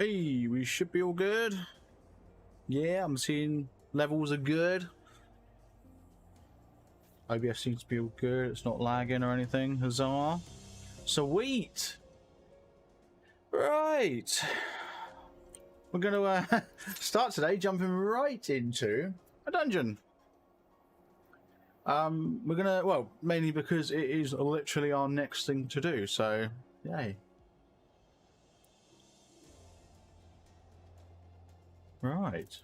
Hey, we should be all good. Yeah, I'm seeing levels are good. OBS seems to be all good. It's not lagging or anything. Huzzah. Sweet. Right. We're going to start today jumping right into a dungeon. We're going to, well, mainly because it is literally our next thing to do. So, yay. Right.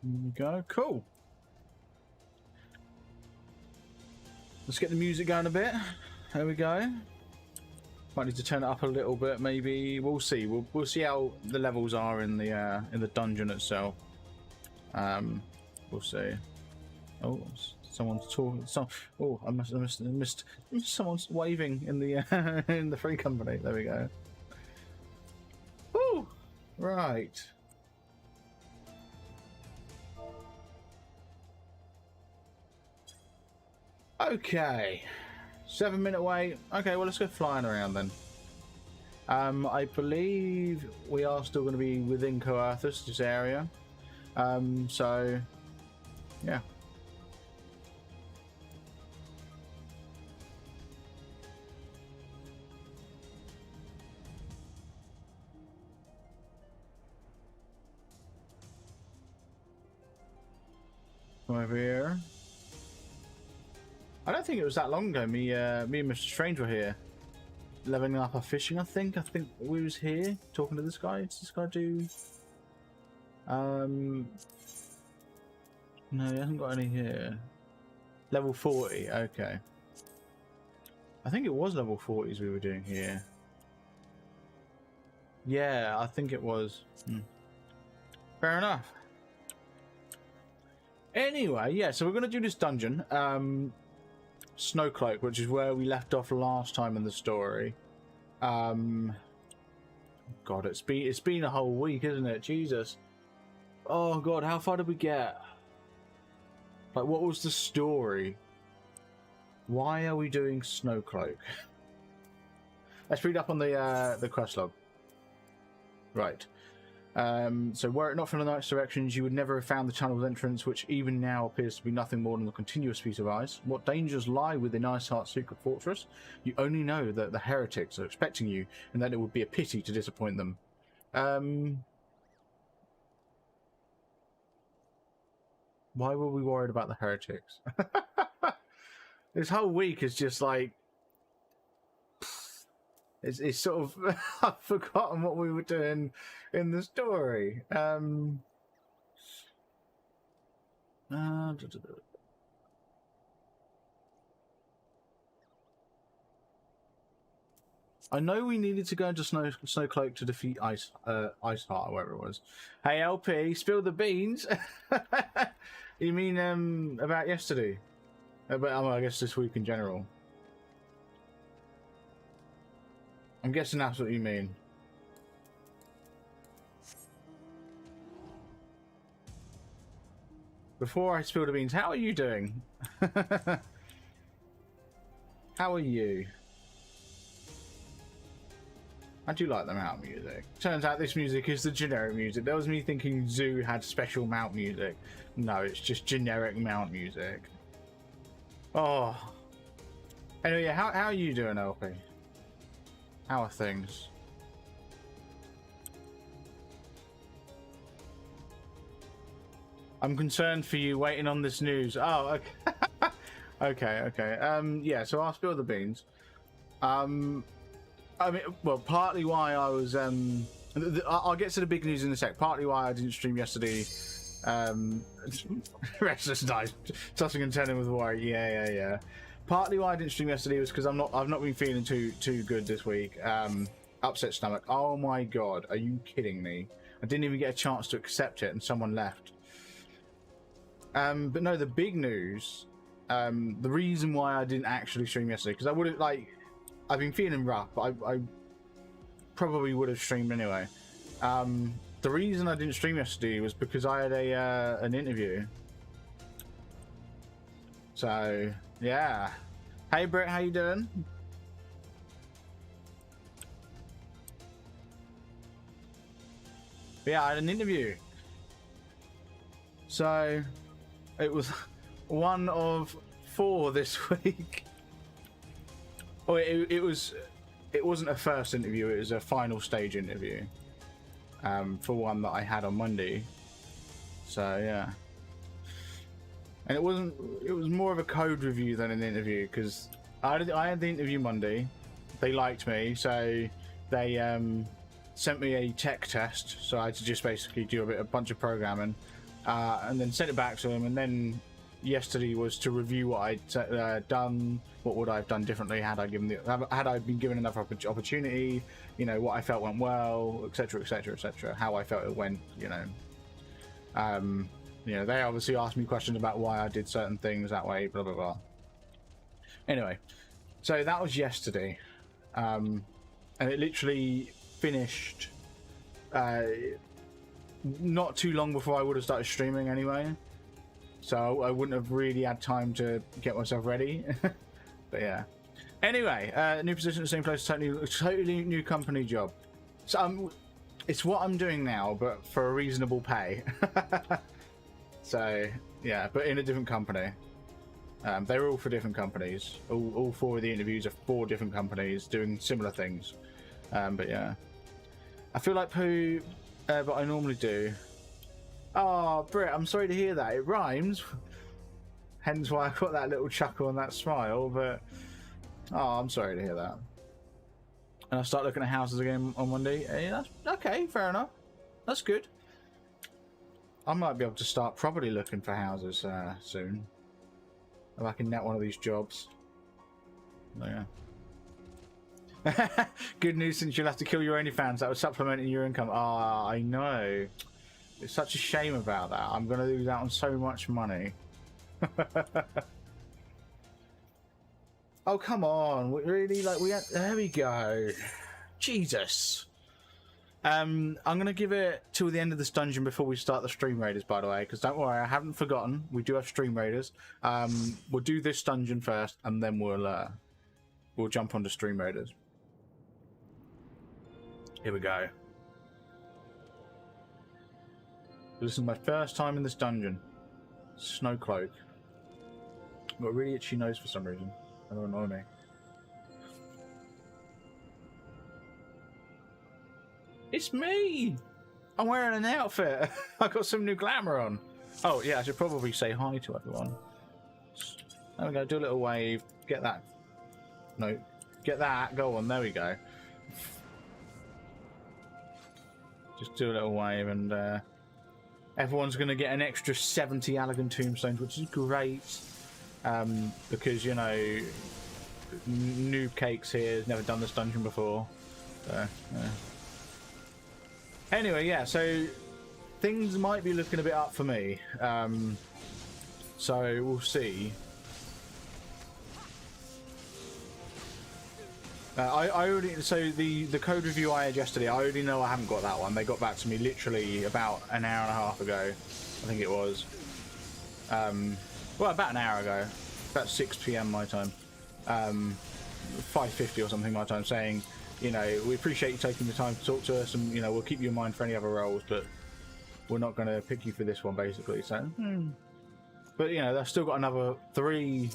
There we go. Cool. Let's get the music going a bit. There we go. Might need to turn it up a little bit. Maybe we'll see. We'll see how the levels are in the dungeon itself. We'll see. Oh, someone's talking. Oh, I missed. Someone's waving in the in the free company. There we go. Woo! Right. Okay. 7-minute wait. Okay, well, let's go flying around then. I believe we are still going to be within Coerthus, this area. So, yeah. Come over here. I don't think it was that long ago. Me and Mr. Strange were here, leveling up our fishing. I think we was here talking to this guy. Does this guy do? No, he hasn't got any here. Level 40. Okay. I think it was level 40s we were doing here. Yeah, I think it was. Fair enough. Anyway, yeah. So we're gonna do this dungeon. Snowcloak, which is where we left off last time in the story. God, it's been a whole week, isn't it? Jesus. Oh God, how far did we get? Like, what was the story? Why are we doing Snowcloak? Let's read up on the quest log. Right. So were it not for the knight's directions, you would never have found the tunnel's entrance, which even now appears to be nothing more than a continuous piece of ice. What dangers lie within Iceheart's secret fortress? You only know that the heretics are expecting you, and that it would be a pity to disappoint them. Why were we worried about the heretics? This whole week is just like... It's sort of... I've forgotten what we were doing in the story. I know we needed to go into Snowcloak to defeat Iceheart, or whatever it was. Hey, LP, spill the beans. You mean about yesterday? About, I guess this week in general. I'm guessing that's what you mean. Before I spill the beans, how are you doing? How are you? I do like the mount music. Turns out this music is the generic music. That was me thinking Zoo had special mount music. No, it's just generic mount music. Oh. Anyway, how are you doing, LP? How are things? I'm concerned for you waiting on this news. Oh, okay. okay. Yeah, so I'll spill the beans. I mean, well, partly why I was... I'll get to the big news in a sec. Partly why I didn't stream yesterday. Restless dies. Tossing and turning with worry. Yeah. Partly why I didn't stream yesterday was because I've not been feeling too good this week. Upset stomach. Oh my God, are you kidding me? I didn't even get a chance to accept it and someone left. But no, the big news, the reason why I didn't actually stream yesterday, because I would have, like, I've been feeling rough, but I probably would have streamed anyway. The reason I didn't stream yesterday was because I had an interview. So yeah. Hey Brett, how you doing? Yeah, I had an interview. So it was one of 4 this week. Oh, it wasn't a first interview, it was a final stage interview. For one that I had on Monday. So yeah. And it was more of a code review than an interview, because I had the interview Monday. They liked me, so they sent me a tech test, so I had to just basically do a bunch of programming. and then sent it back to him. And then yesterday was to review what I'd done. What would I have done differently had I been given another opportunity? You know, what I felt went well, etc., etc., etc. How I felt it went. You know, they obviously asked me questions about why I did certain things that way. Blah blah blah. Anyway, so that was yesterday, and it literally finished not too long before I would have started streaming anyway. So I wouldn't have really had time to get myself ready. But yeah. Anyway, new position, same place, totally new company job. So it's what I'm doing now, but for a reasonable pay. So yeah, but in a different company. They're all for different companies. All four of the interviews are for different companies doing similar things. But yeah, I feel like poo, but I normally do. Oh, Britt, I'm sorry to hear that. It rhymes. Hence why I got that little chuckle and that smile, but oh, I'm sorry to hear that. And I'll start looking at houses again on Monday. Yeah, that's okay, fair enough. That's good. I might be able to start properly looking for houses soon. If I can net one of these jobs. Oh, yeah. Good news, since you'll have to kill your OnlyFans. That was supplementing your income. Ah, I know. It's such a shame about that. I'm going to lose out on so much money. Oh, come on. Really? Like, there we go. Jesus. I'm going to give it till the end of this dungeon before we start the StreamRaiders, by the way, because don't worry, I haven't forgotten. We do have StreamRaiders. We'll do this dungeon first, and then we'll jump onto StreamRaiders. Here we go. This is my first time in this dungeon. Snowcloak. Got a really itchy nose for some reason. That'll annoy me. It's me! I'm wearing an outfit. I got some new glamour on. Oh yeah, I should probably say hi to everyone. There we go. Do a little wave. Get that. No, get that. Go on. There we go. Just do a little wave, and everyone's going to get an extra 70 elegant tombstones, which is great. Because, you know, Noob Cakes here has never done this dungeon before. So, yeah. Anyway, yeah, so things might be looking a bit up for me. So we'll see. I already, so the code review I had yesterday, I already know I haven't got that one. They got back to me literally about an hour and a half ago, I think it was. Well, about an hour ago, about 6 PM my time, 5:50 or something my time, saying, you know, we appreciate you taking the time to talk to us, and you know, we'll keep you in mind for any other roles, but we're not going to pick you for this one, basically. So, but you know, I've still got another 3.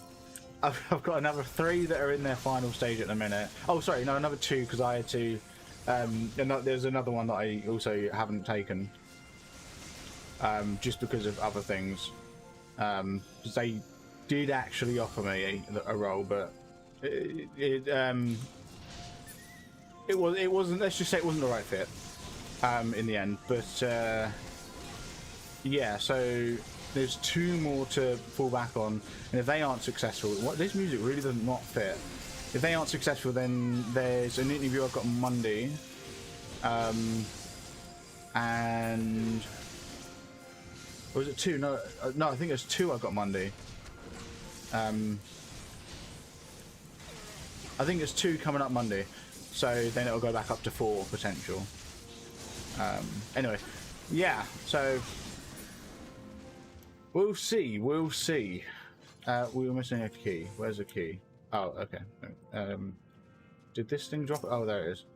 I've got another 3 that are in their final stage at the minute. Oh, sorry, no, another 2, because I had to. There's another one that I also haven't taken, just because of other things. Because they did actually offer me a role, but it wasn't. Let's just say it wasn't the right fit in the end. But yeah, so there's 2 more to fall back on, and if they aren't successful, this music really does not fit. If they aren't successful, then there's an interview I've got on Monday, and or was it 2? No, I think there's 2 I've got Monday. I think there's 2 coming up Monday, so then it'll go back up to 4 potential. Anyway, yeah, so we'll see. We'll see. We were missing a key. Where's the key? Oh, okay. Did this thing drop? Oh, there it is.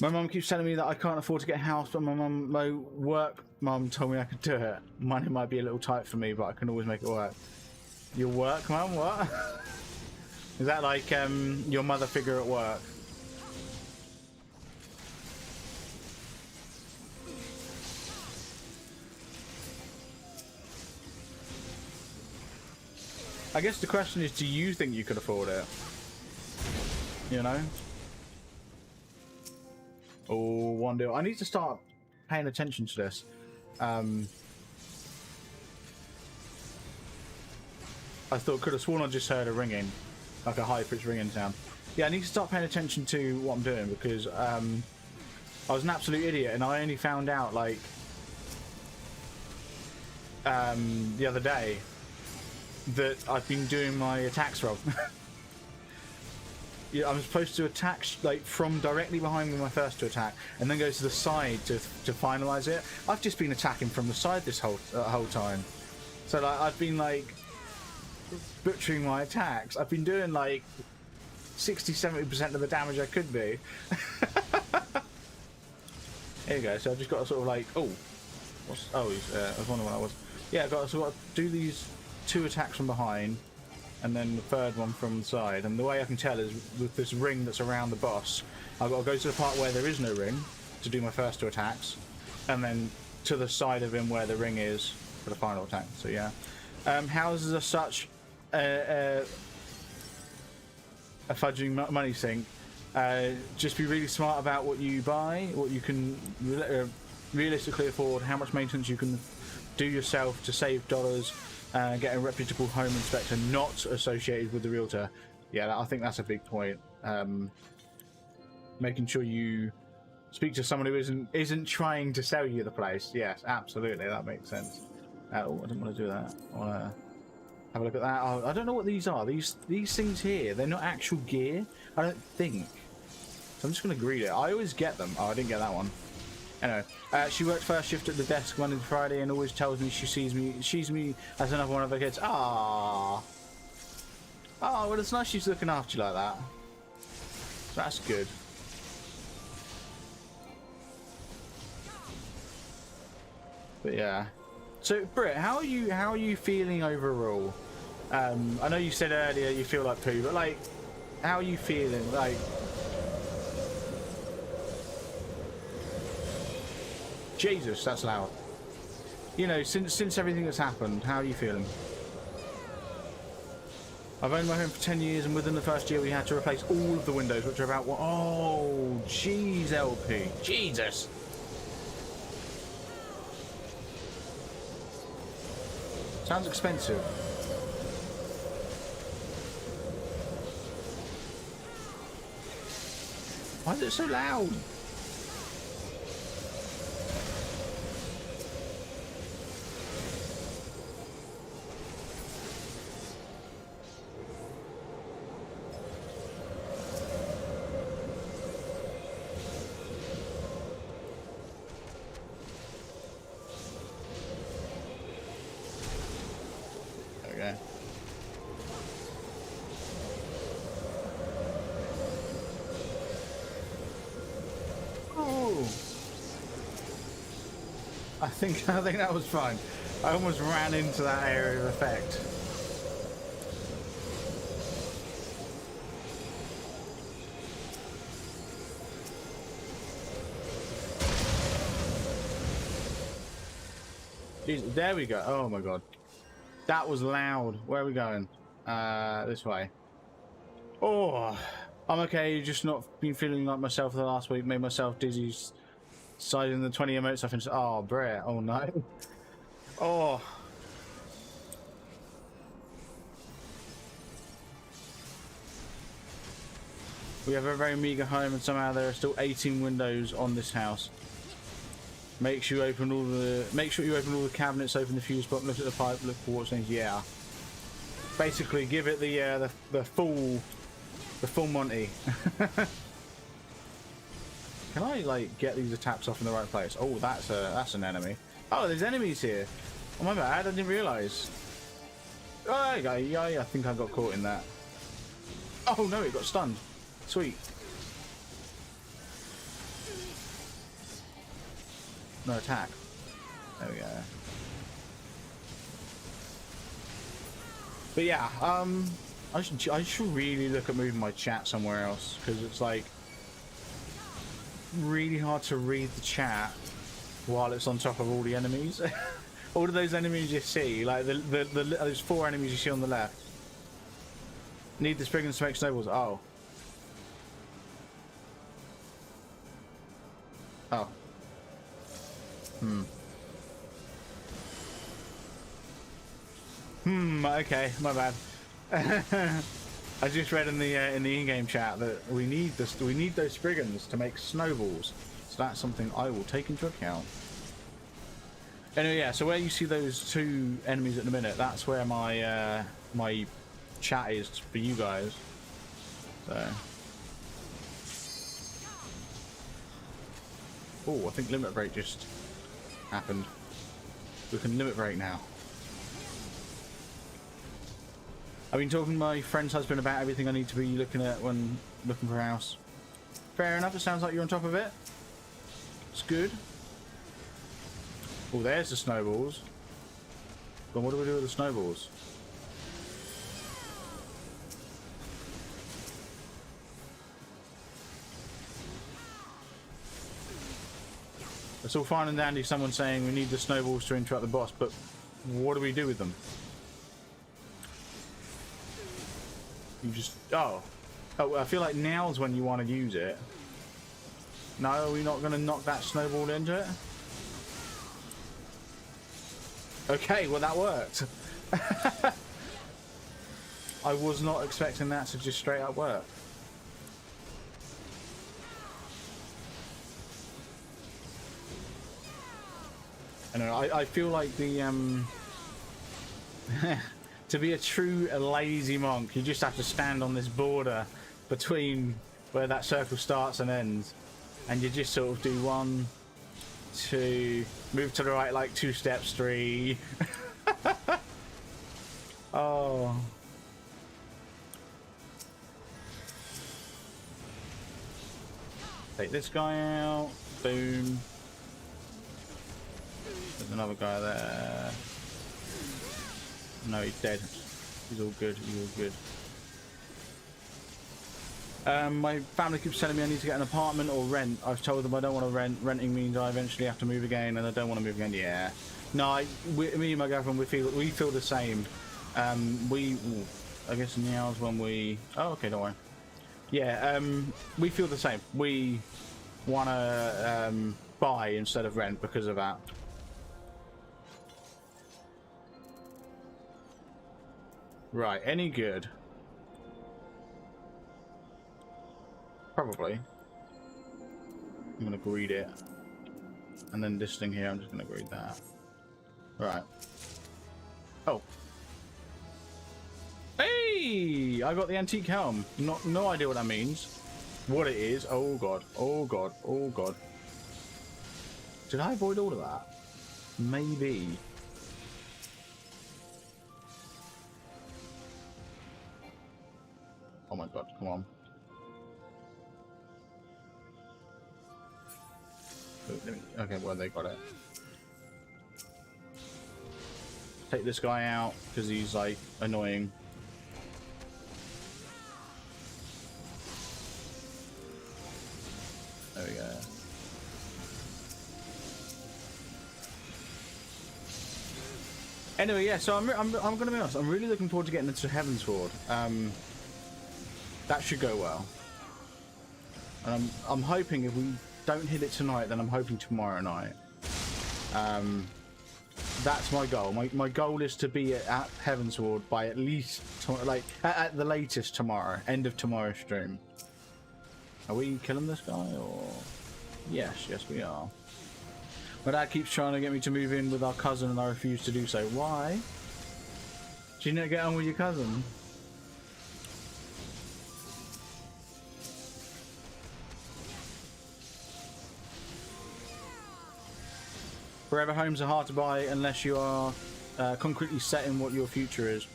My mum keeps telling me that I can't afford to get a house, but my work mum told me I could do it. Money might be a little tight for me, but I can always make it work. Your work mum? What? Is that like your mother figure at work? I guess the question is, do you think you could afford it? You know? Oh, one deal. I need to start paying attention to this. I could have sworn I just heard a ringing, like a high-pitched ringing sound. Yeah, I need to start paying attention to what I'm doing because I was an absolute idiot and I only found out like the other day that I've been doing my attacks wrong. Yeah, I'm supposed to attack like from directly behind me my first to attack, and then go to the side to finalize it. I've just been attacking from the side this whole time, so like I've been like butchering my attacks. I've been doing like 60-70% of the damage I could be. There you go. So I've just got to sort of like I was wondering what I was. Yeah, I've got to sort of do these 2 attacks from behind. And then the third one from the side. And the way I can tell is with this ring that's around the boss, I've got to go to the part where there is no ring to do my first 2 attacks, and then to the side of him where the ring is for the final attack. So yeah. Houses are such a fudging money sink. Just be really smart about what you buy, what you can realistically afford, how much maintenance you can do yourself to save dollars. Get a reputable home inspector not associated with the realtor. Yeah, I think that's a big point. Making sure you speak to someone who isn't trying to sell you the place. Yes, absolutely, that makes sense. Oh, I didn't want to do that. I want to have a look at that. Oh, I don't know what these are. These things here, they're not actual gear, I don't think. So I'm just going to greet it. I always get them. Oh, I didn't get that one. Anyway, she works first shift at the desk Monday to Friday and always tells me she sees me as another one of her kids. Ah, oh, well, it's nice she's looking after you like that. That's good. But yeah. So Britt, how are you feeling overall? I know you said earlier you feel like poo, but like, how are you feeling? Like. Jesus, that's loud. You know, since everything that's happened, how are you feeling? I've owned my home for 10 years, and within the first year we had to replace all of the windows, which are about what? Oh, jeez, LP. Jesus. Sounds expensive. Why is it so loud? Okay. Oh, I think that was fine. I almost ran into that area of effect. Jeez, there we go. Oh my god. That was loud. Where are we going? This way. Oh, I'm okay. Just not been feeling like myself the last week. Made myself dizzy. Siding the 20 emotes I finished. Oh, Brett. Oh no. Oh. We have a very meager home, and somehow there are still 18 windows on this house. Make sure you open all the cabinets, open the fuse box, look at the pipe, look for what's in. Yeah. Basically, give it the full Monty. Can I like get these attacks off in the right place? Oh, that's an enemy. Oh, there's enemies here. Oh my bad, I didn't realise. Oh, there you go. Yeah, I think I got caught in that. Oh no, it got stunned. Sweet. No attack. There we go. But yeah, I should really look at moving my chat somewhere else, because it's like really hard to read the chat while it's on top of all the enemies. All of those enemies you see, like those 4 enemies you see on the left. Need the spriggans to make snowballs. Oh. Oh. Okay, my bad. I just read in the in-game chat that we need this. We need those Spriggans to make snowballs. So that's something I will take into account. Anyway, yeah. So where you see those two enemies at the minute, that's where my my chat is for you guys. So. Oh, I think limit break just happened. We can limit break now. I've been talking to my friend's husband about everything I need to be looking at when looking for a house. Fair enough, it sounds like you're on top of it. It's good. Oh, there's the snowballs. Then what do we do with the snowballs? It's all fine and dandy, someone saying we need the snowballs to interrupt the boss, but what do we do with them? You just... Oh, I feel like now's when you want to use it. No, are we not going to knock that snowball into it? Okay, well that worked. I was not expecting that to just straight up work. I know, I feel like the to be a true lazy monk, you just have to stand on this border between where that circle starts and ends, and you just sort of do 1, 2, move to the right like 2 steps, 3. Oh. Take this guy out. Boom. There's another guy there. No, he's dead. He's all good. He's all good. My family keeps telling me I need to get an apartment or rent. I've told them I don't want to rent. Renting means I eventually have to move again, and I don't want to move again. Yeah. No, me and my girlfriend, we feel the same. I guess now's when we... Oh, okay, don't worry. Yeah, we feel the same. We want to buy instead of rent because of that. Right, any good? Probably. I'm gonna greed it. And then this thing here, I'm just gonna greed that. Right. Oh. Hey! I got the antique helm. No idea what that means. What it is. Oh god. Oh god. Oh god. Did I avoid all of that? Maybe. Oh my god, come on. Okay, well, they got it. Take this guy out, because he's, like, annoying. There we go. Anyway, yeah, so I'm gonna be honest, I'm really looking forward to getting into Heavensward. That should go well. And I'm hoping if we don't hit it tonight, then I'm hoping tomorrow night. That's my goal. My goal is to be at Heavensward by at least, like, at the latest tomorrow. End of tomorrow's stream. Are we killing this guy, or...? Yes, we are. My dad keeps trying to get me to move in with our cousin, and I refuse to do so. Why? Do you not get on with your cousin? Forever homes are hard to buy unless you are concretely set in what your future is.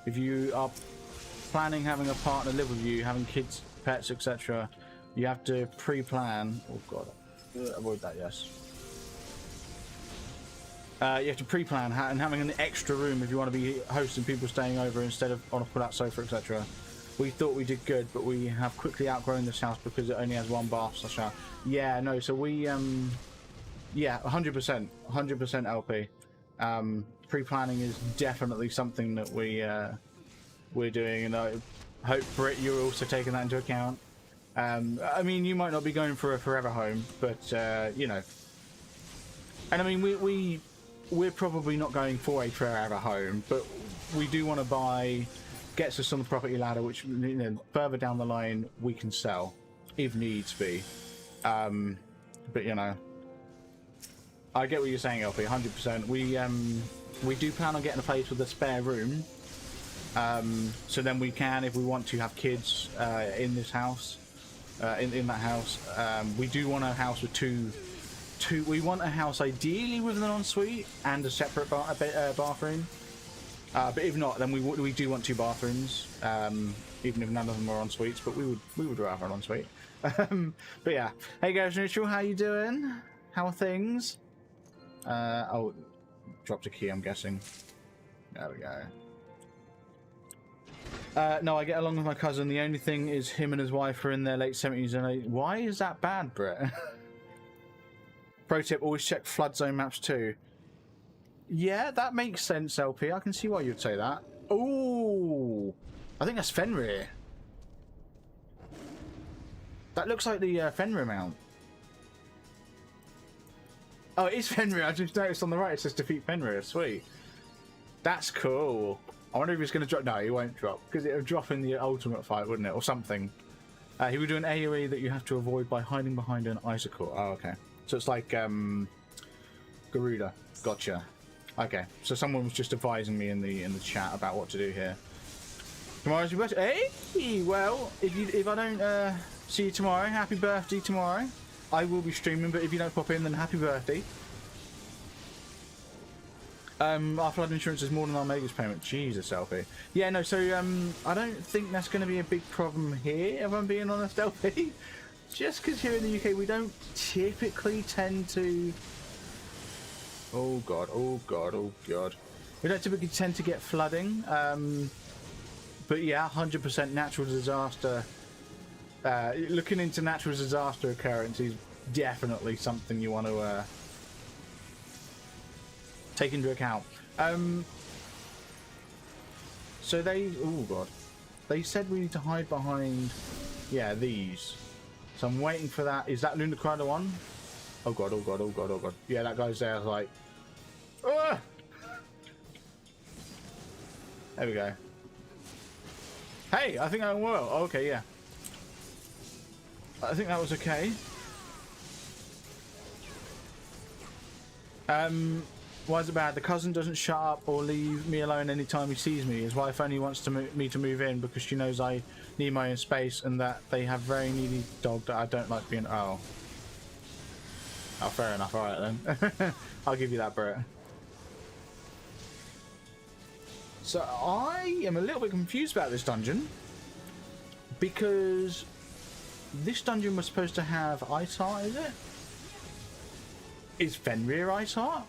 If you are planning having a partner live with you, having kids, pets, etc., you have to pre-plan. Oh god, avoid that. Yes. You have to pre-plan and having an extra room if you want to be hosting people staying over instead of on a pull-out sofa, etc. We thought we did good, but we have quickly outgrown this house because it only has one bath slash shower. Yeah, no. So we yeah, 100% LP. Pre-planning is definitely something that we're doing, and I hope, Britt, you're also taking that into account. I mean, you might not be going for a forever home, but you know. And I mean, we're probably not going for a forever home, but we do want to buy, gets us on the property ladder, which, you know, further down the line we can sell if needs be. But you know, I get what you're saying, LP. 100%. We do plan on getting a place with a spare room, so then we can, if we want to, have kids in this house, in that house. We do want a house with two. We want a house ideally with an ensuite and a separate bathroom. But if not, then we do want 2 bathrooms, even if none of them are en suites. But we would rather an ensuite. But yeah, hey guys, Neutral, how you doing? How are things? Oh, dropped a key, I'm guessing. There we go. No, I get along with my cousin. The only thing is him and his wife are in their late 70s and why is that bad, Brett? Pro tip, always check flood zone maps too. Yeah, that makes sense, LP. I can see why you'd say that. Ooh, I think that's Faerie. That looks like the Faerie mount. Oh, it is Faerie. I just noticed on the right it says defeat Faerie. Sweet. That's cool. I wonder if he's going to drop. No, he won't drop because it would drop in the ultimate fight, wouldn't it, or something? He would do an AoE that you have to avoid by hiding behind an icicle. Oh, okay. So it's like Garuda. Gotcha. Okay. So someone was just advising me in the chat about what to do here. Tomorrow's your birthday. Hey, well, if I don't see you tomorrow, happy birthday tomorrow. I will be streaming, but if you don't pop in, then happy birthday. Our flood insurance is more than our mortgage payment. Jesus, LP. Yeah, no. So I don't think that's going to be a big problem here, if I'm being honest, LP. Just because here in the UK we don't typically tend to. Oh god! Oh god! Oh god! We don't typically tend to get flooding. But yeah, 100% natural disaster. Looking into natural disaster occurrence is definitely something you want to take into account. So they, oh god, they said we need to hide behind, yeah, these. So I'm waiting for that. Is that Lunacrada one? Oh god, oh god, oh god, oh god. Yeah, that guy's there like, ah! There we go. Hey, I think I went well. Oh, okay, yeah. I think that was okay. Why is it bad? The cousin doesn't shut up or leave me alone anytime he sees me. His wife only wants me to move in because she knows I need my own space and that they have very needy dog that I don't like being. Oh, fair enough. All right then. I'll give you that, Brett. So I am a little bit confused about this dungeon because this dungeon was supposed to have Ice Heart, is it? Is Fenrir Ice Heart?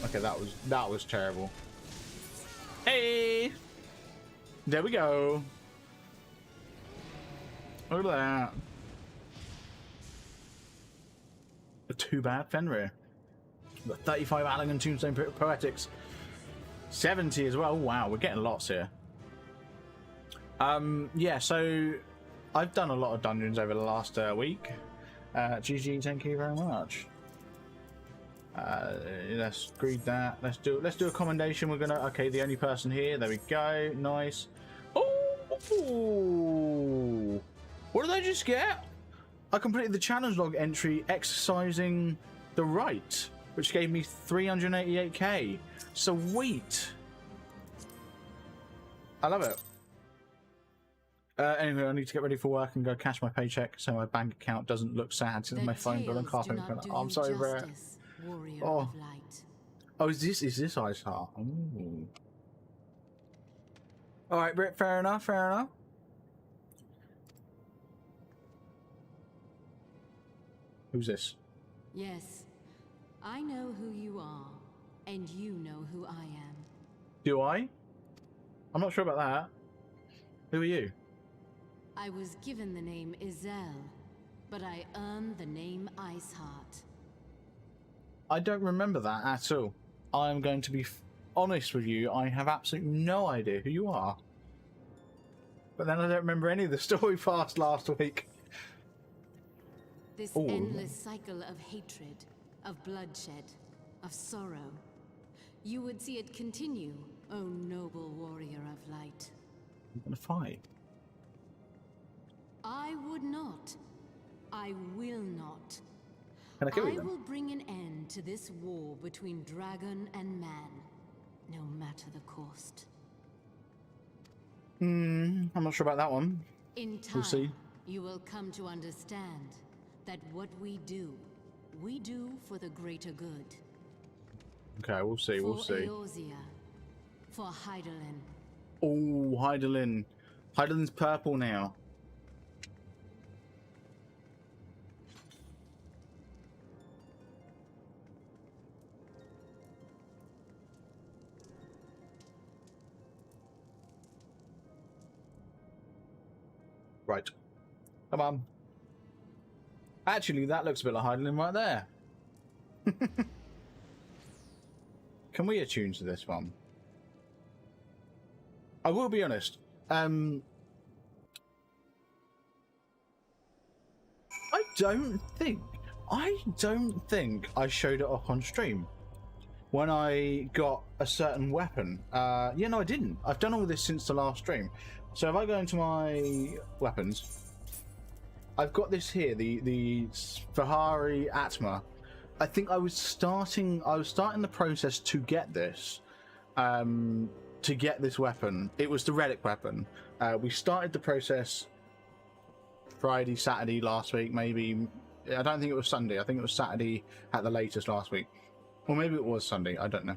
Okay, that was terrible. Hey, there we go. Look at that. Too bad, Fenrir. Got 35 Alling and Tombstone Poetics. 70 as well. Wow, we're getting lots here. Yeah, so I've done a lot of dungeons over the last week. GG, thank you very much. Let's read that. Let's do a commendation. We're gonna, okay, the only person here. There we go. Nice. Oh, what did I just get? I completed the challenge log entry exercising the right, which gave me 388k. Sweet. I love it. Anyway, I need to get ready for work and go cash my paycheck so my bank account doesn't look sad since my phone bill and car payment. Oh, I'm sorry, Brett. Oh. Oh, is this Ice Heart? Ooh. All right, Brett. Fair enough. Fair enough. Who's this? Yes, I know who you are, and you know who I am. Do I? I'm not sure about that. Who are you? I was given the name Izel, but I earned the name Iceheart. I don't remember that at all. I'm going to be honest with you. I have absolutely no idea who you are. But then I don't remember any of the story past last week. this Ooh. endless cycle of hatred, of bloodshed, of sorrow. You would see it continue, O noble warrior of light. I'm gonna fight. I would not. I will not. Can I kill you I then? will bring an end to this war between dragon and man, no matter the cost. I'm not sure about that one. In time, We'll see. you will come to understand that what we do for the greater good. Okay, we'll see, we'll see. For Eorzea, for Hydaelyn. Oh, Hydaelyn. Hydaelyn's purple now. Right. Come on. Actually, that looks a bit like Hydaelyn right there. Can we attune to this one? I will be honest. I don't think I showed it off on stream when I got a certain weapon. Yeah, no, I didn't. I've done all this since the last stream. So if I go into my weapons, I've got this here, the Faerie Atma. I think I was starting the process to get this, weapon. It was the relic weapon. We started the process Friday, Saturday last week, maybe. I don't think it was Sunday. I think it was Saturday at the latest last week. Or maybe it was Sunday. I don't know.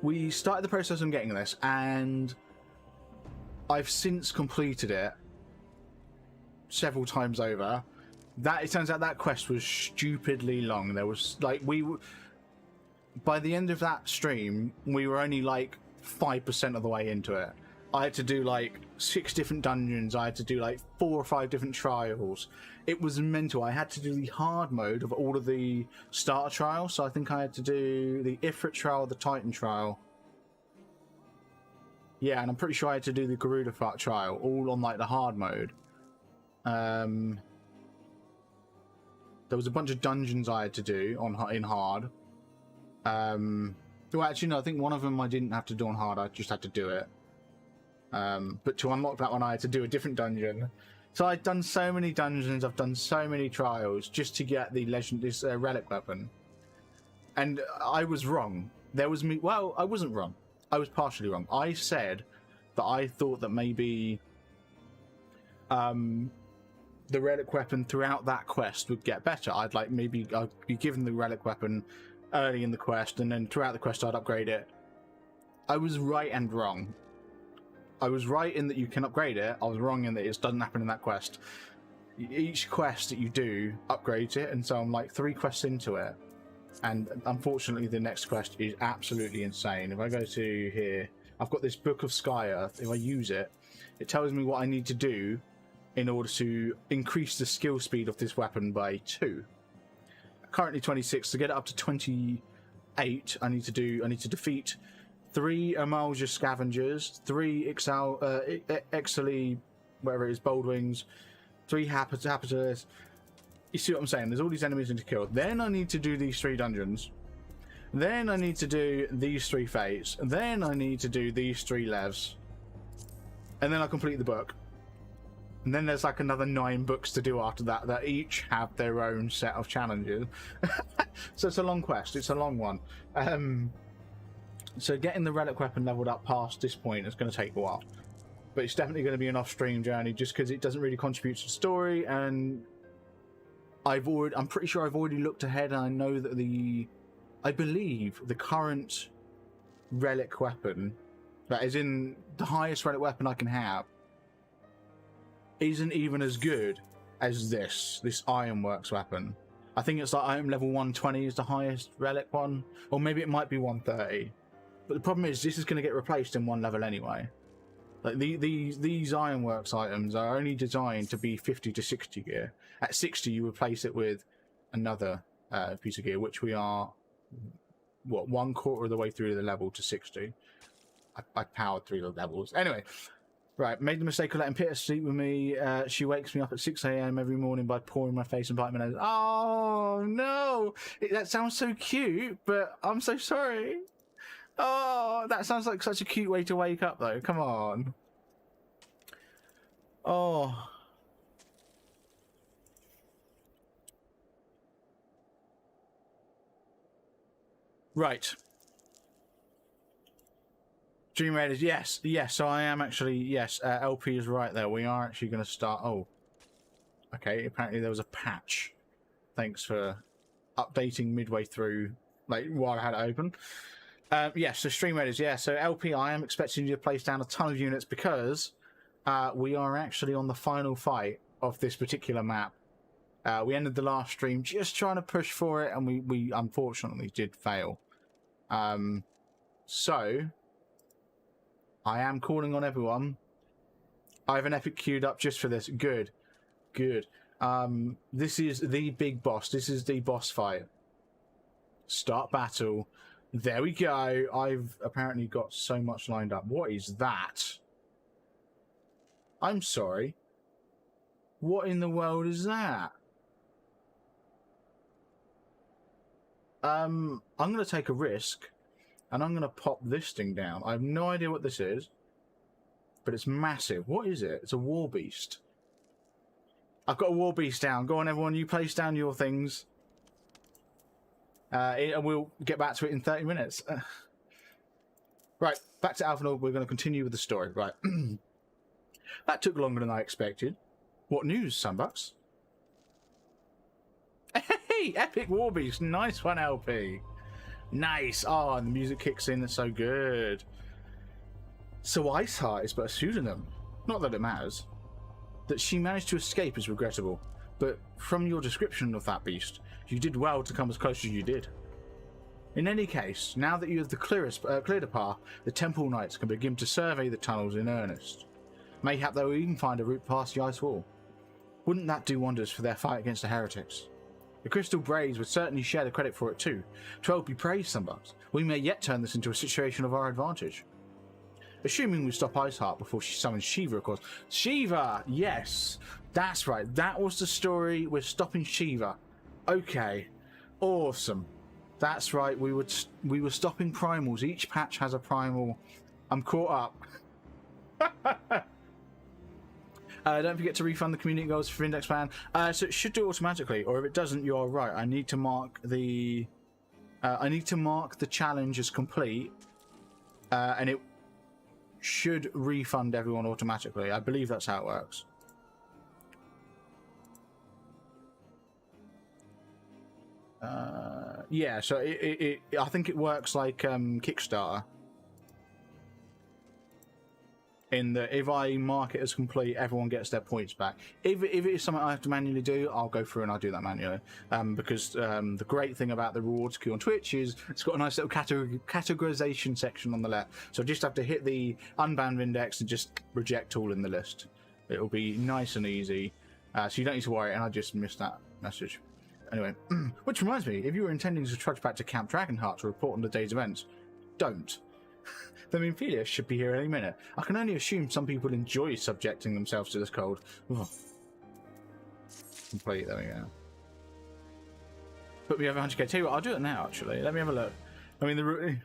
We started the process on getting this, and I've since completed it several times over. That it turns out that quest was stupidly long. There was like by the end of that stream, we were only like 5% of the way into it. I had to do like 6 different dungeons. I had to do like 4 or 5 different trials. It was mental. I had to do the hard mode of all of the starter trials. So I think I had to do the Ifrit trial, the Titan trial. Yeah, and I'm pretty sure I had to do the Garuda trial, all on like the hard mode. There was a bunch of dungeons I had to do in hard. Well, actually, no, I think one of them I didn't have to do on hard. I just had to do it. But to unlock that one, I had to do a different dungeon. So I'd done so many dungeons. I've done so many trials just to get the this relic weapon. And I was wrong. There was me. Well, I wasn't wrong. I was partially wrong. I said that I thought that maybe the relic weapon throughout that quest would get better. I'd be given the relic weapon early in the quest, and then throughout the quest I'd upgrade it. I was right and wrong. I was right in that you can upgrade it. I was wrong in that it doesn't happen in that quest. Each quest that you do upgrades it, and so I'm like 3 quests into it. And unfortunately, the next quest is absolutely insane. If I go to here, I've got this Book of Sky Earth. If I use it, it tells me what I need to do in order to increase the skill speed of this weapon by 2. Currently 26. To get it up to 28, I need to defeat 3 Amalja Scavengers, 3 Exili, whatever it is, Boldwings, 3 Habitus. You see what I'm saying? There's all these enemies I need to kill. Then I need to do these 3 dungeons. Then I need to do these 3 fates. Then I need to do these 3 levs. And then I complete the book. And then there's like another 9 books to do after that each have their own set of challenges. So it's a long quest. It's a long one. So getting the relic weapon leveled up past this point is going to take a while. But it's definitely going to be an off-stream journey just because it doesn't really contribute to the story, and I'm pretty sure I've already looked ahead, and I know that I believe the current relic weapon, that is in the highest relic weapon I can have, isn't even as good as this Ironworks weapon. I think it's like item level 120 is the highest relic one, or maybe it might be 130. But the problem is this is going to get replaced in 1 level anyway. Like these Ironworks items are only designed to be 50 to 60 gear. At 60, you replace it with another piece of gear, which we are, what, 1/4 of the way through the level to 60. I powered through the levels. Anyway, Right, made the mistake of letting Peter sleep with me. She wakes me up at 6 a.m. every morning by pouring my face and biting my nose. Oh, no! That sounds so cute, but I'm so sorry. Oh, that sounds like such a cute way to wake up, though. Come on. Oh. Right. StreamRaiders, yes, yes. So I am actually, yes. LP is right there. We are actually going to start. Oh, okay. Apparently there was a patch. Thanks for updating midway through, like while I had it open. Yeah. So StreamRaiders, yeah. So LP, I am expecting you to place down a ton of units because we are actually on the final fight of this particular map. We ended the last stream just trying to push for it, and we unfortunately did fail. So I am calling on everyone. I have an epic queued up just for this. Good, good. This is the big boss. This is the boss fight. Start battle. There we go. I've apparently got so much lined up. What is that? I'm sorry. What in the world is that? I'm going to take a risk, and I'm going to pop this thing down. I have no idea what this is, but it's massive. What is it? It's a war beast. I've got a war beast down. Go on, everyone. You place down your things. And we'll get back to it in 30 minutes. Right, back to Alphanor. We're going to continue with the story. Right. That took longer than I expected. What news, Sunbucks? Hey, epic war beast. Nice one, LP. Nice. Oh, and the music kicks in. It's so good. So Iceheart is but a pseudonym. Not that it matters. That she managed to escape is regrettable. But from your description of that beast, you did well to come as close as you did. In any case, now that you have cleared a path, the Temple Knights can begin to survey the tunnels in earnest. Mayhap they will even find a route past the ice wall. Wouldn't that do wonders for their fight against the heretics? The Crystal Braves would certainly share the credit for it too. 12 be praised, Sunbucks. We may yet turn this into a situation of our advantage. Assuming we stop Iceheart before she summons Shiva, of course. Shiva! Yes! That's right. That was the story. We're stopping Shiva. Okay. Awesome. That's right. We were stopping primals. Each patch has a primal. I'm caught up. Don't forget to refund the community goals for index ban. So it should do it automatically, or if it doesn't, you're right. I need to mark the challenge as complete, and it should refund everyone automatically. I believe that's how it works. Yeah, so I think it works like Kickstarter. In that if I mark it as complete, everyone gets their points back. If it is something I have to manually do, I'll go through and I'll do that manually. Because the great thing about the rewards queue on Twitch is it's got a nice little categorization section on the left. So I just have to hit the unbanned index and just reject all in the list. It'll be nice and easy. So you don't need to worry, and I just missed that message. Anyway, which reminds me, if you were intending to trudge back to Camp Dragonheart to report on the day's events, don't. The Minfilia should be here any minute. I can only assume some people enjoy subjecting themselves to this cold. Ugh. Complete, there we go. Put me over 100k. Tell you what, I'll do it now, actually. Let me have a look. I mean,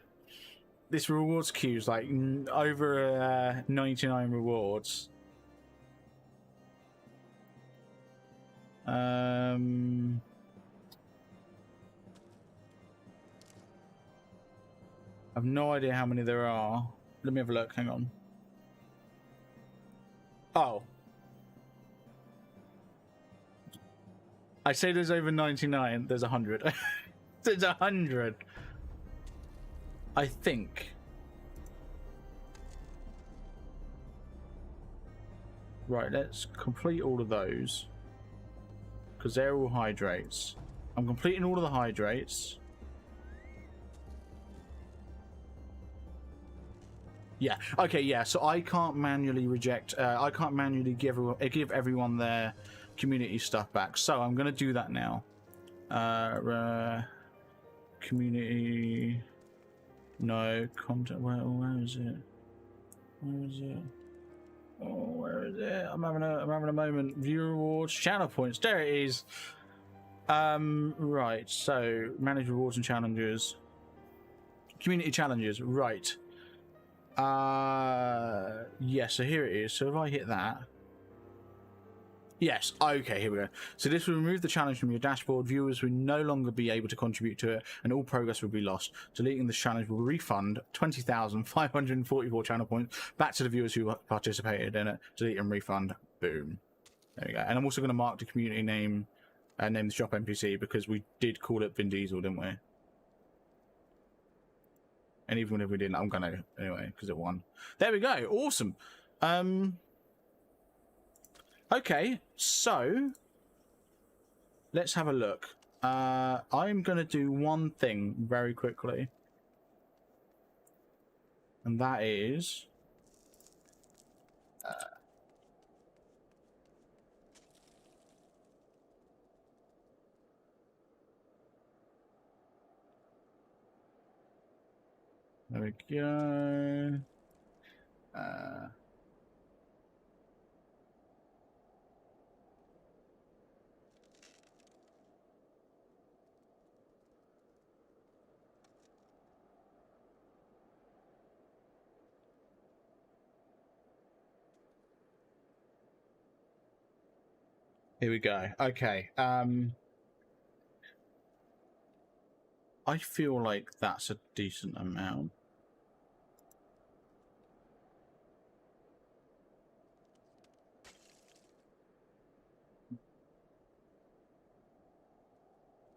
this rewards queue is like over 99 rewards. I've no idea how many there are. Let me have a look. Hang on. Oh. I say there's over 99. There's 100. There's 100. I think. Right, let's complete all of those. Because they're all hydrates. I'm completing all of the hydrates. Yeah. Okay. Yeah. So I can't manually reject. I can't manually give everyone their community stuff back. So I'm going to do that now. Community. No content. Where is it? Where is it? Oh, where is it? I'm having a moment. View rewards, channel points. There it is. Right. So manage rewards and challenges. Community challenges. Right. Yeah. So here it is. So if I hit that. Yes, okay, here we go. So this will remove the challenge from your dashboard. Viewers will no longer be able to contribute to it, and all progress will be lost. Deleting this challenge will refund 20,544 channel points back to the viewers who participated in it. Delete and refund. Boom. There we go. And I'm also going to mark the community name and name the shop NPC because we did call it Vin Diesel, didn't we? And even if we didn't, I'm going to anyway because it won. There we go. Awesome. Okay, so let's have a look. I'm going to do one thing very quickly. And that is... there we go. Here we go. Okay. I feel like that's a decent amount.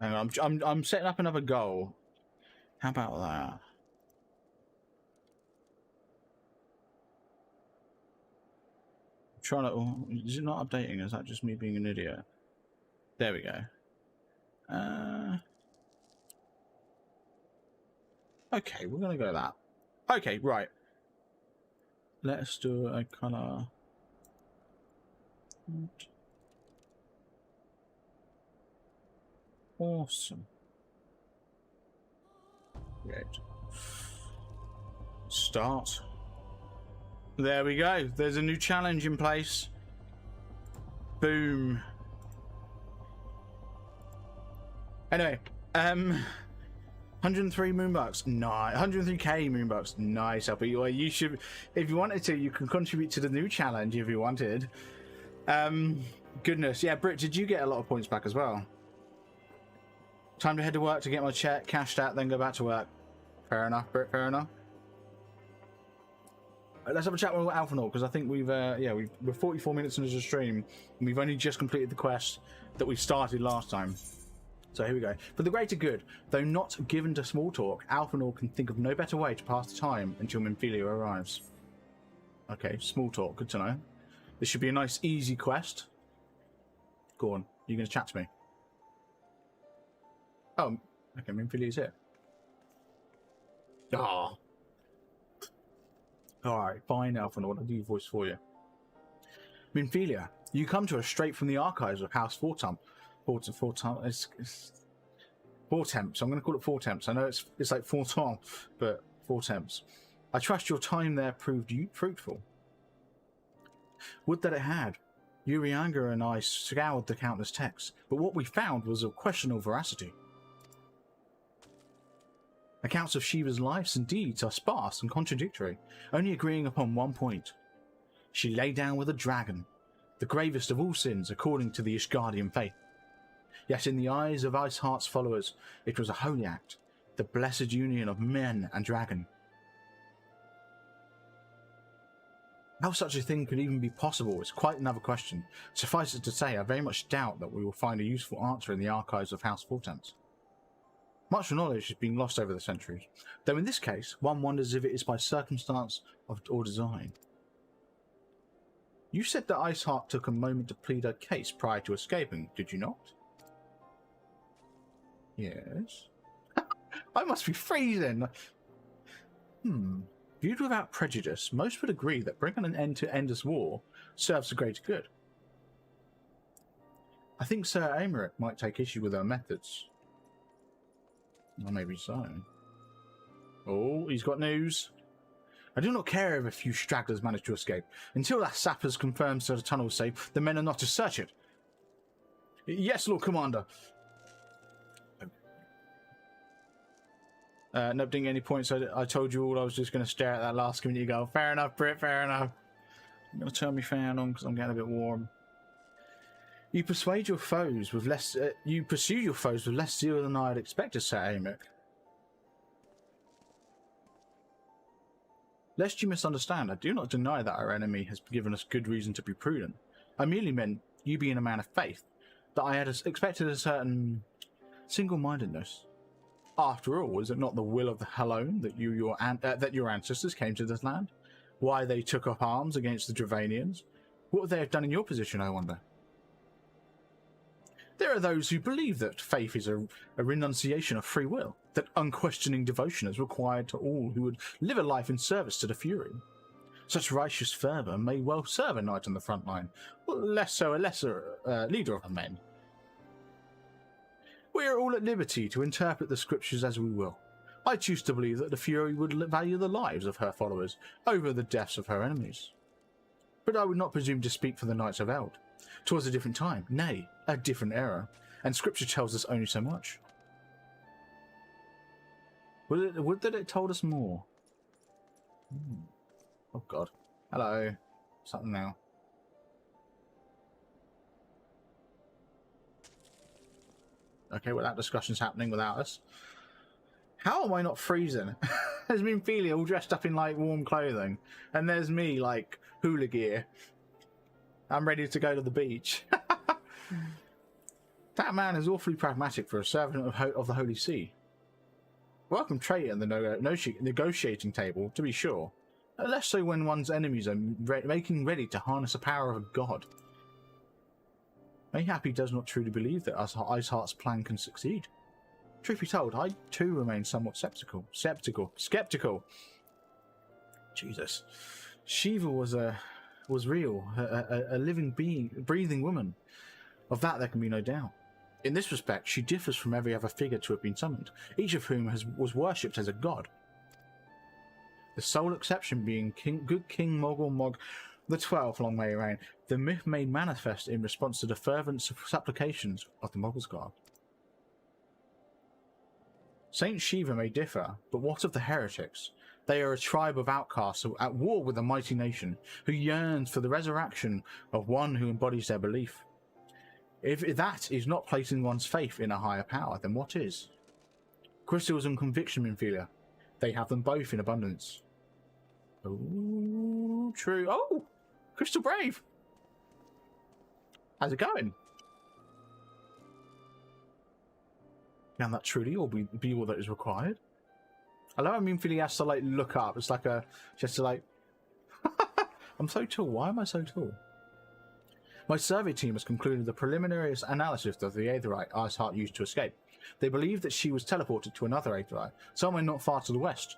Hang on, I'm setting up another goal. How about that? I'm trying to. Oh, is it not updating? Is that just me being an idiot? There we go. Okay, we're gonna go that. Okay, right. Let's do a color. Awesome. Great. Start. There we go. There's a new challenge in place. Boom. Anyway, 103 moonbucks. Nice. 103k moonbucks. Nice. Well, you should, if you wanted to, you can contribute to the new challenge if you wanted. Goodness. Yeah, Britt, did you get a lot of points back as well? Time to head to work to get my check cashed out, then go back to work. Fair enough, Britt. Fair enough. Let's have a chat with Alphanor because I think we've we're 44 minutes into the stream and we've only just completed the quest that we started last time. So here we go. For the greater good, though not given to small talk, Alphanor can think of no better way to pass the time until Minfilia arrives. Okay, small talk. Good to know. This should be a nice, easy quest. Go on. You're going to chat to me. Oh, okay. Minfilia's here. Ah. Alright, fine, Alphanor. I'll do your voice for you. Minfilia, you come to us straight from the archives of House Fortemps. Fortemps, so I'm going to call it Fortemps. I know it's like Fortemps, but Fortemps. I trust your time there proved fruitful. Would that it had. Urianga and I scoured the countless texts, but what we found was of questionable veracity. Accounts of Shiva's lives and deeds are sparse and contradictory, only agreeing upon one point. She lay down with a dragon, the gravest of all sins according to the Ishgardian faith. Yet in the eyes of Iceheart's followers, it was a holy act, the blessed union of men and dragon. How such a thing could even be possible is quite another question. Suffice it to say, I very much doubt that we will find a useful answer in the archives of House Fortemps. Much knowledge has been lost over the centuries, though in this case, one wonders if it is by circumstance or design. You said that Iceheart took a moment to plead her case prior to escaping, did you not? Yes. I must be freezing! Viewed without prejudice, most would agree that bringing an end to endless war serves the greater good. I think Sir Aymeric might take issue with her methods. Or maybe so. Oh, he's got news. I do not care if a few stragglers manage to escape. Until that sappers confirms that the tunnel is safe, the men are not to search it. Yes, Lord Commander. Nope, didn't get any points. I told you all I was just going to stare at that last community goal. Fair enough, Brit, fair enough. I'm going to turn my fan on because I'm getting a bit warm. You persuade your foes with less... you pursue your foes with less zeal than I had expected, Sir Amic. Lest you misunderstand, I do not deny that our enemy has given us good reason to be prudent. I merely meant, you being a man of faith, that I had expected a certain single-mindedness. After all, was it not the will of the Hellone that your ancestors came to this land? Why they took up arms against the Dravanians? What would they have done in your position, I wonder? There are those who believe that faith is a renunciation of free will, that unquestioning devotion is required to all who would live a life in service to the Fury. Such righteous fervour may well serve a knight on the front line, but less so a lesser leader of the men. We are all at liberty to interpret the scriptures as we will. I choose to believe that the Fury would value the lives of her followers over the deaths of her enemies. But I would not presume to speak for the Knights of Eld. 'Twas a different time, nay, a different era, and scripture tells us only so much. Would that it told us more? Oh god. Hello. Something now. Okay, well that discussion's happening without us. How am I not freezing? There's me and Ophelia all dressed up in like warm clothing, and there's me like hula gear. I'm ready to go to the beach. That man is awfully pragmatic for a servant of the Holy See. Welcome traitor in the negotiating table, to be sure. Less so when one's enemies are making ready to harness the power of a god. Mayhap he does not truly believe that Iceheart's plan can succeed. Truth be told, I too remain somewhat skeptical. Jesus. Shiva was real, a living being, breathing woman. Of that there can be no doubt. In this respect, she differs from every other figure to have been summoned, each of whom was worshipped as a god. The sole exception being good King Mogul Mog the 12th, long may he reign, the myth made manifest in response to the fervent supplications of the Mogul's god. Saint Shiva may differ, but what of the heretics? They are a tribe of outcasts at war with a mighty nation, who yearns for the resurrection of one who embodies their belief. If that is not placing one's faith in a higher power, then what is? Crystals and conviction, Minfilia. They have them both in abundance. Oh, true. Oh, Crystal Brave. How's it going? Can that truly all be all that is required? I love how Minfilia has to like look up. It's like just to like. I'm so tall. Why am I so tall? My survey team has concluded the preliminary analysis of the Aetherite Iceheart used to escape. They believe that she was teleported to another Aetherite, somewhere not far to the west.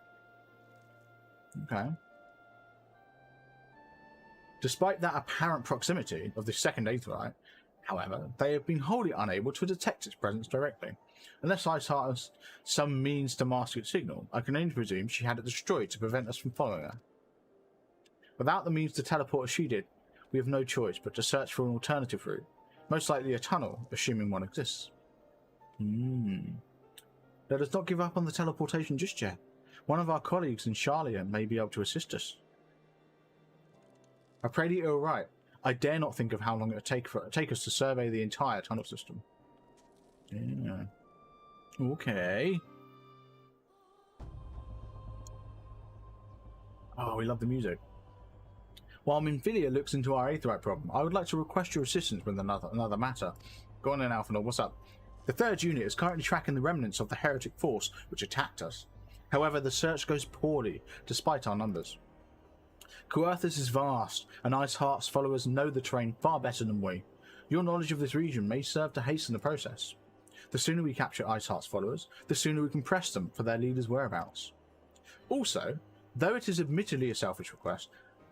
Okay. Despite that apparent proximity of the second Aetherite, however, they have been wholly unable to detect its presence directly. Unless Iceheart has some means to mask its signal, I can only presume she had it destroyed to prevent us from following her. Without the means to teleport as she did, we have no choice but to search for an alternative route, most likely a tunnel, assuming one exists. Let us not give up on the teleportation just yet. One of our colleagues in Charlia may be able to assist us. I pray that you are right. I dare not think of how long it would take us to survey the entire tunnel system. Yeah. Okay. Oh, we love the music. While Minfilia looks into our Aetherite problem, I would like to request your assistance with another matter. Go on then, Alphanor, what's up? The 3rd unit is currently tracking the remnants of the heretic force which attacked us. However, the search goes poorly, despite our numbers. Coerthus is vast, and Iceheart's followers know the terrain far better than we. Your knowledge of this region may serve to hasten the process. The sooner we capture Iceheart's followers, the sooner we can press them for their leader's whereabouts. Also, though it is admittedly a selfish request,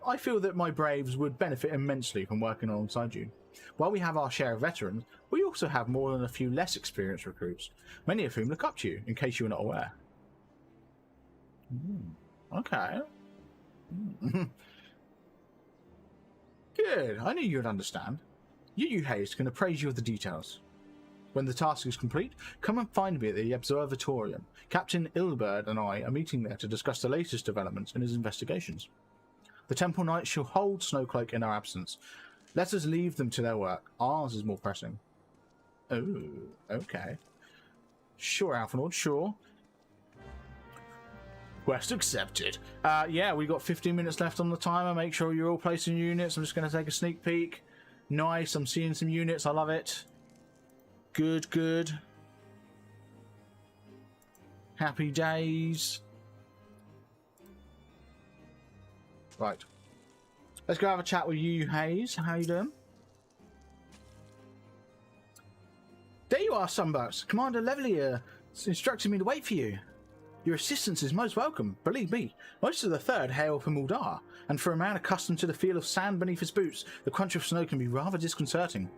I feel that my braves would benefit immensely from working alongside you. While we have our share of veterans, we also have more than a few less experienced recruits, many of whom look up to you, in case you are not aware. Okay. Good. I knew you'd understand. Yu Hayes can appraise you of the details. When the task is complete, come and find me at the Observatorium. Captain Ilberd and I are meeting there to discuss the latest developments in his investigations. The Temple Knights shall hold Snowcloak in our absence. Let us leave them to their work. Ours is more pressing. Oh, okay. Sure, Alphanord, sure. Quest accepted. Yeah, we got 15 minutes left on the timer. Make sure you're all placing units. I'm just going to take a sneak peek. Nice, I'm seeing some units. I love it. Good, good. Happy days. Right. Let's go have a chat with you, Hayes. How you doing? There you are, Sunburst. Commander Levelier instructed me to wait for you. Your assistance is most welcome. Believe me, most of the Third hail from Uldar, and for a man accustomed to the feel of sand beneath his boots, the crunch of snow can be rather disconcerting.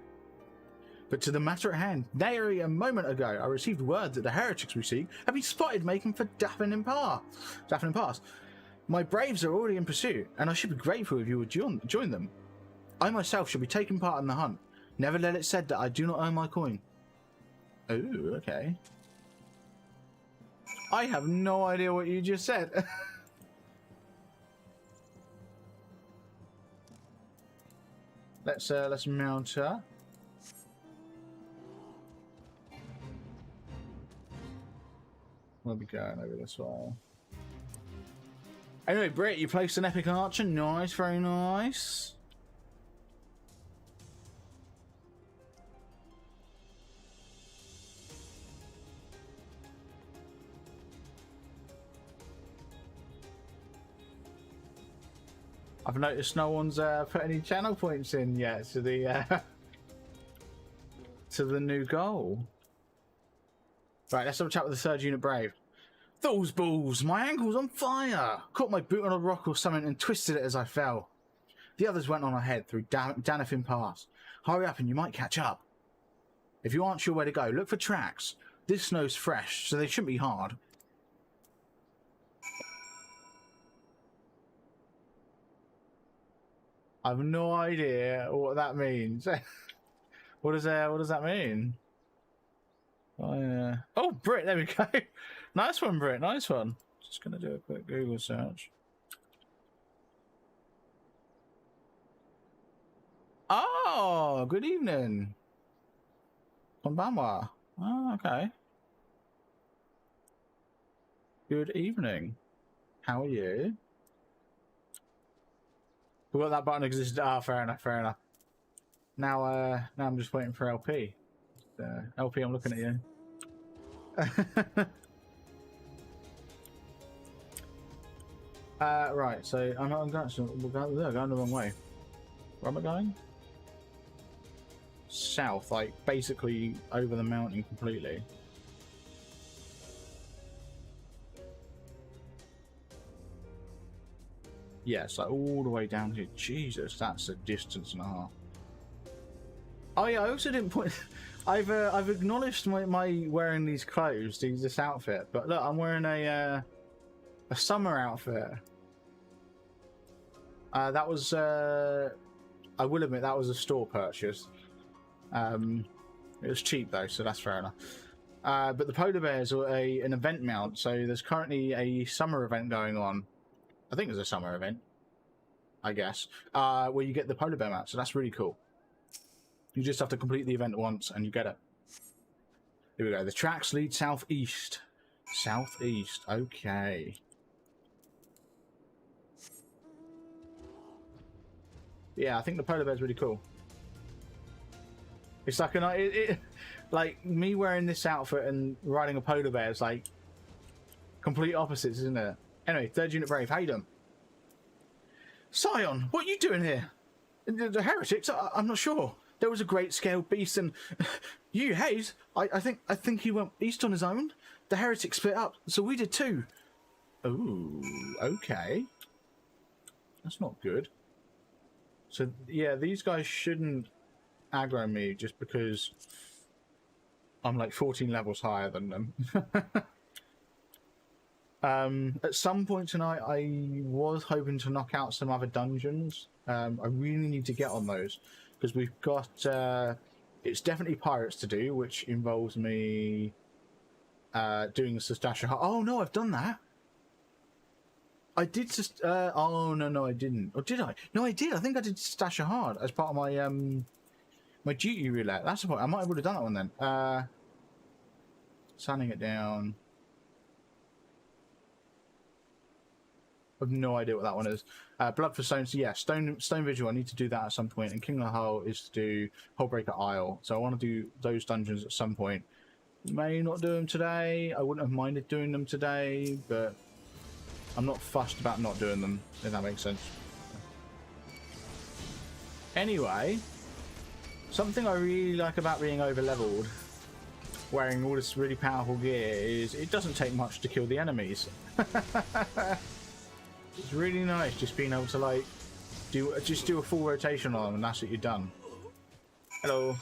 But to the matter at hand, nary a moment ago, I received word that the heretics we seek have been spotted making for Daffin Pass. My braves are already in pursuit, and I should be grateful if you would join them. I myself shall be taking part in the hunt. Never let it said that I do not earn my coin. Oh, okay. I have no idea what you just said. Let's mount her. We'll be going over this way. Anyway, Britt, you placed an epic archer. Nice, very nice. I've noticed no one's put any channel points in yet to the to the new goal. Right, let's have a chat with the third unit brave. Those balls! My ankle's on fire! Caught my boot on a rock or something and twisted it as I fell. The others went on ahead through Danafin Pass. Hurry up and you might catch up. If you aren't sure where to go, look for tracks. This snow's fresh, so they shouldn't be hard. I have no idea what that means. What does that mean? Oh, Brit, there we go. Nice one, Brit. Nice one. Just gonna do a quick Google search. Oh, good evening. Konbanwa. Oh, okay. Good evening. How are you? Well, that button existed. Ah, fair enough. Fair enough. Now I'm just waiting for LP. LP, I'm looking at you. Right. So I'm going. So we're going the wrong way. Where am I going? South, like basically over the mountain completely. Yes, like all the way down here. Jesus, that's a distance and a half. Oh yeah, I also didn't point. I've acknowledged my wearing these clothes, this outfit, but look, I'm wearing a summer outfit. That was I will admit that was a store purchase. It was cheap though, so that's fair enough. But the polar bears are an event mount, so there's currently a summer event going on. I think it's a summer event, I guess, where you get the polar bear mount, so that's really cool. You just have to complete the event once and you get it. Here we go. The tracks lead southeast. Southeast. Okay. Yeah, I think the polar bear is really cool. It's like like me wearing this outfit and riding a polar bear is like complete opposites, isn't it? Anyway, third unit brave. How you doing? Scion, what are you doing here? The heretics? I'm not sure. There was a great scale beast, and you, Hayes. I think he went east on his own. The heretics split up, so we did too. Ooh, okay. That's not good. So yeah, these guys shouldn't aggro me just because I'm like 14 levels higher than them. At some point tonight, I was hoping to knock out some other dungeons. I really need to get on those because we've got. It's definitely pirates to do, which involves me doing the Stasha. Oh no, I've done that. I did just. Oh no, I didn't. Or did I? No, I did. I think I did Stasha Hard as part of my my duty roulette. That's the point. I might have would have done that one then. Sanding it down. I have no idea what that one is. Blood for Stone. So yeah, Stone Vigil. I need to do that at some point. And King of the Hull is to do Hullbreaker Isle. So I want to do those dungeons at some point. May not do them today. I wouldn't have minded doing them today, but I'm not fussed about not doing them, if that makes sense. Anyway, something I really like about being over-leveled, wearing all this really powerful gear, is it doesn't take much to kill the enemies. It's really nice just being able to like do a full rotation on them and that's what you're done. Hello.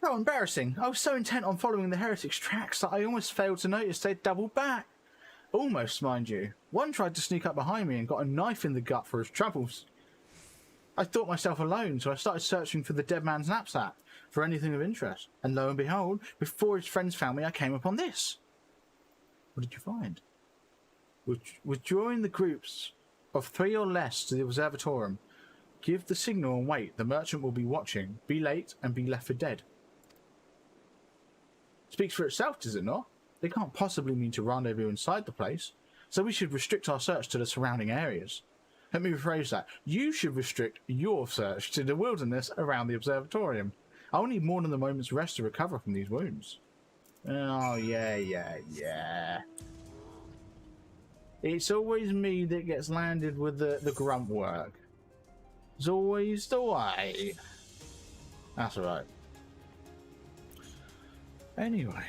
How embarrassing. I was so intent on following the heretics' tracks that I almost failed to notice they'd doubled back. Almost, mind you. One tried to sneak up behind me and got a knife in the gut for his troubles. I thought myself alone, so I started searching for the dead man's knapsack for anything of interest. And lo and behold, before his friends found me, I came upon this. What did you find? Withdrawing the groups of 3 or less to the observatorium. Give the signal and wait. The merchant will be watching. Be late and be left for dead. Speaks for itself, does it not? They can't possibly mean to rendezvous inside the place, so we should restrict our search to the surrounding areas. Let me rephrase that. You should restrict your search to the wilderness around the observatorium. I'll need more than a moment's rest to recover from these wounds. Oh, yeah. It's always me that gets landed with the grunt work. It's always the way. That's right. Anyway.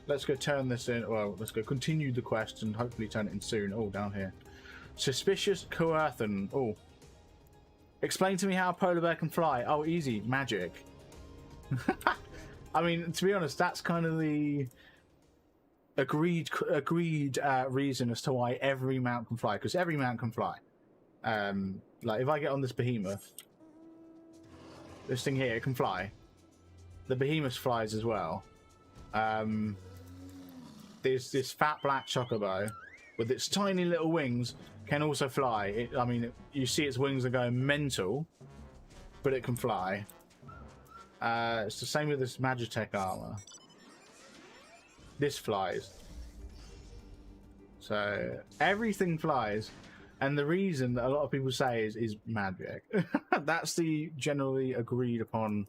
Let's go turn this in. Well, let's go continue the quest and hopefully turn it in soon. Oh, down here. Suspicious Coerthan. Oh. Explain to me how a polar bear can fly. Oh, easy. Magic. I mean, to be honest, that's kind of the agreed reason as to why every mount can fly. Because every mount can fly. Like, if I get on this behemoth, this thing here, it can fly. The behemoth flies as well. There's this fat black chocobo with its tiny little wings can also fly. I mean, you see its wings are going mental, but it can fly. It's the same with this Magitech armor. This flies. So everything flies, and the reason that a lot of people say is magic. That's the generally agreed upon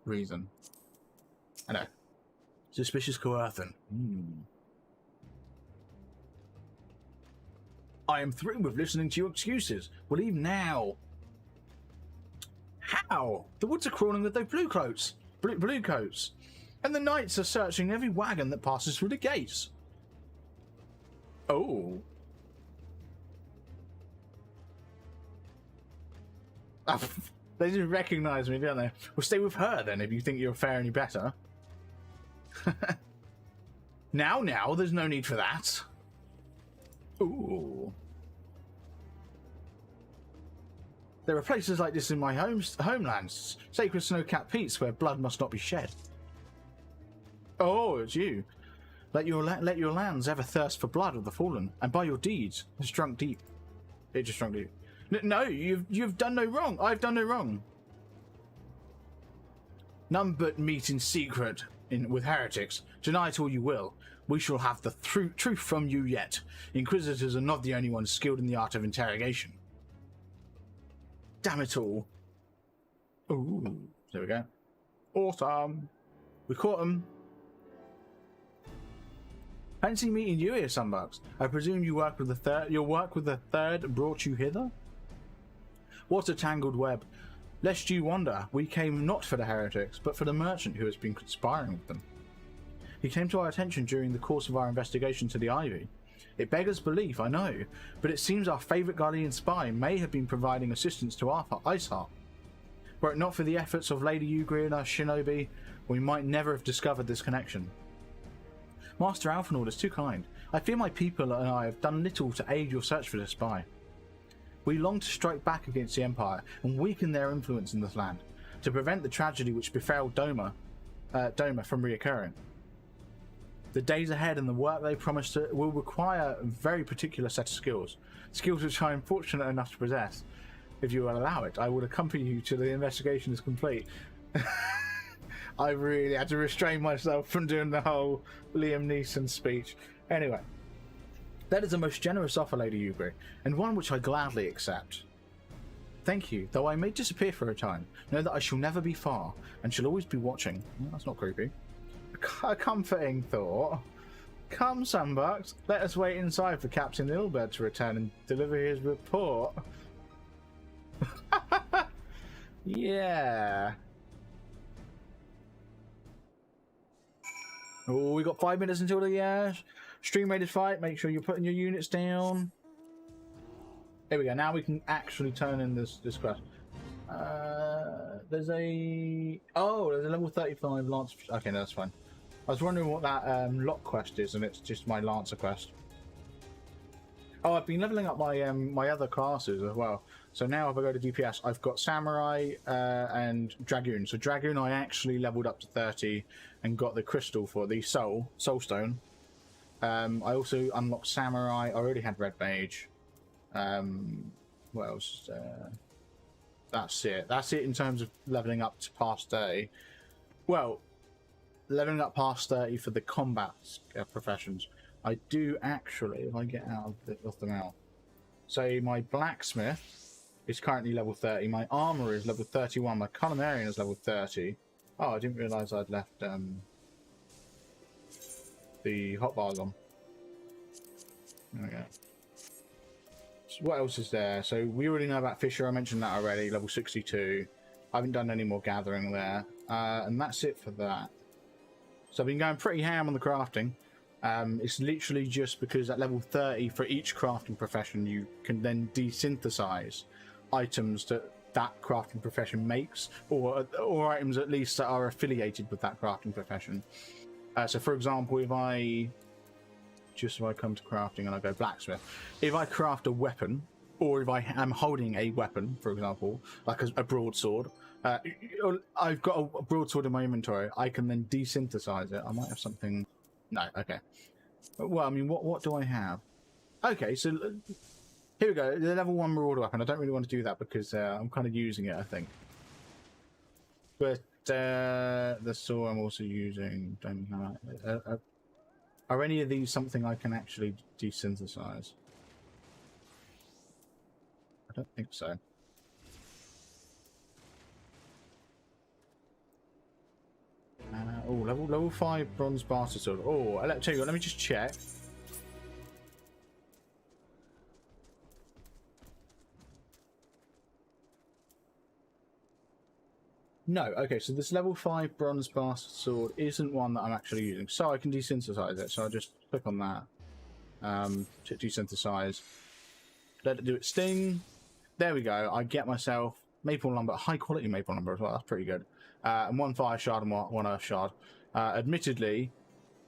reason. I know. Suspicious Coerthan. I am through with listening to your excuses. We'll leave now. How? The woods are crawling with those blue coats. Blue coats. And the knights are searching every wagon that passes through the gates. Oh. They didn't recognize me, don't they? Well, stay with her then if you think you'll fare any better. Now, there's no need for that. Ooh. There are places like this in my homelands, sacred snow-capped peaks where blood must not be shed. Oh, it's you. Let your lands ever thirst for blood of the fallen, and by your deeds has drunk deep. It just drunk deep. No, you've done no wrong. I've done no wrong. None but meet in secret with heretics. Deny it all you will. We shall have the truth from you yet. Inquisitors are not the only ones skilled in the art of interrogation. Damn it all. Ooh, there we go. Awesome. We caught them. Fancy meeting you here, Sunbucks. I presume you work with the third. Your work with the third brought you hither? What a tangled web. Lest you wonder, we came not for the heretics, but for the merchant who has been conspiring with them. He came to our attention during the course of our investigation to the Ivy. It beggars belief, I know, but it seems our favourite guardian spy may have been providing assistance to Arthur Iceheart. Were it not for the efforts of Lady Ugri and our shinobi, we might never have discovered this connection. Master Alphanord is too kind. I fear my people and I have done little to aid your search for the spy. We long to strike back against the Empire and weaken their influence in this land, to prevent the tragedy which befell Doma from reoccurring. The days ahead and the work they promised will require a very particular set of skills which I am fortunate enough to possess. If you will allow it, I would accompany you till the investigation is complete. I really had to restrain myself from doing the whole Liam Neeson speech. Anyway, that is a most generous offer, Lady Ugri, and one which I gladly accept. Thank you, though I may disappear for a time. Know that I shall never be far, and shall always be watching. Well, that's not creepy. A comforting thought. Come, Sunbucks, let us wait inside for Captain Ilbert to return and deliver his report. Yeah. Oh, we got 5 minutes until the StreamRaiders fight. Make sure you're putting your units down. There we go. Now we can actually turn in this quest. There's a level 35 Lance. Okay, no, that's fine. I was wondering what that lock quest is, and it's just my Lancer quest. Oh, I've been leveling up my my other classes as well. So now if I go to DPS, I've got Samurai and Dragoon. So Dragoon I actually leveled up to 30 and got the crystal for the Soul Stone. I also unlocked Samurai. I already had Red Mage. What else? That's it. That's it in terms of leveling up to past 30. Well, leveling up past 30 for the combat professions. I do actually, if I get out of them out. So my blacksmith is currently level 30. My armor is level 31. My culinarian is level 30. Oh, I didn't realise I'd left the hotbars on. There we go. So what else is there? So we already know about Fisher. I mentioned that already. Level 62. I haven't done any more gathering there. And that's it for that. So I've been going pretty ham on the crafting. It's literally just because at level 30 for each crafting profession you can then desynthesize items that crafting profession makes, or items at least that are affiliated with that crafting profession. So for example, if I come to crafting and I go blacksmith, if I craft a weapon, or if I am holding a weapon, for example, like a broadsword, I've got a broadsword in my inventory, I can then desynthesize it. I might have something. No, okay. Well, I mean, what do I have? Okay, so here we go. The level 1 marauder weapon. I don't really want to do that because I'm kind of using it, I think. But the sword I'm also using. Don't know. Are any of these something I can actually desynthesize? I don't think so. Oh, level 5 bronze bastard sword. Oh, I'll tell you what, let me just check. No, okay, so this level 5 bronze bastard sword isn't one that I'm actually using, so I can desynthesize it. So I'll just click on that. To desynthesize. Let it do its thing. There we go. I get myself maple lumber, high quality maple lumber as well. That's pretty good. And 1 fire shard and 1 earth shard. Admittedly,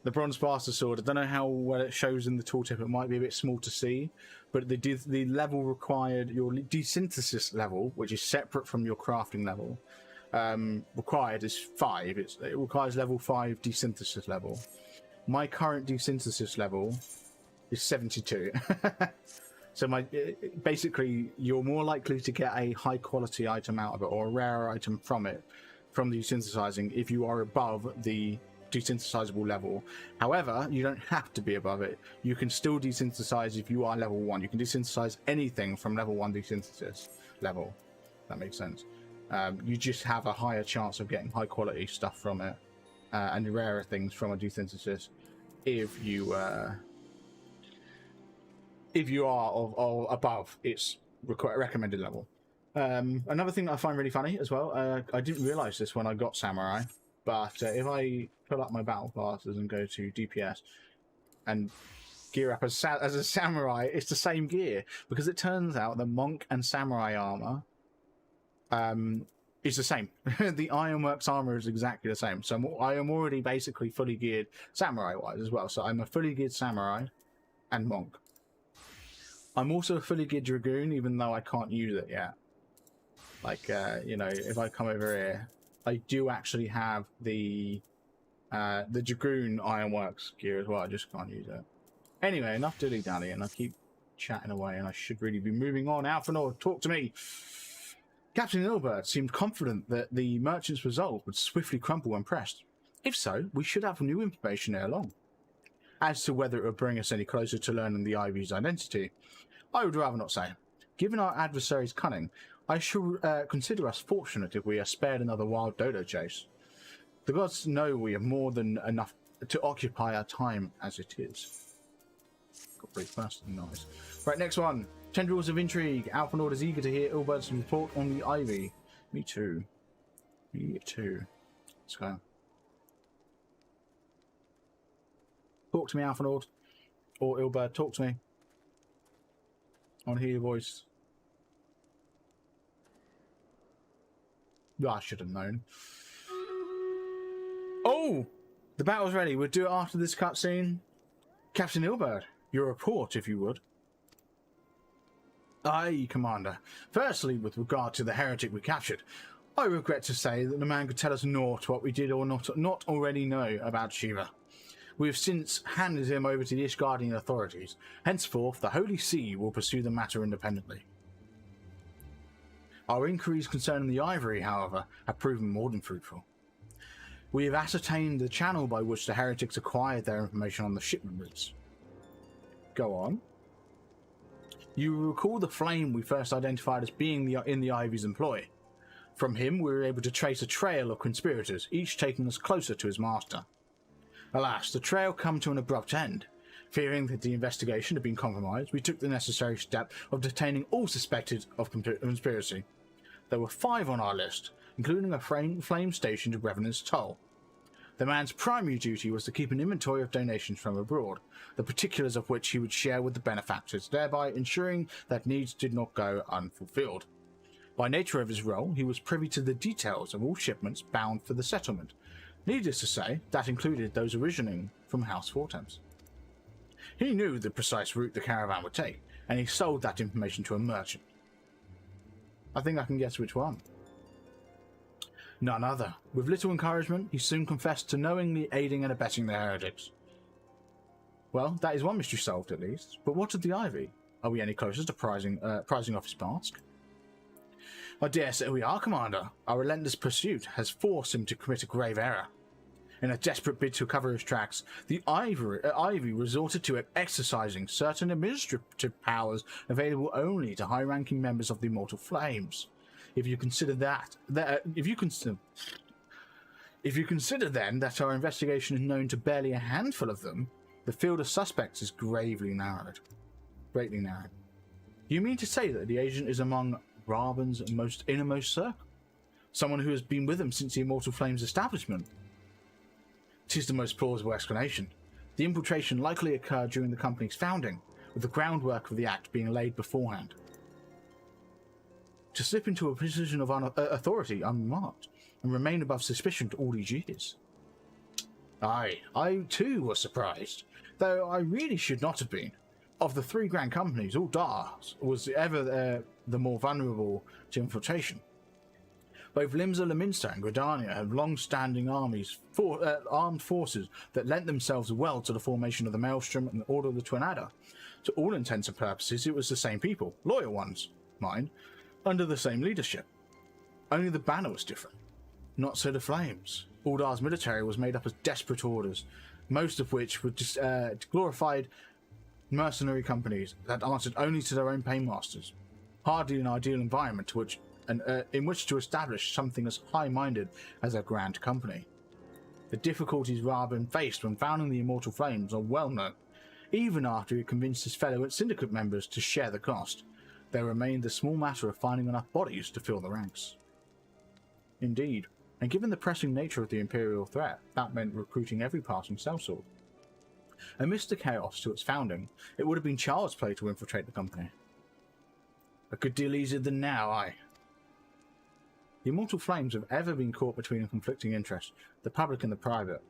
the bronze bastard sword, I don't know how well it shows in the tooltip. It might be a bit small to see, but the level required, your desynthesis level, which is separate from your crafting level, required is 5. It requires level 5 desynthesis level. My current desynthesis level is 72. So basically, you're more likely to get a high quality item out of it, or a rarer item from it, from the desynthesizing, if you are above the desynthesizable level. However, you don't have to be above it. You can still desynthesize if you are level 1. You can desynthesize anything from level 1 desynthesis level. That makes sense. You just have a higher chance of getting high quality stuff from it, and rarer things from a desynthesis if you are above its recommended level. Another thing that I find really funny as well, I didn't realize this when I got Samurai, but if I pull up my battle classes and go to DPS and gear up as a Samurai, it's the same gear, because it turns out the Monk and Samurai armor It's the same. The Ironworks armor is exactly the same. So I am already basically fully geared samurai-wise as well. So I'm a fully geared samurai and monk. I'm also a fully geared dragoon, even though I can't use it yet. Like, you know, if I come over here, I do actually have the dragoon Ironworks gear as well. I just can't use it. Anyway, enough dilly-dally, and I keep chatting away, and I should really be moving on. Alphanor, talk to me. Captain Ilbert seemed confident that the merchant's resolve would swiftly crumble when pressed. If so, we should have new information ere long. As to whether it would bring us any closer to learning the Ivy's identity, I would rather not say. Given our adversary's cunning, I should consider us fortunate if we are spared another wild dodo chase. The gods know we have more than enough to occupy our time as it is. Got pretty fast and nice. Right, next one. Tendrils of Intrigue. Alphanord is eager to hear Ilbert's report on the Ivy. Me too. Me too. Let's go. Talk to me, Alphanord. Or Ilbert, talk to me. I want to hear your voice. I should have known. Oh! The battle's ready. We'll do it after this cutscene. Captain Ilbert, your report, if you would. Aye, Commander. Firstly, with regard to the heretic we captured, I regret to say that the man could tell us naught what we did or not already know about Shiva. We have since handed him over to the Ishgardian authorities. Henceforth, the Holy See will pursue the matter independently. Our inquiries concerning the ivory, however, have proven more than fruitful. We have ascertained the channel by which the heretics acquired their information on the shipment routes. Go on. You will recall the flame we first identified as being in the Ivy's employ. From him, we were able to trace a trail of conspirators, each taking us closer to his master. Alas, the trail came to an abrupt end. Fearing that the investigation had been compromised, we took the necessary step of detaining all suspected of conspiracy. There were 5 on our list, including a flame stationed at Revenant's Toll. The man's primary duty was to keep an inventory of donations from abroad, the particulars of which he would share with the benefactors, thereby ensuring that needs did not go unfulfilled. By nature of his role, he was privy to the details of all shipments bound for the settlement. Needless to say, that included those originating from House Fortemps. He knew the precise route the caravan would take, and he sold that information to a merchant. I think I can guess which one. None other. With little encouragement, he soon confessed to knowingly aiding and abetting the heretics. Well, that is one mystery solved at least. But what of the Ivy? Are we any closer to prizing off his mask? I dare say we are, Commander. Our relentless pursuit has forced him to commit a grave error. In a desperate bid to cover his tracks, the Ivy resorted to exercising certain administrative powers available only to high-ranking members of the Immortal Flames. If you consider then that our investigation is known to barely a handful of them, the field of suspects is greatly narrowed. You mean to say that the agent is among Raven's innermost circle? Someone who has been with him since the Immortal Flames' establishment? 'Tis the most plausible explanation. The infiltration likely occurred during the company's founding, with the groundwork of the act being laid beforehand. To slip into a position of authority unmarked and remain above suspicion all these years. Aye, I too was surprised, though I really should not have been. Of the 3 grand companies, Uldar's was ever the more vulnerable to infiltration. Both Limsa Leminster and Gridania have long-standing armed forces that lent themselves well to the formation of the Maelstrom and the Order of the Twin Adder. To all intents and purposes, it was the same people, loyal ones, mind, under the same leadership. Only the banner was different. Not so the Flames. Uldar's military was made up of desperate orders, most of which were just glorified mercenary companies that answered only to their own paymasters. Hardly an ideal environment in which to establish something as high-minded as a grand company. The difficulties Raben faced when founding the Immortal Flames are well known. Even after he convinced his fellow syndicate members to share the cost, there remained the small matter of finding enough bodies to fill the ranks. Indeed, and given the pressing nature of the Imperial threat, that meant recruiting every passing sellsword. Amidst the chaos to its founding, it would have been child's play to infiltrate the company. A good deal easier than now, aye. The immortal flames have ever been caught between conflicting interests, the public and the private.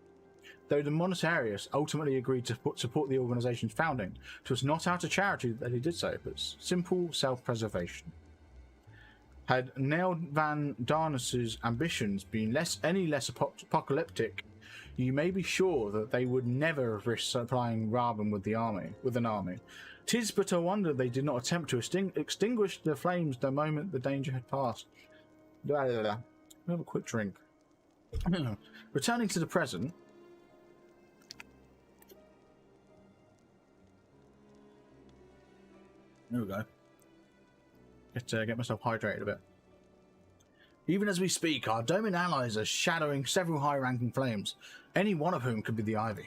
Though the Monetarius ultimately agreed to support the organization's founding, it was not out of charity that he did so, but simple self-preservation. Had Neil Van Darnus's ambitions been any less apocalyptic, you may be sure that they would never have risked supplying Raben with an army. 'Tis but a wonder they did not attempt to extinguish the flames the moment the danger had passed. Blah, blah, blah. Have a quick drink. Returning to the present. There we go. Get myself hydrated a bit. Even as we speak, our Domin allies are shadowing several high-ranking flames, any one of whom could be the Ivy.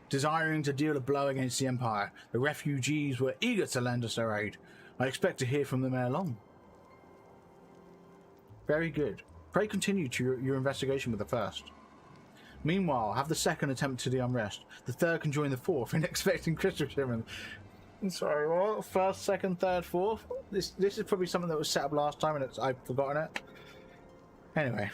Desiring to deal a blow against the Empire, the refugees were eager to lend us their aid. I expect to hear from them ere long. Very good. Pray continue to your investigation with the first. Meanwhile, have the second attempt to the unrest. The third can join the fourth in expecting crystal shipment. Sorry, what? First, second, third, fourth? This is probably something that was set up last time and I've forgotten it. Anyway,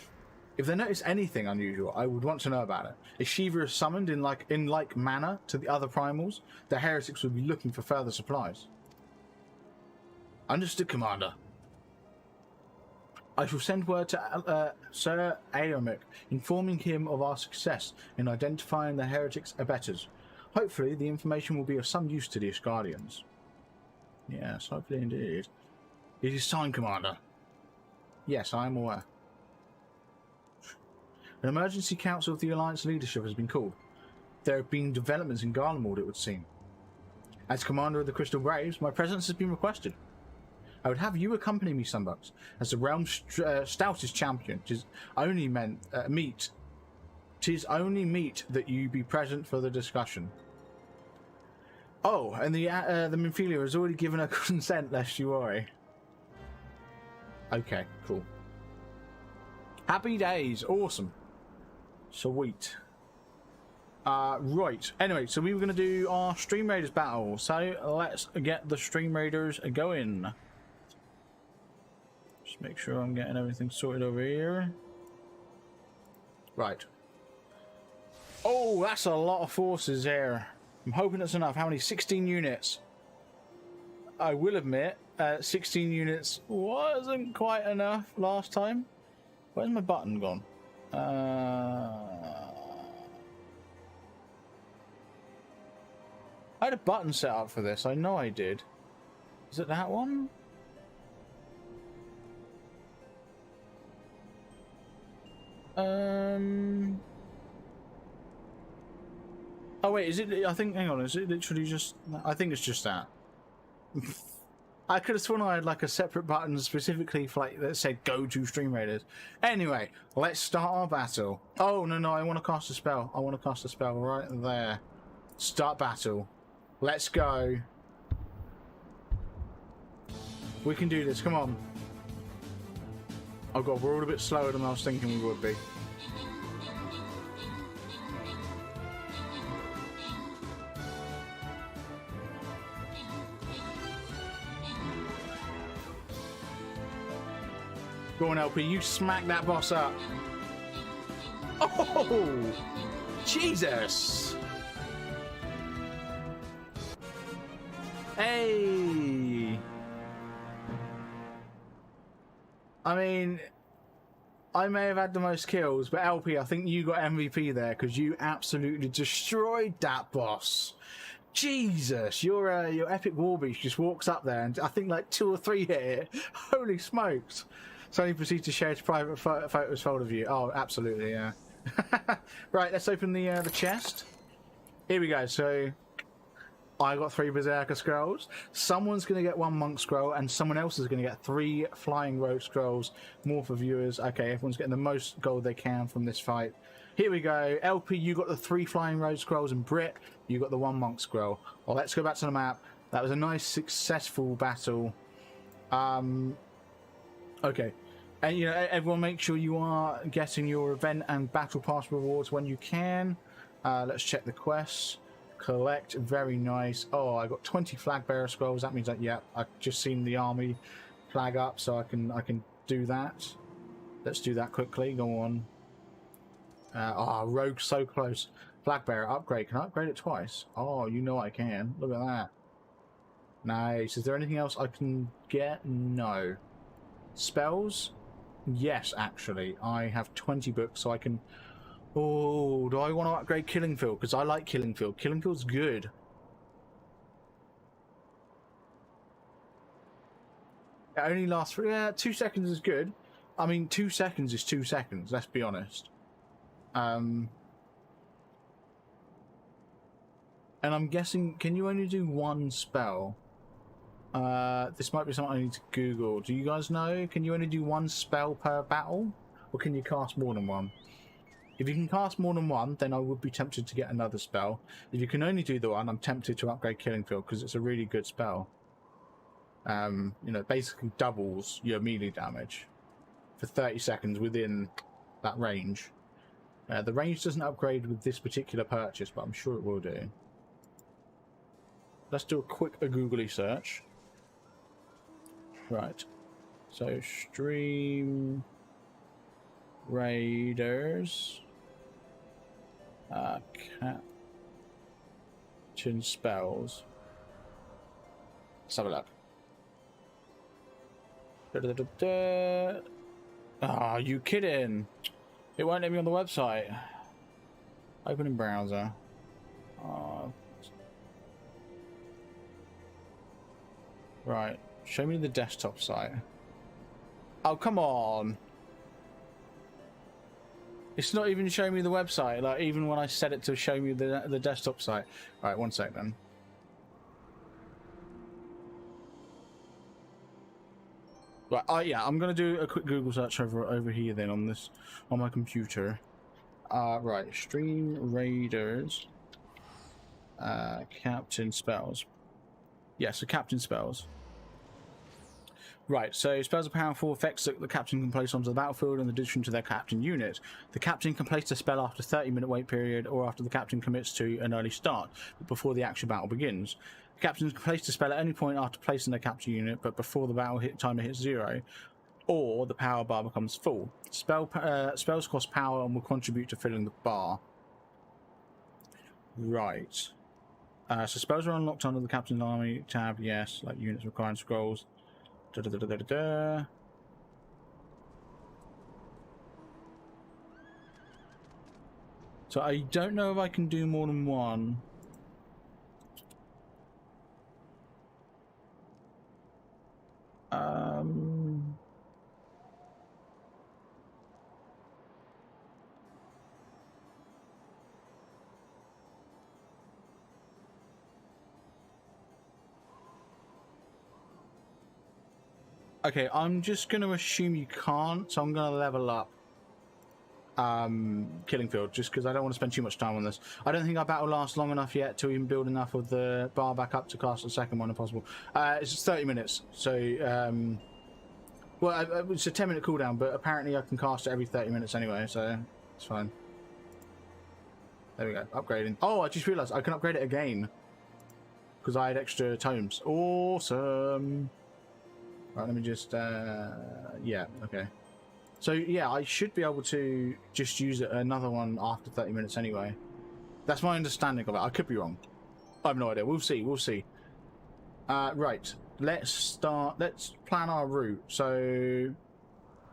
if they notice anything unusual, I would want to know about it. If Shiva is summoned in like manner to the other primals, the heretics would be looking for further supplies. Understood, Commander. I shall send word to Sir Aeomic, informing him of our success in identifying the heretics' abettors. Hopefully, the information will be of some use to the Asgardians. Yes, hopefully indeed. It is time, Commander. Yes, I am aware. An emergency council of the Alliance leadership has been called. There have been developments in Garlemald, it would seem. As Commander of the Crystal Braves, my presence has been requested. I would have you accompany me, Sunbucks, as the realm's stoutest champion. 'Tis only meet that you be present for the discussion. Oh, and the Minfilia has already given her consent, lest you worry. Okay, cool. Happy days, awesome. Sweet. Right. Anyway, so we were going to do our StreamRaiders battle. So let's get the StreamRaiders going. Just make sure I'm getting everything sorted over here. Right. Oh, that's a lot of forces here. I'm hoping that's enough. How many? 16 units. I will admit, 16 units wasn't quite enough last time. Where's my button gone? I had a button set up for this. I know I did. Is it that one? Oh wait, is it? I think. Hang on. Is it literally just? I think it's just that. I could have sworn I had like a separate button specifically for like that said "Go to StreamRaiders." Anyway, let's start our battle. Oh no! I want to cast a spell. I want to cast a spell right there. Start battle. Let's go. We can do this. Come on. Oh god, we're all a bit slower than I was thinking we would be. Go on, LP, you smack that boss up. Oh! Jesus! Hey! I mean, I may have had the most kills, but LP, I think you got MVP there because you absolutely destroyed that boss. Jesus, your epic war beast just walks up there and I think like 2 or 3 hit it. Holy smokes! Sony proceeds to share its private photos folder of you. Oh, absolutely, yeah. Right, let's open the chest. Here we go. So, I got 3 Berserker Scrolls. Someone's going to get 1 Monk Scroll, and someone else is going to get 3 Flying Road Scrolls. More for viewers. Okay, everyone's getting the most gold they can from this fight. Here we go. LP, you got the 3 Flying Road Scrolls, and Brit, you got the 1 Monk Scroll. Well, let's go back to the map. That was a nice, successful battle. Okay, and you know, everyone make sure you are getting your event and battle pass rewards when you can. Let's check the quests. Collect, very nice. Oh, I got 20 flag bearer scrolls. That means that, yeah, I've just seen the army flag up, so I can do that. Let's do that quickly. Go on. Rogue so close. Flag bearer upgrade. Can I upgrade it twice? Oh, you know I can. Look at that. Nice. Is there anything else I can get? No. Spells? Yes, actually. I have 20 books, so I can... Oh, do I want to upgrade Killing Field? Because I like Killing Field. Killing Field's good. It only lasts for... Yeah, 2 seconds is good. I mean, 2 seconds is 2 seconds, let's be honest. And I'm guessing... Can you only do one spell? This might be something I need to Google. Do you guys know? Can you only do one spell per battle? Or can you cast more than one? If you can cast more than one, then I would be tempted to get another spell. If you can only do the one, I'm tempted to upgrade Killing Field because it's a really good spell. You know, basically doubles your melee damage for 30 seconds within that range. The range doesn't upgrade with this particular purchase, but I'm sure it will do. Let's do a quick googly search. Right. So, StreamRaiders. Captain spells. Let's have a look. Ah, are you kidding? It won't let me on the website. Open in browser. Right. Show me the desktop site. Oh, come on. It's not even showing me the website, like even when I set it to show me the desktop site. All right, 1 sec then. Right, yeah, I'm gonna do a quick Google search over here then on my computer. Right, StreamRaiders. Captain spells. Yeah, so captain spells. Right, so spells are powerful effects that the captain can place onto the battlefield in addition to their captain unit. The captain can place the spell after a 30-minute wait period or after the captain commits to an early start, but before the actual battle begins. The captain can place the spell at any point after placing their captain unit, but before the battle timer hits 0, or the power bar becomes full. Spells cost power and will contribute to filling the bar. Right. So spells are unlocked under the captain's army tab, yes, like units requiring scrolls. So I don't know if I can do more than one. Okay, I'm just going to assume you can't, so I'm going to level up Killing Field, just because I don't want to spend too much time on this. I don't think our battle lasts long enough yet to even build enough of the bar back up to cast the second one if possible. It's 30 minutes, so... well, it's a 10-minute cooldown, but apparently I can cast it every 30 minutes anyway, so it's fine. There we go, upgrading. Oh, I just realised I can upgrade it again, because I had extra tomes. Awesome! Right, let me just, yeah, okay. So, yeah, I should be able to just use another one after 30 minutes anyway. That's my understanding of it. I could be wrong. I have no idea. We'll see, we'll see. Right, let's plan our route. So,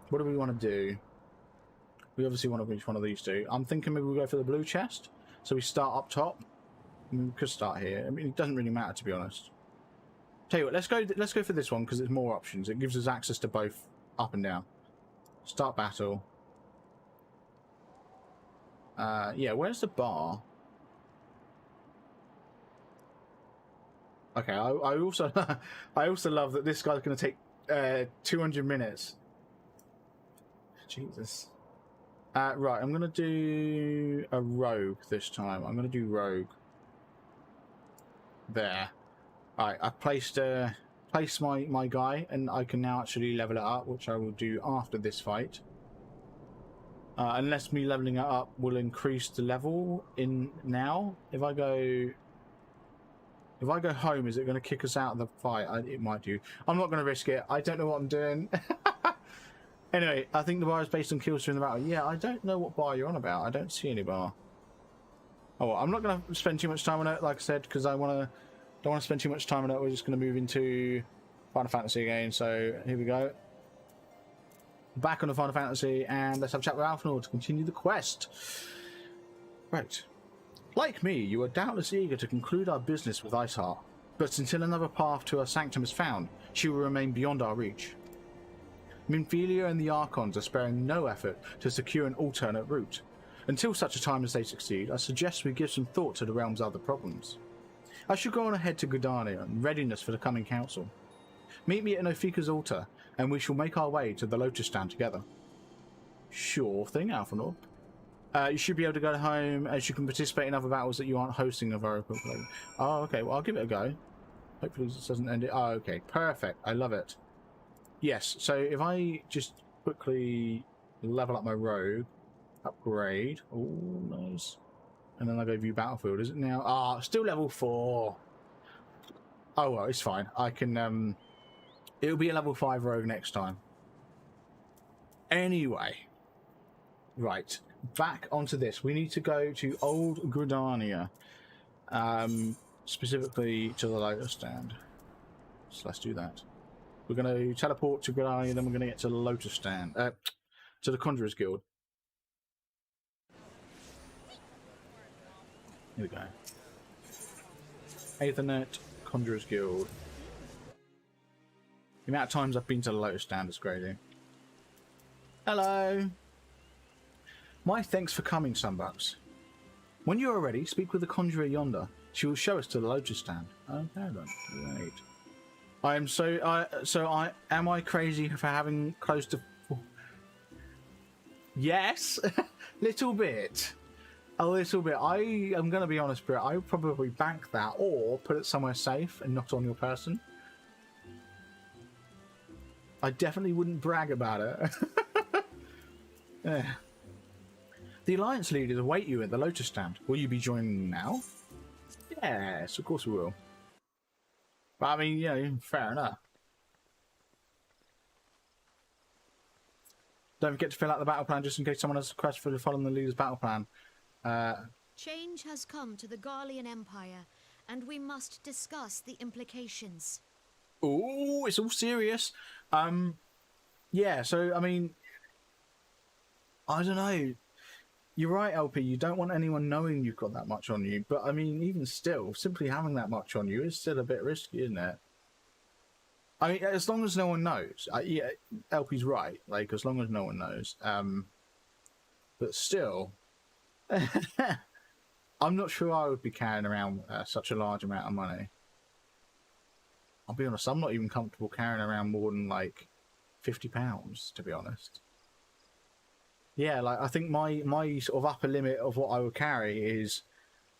what do we want to do? We obviously want to reach one of these two. I'm thinking maybe we'll go for the blue chest. So we start up top. I mean, we could start here. I mean, it doesn't really matter, to be honest. Tell you what, let's go for this one because there's more options. It gives us access to both up and down. Start battle. Yeah, where's the bar? Okay, I also I also love that this guy's going to take 200 minutes. Jesus. Right, I'm going to do a rogue this time. I'm going to do rogue. There. Alright, I've placed my guy, and I can now actually level it up, which I will do after this fight. Unless me leveling it up will increase the level in now. If I go home, is it going to kick us out of the fight? It might do. I'm not going to risk it. I don't know what I'm doing. Anyway, I think the bar is based on kills during the battle. Yeah, I don't know what bar you're on about. I don't see any bar. Oh, well, I'm not going to spend too much time on it, like I said, because don't want to spend too much time on it. We're just going to move into Final Fantasy again. So here we go. Back on the Final Fantasy, and let's have a chat with Alphanor to continue the quest. Right. Like me, you are doubtless eager to conclude our business with Aether, but until another path to her sanctum is found, she will remain beyond our reach. Minfilia and the Archons are sparing no effort to secure an alternate route. Until such a time as they succeed, I suggest we give some thought to the realm's other problems. I shall go on ahead to Gridania in readiness for the coming council. Meet me at Nofika's altar, and we shall make our way to the Lotus Stand together. Sure thing, Alphanor. You should be able to go home, as you can participate in other battles that you aren't hosting a very quickly. Oh, okay, well, I'll give it a go. Hopefully this doesn't end it. Oh, okay, perfect. I love it. Yes, so if I just quickly level up my rogue, upgrade. Oh, nice. And then I go view battlefield. Is it now? Ah, still level 4. Oh, well, it's fine. I can, it'll be a level 5 rogue next time. Anyway. Right. Back onto this. We need to go to Old Gridania. Specifically to the Lotus Stand. So let's do that. We're going to teleport to Gridania, then we're going to get to the Lotus Stand. To the Conjurer's Guild. Here we go. Aethernet, Conjurer's Guild. The amount of times I've been to the Lotus Stand is crazy. Hello! My thanks for coming, Sunbucks. When you are ready, speak with the Conjurer yonder. She will show us to the Lotus Stand. Okay then. Great. Am I crazy for having close to... Yes! Little bit. A little bit. I am going to be honest, Britt. I would probably bank that or put it somewhere safe and not on your person. I definitely wouldn't brag about it. Yeah. The Alliance leaders await you at the Lotus Stand. Will you be joining now? Yes, of course we will. But I mean, you know, fair enough. Don't forget to fill out the battle plan just in case someone has a request for following the leader's battle plan. Change has come to the Garlean Empire, and we must discuss the implications. Oh, it's all serious. Yeah, so, I mean, I don't know. You're right, LP, you don't want anyone knowing you've got that much on you, but, I mean, even still, simply having that much on you is still a bit risky, isn't it? I mean, as long as no one knows. Yeah, LP's right, like, as long as no one knows. But still... I'm not sure I would be carrying around such a large amount of money. I'll be honest, I'm not even comfortable carrying around more than like £50, to be honest. Yeah, like I think my sort of upper limit of what I would carry is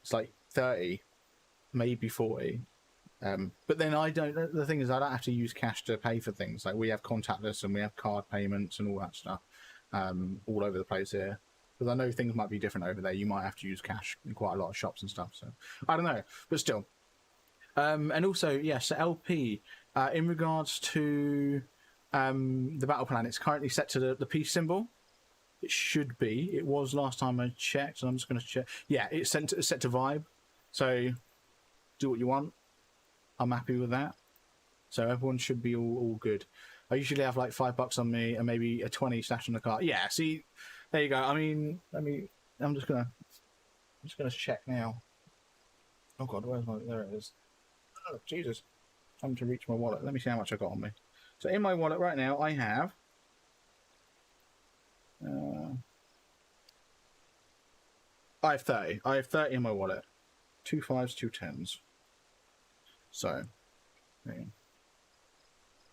it's like 30, maybe 40. But then I don't. The thing is, I don't have to use cash to pay for things. Like we have contactless and we have card payments and all that stuff all over the place here. Because I know things might be different over there. You might have to use cash in quite a lot of shops and stuff. So I don't know, but still. And also, yes, LP. In regards to the battle plan, it's currently set to the peace symbol. It should be. It was last time I checked, and I'm just going to check. Yeah, it's set to vibe. So do what you want. I'm happy with that. So everyone should be all good. I usually have like $5 on me and maybe a 20 stashed in the car. Yeah, see. There you go. I mean, I'm just gonna check now. Oh God, where's my? There it is. Oh Jesus! Time to reach my wallet. Let me see how much I got on me. So in my wallet right now, I have. I have 30. I have 30 in my wallet. 2 5s, 2 10s. So, there you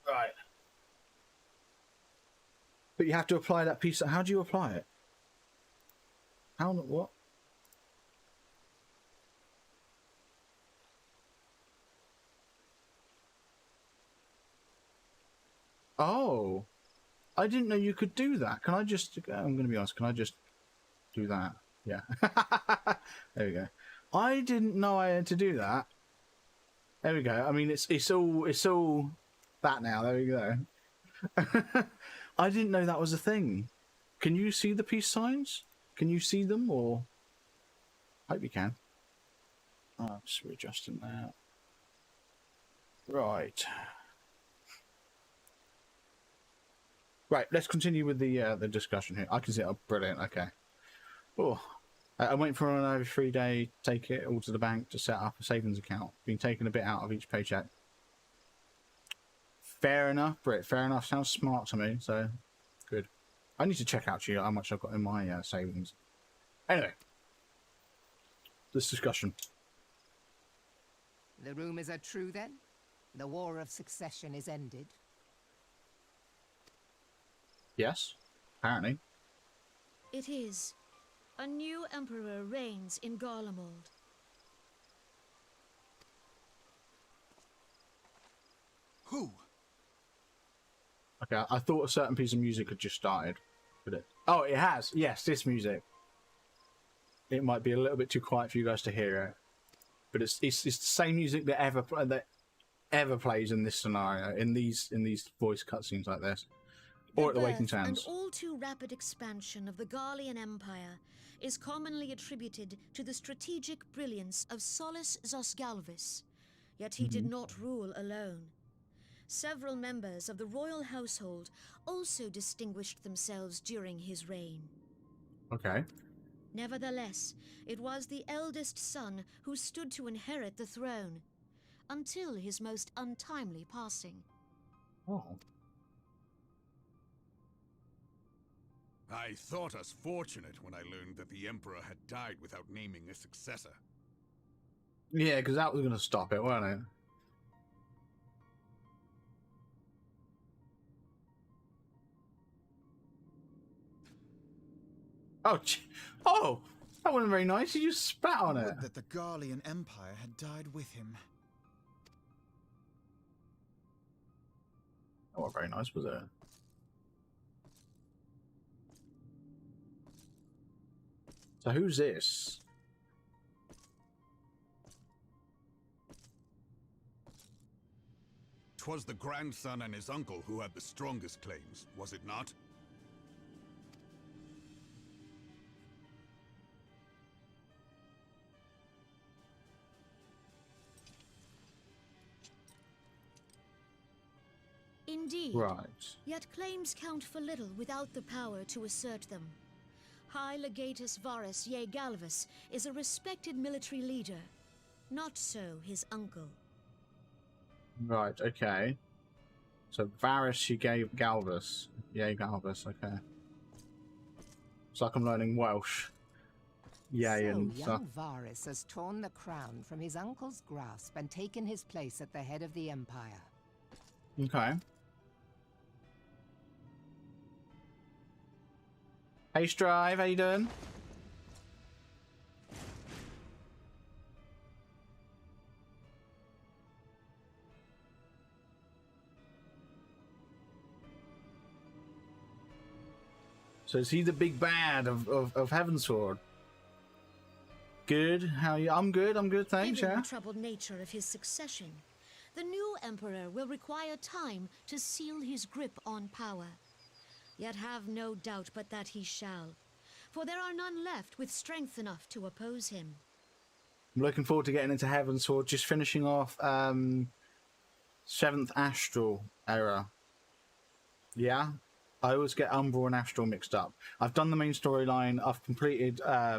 go. Right. But you have to apply that piece. How do you apply it? How? What? Oh, I didn't know you could do that. Can I just? I'm going to be honest. Can I just do that? Yeah. There we go. I didn't know I had to do that. There we go. I mean, it's all that now. There we go. I didn't know that was a thing. Can you see the peace signs? Can you see them, or? I hope you can. Oh, just readjusting that. Right. Right, let's continue with the discussion here. I can see it. Oh, brilliant. Okay. Oh, I'm waiting for another 3-day. Take it all to the bank to set up a savings account. Been taking a bit out of each paycheck. Fair enough, Britt. Fair enough. Sounds smart to me. So, good. I need to check out how much I've got in my savings. Anyway, this discussion. The rumors are true then? The War of Succession is ended? Yes, apparently. It is. A new emperor reigns in Garlemald. Who? Okay, I thought a certain piece of music had just started. But it... Oh, it has. Yes, this music. It might be a little bit too quiet for you guys to hear it. But it's the same music that ever plays in this scenario, in these voice cutscenes like this. Or at the Waking birth and Sands. all too rapid expansion of the Garlean Empire is commonly attributed to the strategic brilliance of Solus Zosgalvis. Yet he did not rule alone. Several members of the royal household also distinguished themselves during his reign. Okay. Nevertheless, it was the eldest son who stood to inherit the throne, until his most untimely passing. Oh. I thought us fortunate when I learned that the Emperor had died without naming a successor. Yeah, because that was going to stop it, wasn't it? Oh, oh, that wasn't very nice. You just spat on it. Would that the Garlean Empire had died with him. That wasn't very nice, was it? So who's this? 'Twas the grandson and his uncle who had the strongest claims, was it not? Indeed. Right. Yet claims count for little without the power to assert them. High Legatus Varus Ye Galvus is a respected military leader. Not so his uncle. Right, okay. So Varus, she gave Galvus. Yay, Galvus, okay. It's like I'm learning Welsh. Yay, So and stuff. young Varus has torn the crown from his uncle's grasp and taken his place at the head of the Empire. Okay. Hey, Strive, how you doing? So is he the big bad of Heavensward? Good. How are you? I'm good. Thanks. Given Yeah. the troubled nature of his succession, the new emperor will require time to seal his grip on power. Yet have no doubt but that he shall, for there are none left with strength enough to oppose him. I'm looking forward to getting into Heavensward. Just finishing off 7th Astral Era. Yeah. I always get Umbral and Astral mixed up. I've done the main storyline. I've completed A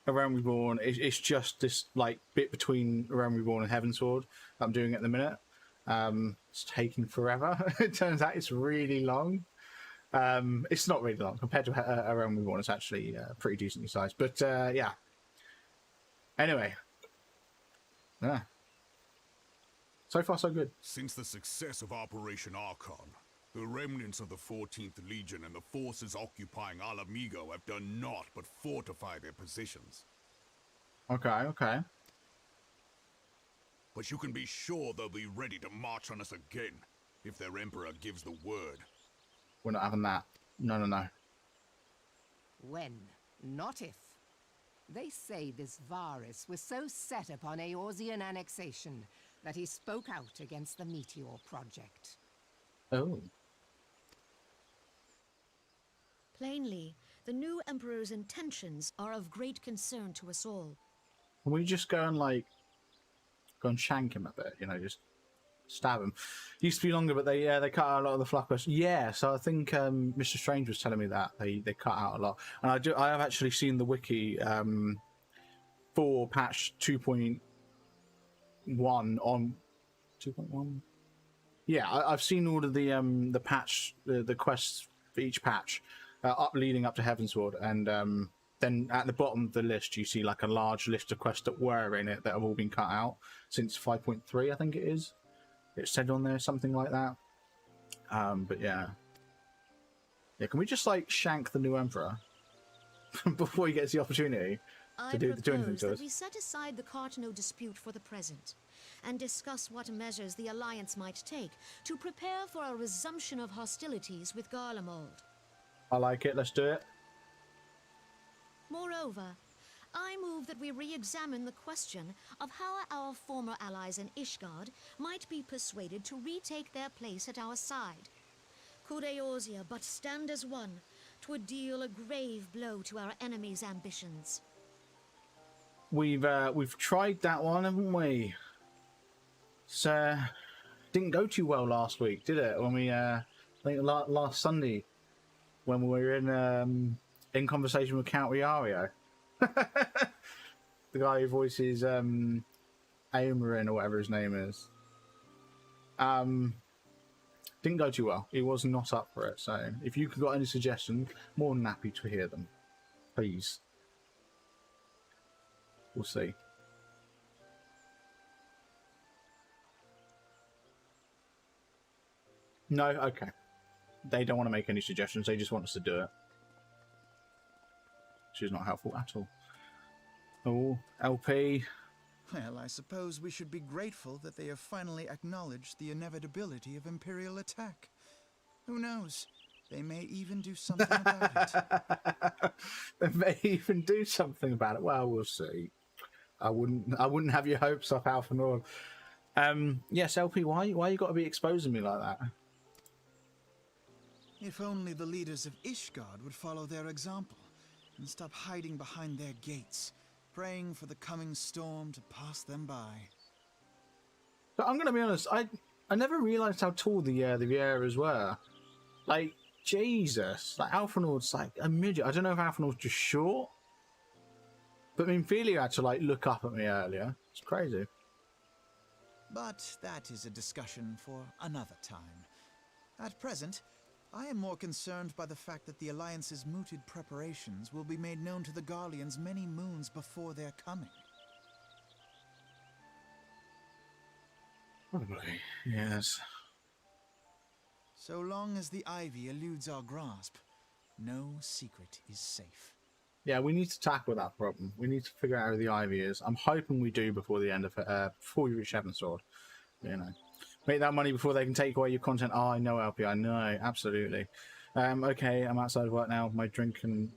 Realm Reborn. It's just this like bit between A Realm Reborn and Heavensward I'm doing at the minute. It's taking forever. It turns out it's really long. It's not really long compared to A Realm Reborn. It's actually pretty decently sized. But yeah. Anyway. Yeah. So far, so good. Since the success of Operation Archon, the remnants of the 14th Legion and the forces occupying Alamigo have done naught but fortify their positions. Okay. But you can be sure they'll be ready to march on us again, if their Emperor gives the word. We're not having that. No. When, not if. They say this Varus was so set upon Eorzean annexation that he spoke out against the Meteor Project. Oh. Plainly, the new Emperor's intentions are of great concern to us all. Can we just go and, like, go and shank him a bit, you know, just stab him? Used to be longer, but they cut out a lot of the fluff quests. Yeah, so I think Mr. Strange was telling me that they cut out a lot, and I have actually seen the wiki for patch 2.1 on 2.1. Yeah, I've seen all of the patch, the quests for each patch leading up to Heavensward, and then at the bottom of the list you see like a large list of quests that were in it that have all been cut out since 5.3, I think it is. It said on there something like that. But yeah, can we just like shank the new Emperor before he gets the opportunity to do anything to us? We set aside the Cartano dispute for the present and discuss what measures the Alliance might take to prepare for a resumption of hostilities with Garlemald. I like it. Let's do it. Moreover, I move that we re-examine the question of how our former allies in Ishgard might be persuaded to retake their place at our side. Could Eorzea but stand as one, 'twould deal a grave blow to our enemies' ambitions. We've tried that one, haven't we? So didn't go too well last week, did it? When we I think last Sunday when we were in conversation with Count Riario. The guy who voices Aomarin or whatever his name is. Didn't go too well. He was not up for it. So if you've got any suggestions, more than happy to hear them. Please. We'll see. No? Okay. They don't want to make any suggestions. They just want us to do it. Which is not helpful at all. Oh, LP. Well, I suppose we should be grateful that they have finally acknowledged the inevitability of Imperial attack. Who knows? They may even do something about it. They may even do something about it. Well, we'll see. I wouldn't have your hopes up, Alpha Nord. Yes, LP, why you got to be exposing me like that? If only the leaders of Ishgard would follow their example and stop hiding behind their gates, praying for the coming storm to pass them by. But I'm going to be honest, I never realised how tall the Eras were. Like, Jesus. Like, Alpha Nord's like a midget. I don't know if Alpha Nord's just short. But I mean, Felia had to, like, look up at me earlier. It's crazy. But that is a discussion for another time. At present, I am more concerned by the fact that the Alliance's mooted preparations will be made known to the Garleans many moons before their coming. Probably, yes. So long as the ivy eludes our grasp, no secret is safe. Yeah, we need to tackle that problem. We need to figure out who the ivy is. I'm hoping we do before the end of before we reach Heavensward. You know, make that money before they can take away your content. Oh, I know, LP. I know, absolutely. Okay, I'm outside of work now. My drink and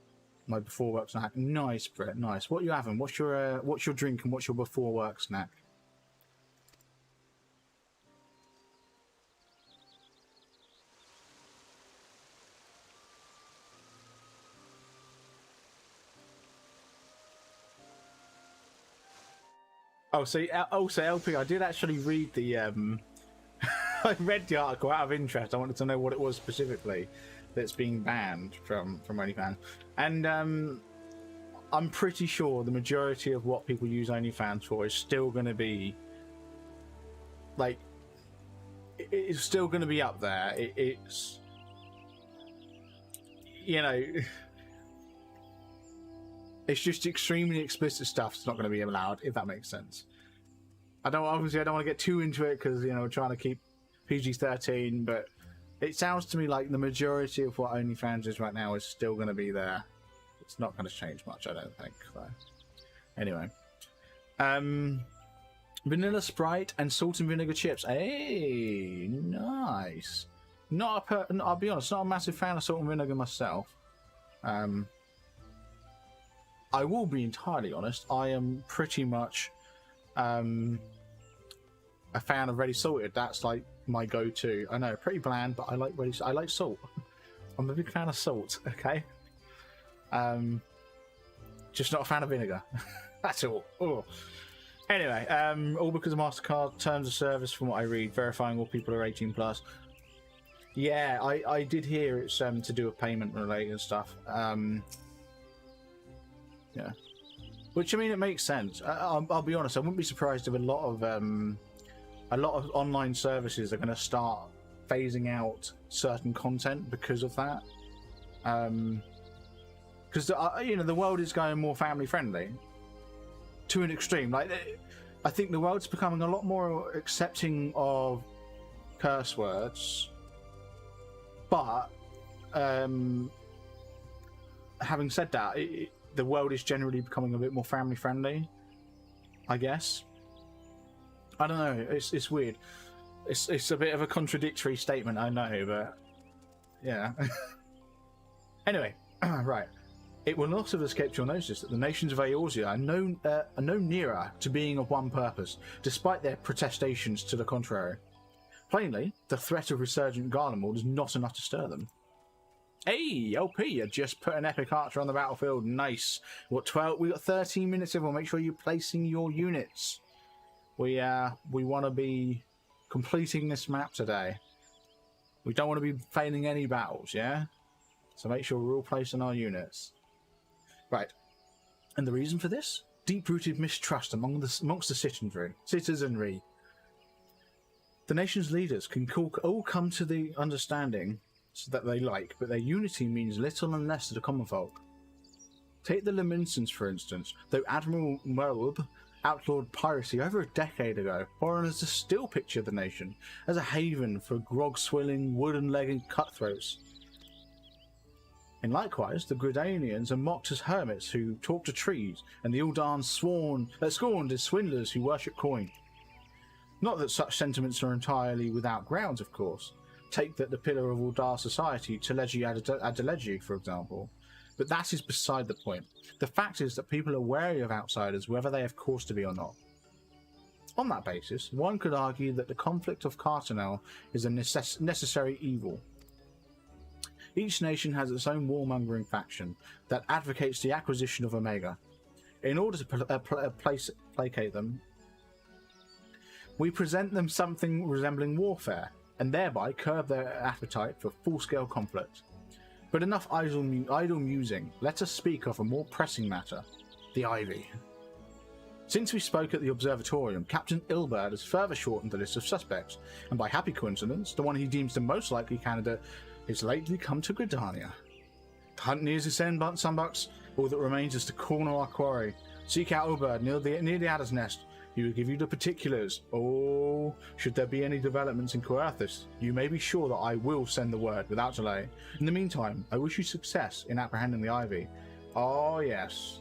my before work snack. Nice, Brett. Nice. What are you having? What's your drink and what's your before work snack? Oh, so LP, I did actually read the I read the article out of interest. I wanted to know what it was specifically that's being banned from OnlyFans, and I'm pretty sure the majority of what people use OnlyFans for is still going to be like it's still going to be up there. It's you know. It's just extremely explicit stuff that's not going to be allowed, if that makes sense. I don't want to get too into it because, you know, we're trying to keep PG-13, but it sounds to me like the majority of what OnlyFans is right now is still going to be there. It's not going to change much, I don't think. So. Anyway. Vanilla Sprite and salt and vinegar chips. Hey, nice. I'll be honest, not a massive fan of salt and vinegar myself. I will be entirely honest, I am pretty much a fan of ready salted. That's like my go-to. I know, pretty bland, but I like salt. I'm a big fan of salt, okay? Just not a fan of vinegar. That's all. Oh. Anyway, all because of MasterCard terms of service from what I read, verifying all people are 18 plus. Yeah, I did hear it's to do with payment related stuff. Yeah. Which, I mean, it makes sense. I'll be honest, I wouldn't be surprised if a lot of online services are going to start phasing out certain content because of that. Because you know, the world is going more family friendly to an extreme. Like, I think the world's becoming a lot more accepting of curse words, but having said that, the world is generally becoming a bit more family friendly, I guess. I don't know. It's weird. It's a bit of a contradictory statement, I know, but yeah. Anyway, right. It will not have escaped your notice that the nations of Eorzea are no nearer to being of one purpose, despite their protestations to the contrary. Plainly, the threat of resurgent Garlemald is not enough to stir them. Hey, LP, you just put an epic archer on the battlefield. Nice. What 12? We got 13 minutes in. We'll make sure you're placing your units. We want to be completing this map today. We don't want to be failing any battles, yeah? So make sure we're all placing our units. Right. And the reason for this? Deep-rooted mistrust amongst the citizenry. The nation's leaders can all come to the understanding that they like, but their unity means little unless to the common folk. Take the Laminsons, for instance. Though Admiral Merlb outlawed piracy over a decade ago, foreigners still picture the nation as a haven for grog-swilling, wooden-legged cutthroats. And likewise, the Gridanians are mocked as hermits who talk to trees, and the Uldan scorned as swindlers who worship coin. Not that such sentiments are entirely without grounds, of course. Take that the pillar of Uldar society, Teleji Adeleji, for example. But that is beside the point. The fact is that people are wary of outsiders, whether they have cause to be or not. On that basis, one could argue that the conflict of Cartanel is a necessary evil. Each nation has its own warmongering faction that advocates the acquisition of Omega. In order to placate them, we present them something resembling warfare, and thereby curb their appetite for full-scale conflict. But enough idle musing. Let us speak of a more pressing matter, the Ivy. Since we spoke at the Observatorium, Captain Ilberd has further shortened the list of suspects, and by happy coincidence, the one he deems the most likely candidate has lately come to Gridania. The hunt nears its end, Sunbucks. All that remains is to corner our quarry. Seek out Ilberd near the Adder's Nest. He will give you the particulars. Oh, should there be any developments in Coerthus, you may be sure that I will send the word without delay. In the meantime, I wish you success in apprehending the Ivy. Oh, yes.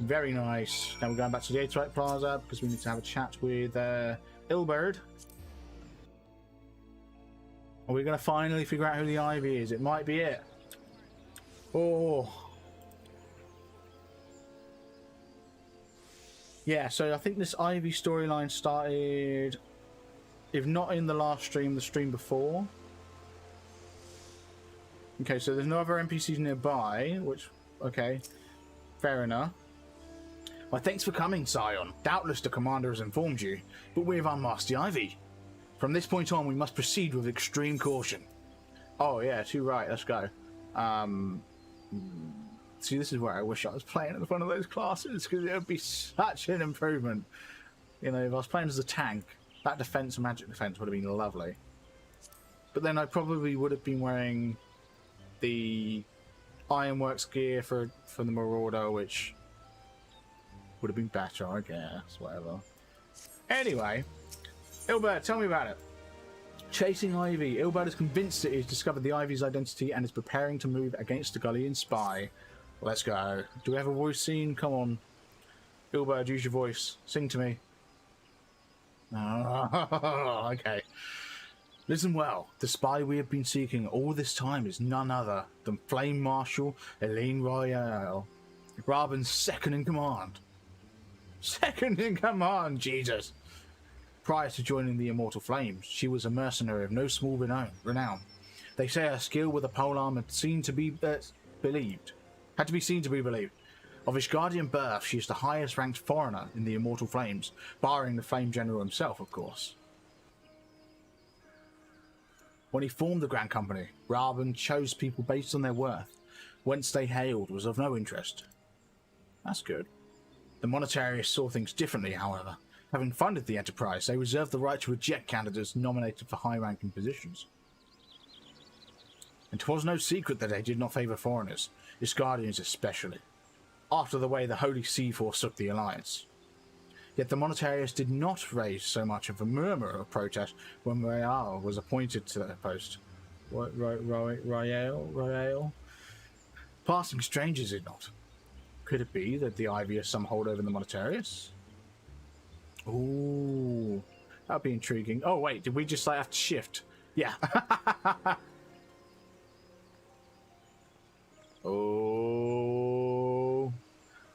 Very nice. Now we're going back to the Aetherite Plaza because we need to have a chat with Ilberd. Are we going to finally figure out who the Ivy is? It might be it. Oh. Yeah, so I think this Ivy storyline started, if not in the last stream, the stream before. Okay, so there's no other NPCs nearby, which, okay, fair enough. Why, thanks for coming, Scion. Doubtless the commander has informed you, but we have unmasked the Ivy. From this point on, we must proceed with extreme caution. Oh yeah, too right, let's go. See, this is where I wish I was playing as one of those classes, because it would be such an improvement. You know, if I was playing as a tank, that defense and magic defense would have been lovely. But then I probably would have been wearing the Ironworks gear for the Marauder, which would have been better, I guess, whatever. Anyway, Ilberd, tell me about it. Chasing Ivy. Ilberd is convinced that he has discovered the Ivy's identity and is preparing to move against the Gullian spy. Let's go. Do we have a voice scene? Come on. Ilberd, use your voice. Sing to me. Oh, okay. Listen well. The spy we have been seeking all this time is none other than Flame Marshal Elaine Royale, Raben's second in command. Second in command, Jesus! Prior to joining the Immortal Flames, she was a mercenary of no small renown. They say her skill with the polearm had seen to be believed. Had to be seen to be believed. Of Ishgardian birth, she is the highest ranked foreigner in the Immortal Flames, barring the Flame General himself, of course. When he formed the Grand Company, Raben chose people based on their worth. Whence they hailed was of no interest. That's good. The monetarists saw things differently, however. Having funded the enterprise, they reserved the right to reject candidates nominated for high-ranking positions. And 'twas no secret that they did not favour foreigners, Ishgardians especially, after the way the Holy Sea forsook the Alliance. Yet the monetarists did not raise so much of a murmur of protest when Royale was appointed to that post. Royale? Passing strangers, is it not? Could it be that the Ivy has some hold over the monetarists? Ooh, that'd be intriguing. Oh wait, did we just like have to shift? Yeah. Oh.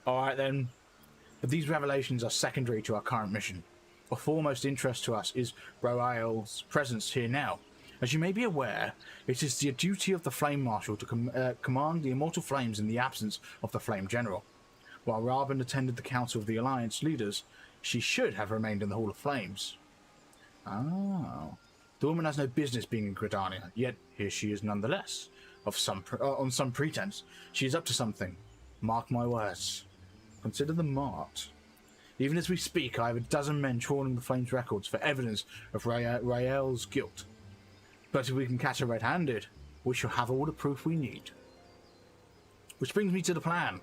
Alright then. But these revelations are secondary to our current mission. Of foremost interest to us is Royale's presence here now. As you may be aware, it is the duty of the Flame Marshal to command the Immortal Flames in the absence of the Flame General. While Raben attended the Council of the Alliance leaders, she should have remained in the Hall of Flames. Oh. The woman has no business being in Gridania, yet here she is nonetheless. On some pretense. She is up to something. Mark my words. Consider them marked. Even as we speak, I have a dozen men trawling the Flames records for evidence of Rael's guilt. But if we can catch her red-handed, we shall have all the proof we need. Which brings me to the plan.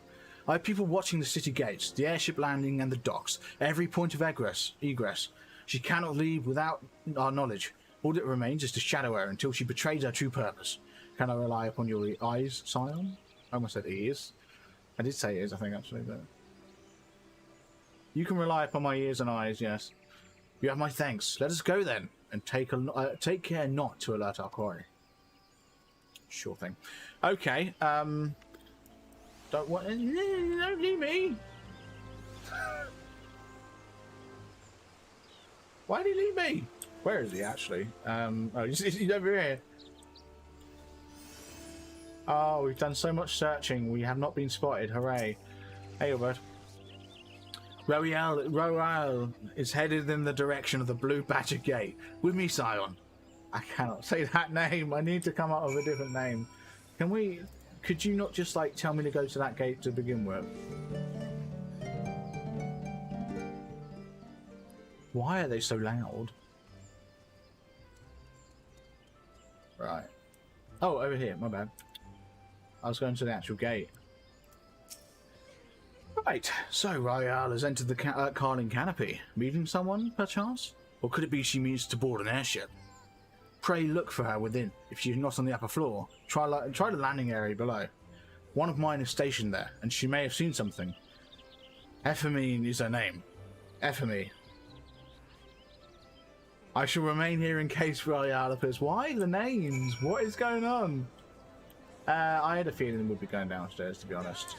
I have people watching the city gates, the airship landing and the docks, every point of egress. She cannot leave without our knowledge. All that remains is to shadow her until she betrays her true purpose. Can I rely upon your eyes, Scion? I almost said ears. I did say ears, I think, actually, but... You can rely upon my ears and eyes, yes. You have my thanks. Let us go, then, and take care not to alert our quarry. Sure thing. Okay, don't leave me! Why did he leave me? Where is he, actually? Oh, he's over here. Oh, we've done so much searching. We have not been spotted. Hooray. Hey, bud. Royale is headed in the direction of the Blue Badger Gate. With me, Scion. I cannot say that name. I need to come up with a different name. Could you not just, like, tell me to go to that gate to begin with? Why are they so loud? Right. Oh, over here. My bad. I was going to the actual gate. Right, so Royale has entered the Carling Canopy. Meeting someone, perchance? Or could it be she means to board an airship? Pray look for her within. If she's not on the upper floor, try the landing area below. One of mine is stationed there, and she may have seen something. Ephemine is her name. Ephemine. I shall remain here in case Royale appears. Why the names? What is going on? I had a feeling we'd be going downstairs, to be honest.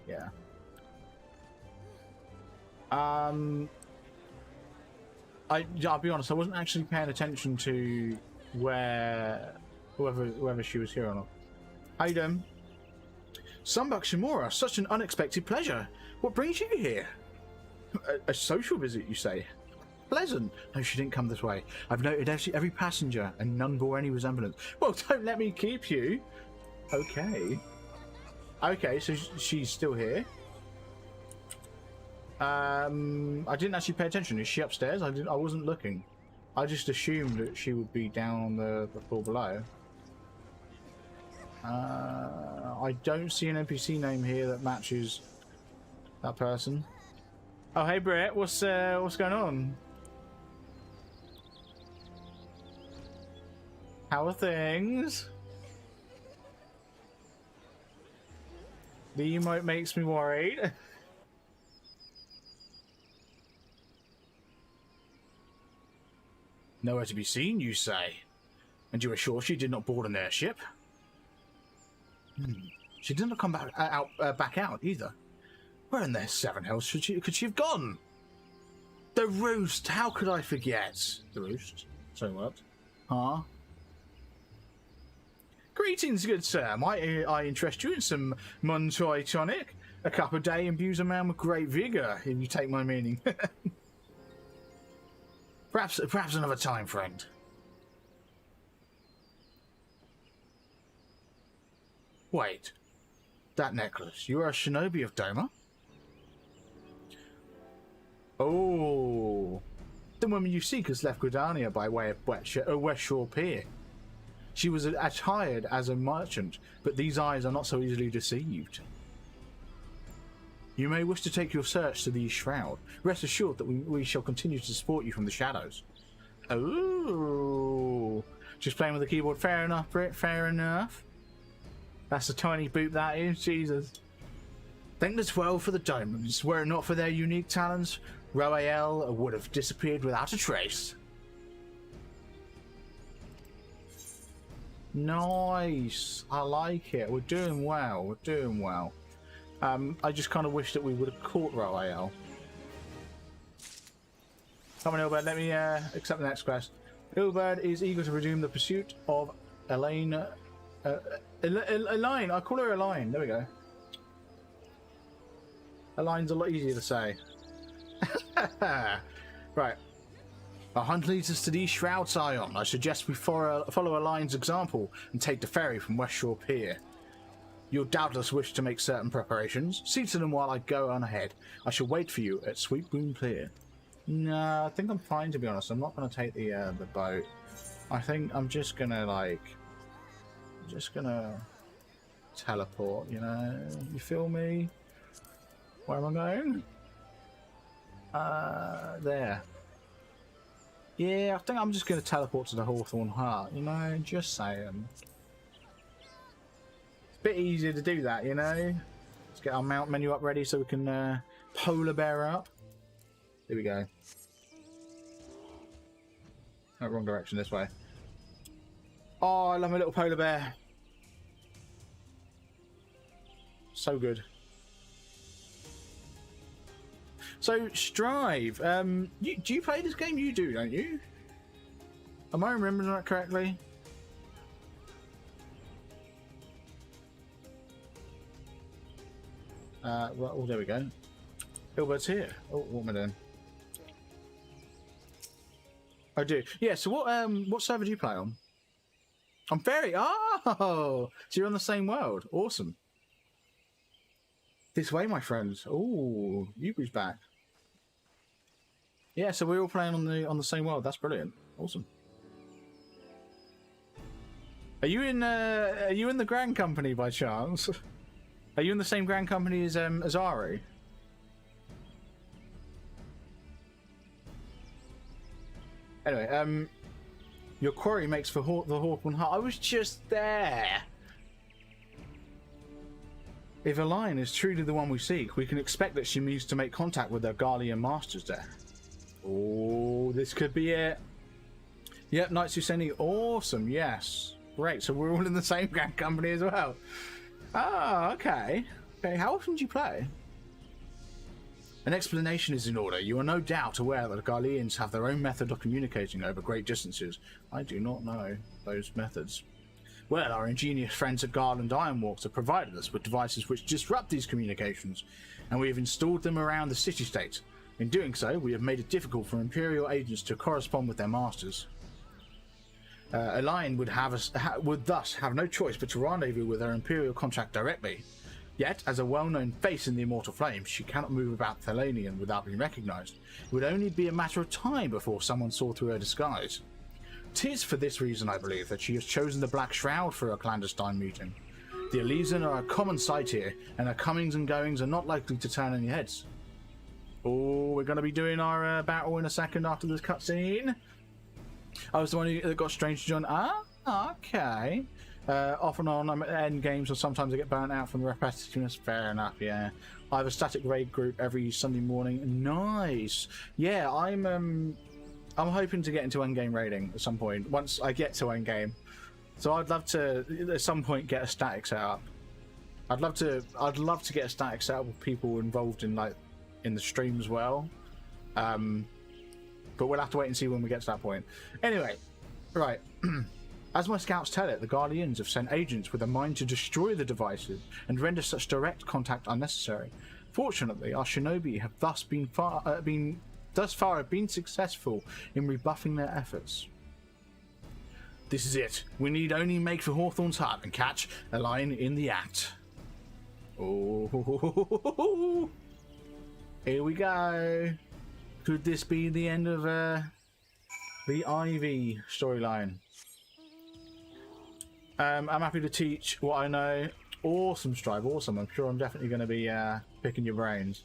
Yeah. I'll be honest, I wasn't actually paying attention to whether she was here or not. How you doing? Sunbuck Shimura, such an unexpected pleasure. What brings you here? A social visit, you say? Pleasant. No, she didn't come this way. I've noted every passenger, and none bore any resemblance. Well, don't let me keep you. Okay. Okay, so she's still here. I didn't actually pay attention. Is she upstairs? I wasn't looking. I just assumed that she would be down on the floor below. I don't see an NPC name here that matches that person. Oh, hey Brett, what's going on? How are things? The emote makes me worried. Nowhere to be seen, you say? And you are sure she did not board an airship? She did not come back out either. Where in the seven hells could she have gone? The Roost! How could I forget? The Roost? So what? Huh? Greetings, good sir. Might I interest you in some Montoy tonic? A cup a day imbues a man with great vigour, if you take my meaning. perhaps another time, friend. Wait. That necklace. You are a shinobi of Doma? Oh. The woman you seek has left Gridania by way of West Shore Pier. She was attired as a merchant, but these eyes are not so easily deceived. You may wish to take your search to the shroud. Rest assured that we shall continue to support you from the shadows. Oh, just playing with the keyboard. Fair enough, Brit. Fair enough. That's a tiny boot, that is. Jesus. Thank the 12 for the diamonds. Were it not for their unique talents, Roael would have disappeared without a trace. Nice. I like it. We're doing well. We're doing well. I just kind of wish that we would have caught Roael. Come on, Ilbert. Let me accept the next quest. Ilbert is eager to resume the pursuit of Elaine. Elaine. I call her Elaine. There we go. Elaine's a lot easier to say. Right. Our hunt leads us to these shrouds, Scion. I suggest we follow Elaine's example and take the ferry from West Shore Pier. You'll doubtless wish to make certain preparations. See to them while I go on ahead. I shall wait for you at Sweet Boom Pier. No, I think I'm fine, to be honest. I'm not going to take the boat. I think I'm just going to, teleport, you know? You feel me? Where am I going? There. Yeah, I think I'm just going to teleport to the Hawthorne Heart, you know? Just saying. It's a bit easier to do that, you know? Let's get our mount menu up ready so we can polar bear up. Here we go. Oh, wrong direction, this way. Oh, I love my little polar bear. So good. So, Strive, do you play this game? You do, don't you? Am I remembering that correctly? Well, oh, there we go. Hilbert's here. Oh, what am I doing? I do. Yeah, so what server do you play on? I'm Faerie. Oh! So you're on the same world. Awesome. This way, my friends. Oh, Yugu's back. Yeah, so we're all playing on the same world. That's brilliant. Awesome. Are you in the Grand Company by chance? Are you in the same Grand Company as Ari? Anyway, your quarry makes for the Hawthorne Heart. I was just there. If Elaine is truly the one we seek, we can expect that she means to make contact with her Garlean masters there. Oh, this could be it. Yep, Knights Useni. Awesome, yes. Great, so we're all in the same Grand Company as well. Ah, okay. Okay, how often do you play? An explanation is in order. You are no doubt aware that the Garleans have their own method of communicating over great distances. I do not know those methods. Well, our ingenious friends at Garland Ironworks have provided us with devices which disrupt these communications, and we have installed them around the city-state. In doing so, we have made it difficult for Imperial agents to correspond with their masters. Elaine would thus have no choice but to rendezvous with her Imperial contract directly. Yet, as a well-known face in the Immortal Flames, she cannot move about Thelanian without being recognised. It would only be a matter of time before someone saw through her disguise. 'Tis for this reason, I believe, that she has chosen the Black Shroud for a clandestine meeting. The Elysian are a common sight here, and her comings and goings are not likely to turn any heads. Oh, we're going to be doing our battle in a second after this cutscene. I was the one that got Strange to join. Ah, okay. Off and on, I'm at end games, or sometimes I get burnt out from the repetitiveness. Fair enough, yeah. I have a static raid group every Sunday morning. Nice. Yeah, I'm hoping to get into endgame raiding at some point once I get to endgame. So I'd love to at some point get a static set up. I'd love to get a static set up with people involved in the stream as well. But we'll have to wait and see when we get to that point. Anyway, Right. As my scouts tell it, the Guardians have sent agents with a mind to destroy the devices and render such direct contact unnecessary. Fortunately, our shinobi have thus far been successful in rebuffing their efforts. This is it. We need only make for Hawthorne's hut and catch a lion in the act. Oh, here we go. Could this be the end of the Ivy storyline? I'm happy to teach what I know. Awesome, Strive. Awesome. I'm sure I'm definitely going to be picking your brains.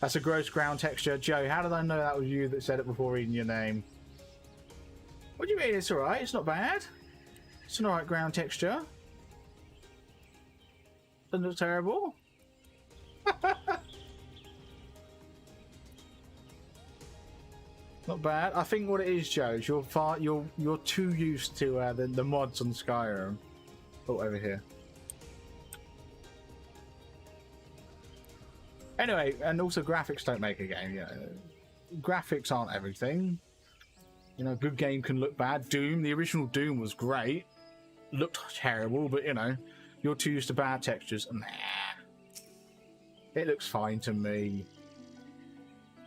That's a gross ground texture. Joe, how did I know that was you that said it before reading your name? What do you mean? It's alright. It's not bad. It's an alright ground texture. Doesn't look terrible. Not bad. I think what it is, Joe, is you're too used to the mods on Skyrim. Oh, over here. Anyway, and also graphics don't make a game. You know, graphics aren't everything. You know, a good game can look bad. Doom, the original Doom was great. Looked terrible, but you know, you're too used to bad textures. Nah, it looks fine to me.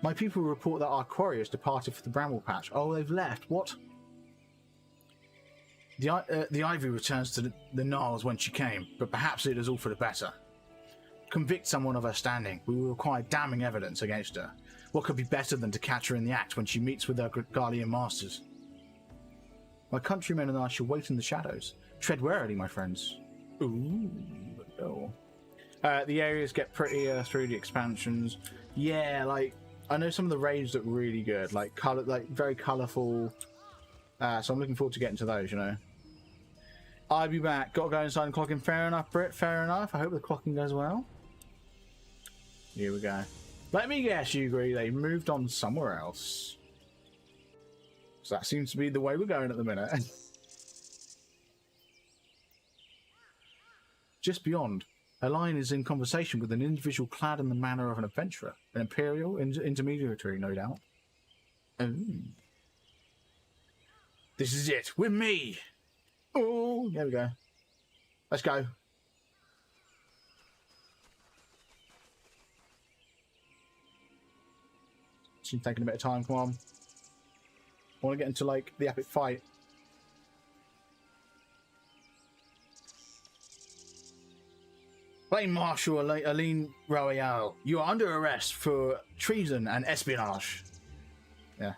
My people report that our quarry has departed for the Bramble Patch. Oh, they've left. What? The Ivy returns to the Gnarls when she came, but perhaps it is all for the better. Convict someone of her standing. We will require damning evidence against her. What could be better than to catch her in the act when she meets with her Garlean masters? My countrymen and I shall wait in the shadows. Tread warily, my friends. Ooh. Oh. The areas get prettier through the expansions. Yeah, like, I know some of the raids look really good, like very colourful. So I'm looking forward to getting to those, you know. I'll be back. Got to go inside and clock in. Fair enough, Britt. Fair enough. I hope the clocking goes well. Here we go. Let me guess, you agree they moved on somewhere else. So that seems to be the way we're going at the minute. Just beyond, a lion is in conversation with an individual clad in the manner of an adventurer. An imperial intermediary, no doubt. This is it. With me. Oh, there we go. Let's go. She's taking a bit of time. Come on. I want to get into like the epic fight. Plain Marshal Aline Royale, you are under arrest for treason and espionage. Yeah.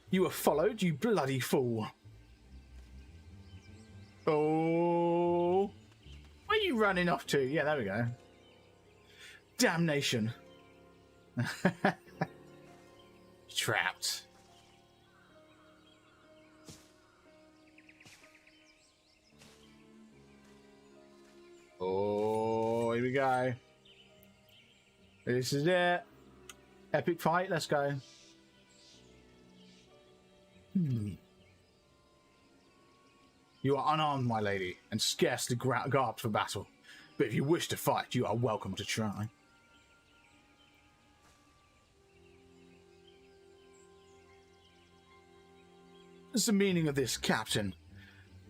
You were followed, you bloody fool. Oh. Where are you running off to? Yeah, there we go. Damnation. Trapped. Oh, here we go. This is it. Epic fight, let's go. You are unarmed, my lady, and scarcely garbed for battle. But if you wish to fight, you are welcome to try. What's the meaning of this, Captain?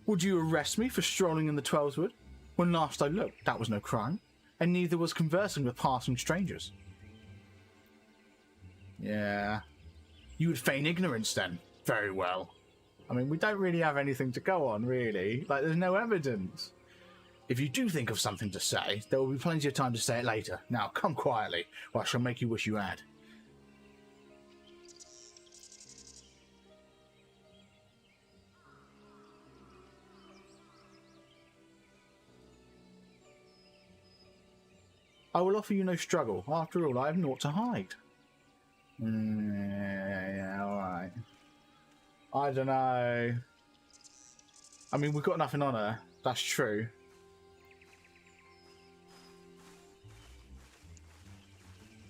Would you arrest me for strolling in the Twelveswood? When last I looked, that was no crime, and neither was conversing with passing strangers. Yeah. You would feign ignorance, then? Very well. I mean, we don't really have anything to go on, really. Like, there's no evidence. If you do think of something to say, there will be plenty of time to say it later. Now, come quietly, or I shall make you wish you had. I will offer you no struggle. After all, I have naught to hide. Yeah, alright. I don't know. I mean, we've got nothing on her. That's true.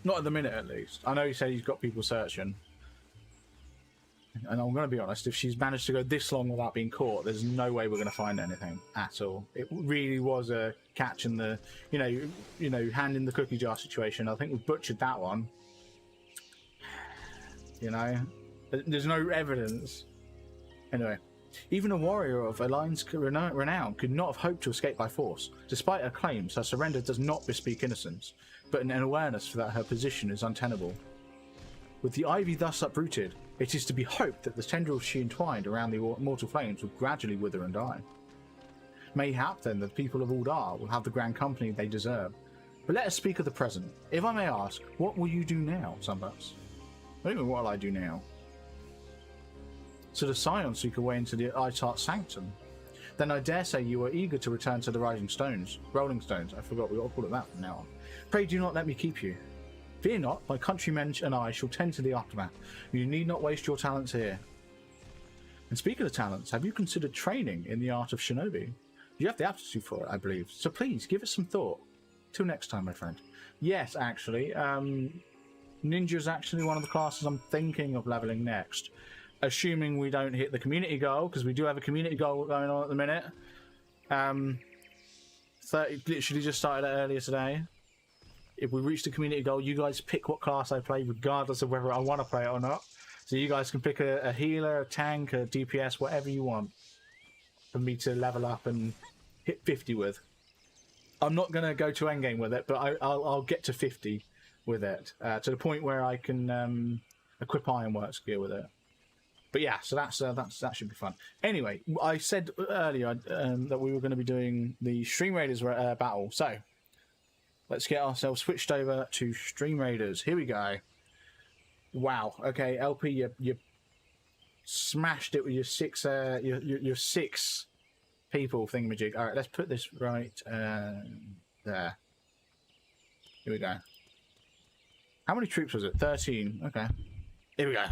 Not at the minute, at least. I know he said he's got people searching. And I'm going to be honest, if she's managed to go this long without being caught, there's no way we're going to find anything at all. It really was a catch in the, you know, hand in the cookie jar situation. I think we've butchered that one. You know, there's no evidence. Anyway, even a warrior of Alliance renown could not have hoped to escape by force. Despite her claims, her surrender does not bespeak innocence, but an awareness that her position is untenable. With the ivy thus uprooted, it is to be hoped that the tendrils she entwined around the immortal flames will gradually wither and die. Mayhap then the people of Uldar will have the grand company they deserve. But let us speak of the present. If I may ask, what will you do now, Sunburst? What do you mean, what will I do now? So the Scion seek a way into the Aether Sanctum. Then I dare say you are eager to return to the Rolling Stones. I forgot, we ought to call it that from now on. Pray do not let me keep you. Fear not, my countrymen and I shall tend to the aftermath. You need not waste your talents here. And speaking of talents, have you considered training in the art of shinobi? You have the aptitude for it, I believe. So please, give it some thought. Till next time, my friend. Yes, actually. Ninja's actually one of the classes I'm thinking of leveling next. Assuming we don't hit the community goal, because we do have a community goal going on at the minute. 30 literally just started it earlier today. If we reach the community goal, you guys pick what class I play, regardless of whether I want to play it or not. So you guys can pick a healer, a tank, a DPS, whatever you want for me to level up and hit 50 with. I'm not going to go to endgame with it, but I'll get to 50 with it, to the point where I can equip Ironworks gear with it. But yeah, so that should be fun. Anyway, I said earlier that we were going to be doing the StreamRaiders battle, so let's get ourselves switched over to StreamRaiders. Here we go. Wow. Okay, LP, you smashed it with your six people thingamajig. All right, let's put this right there. Here we go. How many troops was it? 13. Okay. Here we go.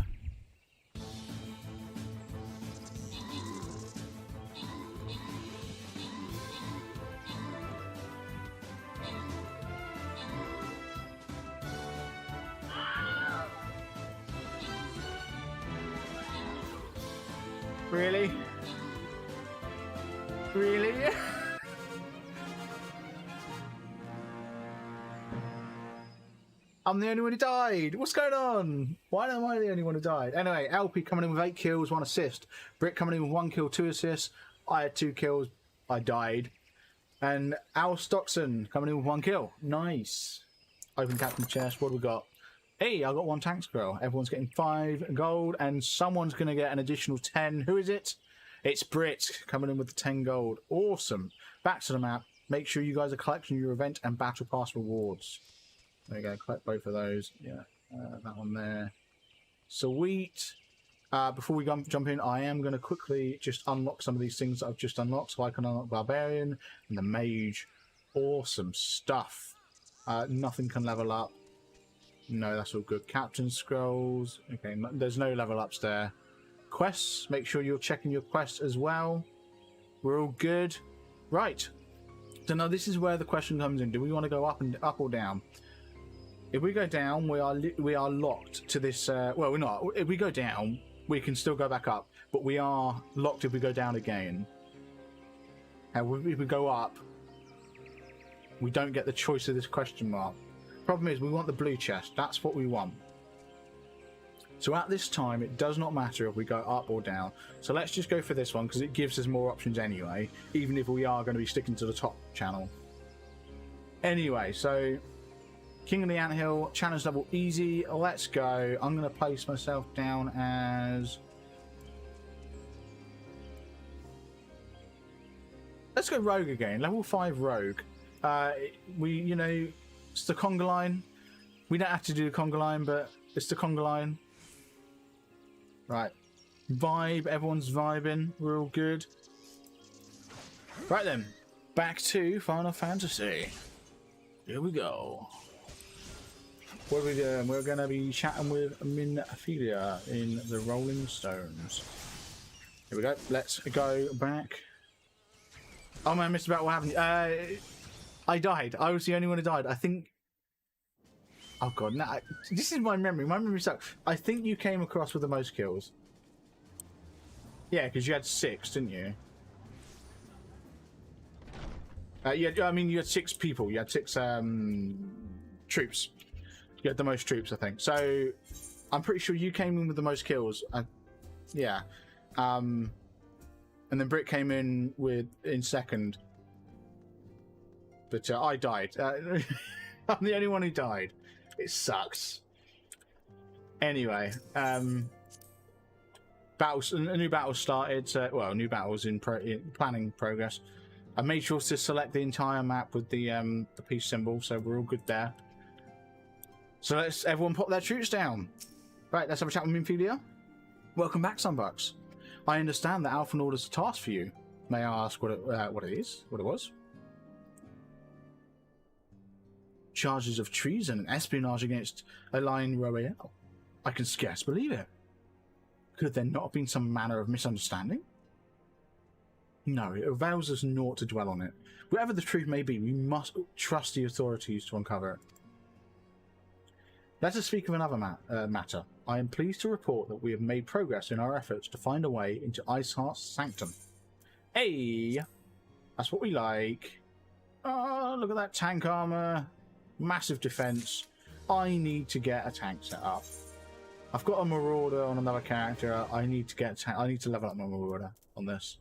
Really? Really? I'm the only one who died. What's going on? Why am I the only one who died? Anyway, LP coming in with 8 kills, 1 assist. Brick coming in with 1 kill, 2 assists. I had 2 kills. I died. And Al Stockson coming in with 1 kill. Nice. Open captain chest. What do we got? Hey, I got 1 tank scroll. Everyone's getting 5 gold, and someone's going to get an additional 10. Who is it? It's Brit coming in with the 10 gold. Awesome. Back to the map. Make sure you guys are collecting your event and battle pass rewards. There you go. Collect both of those. Yeah, that one there. Sweet. Before we jump in, I am going to quickly just unlock some of these things that I've just unlocked, so I can unlock Barbarian and the Mage. Awesome stuff. Nothing can level up. No, that's all good. Captain Scrolls. Okay, there's no level ups there. Quests. Make sure you're checking your quests as well. We're all good. Right. So now this is where the question comes in. Do we want to go up or down? If we go down, we are locked to this. Well, we're not. If we go down, we can still go back up, but we are locked if we go down again. And if we go up, we don't get the choice of this question mark. Problem is, we want the blue chest. That's what we want. So at this time, it does not matter if we go up or down. So let's just go for this one, because it gives us more options anyway, even if we are going to be sticking to the top channel. Anyway, so King of the Anthill, challenge level easy. Let's go. I'm going to place myself down as... Let's go Rogue again. Level 5 Rogue. It's the conga line. We don't have to do the conga line, but it's the conga line. Right. Vibe. Everyone's vibing. We're all good. Right then. Back to Final Fantasy. Here we go. What are we doing? We're going to be chatting with Minfilia in the Rolling Stones. Here we go. Let's go back. Oh man, I missed about what happened. I died. I was the only one who died. I think... Oh god, no. This is my memory. My memory sucks. I think you came across with the most kills. Yeah, because you had 6, didn't you? You had 6 people. You had 6 troops. You had the most troops, I think. So, I'm pretty sure you came in with the most kills. Yeah. And then Britt came in in second. But I died. I'm the only one who died. It sucks. Anyway, battles. A new battle started. Well, new battles in planning progress. I made sure to select the entire map with the peace symbol, so we're all good there. So let's everyone put their troops down. Right, let's have a chat with Minfilia. Welcome back, Sunbucks. I understand that Alpha orders a task for you. May I ask what it was? Charges of treason and espionage against Alain Royale. I can scarce believe it. Could there not have been some manner of misunderstanding? No, it avails us naught to dwell on it. Whatever the truth may be, we must trust the authorities to uncover it. Let us speak of another matter. I am pleased to report that we have made progress in our efforts to find a way into Iceheart's sanctum. Hey! That's what we like. Oh, look at that tank armor. Massive defense. I need to get a tank set up. I've got a Marauder on another character. I need to level up my Marauder on this.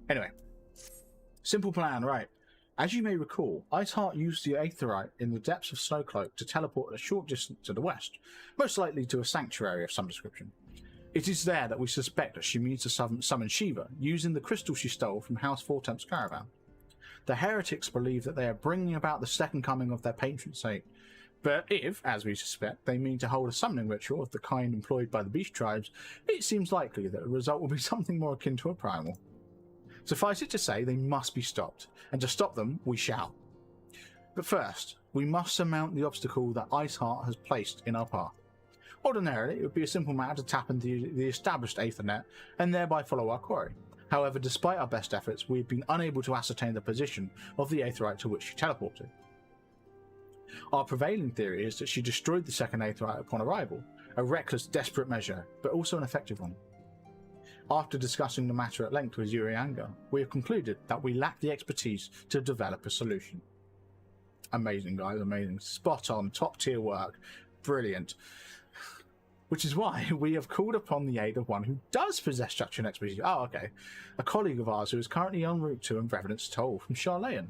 Anyway. Simple plan, right. As you may recall, Iceheart used the Aetherite in the depths of Snowcloak to teleport a short distance to the west, most likely to a sanctuary of some description. It is there that we suspect that she means to summon Shiva, using the crystal she stole from House Fortemp's caravan. The heretics believe that they are bringing about the second coming of their patron saint, but if, as we suspect, they mean to hold a summoning ritual of the kind employed by the beast tribes, it seems likely that the result will be something more akin to a primal. Suffice it to say, they must be stopped, and to stop them, we shall. But first, we must surmount the obstacle that Iceheart has placed in our path. Ordinarily, it would be a simple matter to tap into the established Aethernet and thereby follow our quarry. However, despite our best efforts, we have been unable to ascertain the position of the Aetherite to which she teleported. Our prevailing theory is that she destroyed the second Aetherite upon arrival, a reckless, desperate measure, but also an effective one. After discussing the matter at length with Urianga, we have concluded that we lack the expertise to develop a solution. Amazing, guys, amazing. Spot on, top tier work. Brilliant. Which is why we have called upon the aid of one who does possess such an expertise. Oh, okay. A colleague of ours who is currently en route to Revenant's Toll from Charlayan.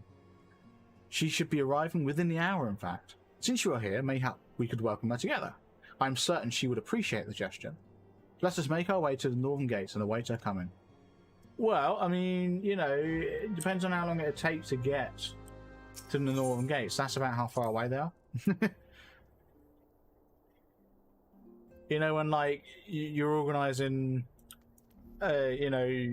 She should be arriving within the hour, in fact. Since you are here, mayhap we could welcome her together. I am certain she would appreciate the gesture. Let us make our way to the northern gates and await her coming. Well, I mean, you know, it depends on how long it takes to get to the northern gates. That's about how far away they are. You know, when like you're organising, you know,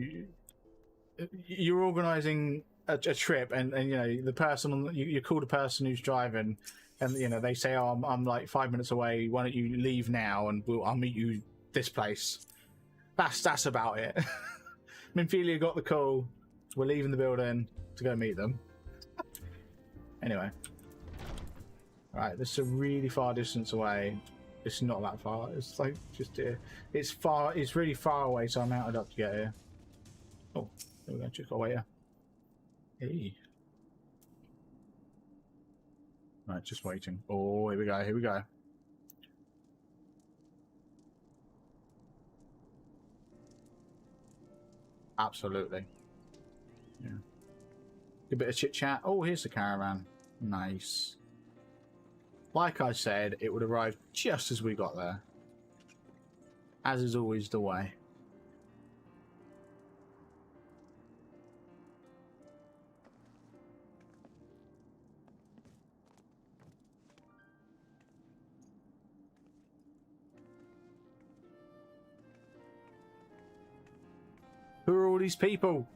you're organising a trip, and you know the person on you call the person who's driving, and you know they say, "Oh, I'm like 5 minutes away. Why don't you leave now, and I'll meet you this place." That's about it. Minfilia got the call. We're leaving the building to go meet them. Anyway, right, this is a really far distance away. It's not that far. It's like just here. It's far. It's really far away, so I mounted up to get here. Oh, there we go. Just got to wait here. Hey. Right, just waiting. Oh, here we go. Here we go. Absolutely. Yeah. A bit of chit chat. Oh, here's the caravan. Nice. Like I said, it would arrive just as we got there. As is always the way. Who are all these people?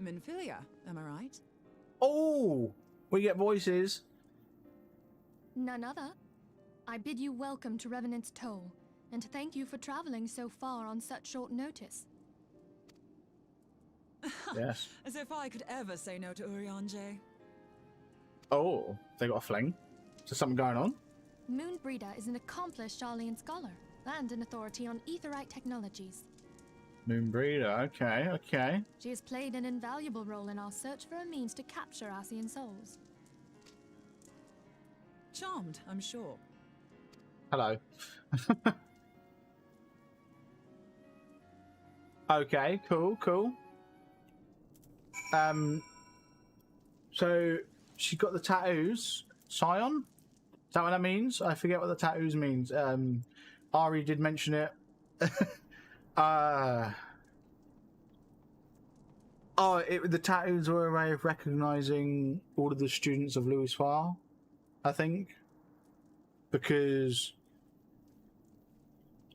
Minfilia, am I right? Oh, we get voices. None other. I bid you welcome to Revenant's Toll, and to thank you for traveling so far on such short notice. Yes. As if I could ever say no to Urianger. Oh, they got a fling. Is there something going on? Moonbreeder is an accomplished Charlian scholar and an authority on Aetherite technologies. Moonbreeder, okay, okay. She has played an invaluable role in our search for a means to capture Ascian souls. Charmed, I'm sure. Hello. Okay, cool, cool. So she got the tattoos. Scion? Is that what that means? I forget what the tattoos means. Ari did mention it. The tattoos were a way of recognizing all of the students of Louis Farr, I think. Because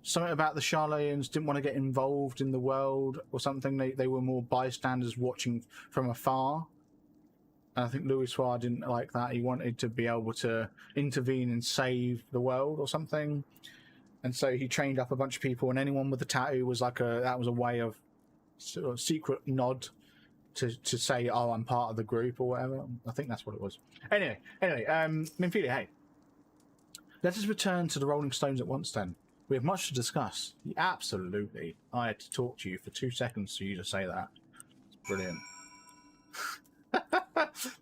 something about the Charlayans didn't want to get involved in the world or something. They were more bystanders watching from afar. And I think Louis Farr didn't like that. He wanted to be able to intervene and save the world or something. And so he trained up a bunch of people, and anyone with a tattoo was like that was a way of sort of secret nod to say, oh, I'm part of the group or whatever. I think that's what it was. Anyway, Minfilia, hey. Let us return to the Rolling Stones at once then. We have much to discuss. Absolutely. I had to talk to you for 2 seconds for you to say that. It's brilliant.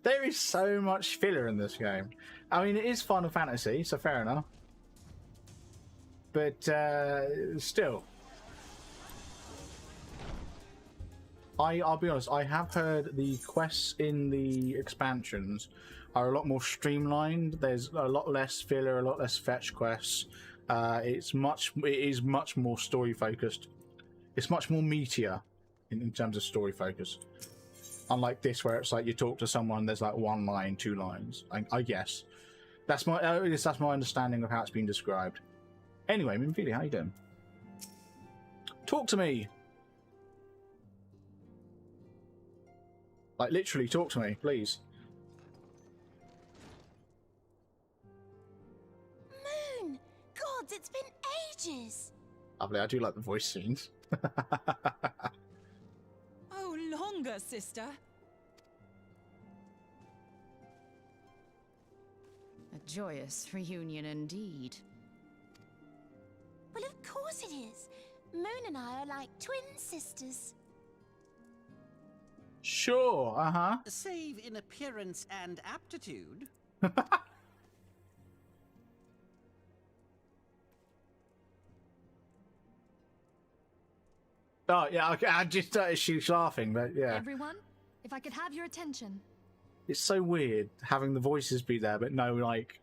There is so much filler in this game. I mean, it is Final Fantasy, so fair enough. But still. I'll be honest, I have heard the quests in the expansions are a lot more streamlined. There's a lot less filler, a lot less fetch quests. It is much more story focused. It's much more meatier in terms of story focus. Unlike this, where it's like you talk to someone, there's like 1 line, 2 lines. I guess that's my understanding of how it's been described. Anyway, Minfilia, how you doing? Talk to me. Like literally, talk to me, please. Moon! Gods, it's been ages! Lovely, I do like the voice scenes. Oh, longer, sister. A joyous reunion indeed. Well, of course it is. Moon and I are like twin sisters. Sure, uh-huh. Save in appearance and aptitude. Oh, yeah, okay, I just she's laughing, but yeah. Everyone, if I could have your attention. It's so weird having the voices be there, but no, like,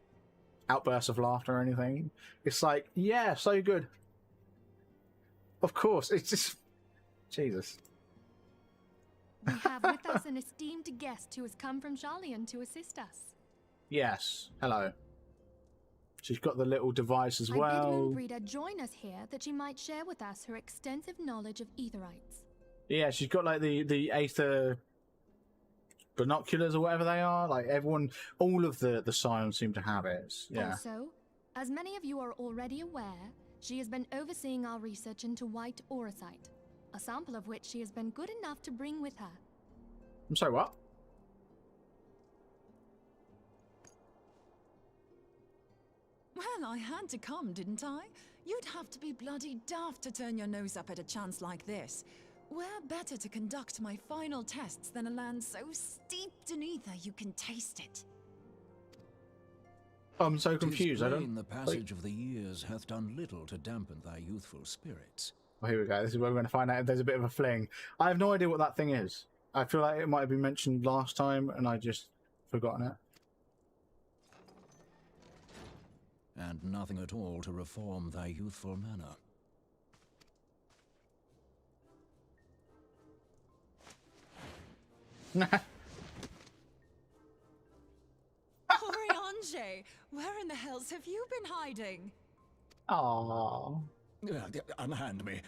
outbursts of laughter or anything. It's like, yeah, so good. Of course, it's just... Jesus. We have with us an esteemed guest who has come from Sharlayan to assist us. Yes, hello. She's got the little device as I bid well. Moonbreeder join us here that she might share with us her extensive knowledge of Aetherites. Yeah, she's got like the Aether binoculars or whatever they are. Like everyone, all of the Scions seem to have it. Yeah. Also, as many of you are already aware, she has been overseeing our research into white auracite, a sample of which she has been good enough to bring with her. I'm sorry, what? Well, I had to come, didn't I? You'd have to be bloody daft to turn your nose up at a chance like this. Where better to conduct my final tests than a land so steeped in ether you can taste it? I'm so confused. I don't. The passage of the years hath done little to dampen thy youthful spirits. Well, here we go. This is where we're going to find out if there's a bit of a fling. I have no idea what that thing is. I feel like it might have been mentioned last time, and I just forgotten it. And nothing at all to reform thy youthful manner. Oriange, where in the hells have you been hiding? Aww. Unhand me.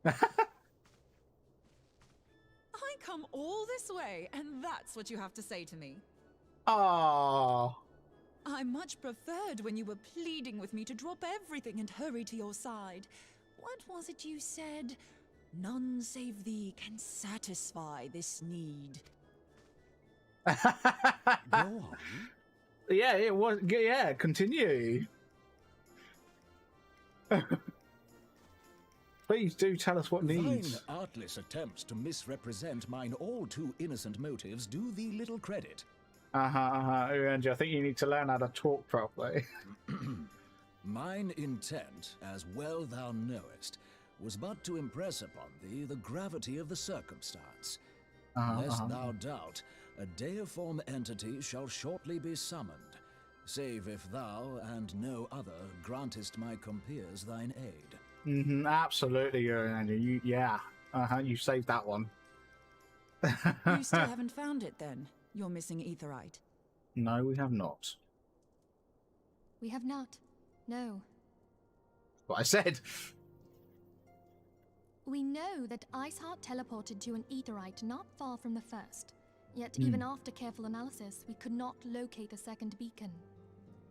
I come all this way, and that's what you have to say to me. Aww. I much preferred when you were pleading with me to drop everything and hurry to your side. What was it you said? None save thee can satisfy this need. Go on. Yeah, it was. Yeah, continue. Please do tell us what needs. Thine artless attempts to misrepresent mine all too innocent motives do thee little credit. Angie, I think you need to learn how to talk properly. Mine intent, as well thou knowest, was but to impress upon thee the gravity of the circumstance. Lest thou doubt, a deiform entity shall shortly be summoned, save if thou and no other grantest my compeers thine aid. Absolutely, Angie. You saved that one. You still haven't found it then, your missing aetherite? No, we have not. We have not. No. What I said. We know that Iceheart teleported to an aetherite not far from the first. Yet, even after careful analysis, we could not locate the second beacon.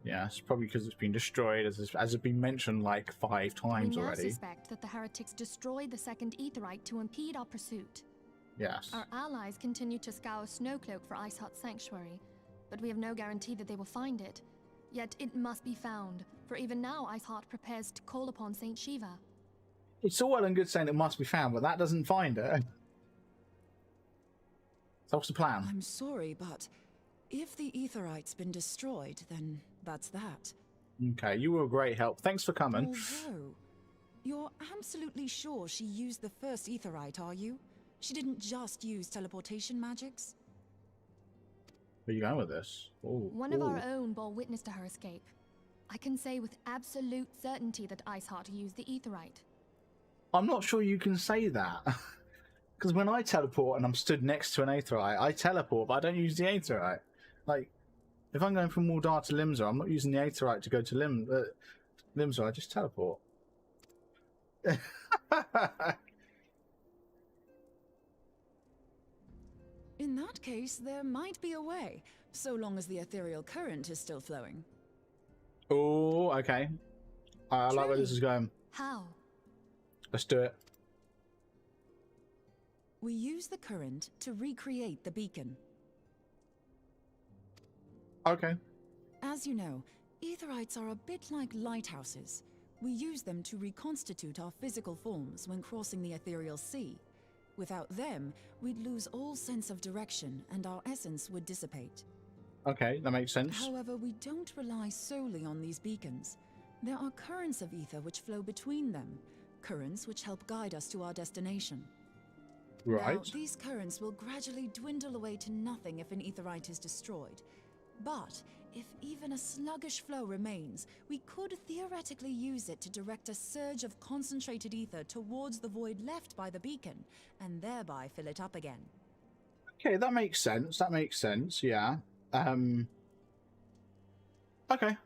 Yeah, it's probably because it's been destroyed, as it's been mentioned like 5 times already. We now suspect that the heretics destroyed the second aetherite to impede our pursuit. Yes. Our allies continue to scour Snowcloak for Iceheart's sanctuary, but we have no guarantee that they will find it. Yet it must be found, for even now Iceheart prepares to call upon Saint Shiva. It's all well and good saying it must be found, but that doesn't find it. So what's the plan? I'm sorry, but if the aetherite's been destroyed, then that's that. Okay, you were a great help. Thanks for coming. Although, you're absolutely sure she used the first aetherite, are you? She didn't just use teleportation magics? Where are you going with this? One of our own bore witness to her escape. I can say with absolute certainty that Iceheart used the aetherite. I'm not sure you can say that. Because when I teleport and I'm stood next to an aetherite, I teleport, but I don't use the aetherite. Like, if I'm going from Muldar to Limsa, I'm not using the aetherite to go to Limsa, I just teleport. In that case, there might be a way, so long as the ethereal current is still flowing. Oh, okay. I like where this is going. How? Let's do it. We use the current to recreate the beacon. Okay. As you know, aetherites are a bit like lighthouses. We use them to reconstitute our physical forms when crossing the ethereal sea. Without them, we'd lose all sense of direction and our essence would dissipate. Okay, that makes sense. However, we don't rely solely on these beacons. There are currents of ether which flow between them, currents which help guide us to our destination. Right. Now, these currents will gradually dwindle away to nothing if an aetherite is destroyed. But if even a sluggish flow remains, we could theoretically use it to direct a surge of concentrated ether towards the void left by the beacon, and thereby fill it up again. Okay, that makes sense. That makes sense, yeah. Okay.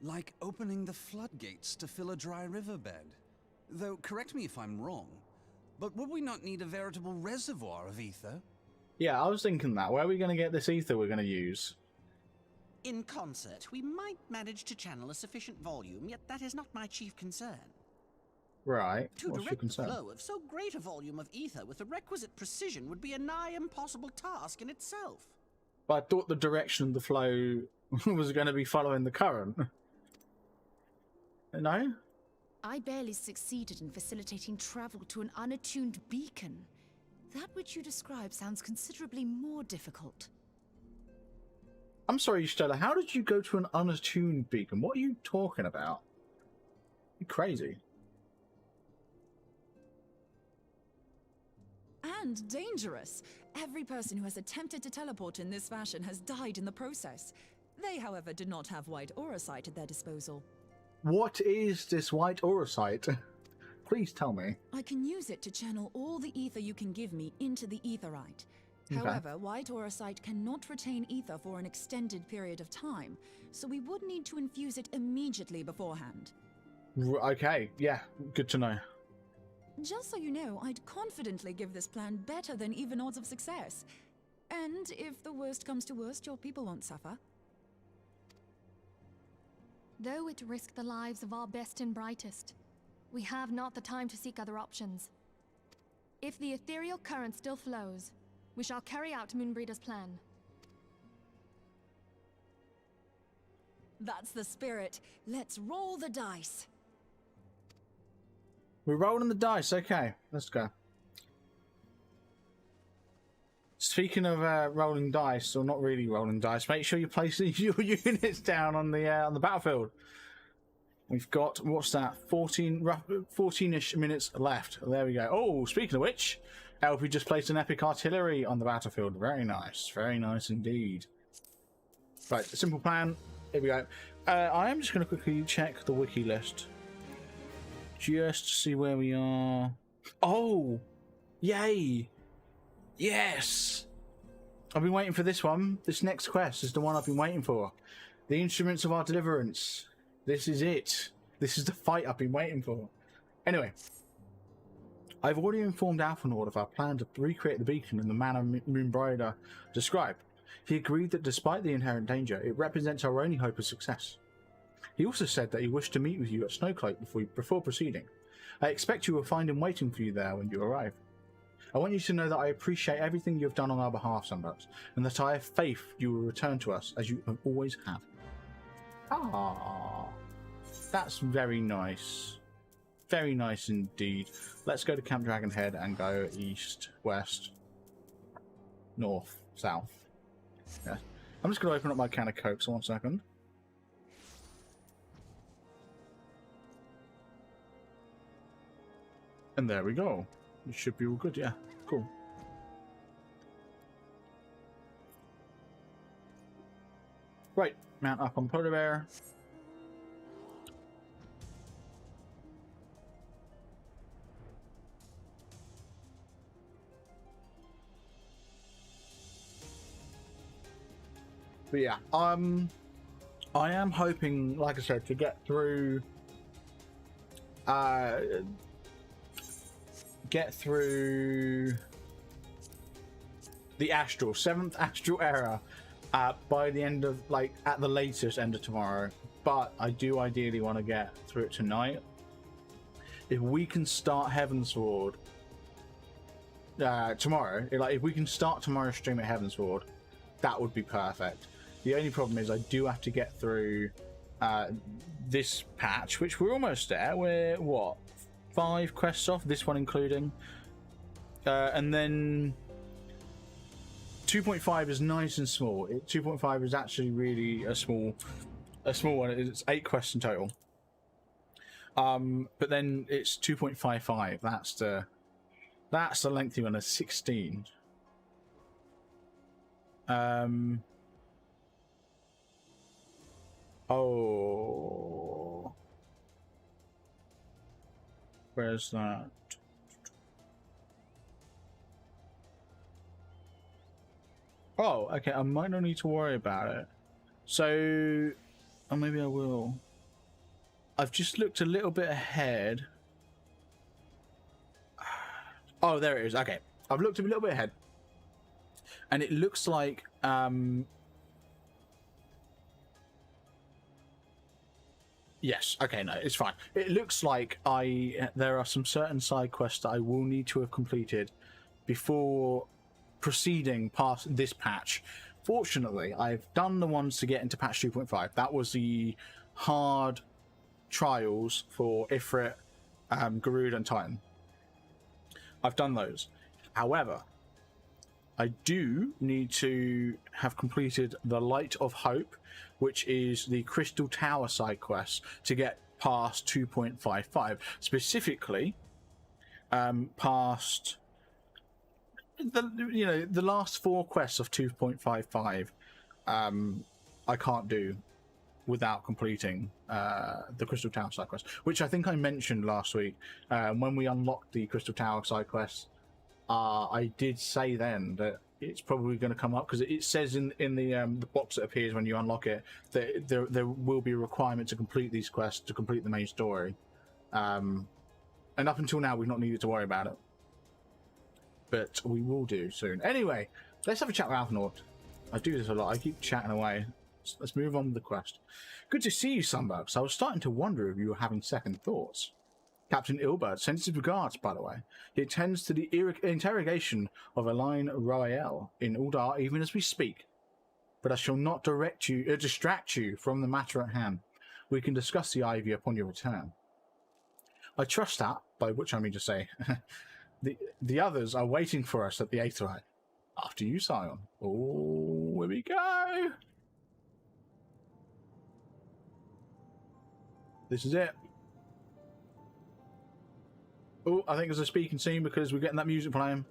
Like opening the floodgates to fill a dry riverbed. Though, correct me if I'm wrong, but would we not need a veritable reservoir of ether? Yeah, I was thinking that. Where are we going to get this ether we're going to use? In concert, we might manage to channel a sufficient volume, yet that is not my chief concern. Right. To What's your direct the concern? flow of so great a volume of ether with the requisite precision would be a nigh impossible task in itself. But I thought the direction of the flow was going to be following the current. No? I barely succeeded in facilitating travel to an unattuned beacon. That which you describe sounds considerably more difficult. I'm sorry, Stella, how did you go to an unattuned beacon? What are you talking about? You're crazy. And dangerous. Every person who has attempted to teleport in this fashion has died in the process. They, however, did not have white auracite at their disposal. What is this white auracite? Please tell me. I can use it to channel all the ether you can give me into the aetherite. Okay. However, white auracite cannot retain ether for an extended period of time, so we would need to infuse it immediately beforehand. Okay, yeah, good to know. Just so you know, I'd confidently give this plan better than even odds of success. And if the worst comes to worst, your people won't suffer. Though it risked the lives of our best and brightest, we have not the time to seek other options. If the ethereal current still flows, we shall carry out Moonbreeder's plan. That's the spirit. Let's roll the dice. We're rolling the dice, okay, let's go. speaking of rolling dice, or not really rolling dice, make sure you place your units down on the battlefield. We've got, what's that, 14-ish minutes left. There we go. Oh, speaking of which, LP just placed an epic artillery on the battlefield. Very nice indeed. Right, simple plan. Here we go. I am just going to quickly check the wiki list. Just to see where we are. Oh! Yay! Yes! I've been waiting for this one. This next quest is the one I've been waiting for. The Instruments of Our Deliverance. This is it. This is the fight I've been waiting for. Anyway. I've already informed Alphanord of our plan to recreate the beacon in the manner Moonbrider described. He agreed that despite the inherent danger, it represents our only hope of success. He also said that he wished to meet with you at Snowcloak before proceeding. I expect you will find him waiting for you there when you arrive. I want you to know that I appreciate everything you have done on our behalf, Sunbucks, and that I have faith you will return to us as you always have. Ah, that's very nice. Very nice indeed. Let's go to Camp Dragonhead and go east, west, north, south. Yeah. I'm just going to open up my can of Coke, so 1 second. And there we go. It should be all good, yeah. Cool. Right, mount up on Polar Bear. But yeah, I am hoping, like I said, to get through the Astral, 7th Astral Era by the end of, like, at the latest end of tomorrow. But I do ideally want to get through it tonight. If we can start Heavensward tomorrow, if we can start tomorrow's stream at Heavensward, that would be perfect. The only problem is I do have to get through this patch, which we're almost there. We're, what, 5 quests off, this one including. And then 2.5 is nice and small. 2.5 is actually really a small one. It's 8 quests in total. But then it's 2.55. That's the lengthy one. It's 16. Oh, where's that? Oh, okay, I might not need to worry about it. So, or maybe I will. I've just looked a little bit ahead. Oh, there it is. Okay, I've looked a little bit ahead. And it looks like yes, okay, no, it's fine. It looks like there are some certain side quests that I will need to have completed before proceeding past this patch. Fortunately, I've done the ones to get into patch 2.5. That was the hard trials for Ifrit, Garud, and Titan. I've done those. However, I do need to have completed the Light of Hope, which is the Crystal Tower side quest, to get past 2.55. Specifically, past the last 4 quests of 2.55. I can't do without completing the Crystal Tower side quest, which I think I mentioned last week when we unlocked the Crystal Tower side quest. I did say then that it's probably going to come up because it says in the box that appears when you unlock it that there will be a requirement to complete these quests to complete the main story. And up until now, we've not needed to worry about it, but we will do soon. Anyway, let's have a chat with Alphanord. I do this a lot. I keep chatting away. Let's move on with the quest. Good to see you, Sunbucks. I was starting to wonder if you were having second thoughts. Captain Ilbert sends his regards, by the way. He attends to the interrogation of Elaine Royale in Uldar even as we speak. But I shall not distract you from the matter at hand. We can discuss the Ivy upon your return. I trust that, by which I mean to say, the others are waiting for us at the Aether. After you, Scion. Oh, here we go. This is it. Oh, I think there's a speaking scene because we're getting that music playing.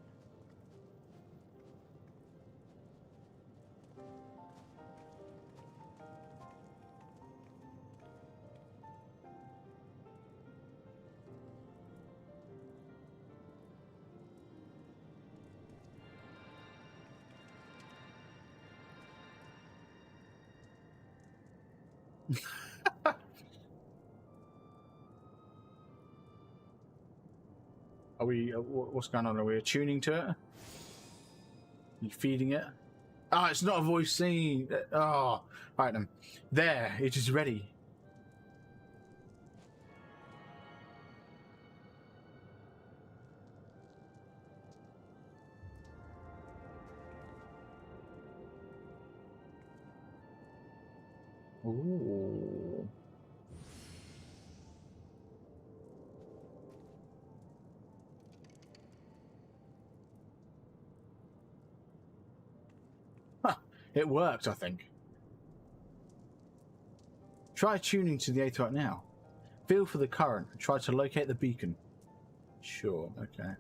Are we? What's going on? Are we attuning to it? Are you feeding it? Ah, oh, it's not a voice scene. Oh, right then. There, it is ready. Ooh. It worked, I think. Try tuning to the Aether right now. Feel for the current and try to locate the beacon. Sure, okay.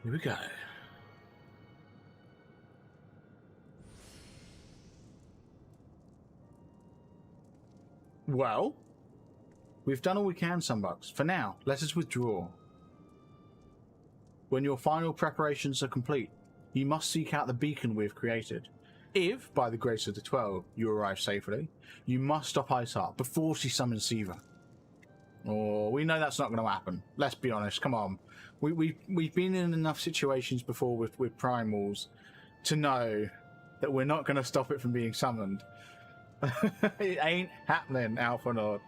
Here we go. Well, we've done all we can, Sunbucks. For now, let us withdraw. When your final preparations are complete, you must seek out the beacon we have created. If, by the grace of the 12, you arrive safely, you must stop Aether before she summons Siva. Oh, we know that's not going to happen. Let's be honest. Come on, we've been in enough situations before with primals to know that we're not going to stop it from being summoned. It ain't happening, Alpha Nord.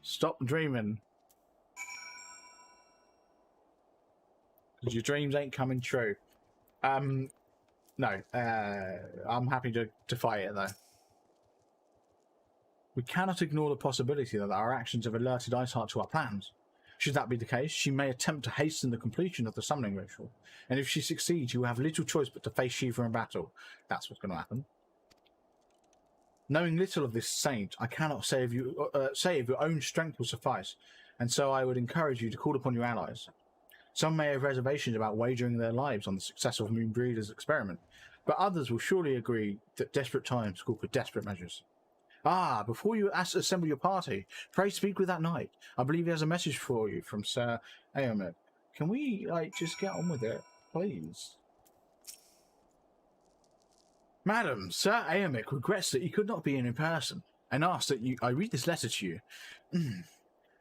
Stop dreaming. Because your dreams ain't coming true. No, I'm happy to fight it though. We cannot ignore the possibility that our actions have alerted Iceheart to our plans. Should that be the case, she may attempt to hasten the completion of the summoning ritual, and if she succeeds, you will have little choice but to face Shiva in battle. That's what's going to happen. Knowing little of this saint, I cannot say if your own strength will suffice, and so I would encourage you to call upon your allies. Some may have reservations about wagering their lives on the success of Moonbreeder's experiment, but others will surely agree that desperate times call for desperate measures. Ah, before you assemble your party, pray speak with that knight. I believe he has a message for you from Sir Aeomet. Can we, just get on with it, please? Madam, Sir Aeomet regrets that you could not be in person, and asks that I read this letter to you.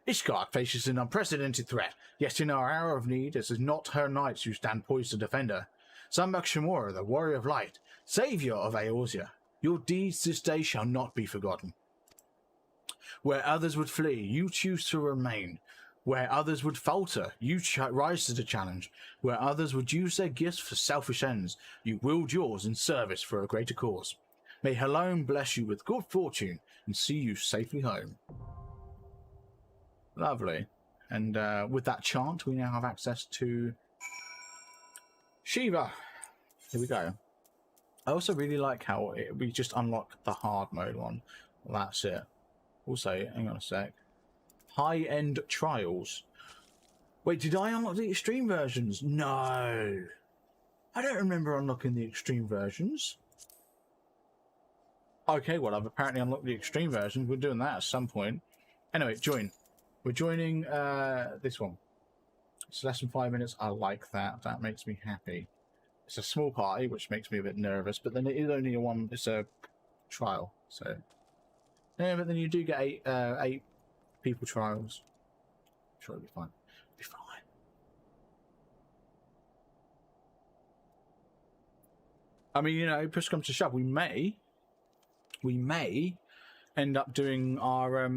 Ishgard faces an unprecedented threat, yet in our hour of need, it is not her knights who stand poised to defend her. Sunbuck Shamora, the warrior of light, saviour of Eorzea, your deeds this day shall not be forgotten. Where others would flee, you choose to remain. Where others would falter, you rise to the challenge. Where others would use their gifts for selfish ends, you wield yours in service for a greater cause. May Helome bless you with good fortune and see you safely home. Lovely. And with that chant, we now have access to Shiva. Here we go. I also really like how we just unlock the hard mode one. Well, that's it. Also, hang on a sec. High-end trials. Wait, did I unlock the extreme versions? No. I don't remember unlocking the extreme versions. Okay, well, I've apparently unlocked the extreme versions. We're doing that at some point. Anyway, join. We're joining this one. It's less than 5 minutes. I like that. That makes me happy. It's a small party, which makes me a bit nervous, but then it is only it's a trial, so yeah. But then you do get eight people trials. I'm sure it'll be fine. It'll be fine. I mean, push comes to shove, we may end up doing our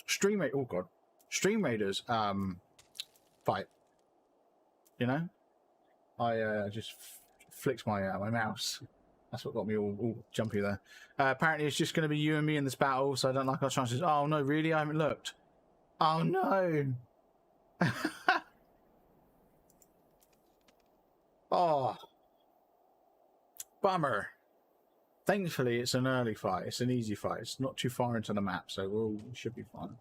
StreamRaiders fight. I just flicked my mouse. That's what got me all jumpy there. Apparently it's just going to be you and me in this battle, so I don't like our chances. Oh no, really? I haven't looked. Oh no. Oh, bummer. Thankfully, it's an early fight. It's an easy fight. It's not too far into the map, so we should be fine.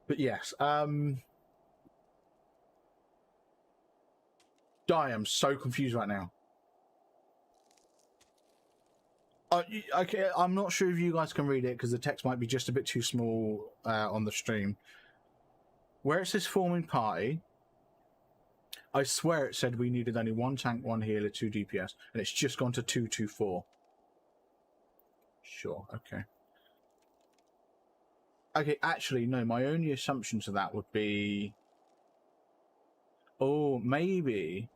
But yes, I am so confused right now. Okay, I'm not sure if you guys can read it because the text might be just a bit too small on the stream. Where it says forming party, I swear it said we needed only 1 tank, 1 healer, 2 DPS, and it's just gone to 2, 2, 4. Sure, okay. Okay, actually, no, my only assumption to that would be... Oh, maybe...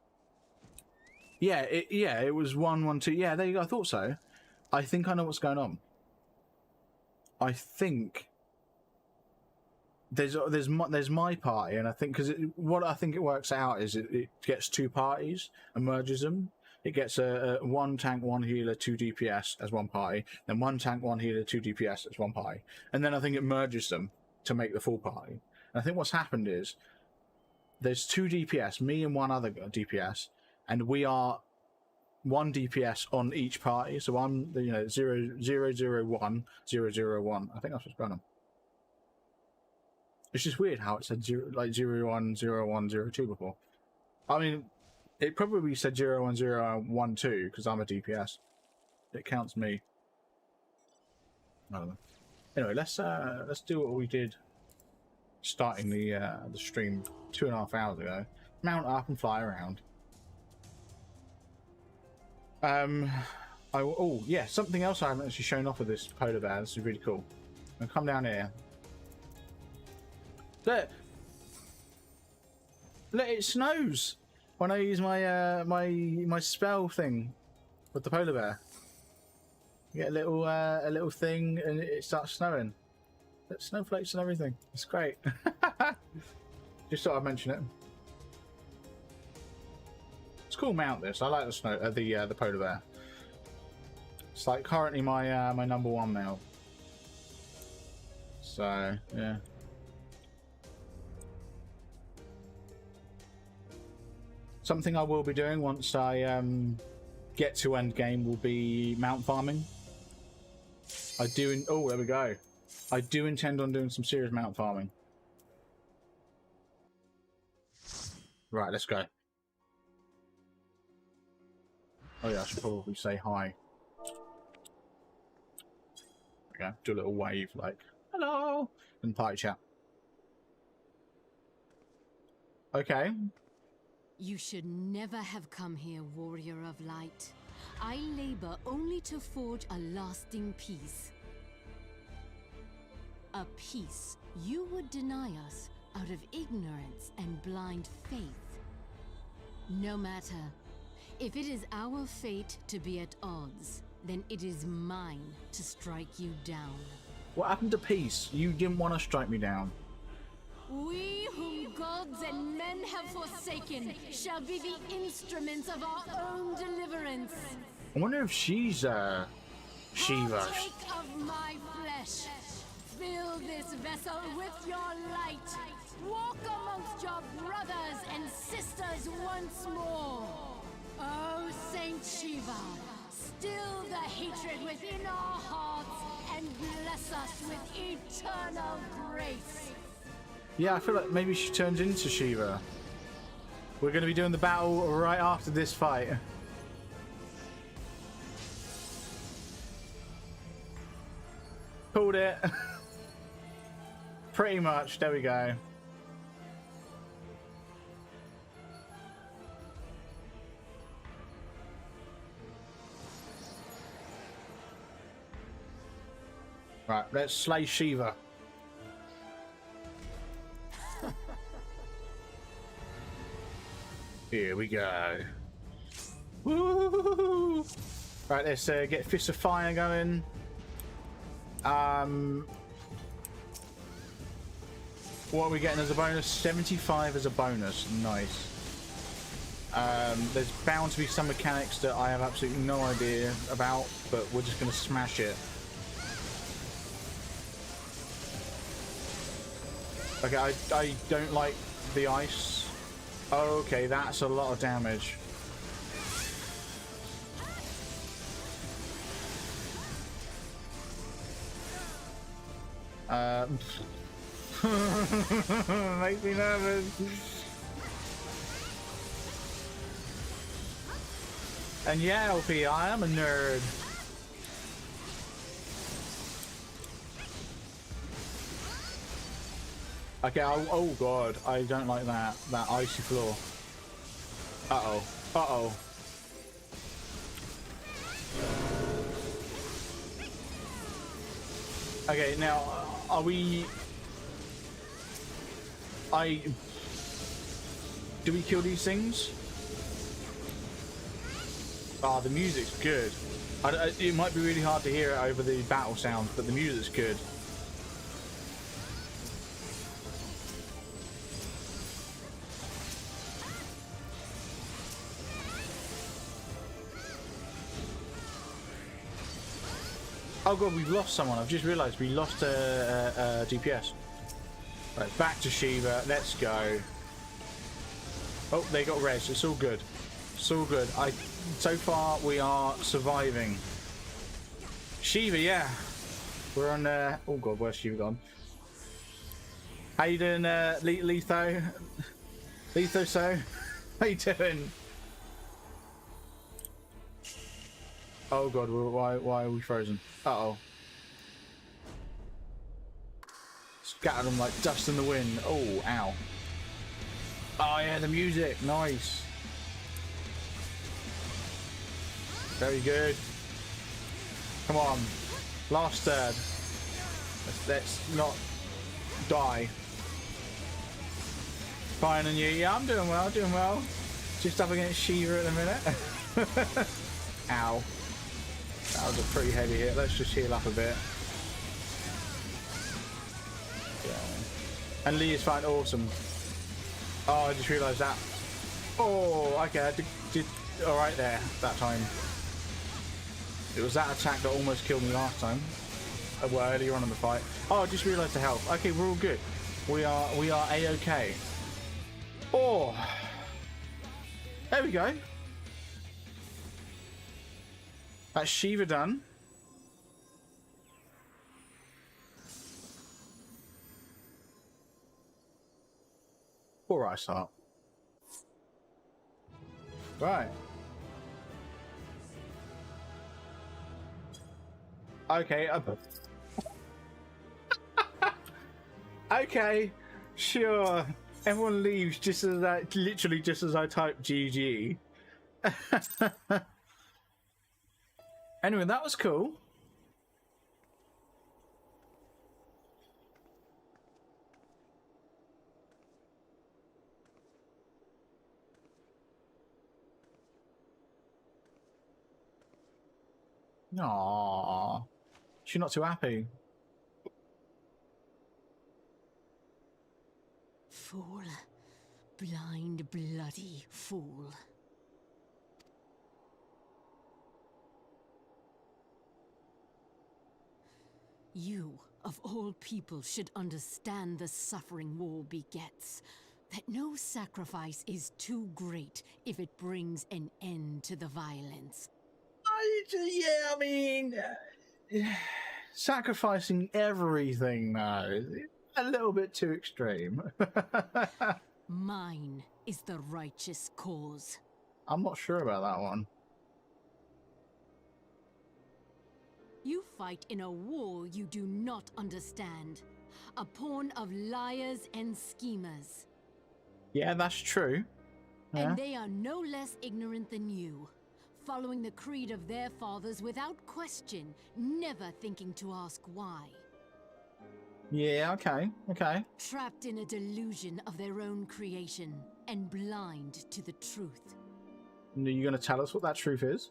Yeah, it was 1, 1, 2. Yeah, there you go, I thought so. I think I know what's going on. I think... There's my party, and I think because what I think it works out is it gets 2 parties and merges them. It gets a 1 tank, 1 healer, 2 DPS as one party, then 1 tank, 1 healer, 2 DPS as one party, and then I think it merges them to make the full party. And I think what's happened is there's 2 DPS, me and 1 other DPS, and we are 1 DPS on each party. So I'm 0, 0, 0, 1, 0, 0, 1. I think that's what's going on. It's just weird how it said 0, like 0, 1, 0, 1, 0, 2 before. I mean, it probably said 0, 1, 0, 1, 2 because I'm a DPS. It counts me. I don't know. Anyway, let's do what we did starting the stream 2.5 hours ago. Mount up and fly around. Oh yeah, something else I haven't actually shown off of this polar bear. This is really cool. I'm gonna come down here. Look, it snows when I use my my spell thing with the polar bear. You get a little thing and it starts snowing. Snowflakes and everything. It's great. Just thought I'd mention it. It's a cool mount. This I like the polar bear. It's like currently my my #1 mount. So yeah. Something I will be doing once I get to end game will be mount farming. I do. Oh, there we go. I do intend on doing some serious mount farming. Right, let's go. Oh yeah, I should probably say hi. Okay, do a little wave like hello and party chat. Okay. You should never have come here, warrior of light. I labor only to forge a lasting peace. A peace you would deny us out of ignorance and blind faith. No matter. If it is our fate to be at odds, then it is mine to strike you down. What happened to peace? You didn't want to strike me down. We whom gods and men have forsaken shall be the instruments of our own deliverance. I wonder if she's Shiva. Partake of my flesh. Fill this vessel with your light. Walk amongst your brothers and sisters once more. Oh, Saint Shiva, still the hatred within our hearts and bless us with eternal grace. Yeah, I feel like maybe she turns into Shiva. We're going to be doing the battle right after this fight. Pulled it. Pretty much. There we go. Right, let's slay Shiva. Here we go. Woo! Right, let's get Fist of Fire going. What are we getting as a bonus? 75 as a bonus. Nice. There's bound to be some mechanics that I have absolutely no idea about, but we're just going to smash it. Okay, I don't like the ice. Okay, that's a lot of damage. Makes me nervous. And yeah, LP, I am a nerd. Okay, oh god, I don't like that. That icy floor. Uh-oh. Uh-oh. Okay, now, are we... Do we kill these things? Ah, the music's good. It might be really hard to hear it over the battle sounds, but the music's good. Oh god, we've lost someone. I've just realised we lost DPS. Right, back to Shiva. Let's go. Oh, they got res. It's all good. It's all good. So far, we are surviving. Shiva, yeah. We're on... oh god, where's Shiva gone? How you doing, Letho? Letho, so? How you doing? Oh god, why are we frozen? Uh-oh. Scattered them like dust in the wind. Oh, ow. Oh yeah, the music. Nice. Very good. Come on. Last third. Let's not die. Fine on you. Yeah, I'm doing well, doing well. Just up against Shiva at the minute. Ow. That was a pretty heavy hit. Let's just heal up a bit. Yeah. And Lee is fine. Awesome. Oh, I just realised that. Oh, okay. I did alright there that time. It was that attack that almost killed me last time. Well, earlier on in the fight. Oh, I just realised the health. Okay, we're all good. We are A-okay. Oh. There we go. That's Shiva done. Alright, start. Right. Okay. Okay. Sure. Everyone leaves just as that, literally just as I type GG. Anyway, that was cool. Aww. She's not too happy. Fool. Blind, bloody fool. You, of all people, should understand the suffering war begets. That no sacrifice is too great if it brings an end to the violence. Yeah, I mean... sacrificing everything now is a little bit too extreme. Mine is the righteous cause. I'm not sure about that one. You fight in a war you do not understand. A pawn of liars and schemers. Yeah, that's true. Yeah. And they are no less ignorant than you. Following the creed of their fathers without question, never thinking to ask why. Yeah, okay, okay. Trapped in a delusion of their own creation, and blind to the truth. Are you going to tell us what that truth is?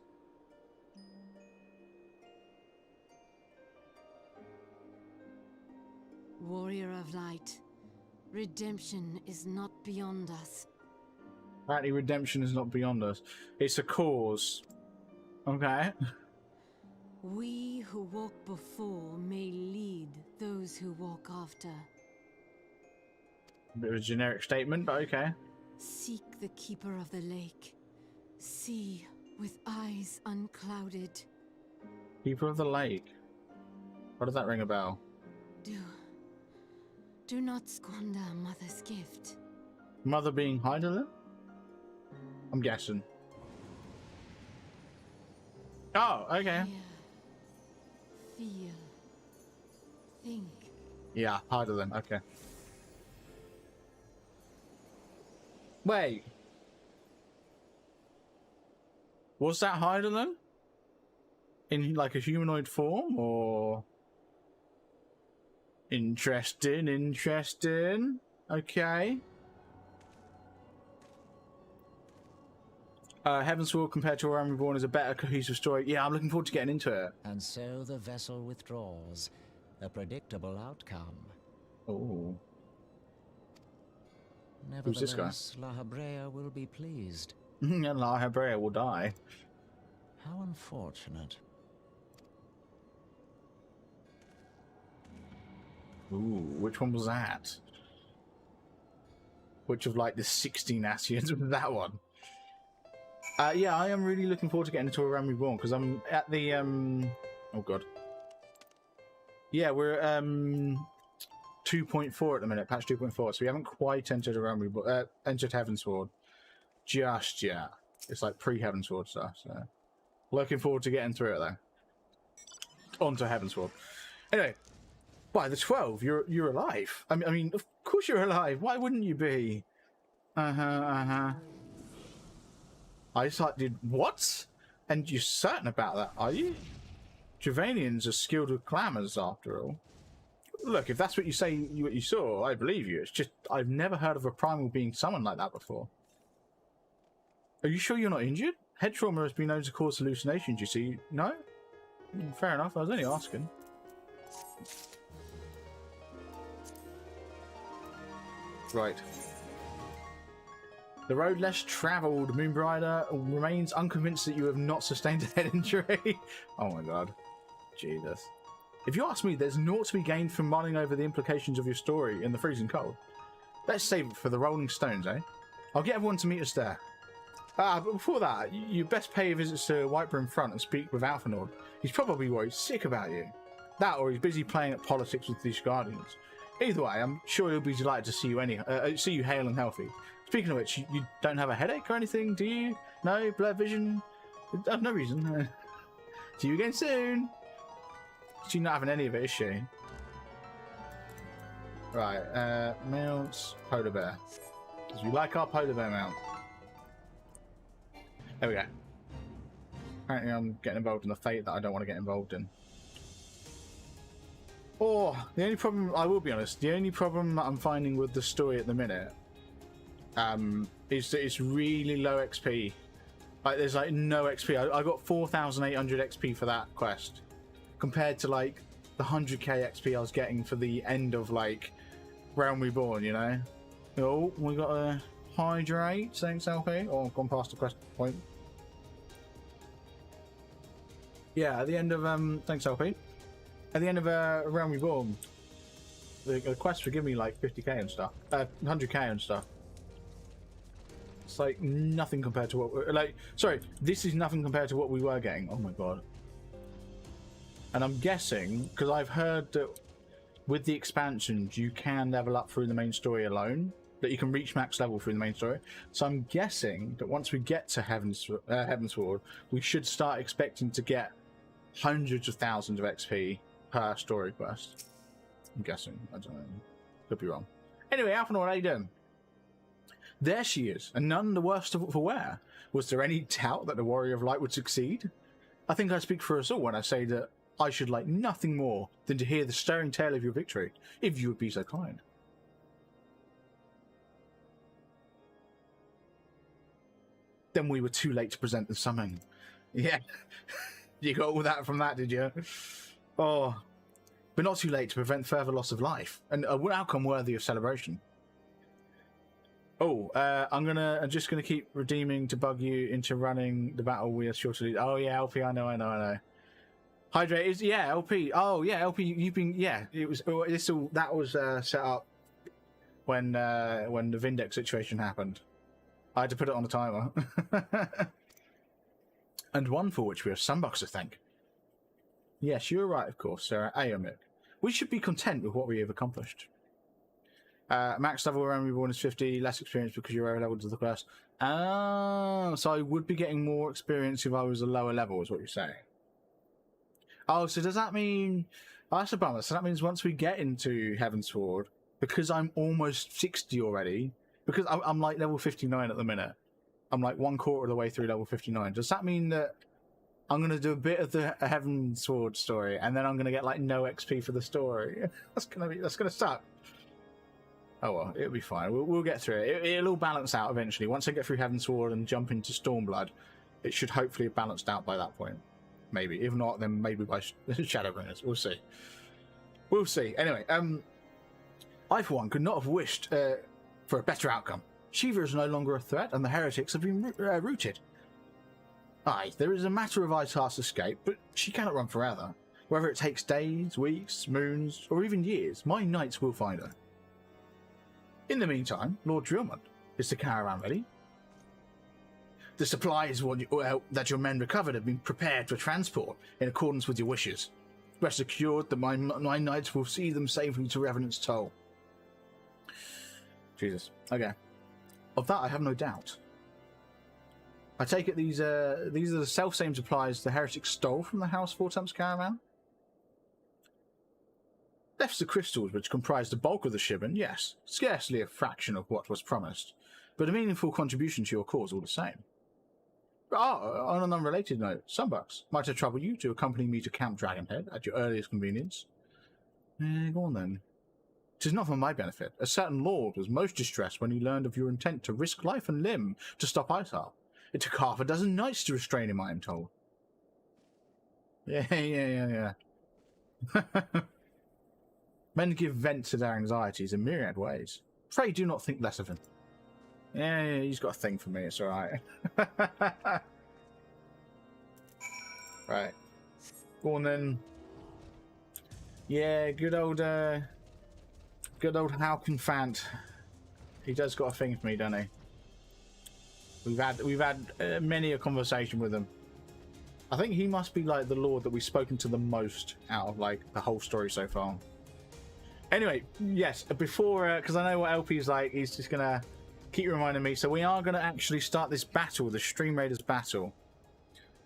Warrior of light, redemption is not beyond us. Apparently redemption is not beyond us. It's a cause. Okay. We who walk before may lead those who walk after. A bit of a generic statement, but okay. Seek the Keeper of the Lake. See with eyes unclouded. Keeper of the Lake. What does that ring a bell? Do not squander Mother's gift. Mother being Hydaelyn? I'm guessing. Oh, okay. Feel. Think. Yeah, Hydaelyn, okay. Wait. Was that Hydaelyn? In like a humanoid form, or? Interesting. Okay. Heavensward compared to A Realm Reborn is a better cohesive story. Yeah, I'm looking forward to getting into it. And so the vessel withdraws. A predictable outcome. Oh. Nevertheless, Who's this guy? La Habrea will be pleased. And La Habrea will die. How unfortunate. Ooh, which one was that? Which of like the 16 Asians was that one? Yeah, I am really looking forward to getting into A Realm Reborn because I'm at the oh god. Yeah, we're 2.4 at the minute, patch 2.4, so we haven't quite entered A Realm Reborn, entered Heavensward just yet. It's like pre-Heavensward stuff, so looking forward to getting through it though. Onto Heavensward. Anyway, by the 12, you're alive. I mean, of course you're alive. Why wouldn't you be? I just like, did what? And you're certain about that, are you? Travanians are skilled with clamours, after all. Look, if that's what you say, what you saw, I believe you. It's just, I've never heard of a primal being summoned like that before. Are you sure you're not injured? Head trauma has been known to cause hallucinations, you see. No? Fair enough, I was only asking. Right. The road less travelled. Moonbrider remains unconvinced that you have not sustained a head injury. Oh my god. Jesus. If you ask me, there's naught to be gained from mulling over the implications of your story in the freezing cold. Let's save it for the Rolling Stones, eh? I'll get everyone to meet us there. But before that, you best pay a visit to Whitebrim Front and speak with Alphanord. He's probably worried sick about you. That, or he's busy playing at politics with these Guardians. Either way, I'm sure he'll be delighted to see you see you hale and healthy. Speaking of which, you don't have a headache or anything, do you? No? Blurred vision? No reason. See you again soon. She's not having any of it, is she? Right, mounts, polar bear. Because we like our polar bear mount. There we go. Apparently I'm getting involved in a fate that I don't want to get involved in. Oh, the only problem, I will be honest, the only problem that I'm finding with the story at the minute is that it's really low XP. Like, there's like no XP. I got 4,800 XP for that quest, compared to like the 100k XP I was getting for the end of like Realm Reborn, you know? Oh, we got a hydrate, thanks LP. Oh, I've gone past the quest point. Yeah, at the end of, thanks LP. At the end of Realm Reborn, the quest would give me like 50k and stuff, 100k and stuff. It's like nothing compared to what we're, like, sorry, this is nothing compared to what we were getting. Oh my god. And I'm guessing, because I've heard that with the expansions you can level up through the main story alone, that you can reach max level through the main story. So I'm guessing that once we get to Heavensward, we should start expecting to get hundreds of thousands of XP per story quest. I'm guessing. I don't know. Could be wrong. Anyway, Alphanord, how you doing? There she is, and none the worse for wear. Was there any doubt that the Warrior of Light would succeed? I think I speak for us all when I say that I should like nothing more than to hear the stirring tale of your victory, if you would be so kind. Then we were too late to present the summon. Yeah. You got all that from that, did you? Oh. But not too late to prevent further loss of life, and an outcome worthy of celebration. Oh, I'm just gonna keep redeeming to bug you into running the battle we are sure to lead. Oh yeah, LP, I know. Hydrate is, yeah, LP. Oh yeah, LP, you've been, yeah, it was, that was set up when the Vindex situation happened. I had to put it on a timer. And one for which we have some bucks to thank. Yes, you were right, of course, Sarah. Aomik. We should be content with what we have accomplished. Max level around reborn is 50, less experience because you're lower level to the class. Oh, so I would be getting more experience if I was a lower level, is what you're saying. Oh, so does that mean... Oh, that's a bummer. So that means once we get into Heavensward, because I'm almost 60 already, because I'm like level 59 at the minute. I'm like 1/4 of the way through level 59. Does that mean that I'm going to do a bit of the Heavensward story, and then I'm going to get like no XP for the story? That's going to suck. Oh well, it'll be fine. We'll get through it. It'll all balance out eventually. Once I get through Heavensward and jump into Stormblood, it should hopefully have balanced out by that point. Maybe. If not, then maybe by Shadowbringers. We'll see. We'll see. Anyway, I for one could not have wished for a better outcome. Shiva is no longer a threat, and the heretics have been routed. Aye, there is a matter of Itar's escape, but she cannot run forever. Whether it takes days, weeks, moons, or even years, my knights will find her. In the meantime, Lord Drillmont, is the caravan ready? The supplies that your men recovered have been prepared for transport in accordance with your wishes. Rest assured that my knights will see them safely to Revenant's Toll. Jesus. Okay. Of that I have no doubt. I take it these are the self-same supplies the heretics stole from the House Fortemps caravan? Left the crystals which comprised the bulk of the shipment, yes, scarcely a fraction of what was promised, but a meaningful contribution to your cause all the same. On an unrelated note, Sunbucks, might I trouble you to accompany me to Camp Dragonhead at your earliest convenience? Go on then. 'Tis not for my benefit. A certain lord was most distressed when he learned of your intent to risk life and limb to stop Itar. It took half a dozen knights to restrain him, I am told. Yeah. Men give vent to their anxieties in myriad ways. Pray do not think less of him. Yeah, he's got a thing for me, it's alright. Right. Go on then. Yeah, good old Halcon Fant. He does got a thing for me, doesn't he? We've had many a conversation with him. I think he must be like the lord that we've spoken to the most out of like the whole story so far. Anyway, yes, before because I know what LP's like, he's just gonna keep reminding me. So we are gonna actually start this battle, the StreamRaiders battle.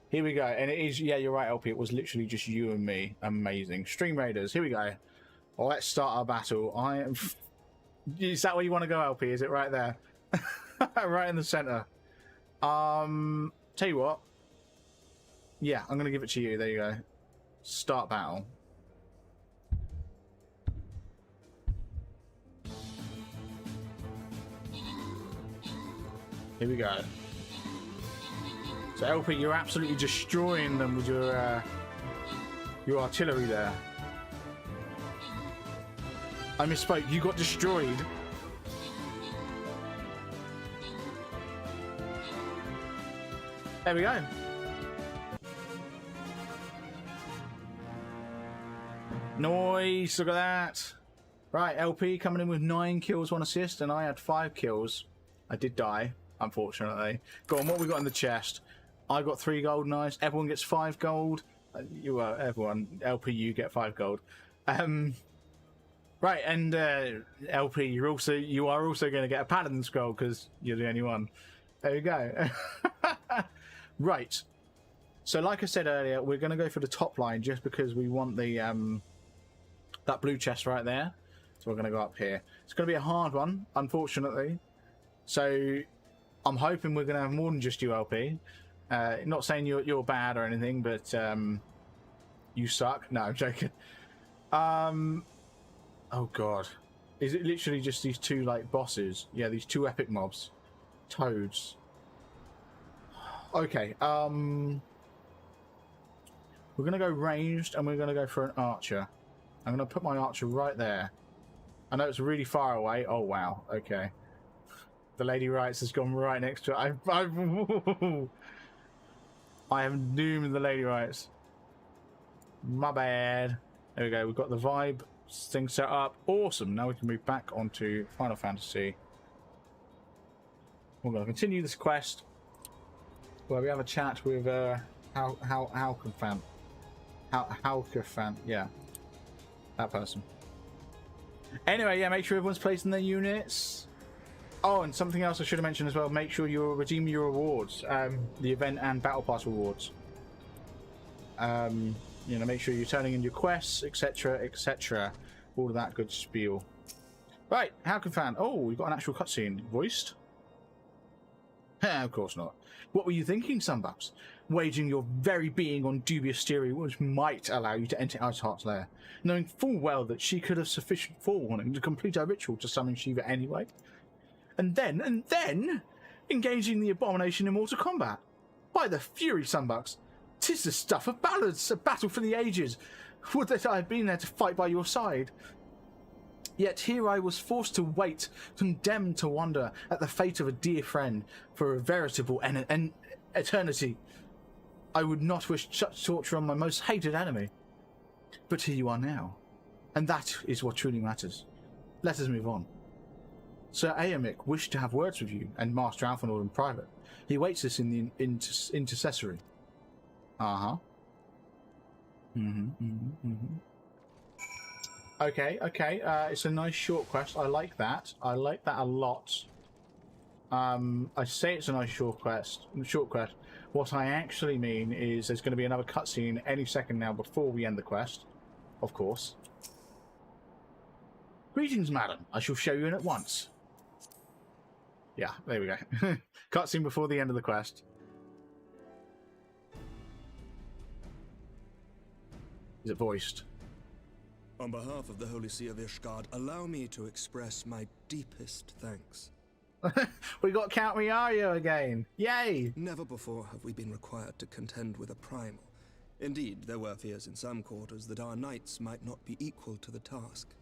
Here we go, and it is, yeah, you're right, LP. It was literally just you and me. Amazing. StreamRaiders. Here we go. Well, let's start our battle. I am. Is that where you want to go, LP? Is it right there? Right in the center. Tell you what. Yeah, I'm gonna give it to you. There you go. Start battle. Here we go. So LP, you're absolutely destroying them with your artillery there. I misspoke. You got destroyed. There we go. Nice. Look at that. Right, LP coming in with 9 kills, 1 assist, and I had 5 kills. I did die, unfortunately. Go on, what we got in the chest? I got 3 gold, nice. Everyone gets 5 gold. Everyone. LP, you get 5 gold. Right, and LP, you are also going to get a paladin scroll because you're the only one. There you go. Right. So, like I said earlier, we're going to go for the top line just because we want the that blue chest right there. So we're going to go up here. It's going to be a hard one, unfortunately. So I'm hoping we're going to have more than just you, LP. Not saying you're bad or anything, but you suck. No, I'm joking. Oh god, is it literally just these 2 like bosses? Yeah, these 2 epic mobs, toads. Okay, we're gonna go ranged and we're gonna go for an archer. I'm gonna put my archer right there. I know it's really far away. Oh wow, okay. The Lady Wrights has gone right next to it. I have doomed the Lady Wrights. My bad. There we go. We've got the vibe thing set up. Awesome. Now we can move back onto Final Fantasy. we're going to continue this quest where we have a chat with Halkafan. Halkafan, yeah, that person. Anyway, yeah, make sure everyone's placing their units. Oh, and something else I should have mentioned as well. Make sure you're redeeming your rewards, the event and battle pass rewards. You know, make sure you're turning in your quests, etc., etc. All of that good spiel. Right, Halkafan. Oh, we've got an actual cutscene. Voiced? Of course not. What were you thinking, Sunbucks? Waging your very being on dubious theory which might allow you to enter Iceheart's lair, knowing full well that she could have sufficient forewarning to complete her ritual to summon Shiva anyway? And then, engaging the abomination in mortal combat. By the fury, Sunbucks, 'tis the stuff of ballads, a battle for the ages. Would that I had been there to fight by your side. Yet here I was forced to wait, condemned to wonder at the fate of a dear friend for a veritable eternity. I would not wish such torture on my most hated enemy. But here you are now, and that is what truly matters. Let us move on. Sir Aamik wished to have words with you and Master Alphanord in private. He waits us in the intercessory. Uh-huh. Okay. It's a nice short quest. I like that. I like that a lot. I say it's a nice short quest. What I actually mean is there's going to be another cutscene any second now before we end the quest. Of course. Greetings, madam. I shall show you in at once. Yeah, there we go. Cutscene before the end of the quest. Is it voiced? On behalf of the Holy See of Ishgard, allow me to express my deepest thanks. We got Count Miario again. Yay! Never before have we been required to contend with a primal. Indeed, there were fears in some quarters that our knights might not be equal to the task.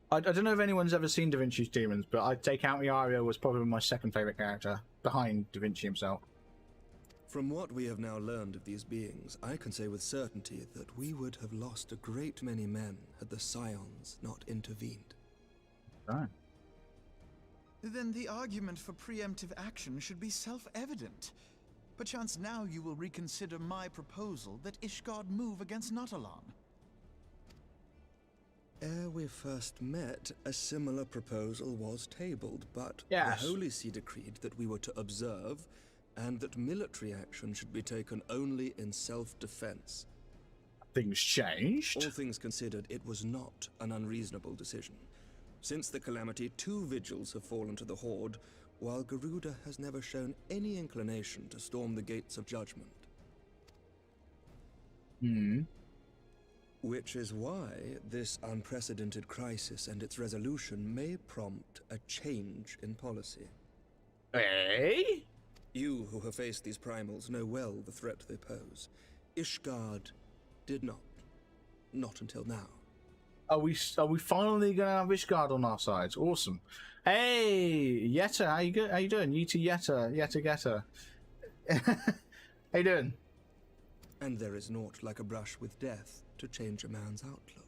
I don't know if anyone's ever seen Da Vinci's Demons, but I'd say Count Miario was probably my second favourite character, behind Da Vinci himself. From what we have now learned of these beings, I can say with certainty that we would have lost a great many men had the Scions not intervened. Right. Then the argument for preemptive action should be self-evident. Perchance now you will reconsider my proposal that Ishgard move against Nautalon. Ere we first met, a similar proposal was tabled, but yes. The Holy See decreed that we were to observe, and that military action should be taken only in self-defense. Things changed. All things considered, it was not an unreasonable decision. Since the calamity, 2 vigils have fallen to the Horde, while Garuda has never shown any inclination to storm the gates of judgment. Which is why this unprecedented crisis and its resolution may prompt a change in policy. Eh? You who have faced these primals know well the threat they pose. Ishgard did not. Not until now. Are we finally going to have Ishgard on our sides? Awesome. Hey, Yetta, how you doing? Yetta Getter. How you doing? And there is naught like a brush with death to change a man's outlook.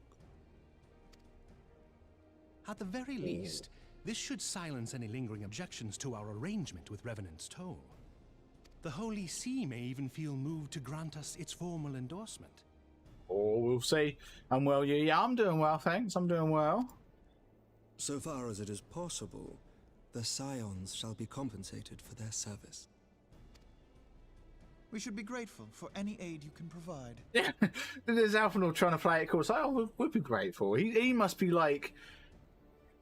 At the very least, this should silence any lingering objections to our arrangement with Revenant's Toll. The Holy See may even feel moved to grant us its formal endorsement. Oh, we'll see. I'm well, yeah, I'm doing well, thanks. I'm doing well. So far as it is possible, the Scions shall be compensated for their service. We should be grateful for any aid you can provide. Yeah, there's Alphanor trying to play it cool. So, oh, we'd be grateful. He must be like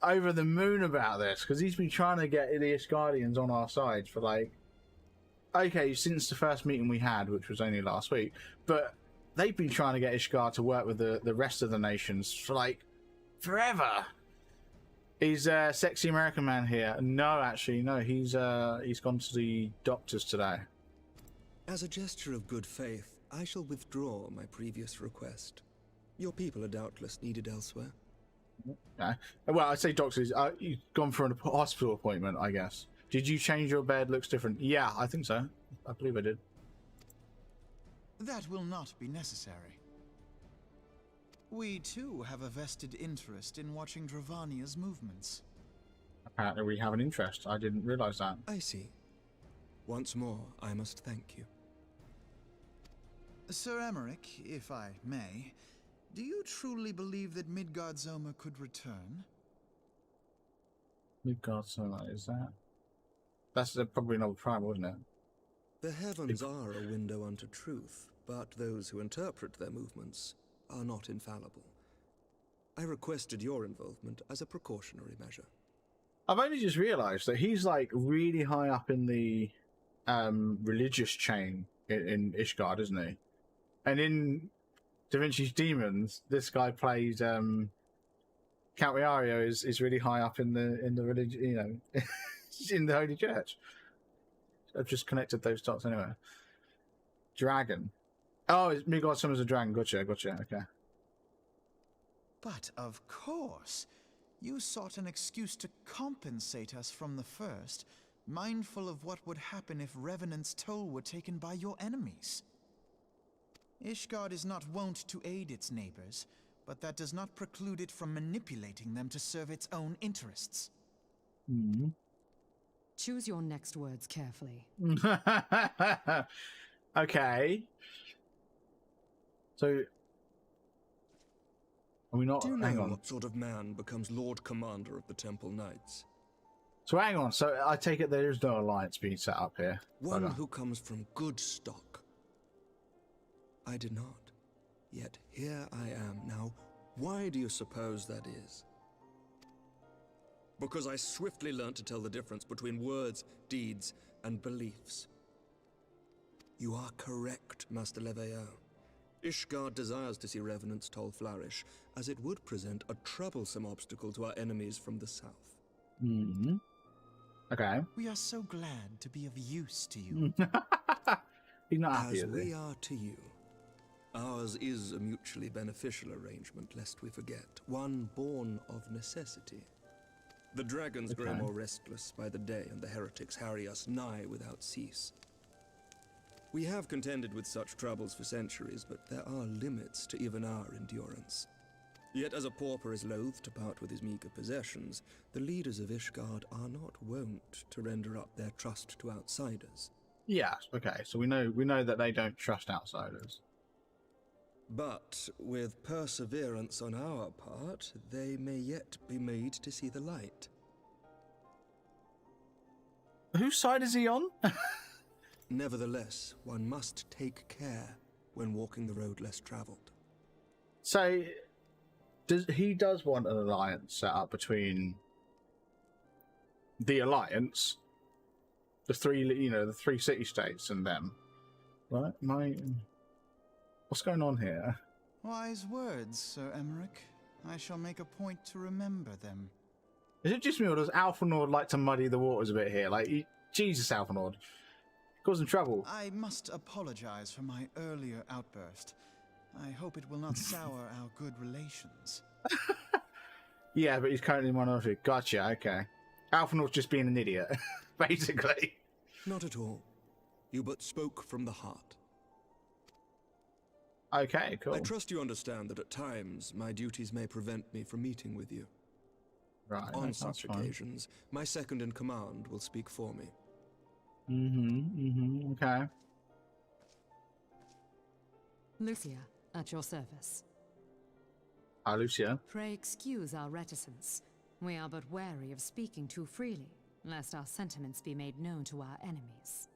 over the moon about this because he's been trying to get the Ishgardians on our side for like, okay, since the first meeting we had, which was only last week, but they've been trying to get Ishgard to work with the rest of the nations for like forever. Is Sexy American Man here? No, actually, no. He's gone to the doctors today. As a gesture of good faith, I shall withdraw my previous request. Your people are doubtless needed elsewhere. Okay. Well, I say doctors. You've gone for a hospital appointment, I guess. Did you change your bed? Looks different. Yeah, I think so. I believe I did. That will not be necessary. We, too, have a vested interest in watching Dravania's movements. Apparently we have an interest. I didn't realise that. I see. Once more, I must thank you. Sir Emmerich, if I may, do you truly believe that Midgardsormr could return? Midgardsormr, is that? That's probably another primal, isn't it? The heavens are a window unto truth, but those who interpret their movements are not infallible. I requested your involvement as a precautionary measure. I've only just realised that he's like really high up in the religious chain in Ishgard, isn't he? And in Da Vinci's Demons, this guy plays Count Riario is really high up in the religion, you know, in the Holy Church. I've just connected those dots anyway. Dragon. Oh, Midgardsormr's a dragon. Gotcha. Okay. But of course, you sought an excuse to compensate us from the first, mindful of what would happen if Revenant's toll were taken by your enemies. Ishgard is not wont to aid its neighbors, but that does not preclude it from manipulating them to serve its own interests. Mm-hmm. Choose your next words carefully. Okay. So, are we not? Do you hang know on. what sort of man becomes Lord Commander of the Temple Knights? So hang on. So I take it there is no alliance being set up here. One who comes from good stock. I did not. Yet here I am now. Why do you suppose that is? Because I swiftly learned to tell the difference between words, deeds, and beliefs. You are correct, Master Leveilleur. Ishgard desires to see Revenant's toll flourish, as it would present a troublesome obstacle to our enemies from the south. Mm-hmm. Okay. We are so glad to be of use to you. He's not happy, as is we he? are to you. Ours is a mutually beneficial arrangement, lest we forget, one born of necessity. The dragons grow more restless by the day, and the heretics harry us nigh without cease. We have contended with such troubles for centuries, but there are limits to even our endurance. Yet as a pauper is loath to part with his meager possessions, the leaders of Ishgard are not wont to render up their trust to outsiders. Yeah, okay, so we know that they don't trust outsiders. But with perseverance on our part, they may yet be made to see the light. Whose side is he on? Nevertheless, one must take care when walking the road less travelled. So, he does want an alliance set up between the alliance, the three city-states, and them, right? What's going on here? Wise words, Sir Emmerich. I shall make a point to remember them. Is it just me, or does Alphonord like to muddy the waters a bit here? Like, Jesus, Alphonord. Causing trouble. I must apologize for my earlier outburst. I hope it will not sour our good relations. Yeah, but he's currently in minority. Gotcha, okay. Alphonord's just being an idiot, basically. Not at all. You but spoke from the heart. Okay, cool. I trust you understand that at times my duties may prevent me from meeting with you. Right. On such occasions, my second in command will speak for me. Okay. Lucia, at your service. Hi, Lucia. Pray excuse our reticence. We are but wary of speaking too freely, lest our sentiments be made known to our enemies.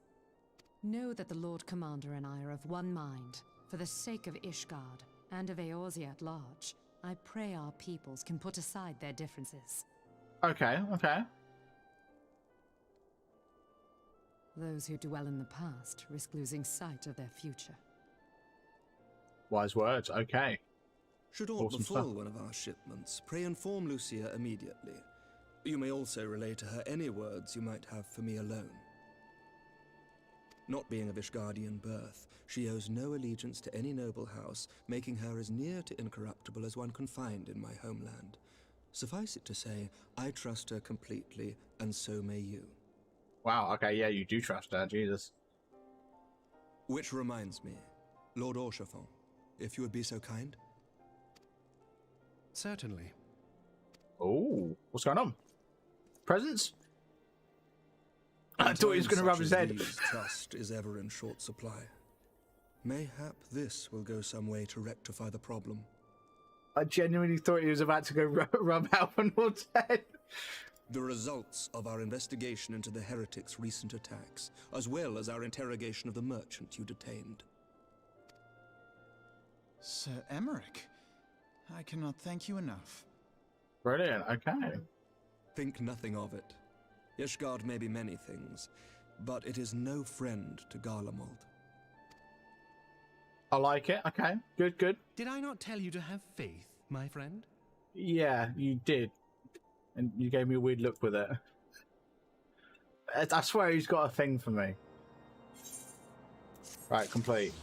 Know that the Lord Commander and I are of one mind. For the sake of Ishgard, and of Eorzea at large, I pray our peoples can put aside their differences. Okay. Those who dwell in the past risk losing sight of their future. Wise words, okay. Should aught befall one of our shipments, pray inform Lucia immediately. You may also relay to her any words you might have for me alone. Not being of Ishgardian birth, she owes no allegiance to any noble house, making her as near to incorruptible as one can find in my homeland. Suffice it to say, I trust her completely, and so may you. Wow, okay, yeah, you do trust her, Jesus. Which reminds me, Lord Orchefort, if you would be so kind? Certainly. Oh, what's going on? Presents? I thought he was going to rub his head. Trust is ever in short supply. Mayhap this will go some way to rectify the problem. I genuinely thought he was about to go rub Alphanord's head. The results of our investigation into the heretics' recent attacks, as well as our interrogation of the merchant you detained. Sir Emmerich, I cannot thank you enough. Brilliant, okay. Think nothing of it. Ishgard may be many things, but it is no friend to Garlemald. I like it, okay. Good, good. Did I not tell you to have faith, my friend? Yeah, you did. And you gave me a weird look with it. I swear he's got a thing for me. Right, complete.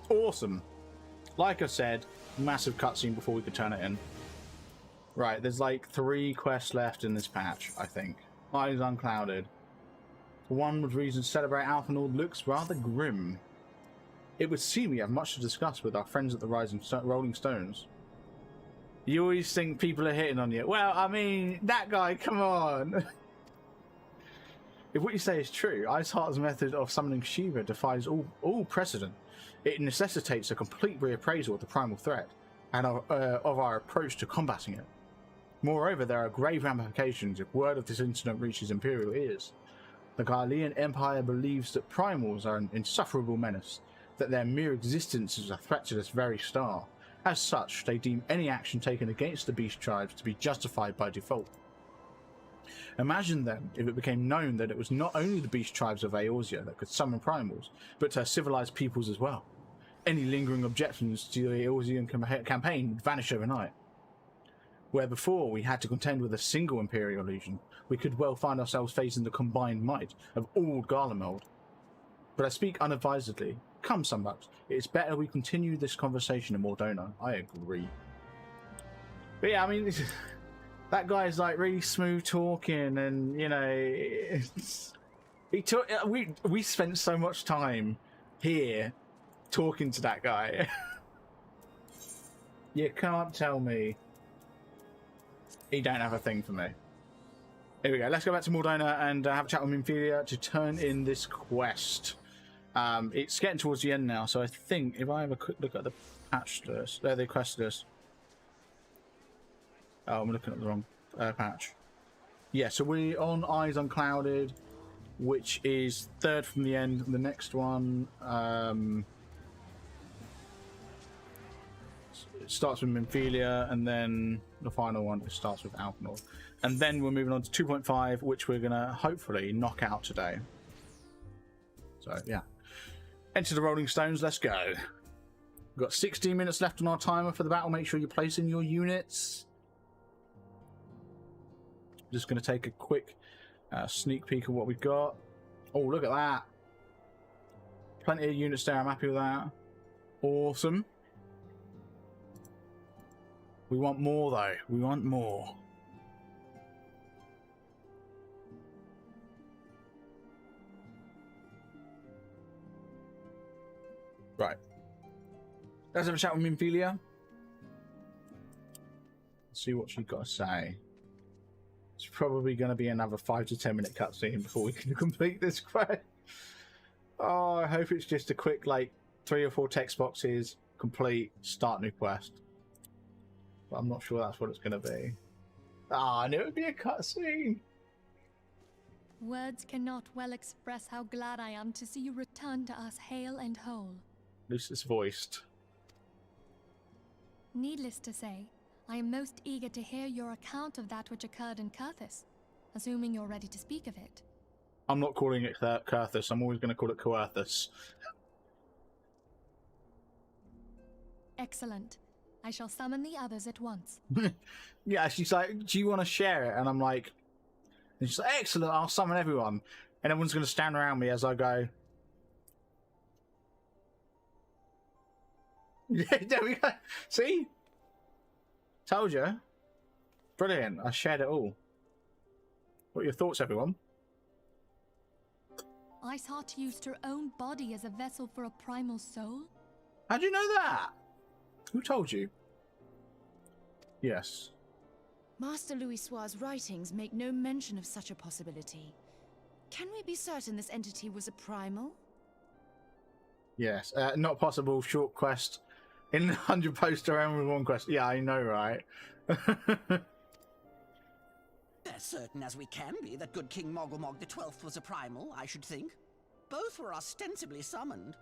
Awesome. Like I said, massive cutscene before we could turn it in. Right, there's like 3 quests left in this patch, I think. Eyes Unclouded. One with reason to celebrate Alphanord looks rather grim. It would seem we have much to discuss with our friends at the Rolling Stones. You always think people are hitting on you. Well, I mean, that guy, come on. If what you say is true, Iceheart's method of summoning Shiva defies all precedent. It necessitates a complete reappraisal of the primal threat and of our approach to combating it. Moreover, there are grave ramifications if word of this incident reaches Imperial ears. The Garlean Empire believes that primals are an insufferable menace, that their mere existence is a threat to this very star. As such, they deem any action taken against the beast tribes to be justified by default. Imagine then if it became known that it was not only the beast tribes of Eorzea that could summon primals, but to civilized peoples as well. Any lingering objections to the Eorzean campaign would vanish overnight. Where before we had to contend with a single Imperial Legion, we could well find ourselves facing the combined might of all Garlemald. But I speak unadvisedly. Come, Sunbucks, it's better we continue this conversation in Mordona. I agree. But yeah, I mean, that guy's like really smooth talking, and you know, we spent so much time here talking to that guy. You can't tell me he don't have a thing for me. Here we go. Let's go back to Mordona and have a chat with Minfilia to turn in this quest. It's getting towards the end now, so I think if I have a quick look at the patch list, the quest list. Oh, I'm looking at the wrong patch. Yeah, so we're on Eyes Unclouded, which is 3rd from the end. The next one it starts with Minfilia, and then the final one it starts with Alphanord. And then we're moving on to 2.5, which we're going to hopefully knock out today. So, yeah. Enter the Rolling Stones, let's go. We've got 16 minutes left on our timer for the battle. Make sure you're placing your units. Just going to take a quick sneak peek of what we've got. Oh, look at that. Plenty of units there, I'm happy with that. Awesome. We want more though, we want more. Right. Let's have a chat with Minfilia. See what she's got to say. It's probably going to be another 5 to 10 minute cutscene before we can complete this quest. Oh, I hope it's just a quick, like, 3 or 4 text boxes, complete, start new quest. But I'm not sure that's what it's going to be. Ah, I knew it would be a cutscene. Words cannot well express how glad I am to see you return to us hale and whole. At least it's voiced. Needless to say, I am most eager to hear your account of that which occurred in Kurthus, assuming you're ready to speak of it. I'm not calling it Kurthus, I'm always going to call it Coerthus. Excellent. I shall summon the others at once. Yeah, she's like, do you want to share it? And I'm like, and she's like, excellent, I'll summon everyone. And everyone's going to stand around me as I go. Yeah, there we go. See? Told you. Brilliant. I shared it all. What are your thoughts, everyone? Iceheart used her own body as a vessel for a primal soul? How'd you know that? Who told you? Yes. Master Louisoir's writings make no mention of such a possibility. Can we be certain this entity was a primal? Yes. Not possible. Short quest. In 100 poster and with one quest. Yeah, I know, right? As certain as we can be that good King Mogglmog the 12th was a primal, I should think. Both were ostensibly summoned.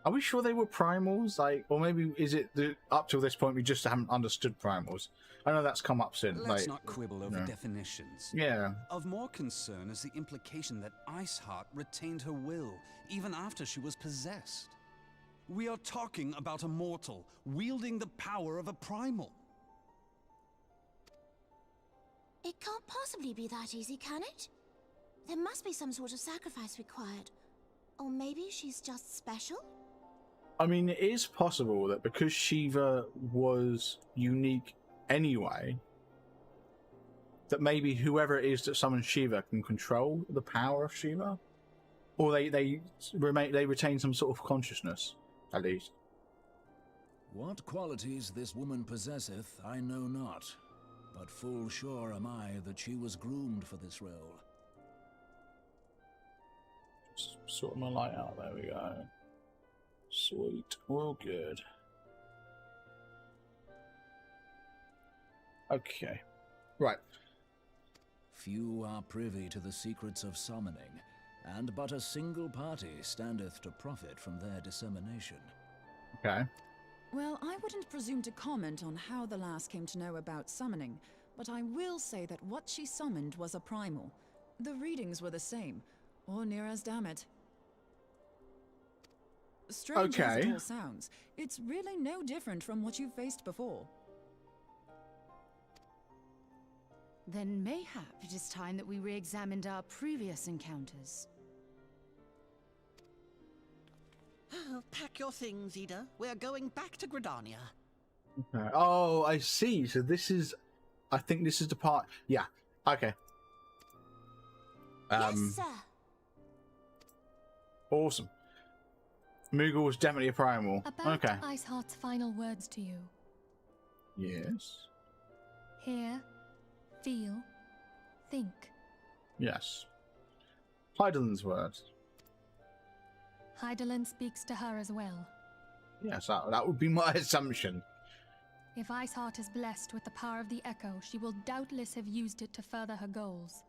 Are we sure they were primals? Like, or maybe is it that up till this point we just haven't understood primals? I know that's come up since. Let's like, not quibble over definitions. Yeah. Of more concern is the implication that Iceheart retained her will, even after she was possessed. We are talking about a mortal, wielding the power of a primal. It can't possibly be that easy, can it? There must be some sort of sacrifice required. Or maybe she's just special? I mean, it is possible that because Shiva was unique anyway, that maybe whoever it is that summons Shiva can control the power of Shiva, or they retain some sort of consciousness, at least. What qualities this woman possesseth, I know not, but full sure am I that she was groomed for this role. Sort my light out. There we go. Sweet. Well, good. Okay. Right. Few are privy to the secrets of summoning, and but a single party standeth to profit from their dissemination. Okay. Well, I wouldn't presume to comment on how the lass came to know about summoning, but I will say that what she summoned was a primal. The readings were the same, or near as damn it. Strange as it all sounds, it's really no different from what you've faced before. Then mayhap it is time that we re-examined our previous encounters. Oh, pack your things, Ida. We're going back to Gridania. Okay. Oh, I see. So this is... I think this is the part... Yeah. Okay. Yes, sir. Awesome. Moogle was definitely a primal. About okay. Iceheart's final words to you. Yes. Hear, feel, think. Yes. Heidelin's words. Heidelin speaks to her as well. Yes, that would be my assumption. If Iceheart is blessed with the power of the Echo, she will doubtless have used it to further her goals.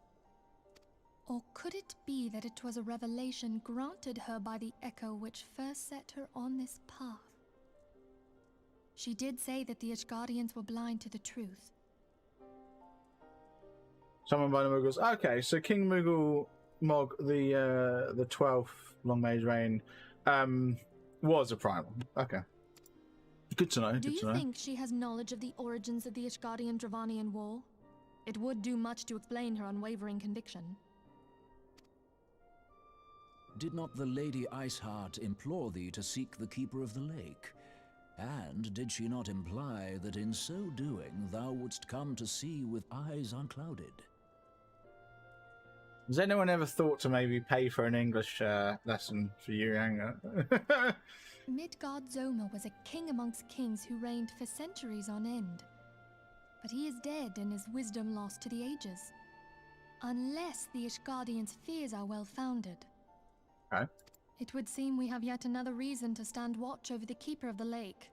Or could it be that it was a revelation granted her by the Echo which first set her on this path? She did say that the Ishgardians were blind to the truth. Someone by the Moogles. Okay, so King Moogle Mog, the 12th, long may his reign, was a primal. Okay. Good to know. Do you think she has knowledge of the origins of the Ishgardian-Dravanian War? It would do much to explain her unwavering conviction. Did not the Lady Iceheart implore thee to seek the Keeper of the Lake? And did she not imply that in so doing thou wouldst come to see with eyes unclouded? Has anyone ever thought to maybe pay for an English lesson for you, Anger? Midgard-Zoma was a king amongst kings who reigned for centuries on end. But he is dead and his wisdom lost to the ages. Unless the Ishgardians' fears are well-founded. Okay. It would seem we have yet another reason to stand watch over the Keeper of the Lake.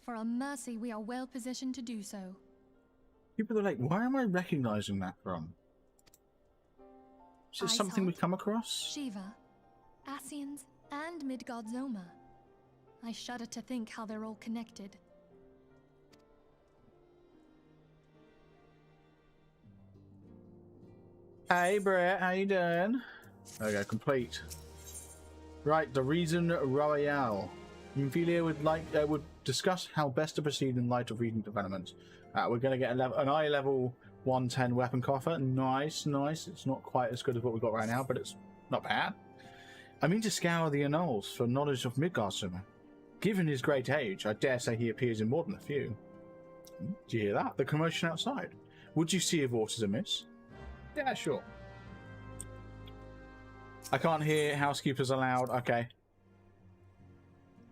For a mercy, we are well positioned to do so. Keeper of the Lake, where am I recognizing that from? Is this something we come across? Shiva, Ascians, and Midgard-Zoma. I shudder to think how they're all connected. Hey Brett, how you doing? There we go, complete. Right, the reason royale. Ophelia would discuss how best to proceed in light of reading developments. We're going to get an eye level 110 weapon coffer. Nice, nice. It's not quite as good as what we've got right now, but it's not bad. I mean to scour the annals for knowledge of Midgard-Zoma. Given his great age, I dare say he appears in more than a few. Do you hear that? The commotion outside. Would you see if aught is amiss? Yeah, sure. I can't hear housekeepers aloud. Okay.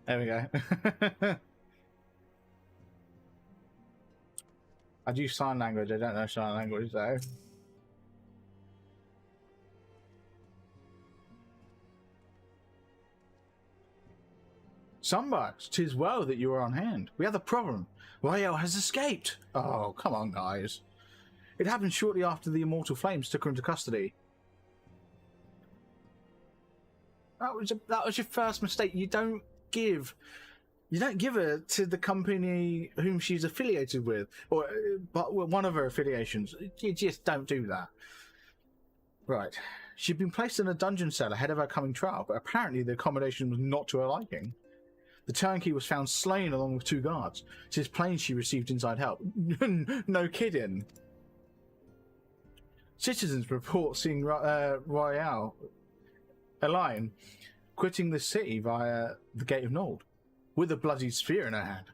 There we go. I do sign language. I don't know sign language though. Sunbucks, 'tis well that you are on hand. We have a problem. Royale has escaped. Oh, come on, guys. It happened shortly after the Immortal Flames took her into custody. That was your first mistake. You don't give her to the company whom she's affiliated with, or but one of her affiliations. You just don't do that. Right. She'd been placed in a dungeon cell ahead of her coming trial, but apparently the accommodation was not to her liking. The turnkey was found slain along with 2 guards. It is plain she received inside help. No kidding. Citizens report seeing Royale, Elaine, quitting the city via the Gate of Nord, with a bloody sphere in her hand.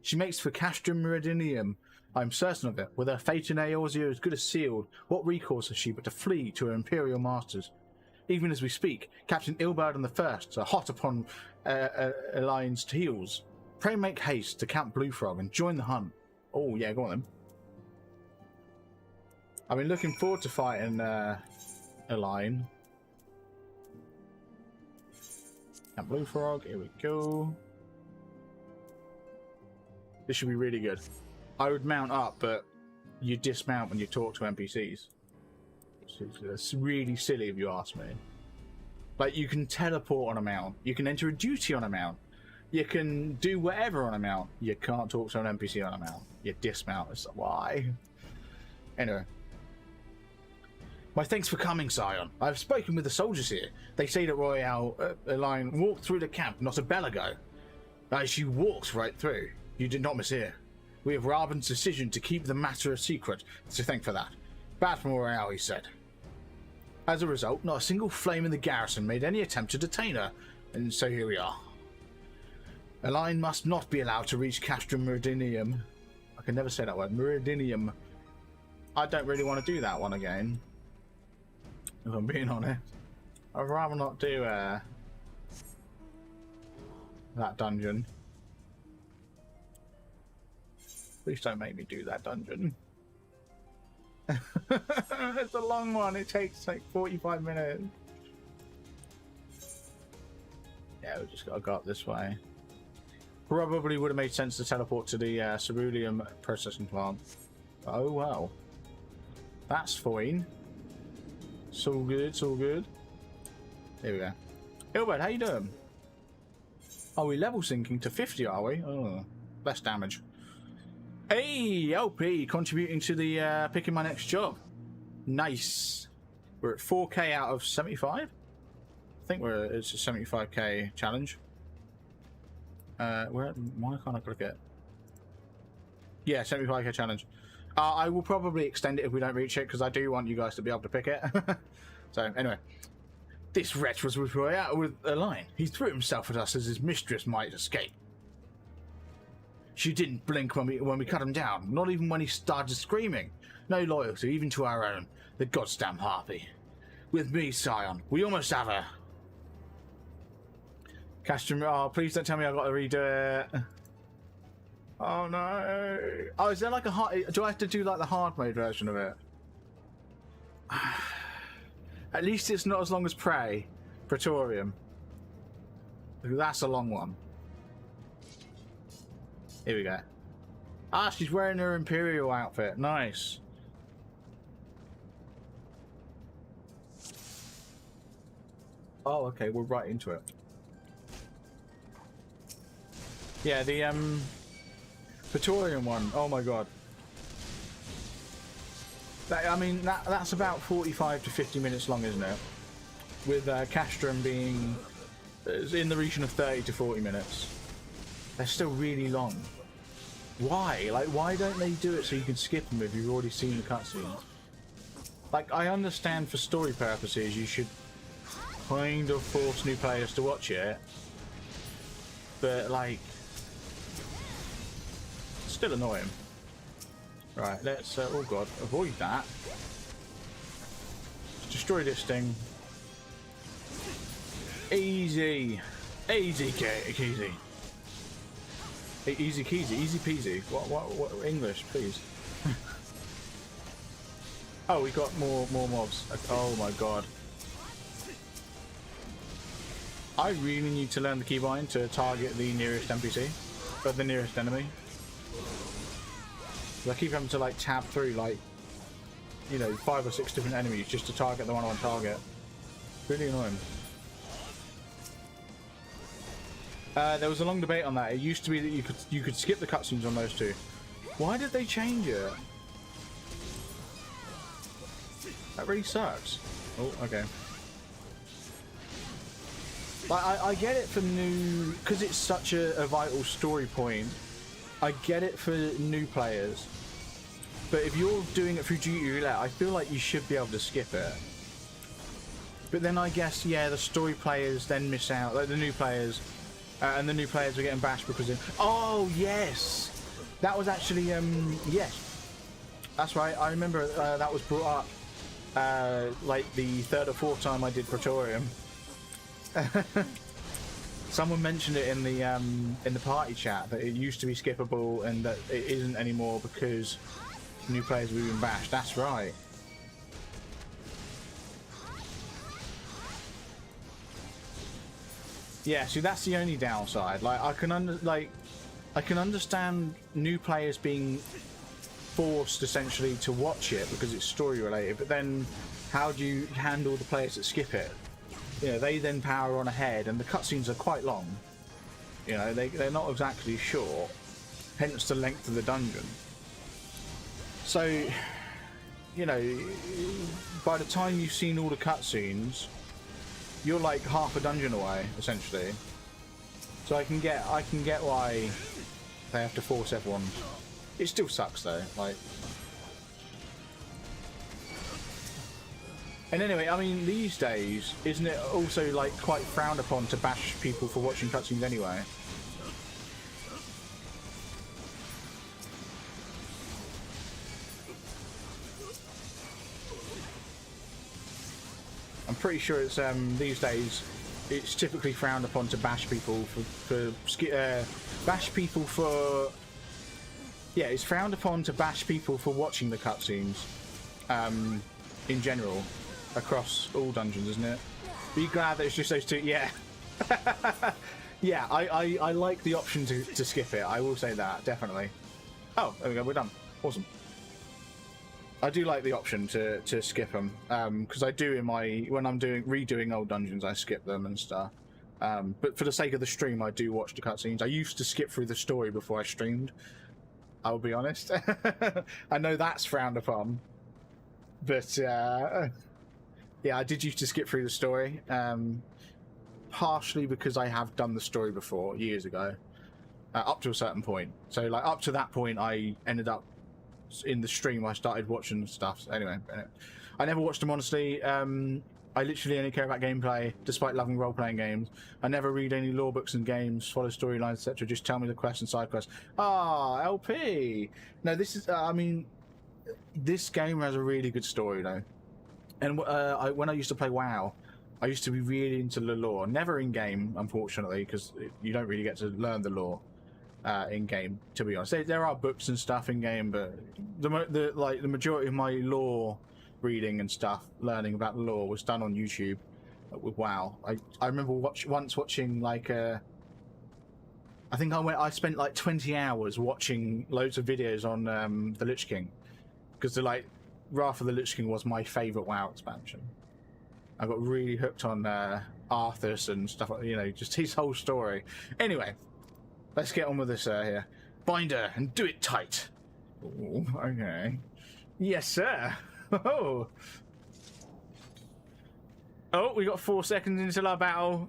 She makes for Castrum Meridinium, I'm certain of it. With her fate in Eorzea as good as sealed, what recourse has she but to flee to her imperial masters? Even as we speak, Captain Ilberd and the First are hot upon Elaine's heels. Pray make haste to Camp Bluefrog and join the hunt. Oh yeah, go on then. I've been looking forward to fighting Elaine. Camp Bluefrog, here we go. This should be really good. I would mount up, but you dismount when you talk to NPCs. It's really silly if you ask me. Like, you can teleport on a mount. You can enter a duty on a mount. You can do whatever on a mount. You can't talk to an NPC on a mount. You dismount. It's like, why? Anyway. My thanks for coming, Scion. I've spoken with the soldiers here. They say that Royale Elaine walked through the camp not a bell ago. She walked right through. You did not mishear. We have Raben's decision to keep the matter a secret, so thank for that. Bad for Royale, he said. As a result, not a single flame in the garrison made any attempt to detain her, and so here we are. Elaine must not be allowed to reach Castrum Meridinium. I can never say that word. Meridinium. I don't really want to do that one again, if I'm being honest. I'd rather not do that dungeon. Please don't make me do that dungeon. It's a long one. It takes like 45 minutes. Yeah, we just gotta go up this way. Probably would have made sense to teleport to the ceruleum processing plant. Oh well. That's fine. It's all good, it's all good. There we go. Hilbert, how you doing? Are we level syncing to 50, are we? Oh, less damage. Hey, LP, contributing to the picking my next job. Nice. We're at 4k out of 75? I think it's a 75k challenge. Why can't I click it? Yeah, 75k challenge. I will probably extend it if we don't reach it, because I do want you guys to be able to pick it. So, anyway. This wretch was with Elaine. He threw himself at us as his mistress might escape. She didn't blink when we cut him down, not even when he started screaming. No loyalty, even to our own, the goddamn harpy. With me, Scion, we almost have her. Castrum, oh, please don't tell me I've got to redo it. Oh no. Oh, is there like a hard... Do I have to do like the hard mode version of it? At least it's not as long as Prey. Praetorium. That's a long one. Here we go. Ah, she's wearing her Imperial outfit. Nice. Oh, okay, we're right into it. Yeah, the Praetorian one. Oh my god. I mean, that's about 45 to 50 minutes long, isn't it? With Castrum being in the region of 30 to 40 minutes. They're still really long. Why? Like, why don't they do it so you can skip them if you've already seen the cutscenes? Like, I understand for story purposes you should kind of force new players to watch it, but like, still annoying. Right, let's, oh god, avoid that. Destroy this thing. Easy. Easy, easy. Easy keasy, easy peasy. What English, please? Oh, we got more mobs. Oh my god. I really need to learn the keybind to target the nearest NPC, or the nearest enemy. I keep having to like tab through like, you know, 5 or 6 different enemies just to target the one I want to target. Really annoying. There was a long debate on that. It used to be that you could skip the cutscenes on those two. Why did they change it? That really sucks. Oh, okay. Like, I get it for new, because it's such a vital story point. I get it for new players, but if you're doing it through duty roulette, I feel like you should be able to skip it. But then I guess, yeah, the story players then miss out, like the new players, and the new players are getting bashed because of... Oh, yes! That was actually, yes. That's right, I remember that was brought up, like the 3rd or 4th time I did Praetorium. Someone mentioned it in the party chat that it used to be skippable and that it isn't anymore because new players were being bashed. That's right. Yeah, see, that's the only downside. Like, I can understand new players being forced essentially to watch it because it's story related, but then how do you handle the players that skip it? You know, they then power on ahead, and the cutscenes are quite long. You know, they're not exactly short, hence the length of the dungeon. So, you know, by the time you've seen all the cutscenes, you're like half a dungeon away, essentially. So I can get why they have to force everyone. It still sucks though, like. And anyway, I mean, these days, isn't it also like quite frowned upon to bash people for watching cutscenes anyway? I'm pretty sure it's these days it's typically frowned upon to bash people it's frowned upon to bash people for watching the cutscenes in general across all dungeons, isn't it? Be glad that it's just those two. Yeah. Yeah, I like the option to skip it, I will say that, definitely. Oh, there we go, we're done. Awesome. I do like the option to skip them, because I do when I'm redoing old dungeons, I skip them and stuff. But for the sake of the stream, I do watch the cutscenes. I used to skip through the story before I streamed, I'll be honest. I know that's frowned upon, but yeah, I did used to skip through the story, partially because I have done the story before, years ago, up to a certain point. So like up to that point, I ended up in the stream I started watching stuff. So anyway, I never watched them honestly. I literally only care about gameplay, despite loving role-playing games. I never read any lore books and games, follow storylines, etc. Just tell me the quests and side quests. Ah, LP. No, this is. I mean, this game has a really good story though. And when I used to play WoW, I used to be really into the lore. Never in game, unfortunately, because you don't really get to learn the lore. In game, to be honest, there are books and stuff in game, but the majority of my lore reading and stuff, learning about the lore, was done on YouTube with WoW. I remember once watching like I think I spent like 20 hours watching loads of videos on the Lich King, because Wrath of the Lich King was my favourite WoW expansion. I got really hooked on Arthas and stuff, you know, just his whole story. Anyway. Let's get on with this here. Binder, and do it tight. Ooh, okay. Yes, sir. Oh. Oh, we got 4 seconds until our battle.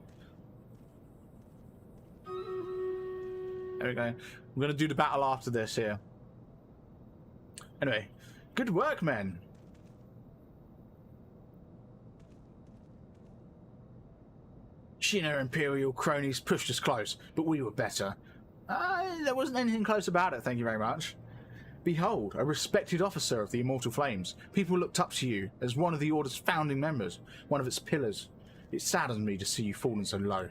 There we go. We're going to do the battle after this here. Anyway, good work, men. She and her Imperial cronies pushed us close, but we were better. There wasn't anything close about it, thank you very much. Behold, a respected officer of the Immortal Flames. People looked up to you as one of the Order's founding members, one of its pillars. It saddens me to see you falling so low.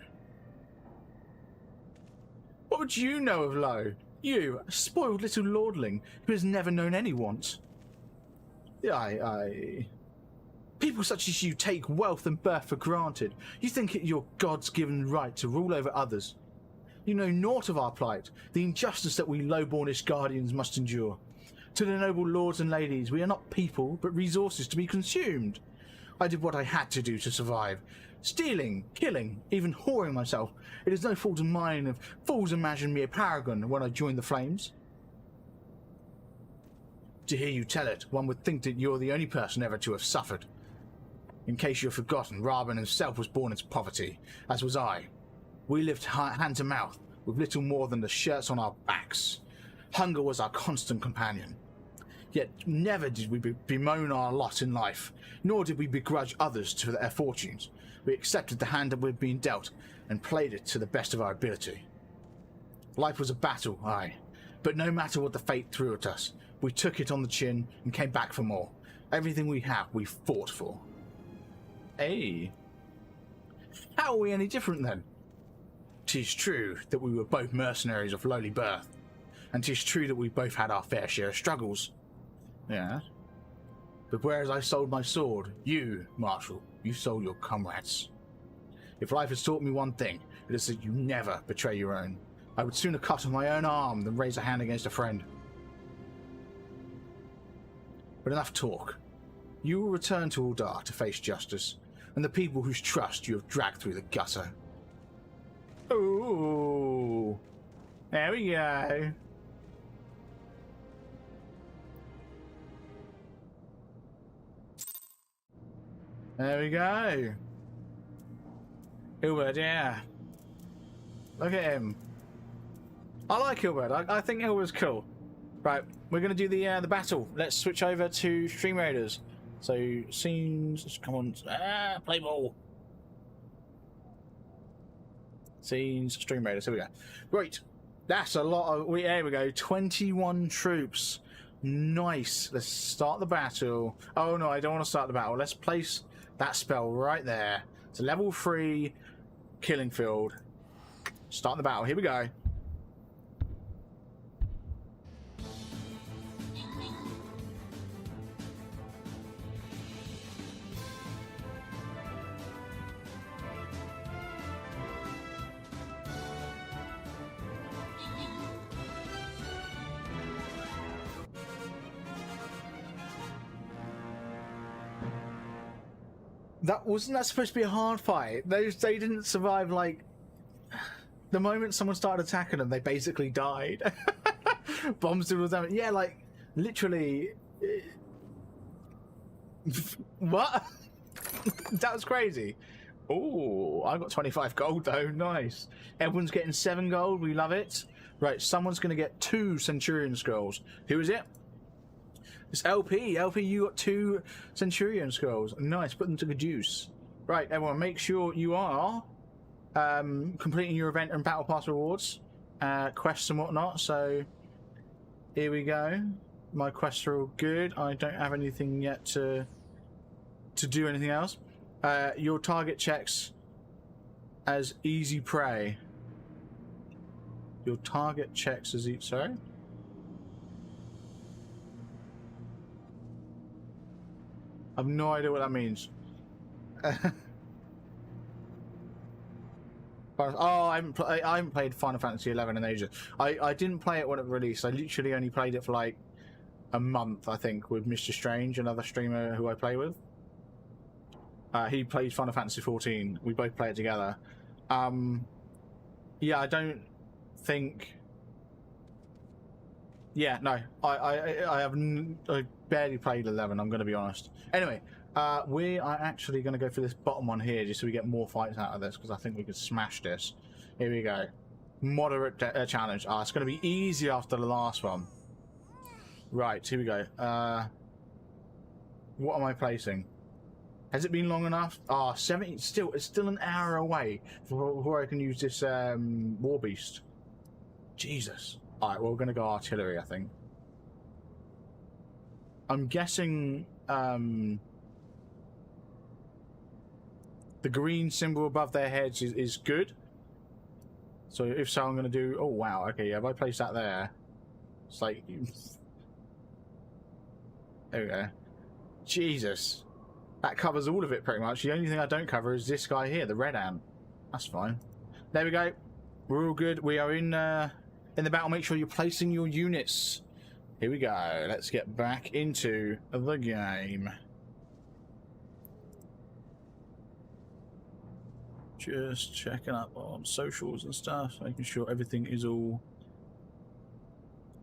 What would you know of Lo? You, a spoiled little lordling who has never known any want. People such as you take wealth and birth for granted. You think it your God's given right to rule over others. You know naught of our plight, the injustice that we low-bornish guardians must endure. To the noble lords and ladies, we are not people, but resources to be consumed. I did what I had to do to survive. Stealing, killing, even whoring myself. It is no fault of mine if fools imagine me a paragon when I joined the flames. To hear you tell it, one would think that you're the only person ever to have suffered. In case you've forgotten, Raben himself was born into poverty, as was I. We lived hand to mouth, with little more than the shirts on our backs. Hunger was our constant companion. Yet never did we bemoan our lot in life, nor did we begrudge others to their fortunes. We accepted the hand that we'd been dealt, and played it to the best of our ability. Life was a battle, aye, but no matter what the fate threw at us, we took it on the chin and came back for more. Everything we have, we fought for. Hey. How are we any different then? 'Tis true that we were both mercenaries of lowly birth, and 'tis true that we both had our fair share of struggles. Yeah. But whereas I sold my sword, you, Marshal, you sold your comrades. If life has taught me one thing, it is that you never betray your own. I would sooner cut off my own arm than raise a hand against a friend. But enough talk. You will return to Uldar to face justice, and the people whose trust you have dragged through the gutter. Ooh. There we go. There we go. Ilberd, yeah. Look at him. I like Ilberd. I think Ilberd's cool. Right, we're gonna do the battle. Let's switch over to StreamRaiders. So scenes, come on, play ball. Scenes, StreamRaiders. Here we go. Right, that's a lot of. There we go. 21 troops. Nice. Let's start the battle. Oh no, I don't want to start the battle. Let's place that spell right there. It's a level 3 killing field. Start the battle. Here we go. Wasn't that supposed to be a hard fight? They didn't survive. Like, the moment someone started attacking them, they basically died. Bombs did all damage. Yeah, like literally. What? That was crazy. Oh, I got 25 gold though. Nice. Everyone's getting 7 gold. We love it. Right, someone's going to get 2 Centurion scrolls. Who is it? It's LP. LP, you got 2 Centurion scrolls. Nice. Put them to good use. Right, everyone, make sure you are completing your event and battle pass rewards, quests and whatnot. So here we go. My quests are all good. I don't have anything yet to do anything else. Your target checks as easy prey. Your target checks as sorry. I have no idea what that means. Oh, I haven't played Final Fantasy XI in ages. I didn't play it when it released. I literally only played it for like a month, I think, with Mr. Strange, another streamer who I play with. He plays Final Fantasy XIV. We both play it together. Yeah, I don't think. Yeah, no, I barely played 11. I'm going to be honest. Anyway, we are actually going to go for this bottom one here, just so we get more fights out of this, because I think we could smash this. Here we go. Moderate challenge. It's going to be easy after the last one. Right, here we go. What am I placing? Has it been long enough? 70. It's still an hour away before I can use this war beast. Jesus. All right, well, we're going to go artillery, I think. I'm guessing the green symbol above their heads is good. So if so, I'm going to do... Oh, wow. Okay, yeah, if I place that there... It's like... There we go. Jesus. That covers all of it, pretty much. The only thing I don't cover is this guy here, the red ant. That's fine. There we go. We're all good. We are in the battle. Make sure you're placing your units. Here we go. Let's get back into the game. Just checking up on socials and stuff, making sure everything is all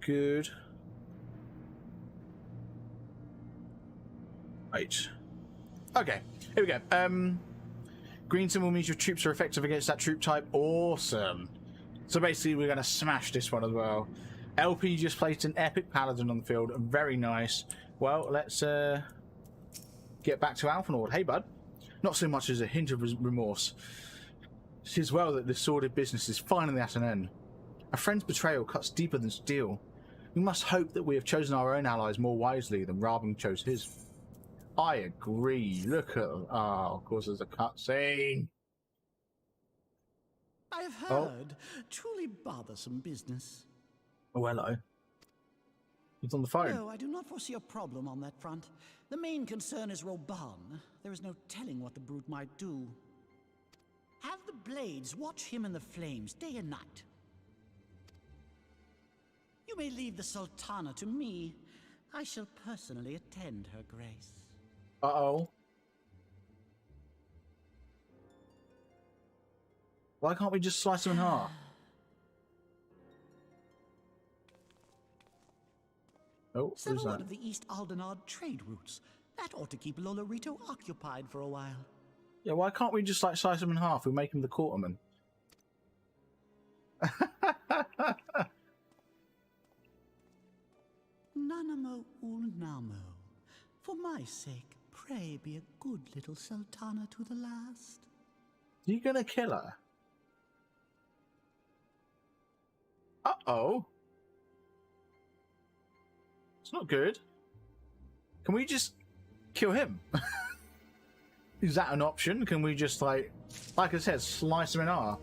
good. Right. Okay, here we go. Green symbol means your troops are effective against that troop type. Awesome. So basically we're going to smash this one as well. LP just placed an epic paladin on the field. Very nice. Well, let's get back to Alphanord. Hey, bud. Not so much as a hint of remorse. It is well that this sordid business is finally at an end. A friend's betrayal cuts deeper than steel. We must hope that we have chosen our own allies more wisely than Raben chose his. I agree. Look at... Oh, of course there's a cutscene. I have heard. Truly bothersome business. Oh, hello. He's on the phone. No, I do not foresee a problem on that front. The main concern is Roban. There is no telling what the brute might do. Have the blades watch him in the flames day and night. You may leave the Sultana to me. I shall personally attend her grace. Uh-oh. Why can't we just slice him in half? Oh, who's Several that? of the East Aldenard trade routes. That ought to keep Lolorito occupied for a while. Yeah, why can't we just like slice him in half and make him the quarterman? Nanamo ulnamo. For my sake, pray be a good little Sultana to the last. You gonna kill her? Uh-oh. It's not good. Can we just kill him? Is that an option? Can we just like I said, slice him in half?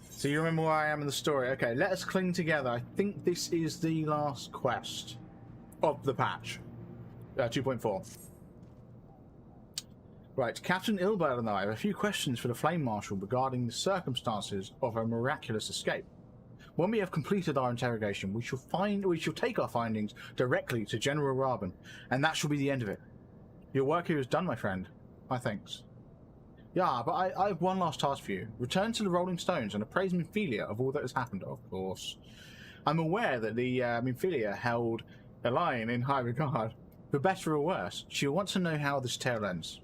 So you remember where I am in the story. Okay, let us cling together. I think this is the last quest of the patch. 2.4. Right, Captain Ilbert and I have a few questions for the Flame Marshal regarding the circumstances of her miraculous escape. When we have completed our interrogation, we shall take our findings directly to General Raben, and that shall be the end of it. Your work here is done, my friend. My thanks. Yeah, but I have one last task for you. Return to the Rolling Stones and appraise Minfilia of all that has happened, of course. I'm aware that the Minfilia held Elaine in high regard. For better or worse, she'll want to know how this tale ends.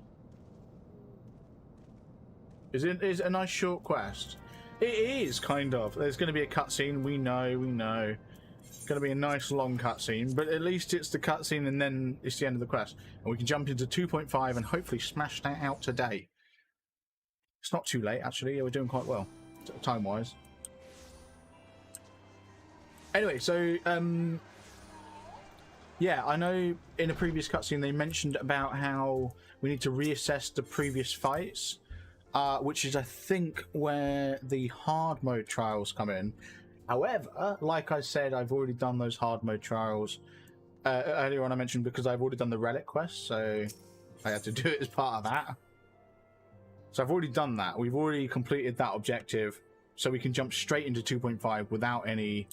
Is it a nice short quest? It is, kind of. There's going to be a cutscene, we know. It's going to be a nice long cutscene, but at least it's the cutscene and then it's the end of the quest. And we can jump into 2.5 and hopefully smash that out today. It's not too late, actually. Yeah, we're doing quite well, time-wise. Anyway, so, yeah, I know in a previous cutscene they mentioned about how we need to reassess the previous fights. Which is, I think, where the hard mode trials come in. However, like I said, I've already done those hard mode trials earlier on. I mentioned because I've already done the relic quest, so I had to do it as part of that. So I've already done that. We've already completed that objective, so we can jump straight into 2.5 without any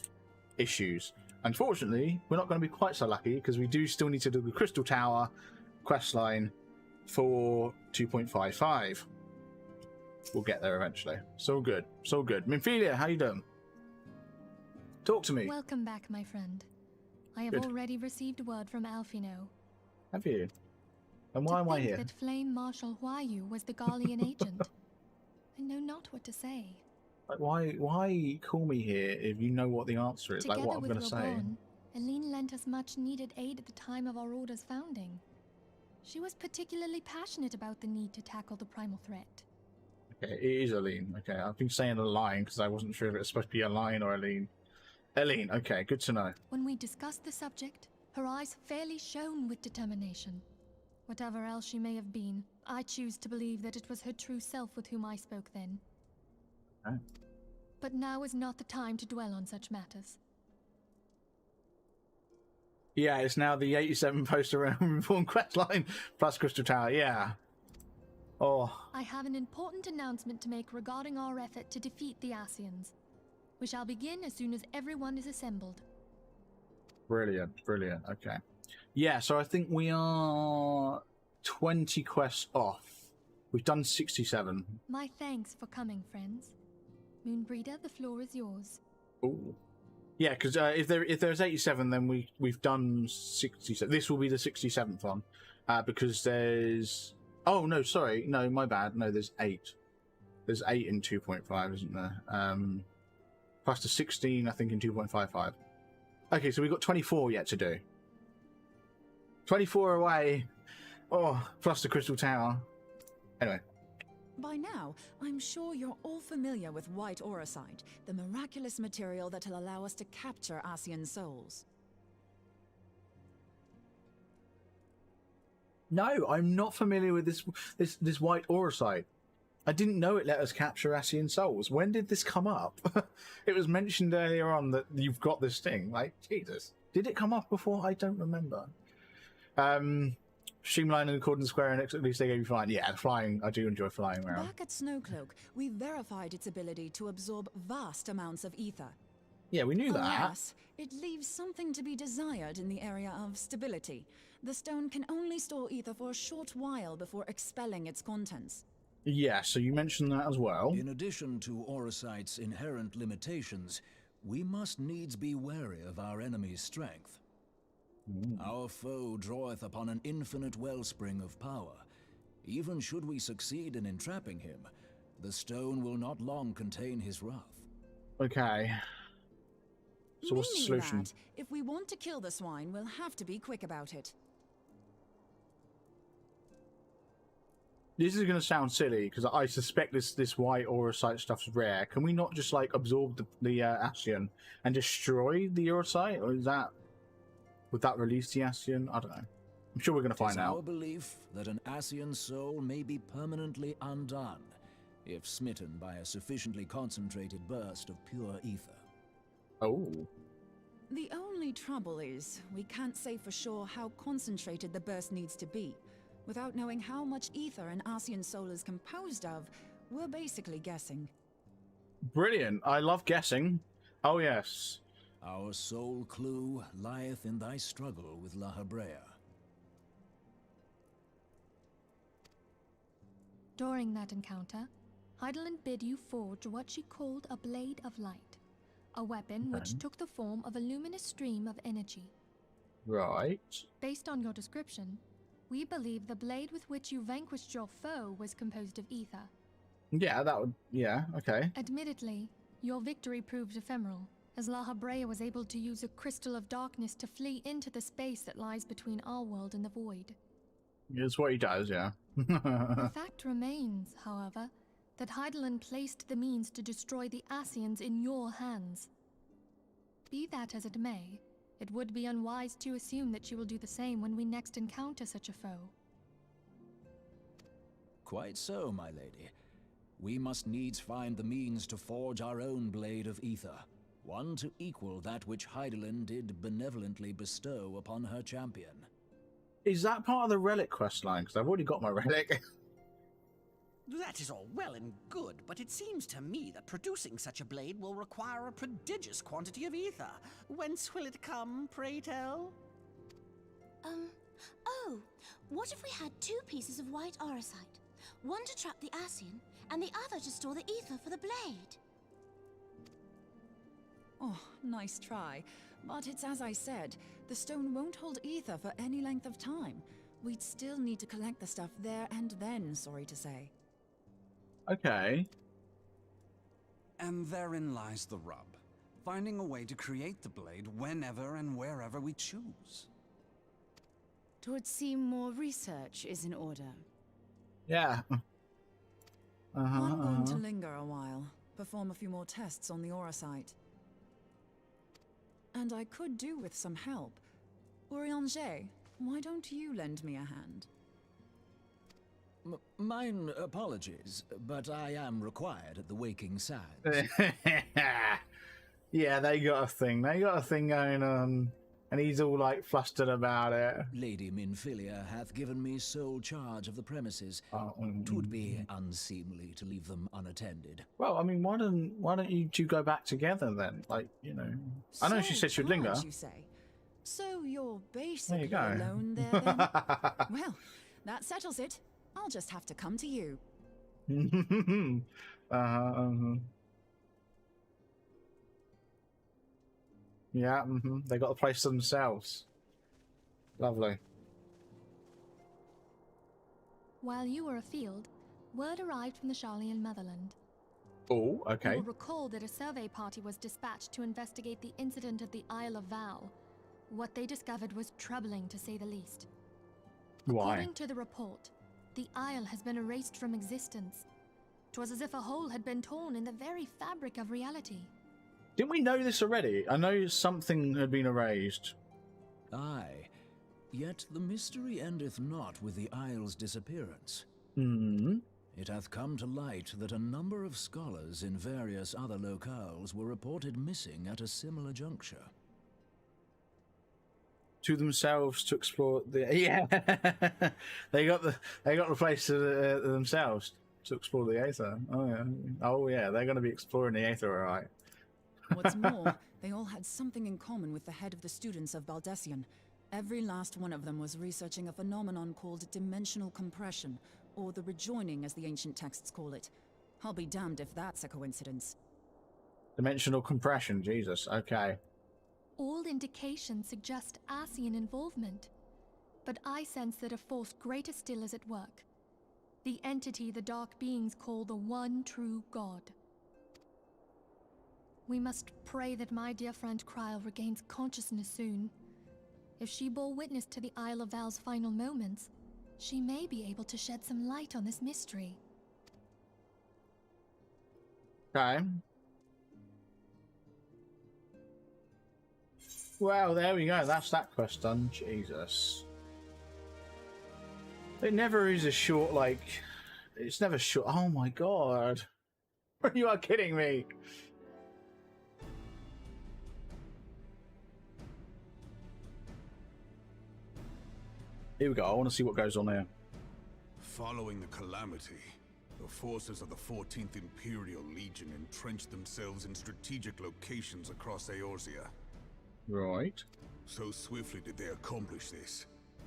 issues. Unfortunately, we're not going to be quite so lucky because we do still need to do the Crystal Tower questline for 2.55. We'll get there eventually. So good. So good. Minfilia, how you doing? Talk to me. Welcome back, my friend. I have already received word from Alphino. Have you? And why am I here? That Flame Marshal Huayu was the Garlean agent. I know not what to say. Like, why call me here if you know what the answer is? Together like what I'm going to say. Eline lent us much needed aid at the time of our order's founding. She was particularly passionate about the need to tackle the primal threat. Okay, it is Eline. Okay, I've been saying a line because I wasn't sure if it was supposed to be a line or Eline. Eline, okay, good to know. When we discussed the subject, her eyes fairly shone with determination. Whatever else she may have been, I choose to believe that it was her true self with whom I spoke then. Okay. But now is not the time to dwell on such matters. Yeah, it's now the 87 poster Reborn questline plus Crystal Tower, yeah. Oh. I have an important announcement to make regarding our effort to defeat the Ascians. We shall begin as soon as everyone is assembled. Brilliant, brilliant, okay. Yeah, so I think we are 20 quests off. We've done 67. My thanks for coming, friends. Moonbreeder, the floor is yours. Ooh. Yeah, because if there's 87, then we've done 67. This will be the 67th one, because there's. Oh no, sorry, no, my bad. No, there's 8. There's 8 in 2.5, isn't there? Plus the 16, I think, in 2.55. Okay, so we've got 24 yet to do. 24 away. Oh, plus the Crystal Tower. Anyway. By now, I'm sure you're all familiar with white auracite, the miraculous material that will allow us to capture Ascian souls. No, I'm not familiar with this white auracite. I didn't know it let us capture Ascian souls. When did this come up? It was mentioned earlier on that you've got this thing. Like, Jesus. Did it come up before? I don't remember. Streamline and Accord and Square Enix, at least they gave you flying. Yeah, flying, I do enjoy flying around. Back at Snowcloak, we verified its ability to absorb vast amounts of ether. Yeah, we knew that. Alas, it leaves something to be desired in the area of stability. The stone can only store ether for a short while before expelling its contents. Yeah, so you mentioned that as well. In addition to auracite's inherent limitations, we must needs be wary of our enemy's strength. Our foe draweth upon an infinite wellspring of power. Even should we succeed in entrapping him, the stone will not long contain his wrath. Okay. So what's the solution? That, if we want to kill the swine, we'll have to be quick about it. This is going to sound silly, because I suspect this white auracite stuff's rare. Can we not just, like, absorb the Ascian and destroy the auracite? Or is that... Would that release the Ascian? I don't know. I'm sure we're going to find out. It's our belief that an Ascian soul may be permanently undone if smitten by a sufficiently concentrated burst of pure ether. Oh. The only trouble is, we can't say for sure how concentrated the burst needs to be. Without knowing how much ether an Ascian soul is composed of, we're basically guessing. Brilliant. I love guessing. Oh, yes. Our sole clue lieth in thy struggle with La Habrea. During that encounter, Heidelin bid you forge what she called a Blade of Light, a weapon which took the form of a luminous stream of energy. Right. Based on your description, we believe the blade with which you vanquished your foe was composed of ether. Yeah, that would... Yeah, okay. Admittedly, your victory proved ephemeral, as La Habrea was able to use a crystal of darkness to flee into the space that lies between our world and the void. It's what he does, yeah. The fact remains, however, that Heidelin placed the means to destroy the Ascians in your hands. Be that as it may, it would be unwise to assume that she will do the same when we next encounter such a foe. Quite so, my lady. We must needs find the means to forge our own blade of ether, one to equal that which Heidelin did benevolently bestow upon her champion. Is that part of the relic questline? Because I've already got my relic. That is all well and good, but it seems to me that producing such a blade will require a prodigious quantity of ether. Whence will it come, pray tell? Oh, what if we had 2 pieces of white auracite? One to trap the Ascian, and the other to store the ether for the blade. Oh, nice try. But it's as I said, the stone won't hold ether for any length of time. We'd still need to collect the stuff there and then, sorry to say. Okay. And therein lies the rub. Finding a way to create the blade whenever and wherever we choose. Twould seem more research is in order. Yeah. I'm going to linger a while, perform a few more tests on the auracite. And I could do with some help. Urianger, why don't you lend me a hand? Mine apologies, but I am required at the Waking Sands. Yeah, they got a thing. They got a thing going on, and he's all like flustered about it. Lady Minfilia hath given me sole charge of the premises. 'Twould be unseemly to leave them unattended. Well, I mean, why don't you two go back together then? Like, you know, I know she said she'd linger. You say. So you're basically go. alone there then? Well, that settles it. I'll just have to come to you. Yeah, they got the place to themselves. Lovely. While you were afield, word arrived from the Sharlayan motherland. Oh, okay. You will recall that a survey party was dispatched to investigate the incident at the Isle of Val. What they discovered was troubling, to say the least. Why? According to the report, the Isle has been erased from existence. 'Twas as if a hole had been torn in the very fabric of reality. Didn't we know this already? I know something had been erased. Aye. Yet the mystery endeth not with the Isle's disappearance. It hath come to light that a number of scholars in various other locales were reported missing at a similar juncture. To themselves to explore the they got the place to themselves to explore the Aether. Oh yeah, they're going to be exploring the Aether, all right. What's more, they all had something in common with the head of the students of Baldessian. Every last one of them was researching a phenomenon called dimensional compression, or the rejoining as the ancient texts call it. I'll be damned if that's a coincidence. Dimensional compression, Jesus, okay. All indications suggest Ascian involvement, but I sense that a force greater still is at work. The entity the Dark Beings call the One True God. We must pray that my dear friend Kryl regains consciousness soon. If she bore witness to the Isle of Val's final moments, she may be able to shed some light on this mystery. Okay. Well, there we go. That's that quest done. Jesus. It never is a short, like... It's never short. Oh my god. You are kidding me. Here we go. I want to see what goes on here. Following the calamity, the forces of the 14th Imperial Legion entrenched themselves in strategic locations across Eorzea. Right. So swiftly did they accomplish this,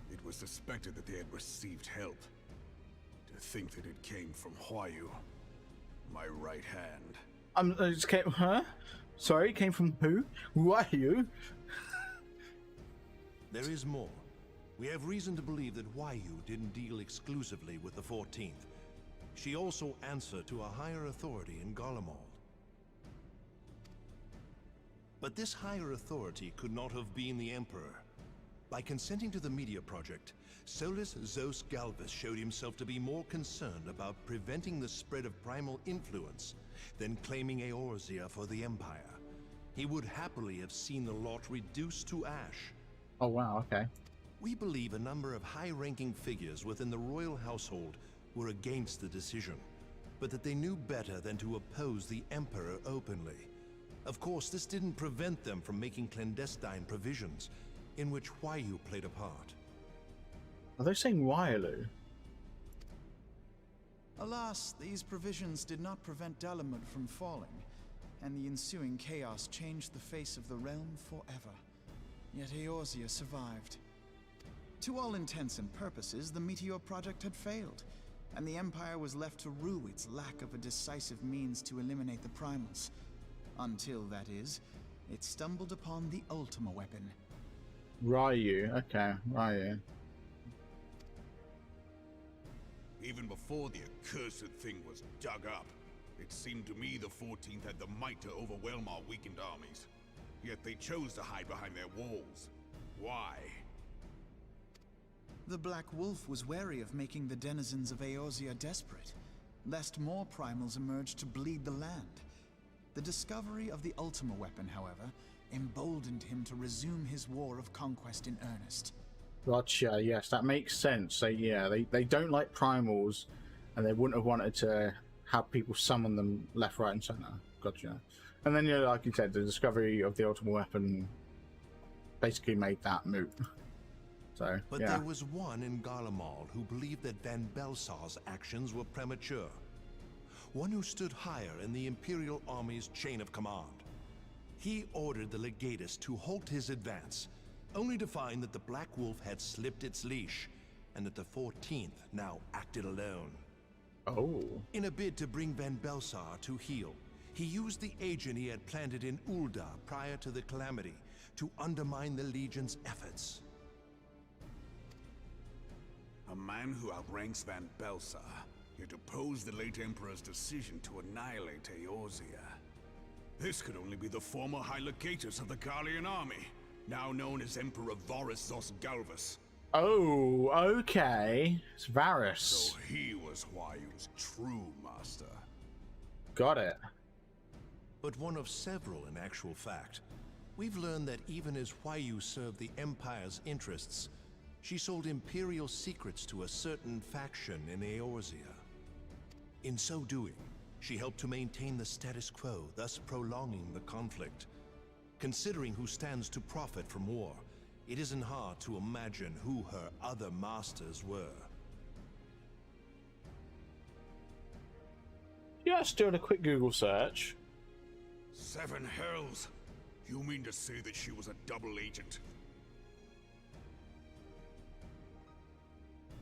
it was suspected that they had received help. To think that it came from Huayu, my right hand. It came, huh? Sorry, it came from who? Who are you? There is more. We have reason to believe that Huayu didn't deal exclusively with the 14th. She also answered to a higher authority in Garlemald. But this higher authority could not have been the Emperor. By consenting to the media project, Solus Zos Galvus showed himself to be more concerned about preventing the spread of primal influence than claiming Eorzea for the Empire. He would happily have seen the lot reduced to ash. Oh wow, okay. We believe a number of high-ranking figures within the royal household were against the decision, but that they knew better than to oppose the Emperor openly. Of course, this didn't prevent them from making clandestine provisions, in which Huayu played a part. Are they saying Wyalu? Alas, these provisions did not prevent Dalamud from falling, and the ensuing chaos changed the face of the realm forever. Yet Eorzea survived. To all intents and purposes, the Meteor Project had failed, and the Empire was left to rue its lack of a decisive means to eliminate the primals. Until, that is, it stumbled upon the Ultima weapon. Ryu, okay, Ryu. Even before the accursed thing was dug up, it seemed to me the 14th had the might to overwhelm our weakened armies. Yet they chose to hide behind their walls. Why? The Black Wolf was wary of making the denizens of Eorzea desperate, lest more primals emerge to bleed the land. The discovery of the Ultima weapon, however, emboldened him to resume his war of conquest in earnest. Gotcha. Yes, that makes sense. They don't like primals, and they wouldn't have wanted to have people summon them left, right, and center. Gotcha. And then, like you said, the discovery of the ultimate weapon basically made that moot. So, but there was one in Garlemald who believed that Van Belsar's actions were premature. One who stood higher in the Imperial Army's chain of command. He ordered the Legatus to halt his advance, only to find that the Black Wolf had slipped its leash, and that the 14th now acted alone. Oh. In a bid to bring Van Belsar to heel, he used the agent he had planted in Ul'dah prior to the Calamity to undermine the Legion's efforts. A man who outranks Van Belsar, yet opposed the late Emperor's decision to annihilate Eorzea. This could only be the former High Legatus of the Garlean army, now known as Emperor Varus Zosgalvus. Oh, okay. It's Varus. So he was Huayu's true master. Got it. But one of several in actual fact. We've learned that even as Huayu served the Empire's interests, she sold Imperial secrets to a certain faction in Eorzea. In so doing, she helped to maintain the status quo, thus prolonging the conflict. Considering who stands to profit from war, it isn't hard to imagine who her other masters were. Just doing a quick Google search. 7 hells! You mean to say that she was a double agent?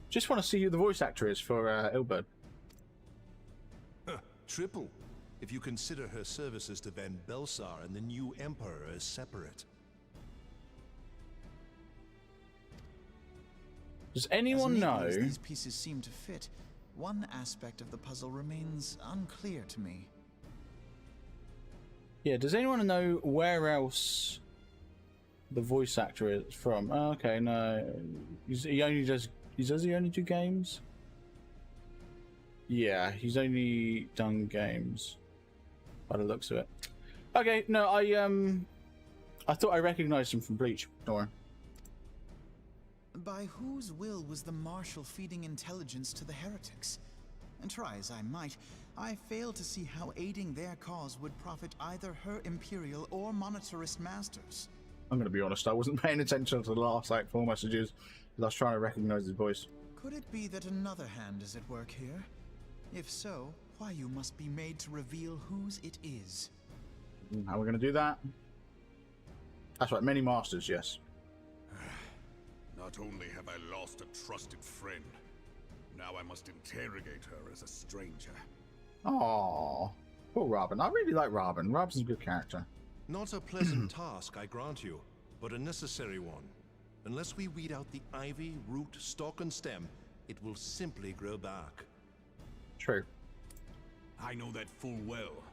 Just want to see who the voice actor is for Ilberd. Triple, if you consider her services to Van Belsar and the new Emperor as separate. Does anyone know? As these pieces seem to fit, one aspect of the puzzle remains unclear to me. Yeah, does anyone know where else the voice actor is from? Oh, okay, no. Does he only do games? Yeah, he's only done games by the looks of it. Okay, no, I thought I recognized him from Bleach. Don't worry. By whose will was the Marshal feeding intelligence to the heretics? And try as I might, I fail to see how aiding their cause would profit either her Imperial or monetarist masters. I'm going to be honest, I wasn't paying attention to the last like 4 messages because I was trying to recognize his voice. Could it be that another hand is at work here? If so, Huayu must be made to reveal whose it is. How are we going to do that? That's right, many masters, yes. Not only have I lost a trusted friend, now I must interrogate her as a stranger. Aww. Poor Robin. I really like Robin. Robin's a good character. Not a pleasant task, I grant you, but a necessary one. Unless we weed out the ivy, root, stalk, and stem, it will simply grow back. True. I know that full well.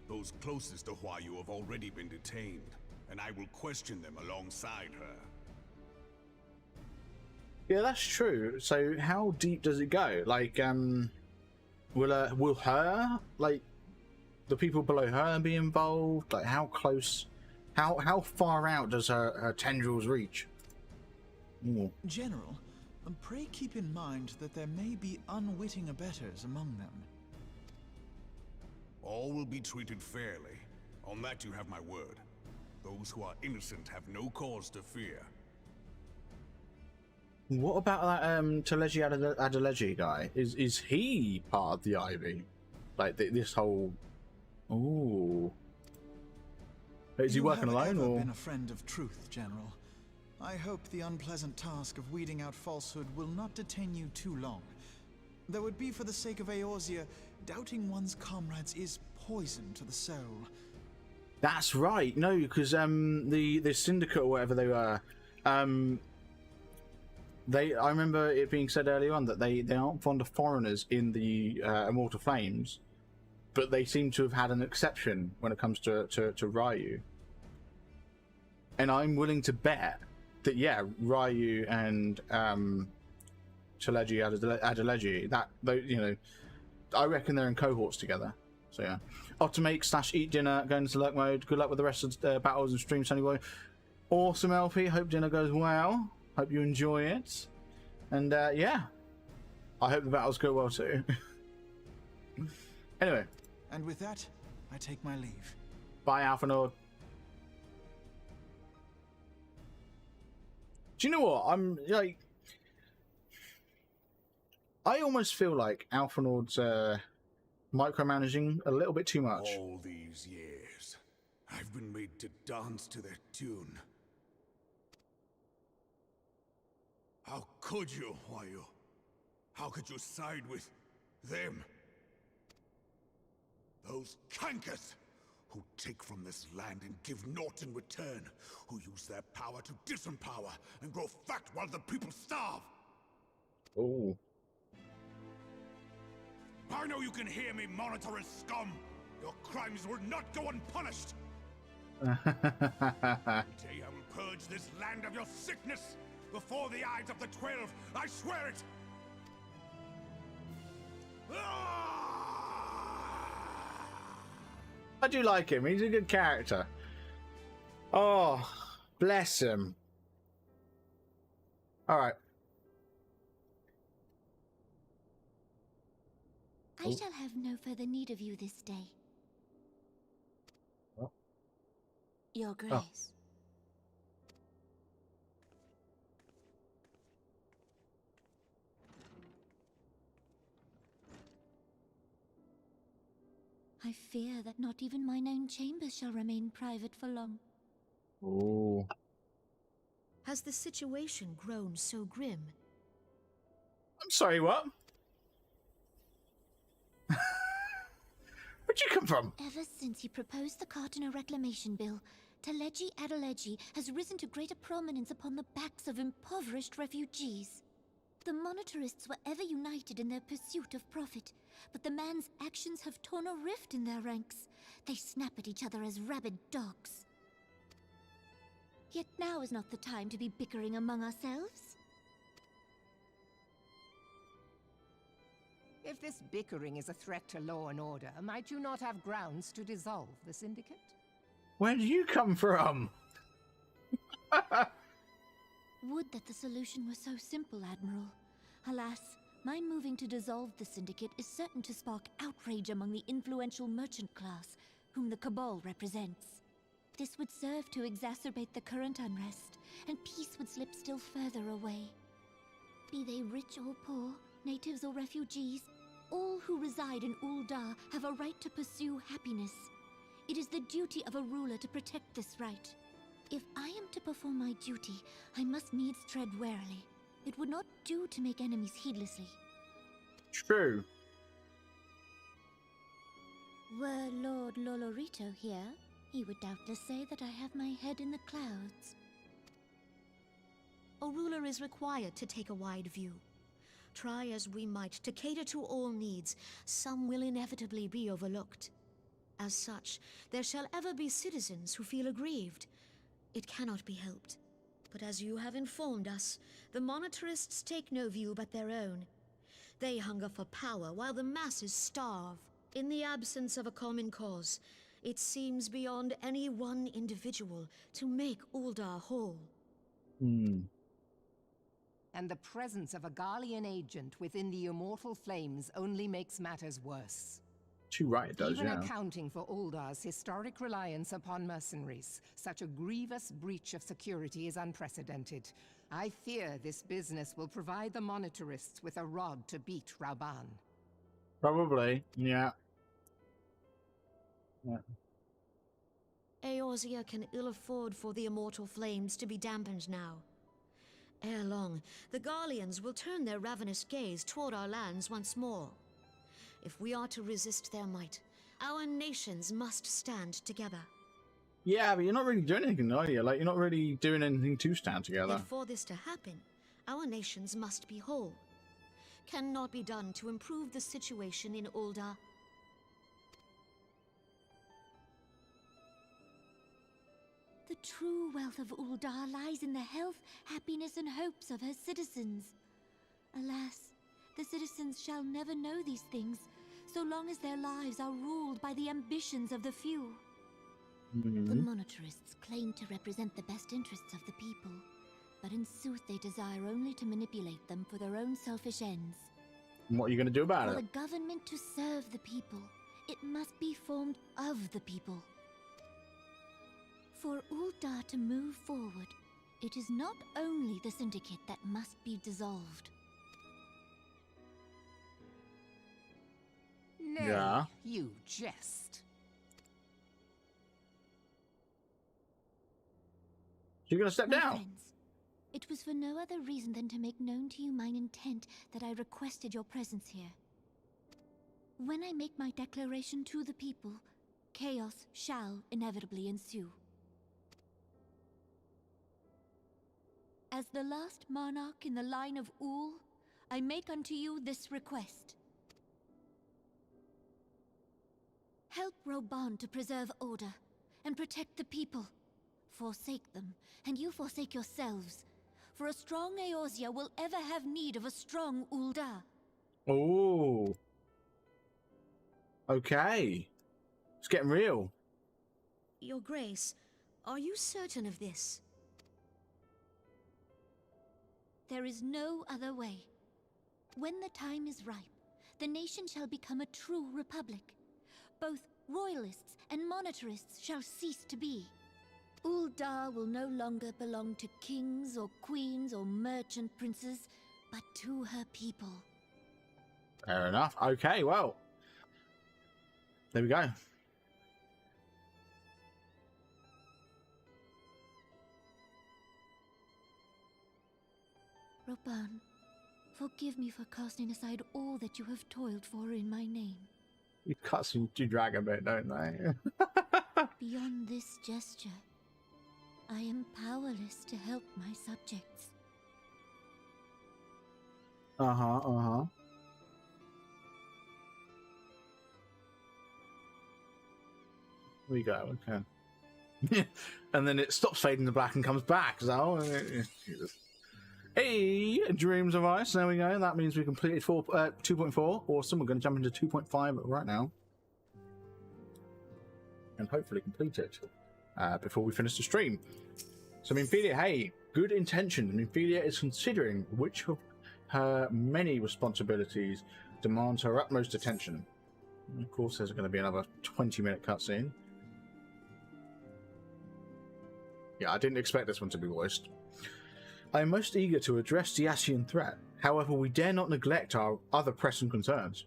Those closest to Huayu have already been detained, and I will question them alongside her. Yeah, that's true. So how deep does it go? Like, will her, like, the people below her be involved? Like, how close, how far out does her tendrils reach? Ooh. General, pray keep in mind that there may be unwitting abettors among them. All will be treated fairly. On that you have my word. Those who are innocent have no cause to fear. What about that Teleji Adeleji guy? Is he part of the Ivy? Like this whole... Ooh. Is he working alone, You have or...? been a friend of truth, General. I hope the unpleasant task of weeding out falsehood will not detain you too long. Though it be for the sake of Eorzea, doubting one's comrades is poison to the soul. That's right. No, because the syndicate or whatever they were, I remember it being said earlier on that they aren't fond of foreigners in the Immortal Flames, but they seem to have had an exception when it comes to Ryu. And I'm willing to bet that, yeah, Ryu and Teleji Adeleji, that, you know, I reckon they're in cohorts together. So yeah. Off to make / eat dinner, going into lurk mode. Good luck with the rest of the battles and streams, Sunny Boy. Awesome, LP. Hope dinner goes well. Hope you enjoy it. And yeah, I hope the battles go well too. Anyway. And with that, I take my leave. Bye, Alphanord. Do you know what? I'm like, I almost feel like Alphanord's micromanaging a little bit too much. All these years, I've been made to dance to their tune. How could you, Wayu? How could you side with them? Those cankers who take from this land and give naught in return, who use their power to disempower and grow fat while the people starve. Oh. I know you can hear me, monitoring scum. Your crimes will not go unpunished. Today I will purge this land of your sickness before the eyes of the 12. I swear it. I do like him. He's a good character. Oh, bless him. All right. I shall have no further need of you this day. Oh. Your Grace. Oh. I fear that not even mine own chambers shall remain private for long. Oh. Has the situation grown so grim? I'm sorry, what? Where'd you come from? Ever since he proposed the Cartiner Reclamation Bill, Teleji Adeleji has risen to greater prominence upon the backs of impoverished refugees. The monitorists were ever united in their pursuit of profit, but the man's actions have torn a rift in their ranks. They snap at each other as rabid dogs. Yet now is not the time to be bickering among ourselves. If this bickering is a threat to law and order, might you not have grounds to dissolve the syndicate? Where do you come from? Would that the solution were so simple, Admiral. Alas, my moving to dissolve the syndicate is certain to spark outrage among the influential merchant class, whom the Cabal represents. This would serve to exacerbate the current unrest, and peace would slip still further away. Be they rich or poor, natives or refugees, all who reside in Ul'dah have a right to pursue happiness. It is the duty of a ruler to protect this right. If I am to perform my duty, I must needs tread warily. It would not do to make enemies heedlessly. True. Were Lord Lolorito here, he would doubtless say that I have my head in the clouds. A ruler is required to take a wide view. Try as we might to cater to all needs, some will inevitably be overlooked. As such, there shall ever be citizens who feel aggrieved. It cannot be helped. But as you have informed us, the monitorists take no view but their own. They hunger for power while the masses starve. In the absence of a common cause, it seems beyond any one individual to make Ul'dah whole. And the presence of a Garlean agent within the Immortal Flames only makes matters worse. Too right, it does, Even yeah. accounting for Uldah's historic reliance upon mercenaries, such a grievous breach of security is unprecedented. I fear this business will provide the monitorists with a rod to beat Rauban. Probably, yeah. Eorzea can ill afford for the Immortal Flames to be dampened now. Ere long, the Garleans will turn their ravenous gaze toward our lands once more. If we are to resist their might, our nations must stand together. Yeah, but you're not really doing anything, are you? Like, you're not really doing anything to stand together. Yet for this to happen, our nations must be whole. Cannot be done to improve the situation in Ul'dah. The true wealth of Ul'dah lies in the health, happiness, and hopes of her citizens. Alas, the citizens shall never know these things, so long as their lives are ruled by the ambitions of the few. The monitorists claim to represent the best interests of the people, but in sooth they desire only to manipulate them for their own selfish ends. And what are you going to do about For it? the government to serve the people, it must be formed of the people. For Ul'dah to move forward, it is not only the Syndicate that must be dissolved. Nay, Yeah. you jest. You're going to step My down? friends, it was for no other reason than to make known to you mine intent that I requested your presence here. When I make my declaration to the people, chaos shall inevitably ensue. As the last monarch in the line of Ul, I make unto you this request. Help Roban to preserve order and protect the people. Forsake them, and you forsake yourselves. For a strong Eorzea will ever have need of a strong Ul'dah. Oh. Okay. It's getting real. Your Grace, are you certain of this? There is no other way. When the time is ripe, the nation shall become a true republic. Both royalists and monetarists shall cease to be. Ul'dah will no longer belong to kings or queens or merchant princes, but to her people. Fair enough. Okay, well. There we go. Roban, forgive me for casting aside all that you have toiled for in my name. You cutscenes do drag a bit, don't they? Beyond this gesture, I am powerless to help my subjects. Uh-huh. Here we go, okay. And then it stops fading to black and comes back. So, Jesus. Hey, Dreams of Ice, there we go. That means we completed 2.4. Awesome, we're going to jump into 2.5 right now. And hopefully complete it before we finish the stream. So, Minfilia, hey, good intention. Minfilia is considering which of her many responsibilities demands her utmost attention. And of course, there's going to be another 20-minute cutscene. Yeah, I didn't expect this one to be voiced. I am most eager to address the Ascian threat. However, we dare not neglect our other pressing concerns.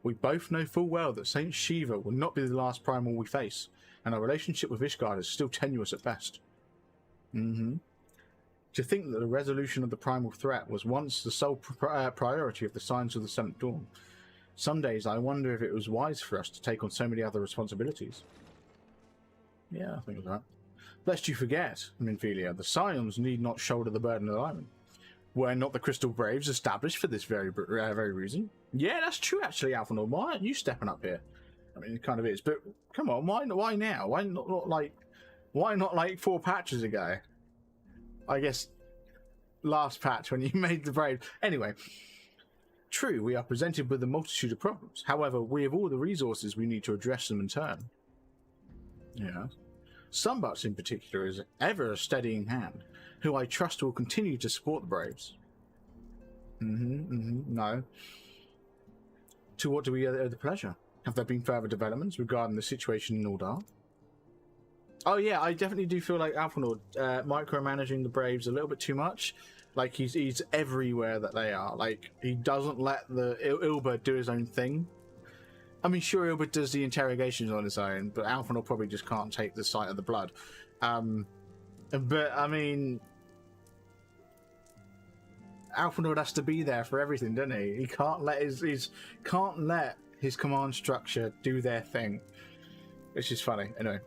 We both know full well that Saint Shiva will not be the last primal we face, and our relationship with Ishgard is still tenuous at best. To think that the resolution of the primal threat was once the sole priority of the Signs of the Seventh Dawn. Some days I wonder if it was wise for us to take on so many other responsibilities. Yeah, I think it was that. Lest you forget, Minfilia, the Scions need not shoulder the burden alone. Were not the Crystal Braves established for this very reason? Yeah, that's true, actually, Alphanor. Why aren't you stepping up here? I mean, it kind of is, but come on, why now? Why not like 4 patches ago? I guess last patch when you made the Braves. Anyway, true, we are presented with a multitude of problems. However, we have all the resources we need to address them in turn. Yeah. Sunbucks in particular is ever a steadying hand, who I trust will continue to support the Braves. No. To what do we owe the pleasure? Have there been further developments regarding the situation in Ul'dah? Oh yeah, I definitely do feel like Alphanor micromanaging the Braves a little bit too much. Like he's everywhere that they are. Like he doesn't let the Ilberd do his own thing. I mean, sure, Ilberd does the interrogations on his own, but Alphanor probably just can't take the sight of the blood. But I mean, Alphanor has to be there for everything, doesn't he? He can't let his command structure do their thing, which is funny. Anyway,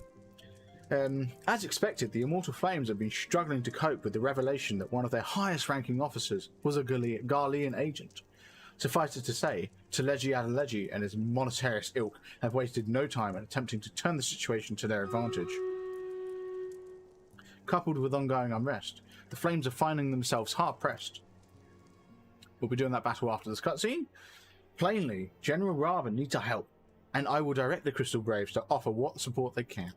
as expected, the Immortal Flames have been struggling to cope with the revelation that one of their highest-ranking officers was a Garlean agent. Suffice it to say, Teleji Adeleji and his monetarist ilk have wasted no time in attempting to turn the situation to their advantage. Coupled with ongoing unrest, the Flames are finding themselves hard-pressed. We'll be doing that battle after this cutscene. Plainly, General Raven needs our help, and I will direct the Crystal Braves to offer what support they can.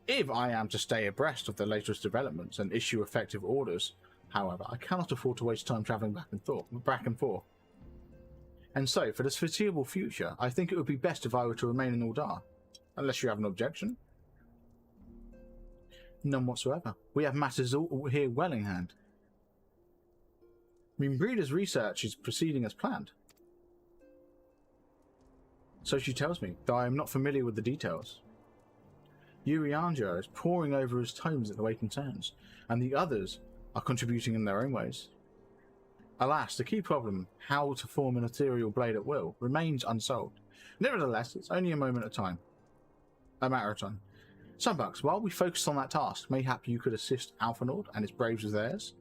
If I am to stay abreast of the latest developments and issue effective orders, however, I cannot afford to waste time travelling back and forth. And so, for the foreseeable future, I think it would be best if I were to remain in Uldar. Unless you have an objection. None whatsoever. We have matters all here well in hand. Moonbreeder's research is proceeding as planned. So she tells me, though I am not familiar with the details. Urianger is poring over his tomes at the Waking Sands, and the others are contributing in their own ways. Alas, the key problem, how to form an ethereal blade at will, remains unsolved. Nevertheless, it's only a matter of time. Sunbucks, while we focus on that task, mayhap you could assist Alphanord and his braves with theirs.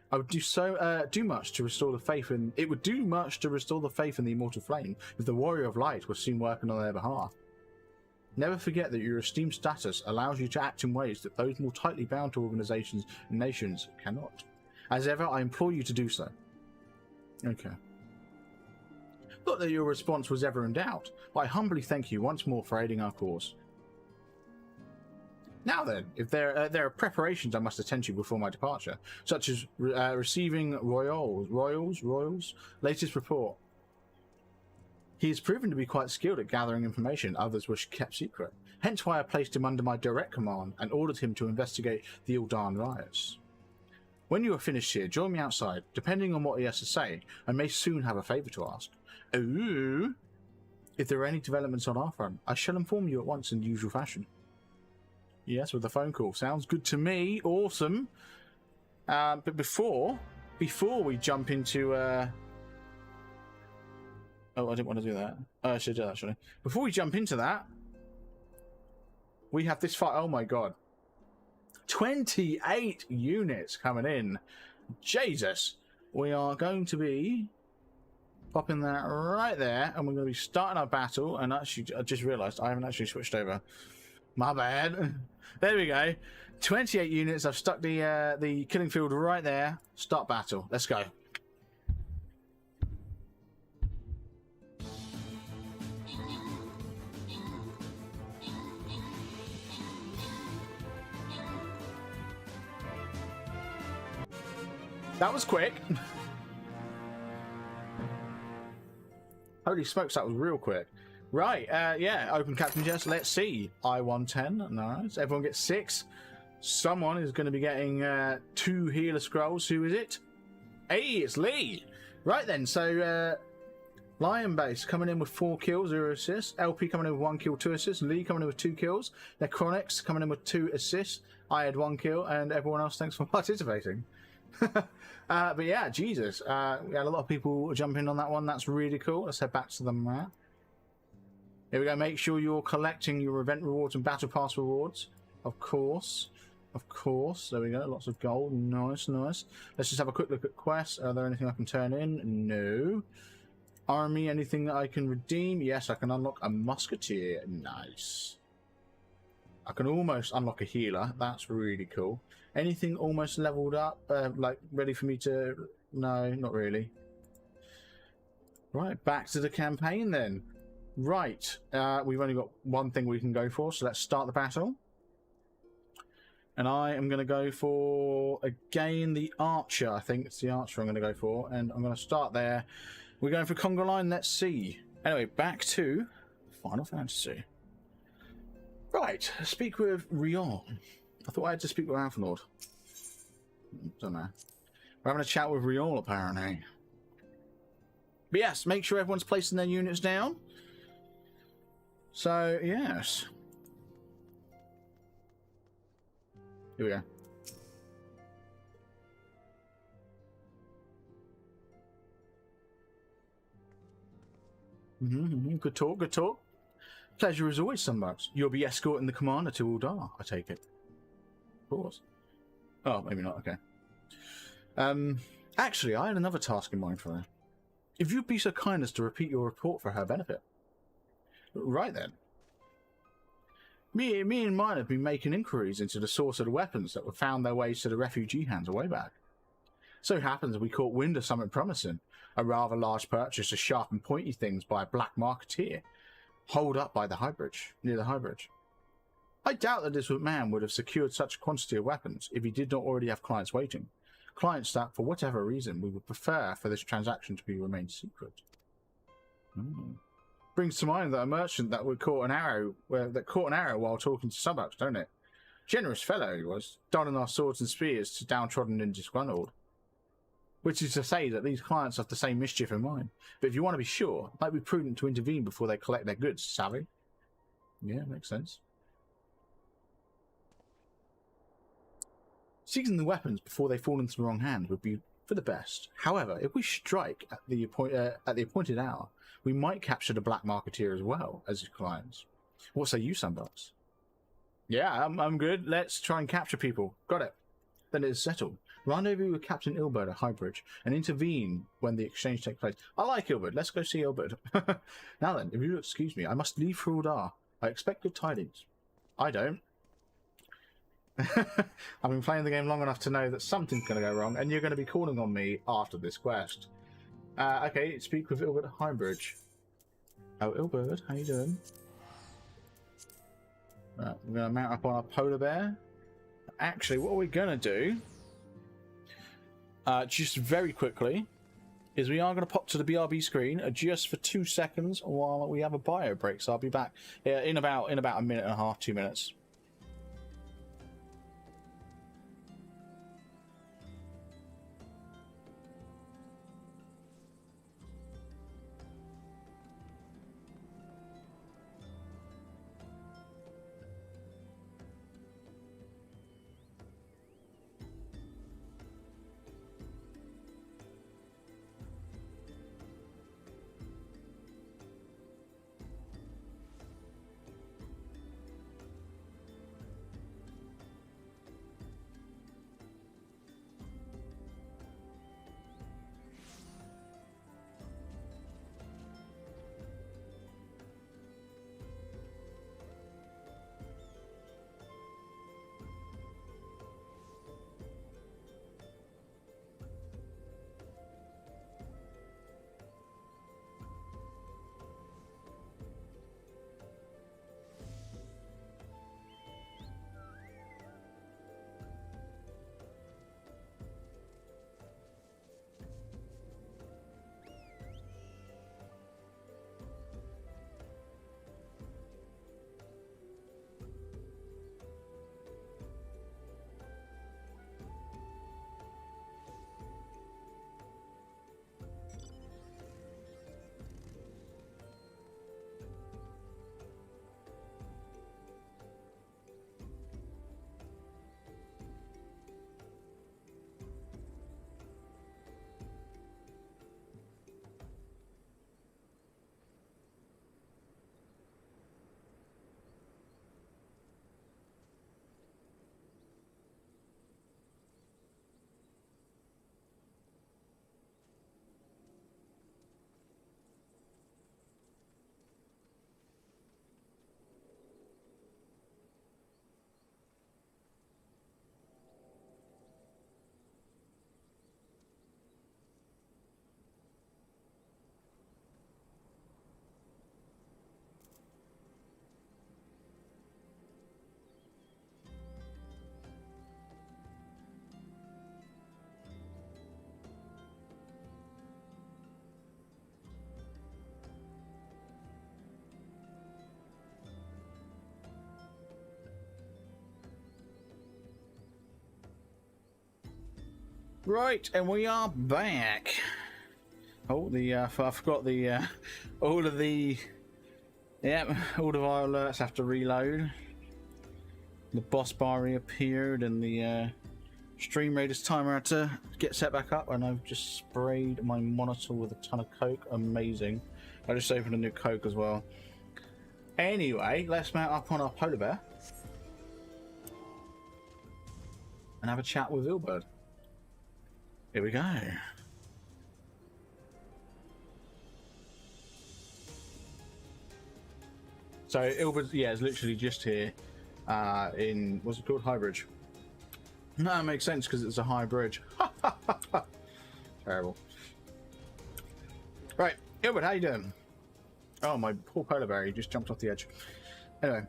I would do much to restore the faith in. It would do much to restore the faith in the immortal flame if the Warrior of Light was seen working on their behalf. Never forget that your esteemed status allows you to act in ways that those more tightly bound to organizations and nations cannot. As ever, I implore you to do so. Okay. Not that your response was ever in doubt, but I humbly thank you once more for aiding our cause. Now then, if there are preparations I must attend to before my departure, such as receiving Royal's latest report. He has proven to be quite skilled at gathering information others wish kept secret, hence why I placed him under my direct command and ordered him to investigate the Uldan riots. When you are finished here, join me outside. Depending on what he has to say, I may soon have a favour to ask. Ooh! If there are any developments on our front, I shall inform you at once in the usual fashion. Yes, with a phone call. Sounds good to me. Awesome. But before we jump into... Oh, I didn't want to do that. Oh, I should do that, actually. Before we jump into that, we have this fight. Oh, my God. 28 units coming in. Jesus. We are going to be popping that right there, and we're going to be starting our battle. And actually, I just realised I haven't actually switched over. My bad. There we go. 28 units. I've stuck the killing field right there. Start battle. Let's go. That was quick. Holy smokes, that was real quick. Right, yeah, open captain chest. Let's see. I-110. Nice. Everyone gets 6. Someone is going to be getting 2 healer scrolls. Who is it? Hey, it's Lee. Right then, so Lion Base coming in with 4 kills, 0 assists. LP coming in with 1 kill, 2 assists. Lee coming in with 2 kills. Necronix coming in with 2 assists. I had 1 kill, and everyone else, thanks for participating. But yeah, Jesus. We had a lot of people jump in on that one. That's really cool. Let's head back to the map. Here we go. Make sure you're collecting your event rewards and battle pass rewards. Of course. Of course. There we go. Lots of gold. Nice, nice. Let's just have a quick look at quests. Are there anything I can turn in? No. Army, anything that I can redeem? Yes, I can unlock a musketeer. Nice. I can almost unlock a healer. That's really cool. Anything almost leveled up? Like, ready for me to... No, not really. Right, back to the campaign then. Right, we've only got one thing we can go for, so let's start the battle. And I am going to go for, again, the Archer. I think it's the Archer I'm going to go for, and I'm going to start there. We're going for Conga Line, let's see. Anyway, back to Final Fantasy. Right, speak with Rion. I thought I had to speak with Alphanord. Don't know. We're having a chat with Rion, apparently. But yes, make sure everyone's placing their units down. So, yes. Here we go. Good talk, good talk. Pleasure as always, Sunbucks. You'll be escorting the commander to Uldar, I take it. Of course. Oh, maybe not, okay. Actually, I had another task in mind for her. If you'd be so kind as to repeat your report for her benefit. Right then. Me and mine have been making inquiries into the source of the weapons that were found their ways to the refugee hands a way back. So happens we caught wind of something promising, a rather large purchase of sharp and pointy things by a black marketeer, holed up by the High Bridge, near the High Bridge. I doubt that this man would have secured such a quantity of weapons if he did not already have clients waiting. Clients that, for whatever reason, we would prefer for this transaction to be remained secret. Brings to mind that a merchant that caught an arrow while talking to Subucks, don't it? Generous fellow he was, donning our swords and spears to downtrodden and disgruntled. Which is to say that these clients have the same mischief in mind. But if you want to be sure, it might be prudent to intervene before they collect their goods, savvy? Yeah, makes sense. Seizing the weapons before they fall into the wrong hand would be for the best. However, if we strike at the appointed hour, we might capture the black marketeer as well as his clients. What say you, Sunbucks? Yeah, I'm good. Let's try and capture people. Got it. Then it is settled. Rendezvous with Captain Ilberd at Highbridge and intervene when the exchange takes place. I like Ilberd. Let's go see Ilberd. Now then, if you'll excuse me, I must leave for Uldar. I expect good tidings. I don't. I've been playing the game long enough to know that something's going to go wrong, and you're going to be calling on me after this quest. Okay, speak with Ilberd at Highbridge. Oh, Ilberd, how you doing? Right, we're going to mount up on our polar bear. Actually, what we're going to do, just very quickly, is we are going to pop to the BRB screen just for 2 seconds while we have a bio break. So I'll be back in about a minute and a half, 2 minutes. Right, and we are back. Oh, I forgot the all of our alerts have to reload. The boss bar reappeared, and the StreamRaiders timer had to get set back up. And I've just sprayed my monitor with a ton of Coke. Amazing. I just opened a new Coke as well. Anyway, let's mount up on our polar bear and have a chat with Ilberd. Here we go. So Ilberd, yeah, is literally just here in, what's it called? Highbridge. No, it makes sense because it's a high bridge. Terrible. Right, Ilberd, how you doing? Oh, my poor polar bear, he just jumped off the edge. Anyway,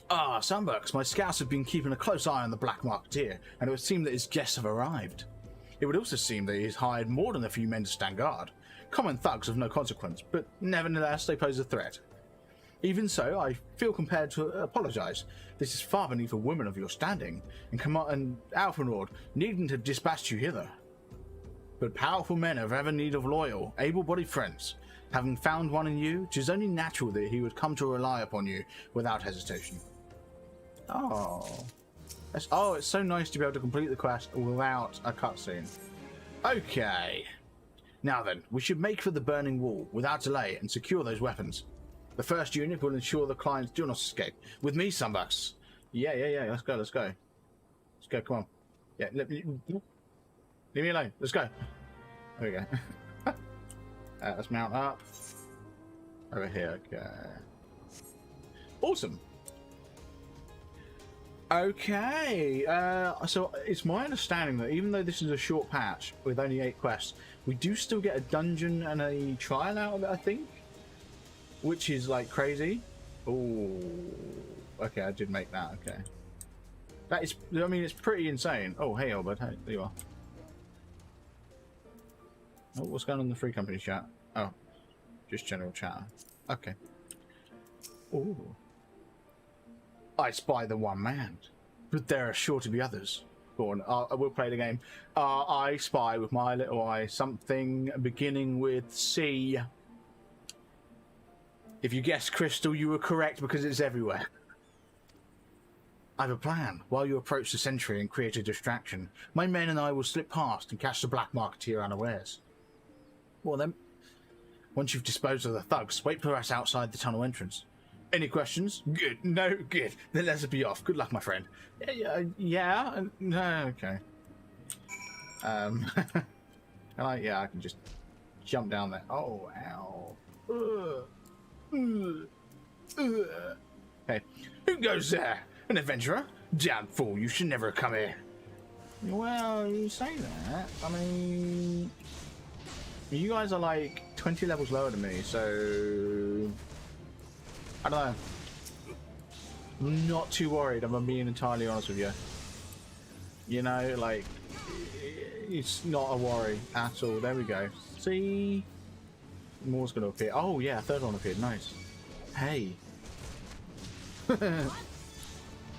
Ah, Sunbucks, my scouts have been keeping a close eye on the Black Marketeer, and it would seem that his guests have arrived. It would also seem that he has hired more than a few men to stand guard. Common thugs of no consequence, but nevertheless they pose a threat. Even so, I feel compelled to apologise. This is far beneath a woman of your standing, and Alphenord needn't have dispatched you hither. But powerful men have ever need of loyal, able-bodied friends. Having found one in you, it is only natural that he would come to rely upon you without hesitation. Oh. It's so nice to be able to complete the quest without a cutscene. Okay. Now then, we should make for the burning wall without delay and secure those weapons. The first unit will ensure the clients do not escape. With me, Sunbucks. Yeah. Let's go. Let's go, come on. Yeah, leave me alone. Let's go. There we go. Let's mount up. Over here, okay. Awesome. Okay, so it's my understanding that even though this is a short patch with only 8 quests, we do still get a dungeon and a trial out of it, I think. Which is like crazy. Oh, okay, I did make that, okay. That is, I mean, it's pretty insane. Oh, hey, Albert, hey, there you are. Oh, what's going on in the free company chat? Oh, just general chat. Okay. Ooh. I spy the one man, but there are sure to be others. Go on, I will play the game. I spy with my little eye something beginning with C. If you guessed Crystal, you were correct because it's everywhere. I have a plan. While you approach the sentry and create a distraction, my men and I will slip past and catch the Black Marketeer unawares. Well then, once you've disposed of the thugs, wait for us outside the tunnel entrance. Any questions? Good. No, good. Then let's be off. Good luck, my friend. Yeah. No, okay. I can just jump down there. Oh, ow. Hey, who goes there? An adventurer? Damn fool, you should never come here. Well, you say that. I mean, you guys are like 20 levels lower than me, so I don't know. I'm not too worried, if I'm being entirely honest with you. You know, like, it's not a worry at all. There we go. See? More's going to appear. Oh, yeah, 3rd one appeared. Nice. Hey.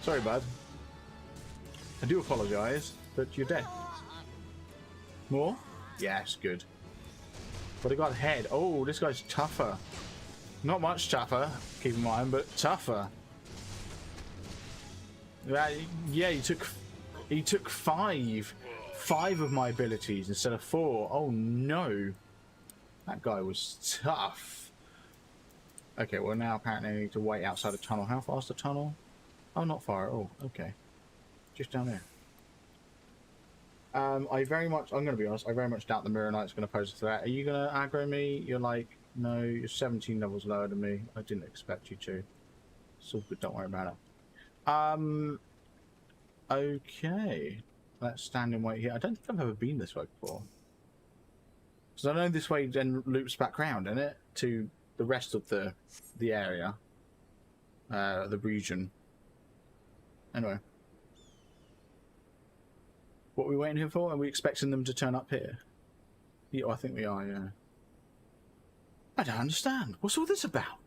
Sorry, bud. I do apologise, but you're dead. More? Yes, good. But I got head. Oh, this guy's tougher. Not much tougher, keep in mind, but tougher. Yeah, he took 5 of my abilities instead of 4. Oh no, that guy was tough. Okay, well now apparently I need to wait outside the tunnel. How far's the tunnel? Oh, not far at all. Okay, just down there. I'm going to be honest, I very much doubt the Mirror Knight's going to pose a threat. Are you going to aggro me? You're like, no, you're 17 levels lower than me. I didn't expect you to. It's all good, don't worry about it. Okay. Let's stand and wait here. I don't think I've ever been this way before. So I know this way then loops back round, isn't it? To the rest of the area. The region. Anyway. What are we waiting here for? Are we expecting them to turn up here? Yeah, I think we are, yeah. I don't understand. What's all this about?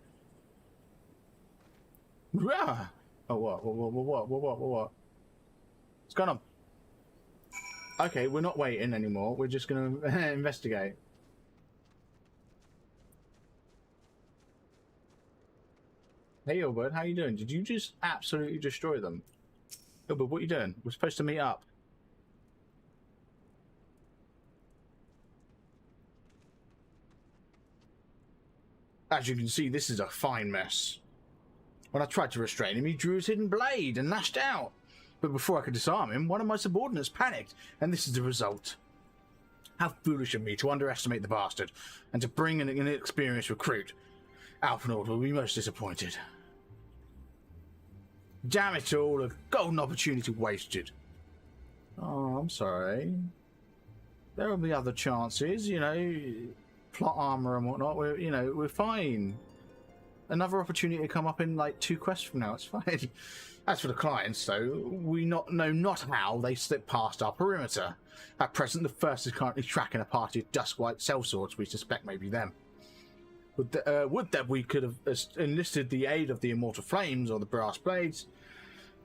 Rah! Oh, what? What's going on? Okay, we're not waiting anymore. We're just going to investigate. Hey, Ilbert, how you doing? Did you just absolutely destroy them? Ilbert, what are you doing? We're supposed to meet up. As you can see, this is a fine mess. When I tried to restrain him, he drew his hidden blade and lashed out. But before I could disarm him, one of my subordinates panicked, and this is the result. How foolish of me to underestimate the bastard, and to bring an inexperienced recruit. Alphenord will be most disappointed. Damn it all, a golden opportunity wasted. Oh, I'm sorry. There will be other chances, you know, plot armor and whatnot. We're fine. Another opportunity to come up in like 2 quests from now. It's fine. As for the clients, though, we know not how they slipped past our perimeter. At present, the first is currently tracking a party of Duskwhite sellswords. We suspect maybe them. Would that we could have enlisted the aid of the Immortal Flames or the Brass Blades.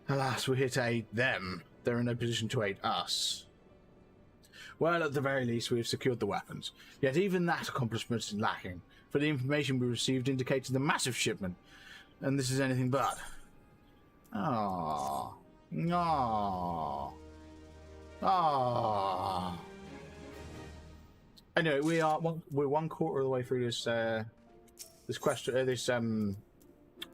Alas, we're here to aid them. They're in no position to aid us. Well, at the very least, we have secured the weapons. Yet even that accomplishment is lacking, for the information we received indicated a massive shipment, and this is anything but. Ah, ah, ah. Anyway, we're 1/4 of the way through this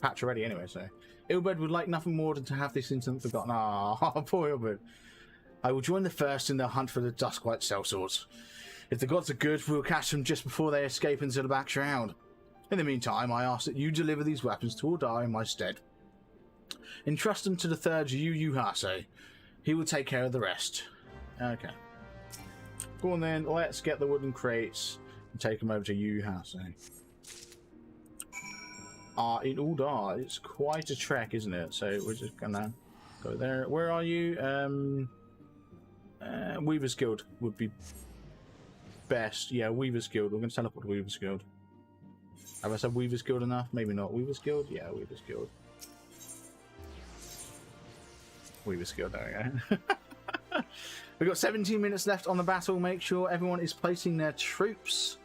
patch already. Anyway, so Ilberd would like nothing more than to have this incident forgotten. Ah, poor Ilberd. I will join the first in the hunt for the Duskwhite sellswords. If the gods are good, we'll catch them just before they escape into the back shroud. In the meantime, I ask that you deliver these weapons to Ordar in my stead. Entrust them to the third Yuhase. He will take care of the rest. Okay. Go on then, let's get the wooden crates and take them over to Yuhase. In Ordar, it's quite a trek, isn't it? So we're just gonna go there. Where are you? Weaver's Guild would be best. Yeah, Weaver's Guild. We're going to teleport to Weaver's Guild. Have I said Weaver's Guild enough? Maybe not. Weaver's Guild? Yeah, Weaver's Guild. Weaver's Guild, there we go. We've got 17 minutes left on the battle. Make sure everyone is placing their troops.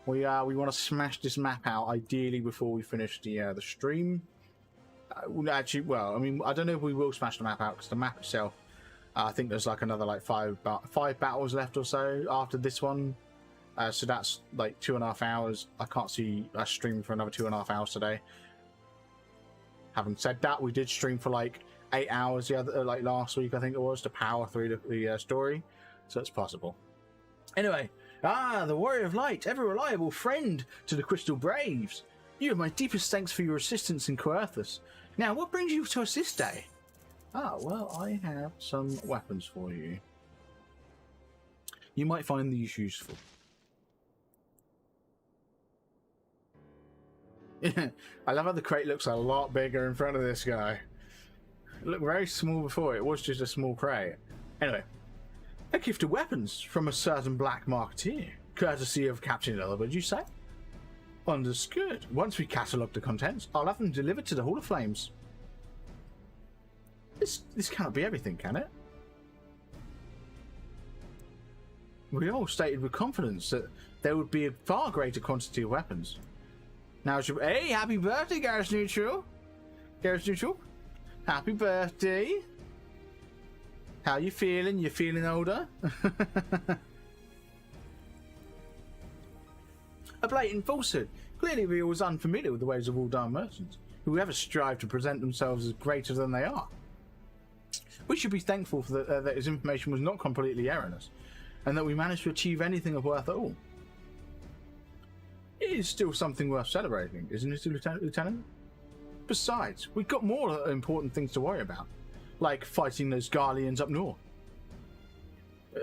We want to smash this map out, ideally before we finish the stream. Actually, well, I mean, I don't know if we will smash the map out, because the map itself, I think there's like another like five battles left or so after this one. So that's like 2.5 hours. I can't see us streaming for another 2.5 hours today. Having said that, we did stream for like 8 hours like last week, I think it was, to power through the story. So it's possible. Anyway, the Warrior of Light, ever reliable friend to the Crystal Braves. You have my deepest thanks for your assistance in Coerthus. Now, what brings you to us this day? Well, I have some weapons for you. You might find these useful. I love how the crate looks a lot bigger in front of this guy. It looked very small before. It was just a small crate. Anyway, a gift of weapons from a certain black marketeer, courtesy of Captain Elbert, you say? Understood. Once we catalogue the contents, I'll have them delivered to the Hall of Flames. This cannot be everything, can it? We all stated with confidence that there would be a far greater quantity of weapons. Now, hey, happy birthday, Garrus Neutral! Garrus Neutral, happy birthday! How you feeling? You feeling older? A blatant falsehood. Clearly, we was unfamiliar with the ways of all darn merchants, who ever strive to present themselves as greater than they are. We should be thankful for that his information was not completely erroneous, and that we managed to achieve anything of worth at all. It is still something worth celebrating, isn't it, Lieutenant? Besides, we've got more important things to worry about, like fighting those Garleans up north.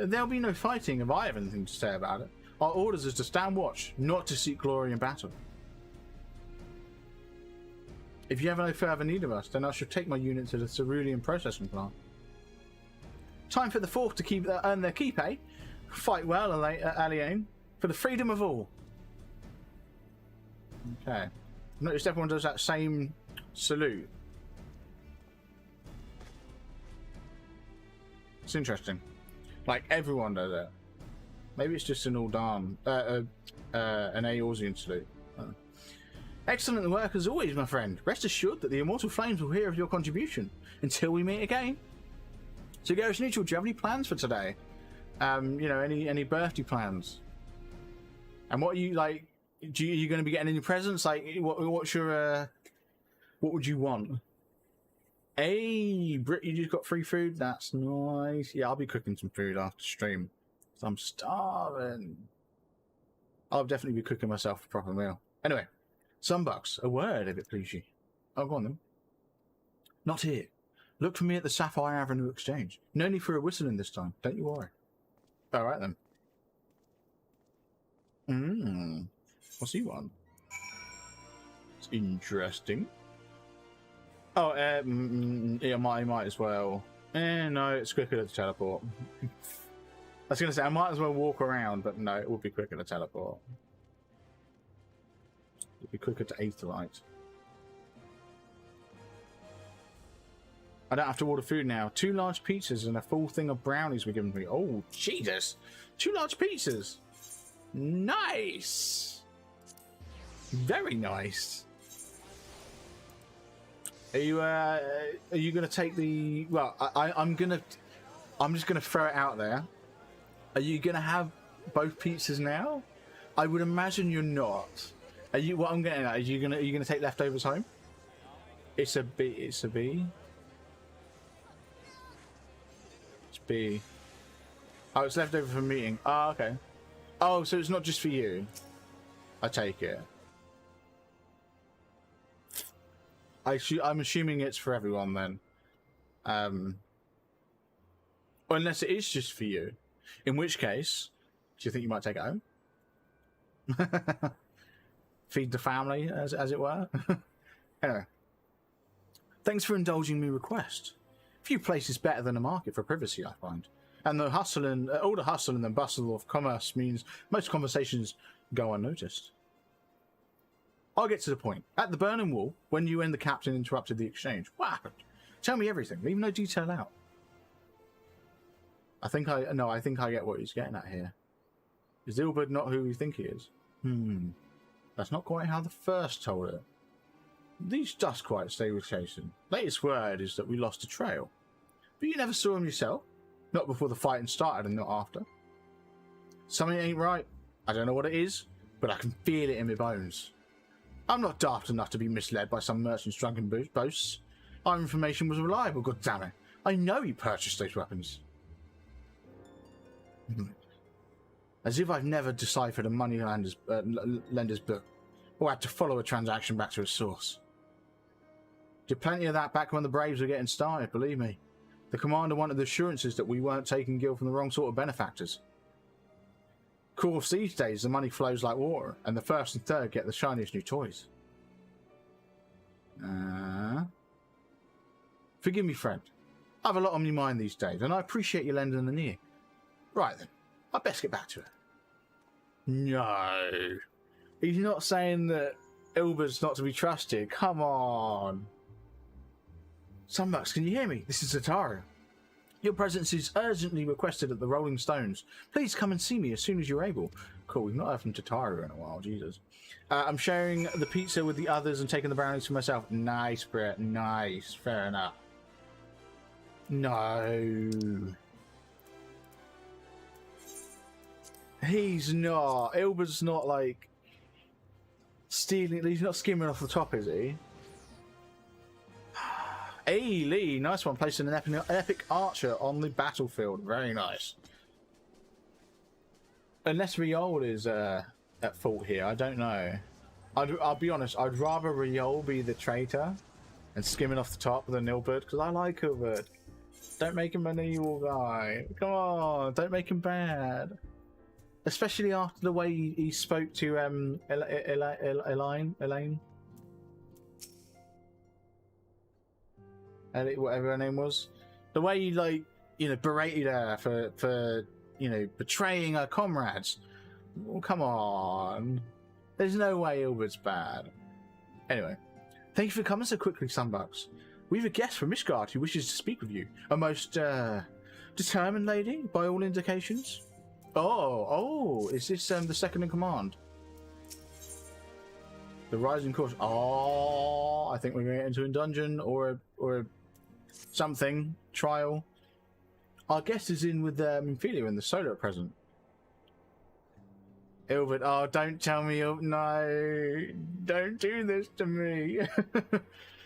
There'll be no fighting if I have anything to say about it. Our orders is to stand watch, not to seek glory in battle. If you have no further need of us, then I should take my unit to the cerulean processing plant. Time for the fourth to earn their keep, eh? Fight well, Aliane, for the freedom of all. Okay. Notice everyone does that same salute. It's interesting. Like, everyone does it. Maybe it's just an Uldan, an Eorzean salute. Excellent work as always, my friend. Rest assured that the Immortal Flames will hear of your contribution until we meet again. So, Garrus Neutral, do you have any plans for today? You know, any birthday plans? And what are you like? Are you going to be getting any presents? Like, what's your what would you want? Hey, Brit, you just got free food. That's nice. Yeah, I'll be cooking some food after stream. So I'm starving. I'll definitely be cooking myself a proper meal. Anyway, Sunbucks, a word if it please you. Oh, go on then. Not here. Look for me at the Sapphire Avenue Exchange. No need for a whistling this time. Don't you worry. All right then. What's he want? interesting. Oh, yeah, might as well. No, it's quicker to teleport. I was going to say, I might as well walk around, but no, it would be quicker to teleport. It'd be quicker to Aetherite. I don't have to order food now. 2 large pizzas and a full thing of brownies were given to me. Oh, Jesus. 2 large pizzas. Nice. Very nice. Are you going to take the... Well, I'm just going to throw it out there. Are you going to have both pizzas now? I would imagine you're not. Are you... What I'm getting at, are you going to take leftovers home? It's a B. It's a B. B. Oh, it's left over from meeting. Oh, okay. Oh, so it's not just for you. I take it. I'm assuming it's for everyone then. Unless it is just for you. In which case, do you think you might take it home? Feed the family, as it were. Anyway. Thanks for indulging me request. Few places better than a market for privacy, I find. And the hustle and all the hustle and the bustle of commerce means most conversations go unnoticed. I'll get to the point. At the Burning Wall, when you and the captain interrupted the exchange, what happened? Tell me everything. Leave no detail out. I think I get what he's getting at here. Is Ilberd not who we think he is? That's not quite how the first told it. These just quite stay with chasing. Latest word is that we lost a trail. But you never saw him yourself? Not before the fighting started and not after. Something ain't right. I don't know what it is, but I can feel it in my bones. I'm not daft enough to be misled by some merchant's drunken boasts. Our information was reliable, goddammit. I know he purchased those weapons. As if I've never deciphered a moneylender's book, or had to follow a transaction back to its source. Did plenty of that back when the Braves were getting started, believe me. The commander wanted assurances that we weren't taking Gil from the wrong sort of benefactors. Of course, these days the money flows like water, and the first and third get the shiniest new toys. Forgive me, friend. I have a lot on my mind these days, and I appreciate you lending an ear. Right then, I'd best get back to it. No. He's not saying that Ilberd's not to be trusted. Come on. Sunbucks, can you hear me? This is Zataria. Your presence is urgently requested at the Rolling Stones. Please come and see me as soon as you're able. Cool, we've not heard from Tataria in a while, Jesus. I'm sharing the pizza with the others and taking the brownies for myself. Nice, Brett, nice. Fair enough. No. He's not. Ilberd's not, like, stealing. He's not skimming off the top, is he? Hey, Lee, nice one. Placing an epic archer on the battlefield. Very nice. Unless Riol is at fault here, I don't know. I'll be honest, I'd rather Riol be the traitor and skimming off the top than Ilberd, because I like Ilberd. Don't make him an evil guy. Come on, don't make him bad. Especially after the way he spoke to Elaine. Whatever her name was. The way he, like, you know, berated her for you know, betraying her comrades. Well, come on. There's no way Ilberd's bad. Anyway, thank you for coming so quickly, Sunbucks. We have a guest from Mishgard who wishes to speak with you. A most determined lady, by all indications. Oh, is this the second in command? The Rising Course. Oh, I think we're going to get into a dungeon or a something trial. Our guest is in with Ophelia and the solo at present. Ilberd, oh, don't tell me. No, don't do this to me.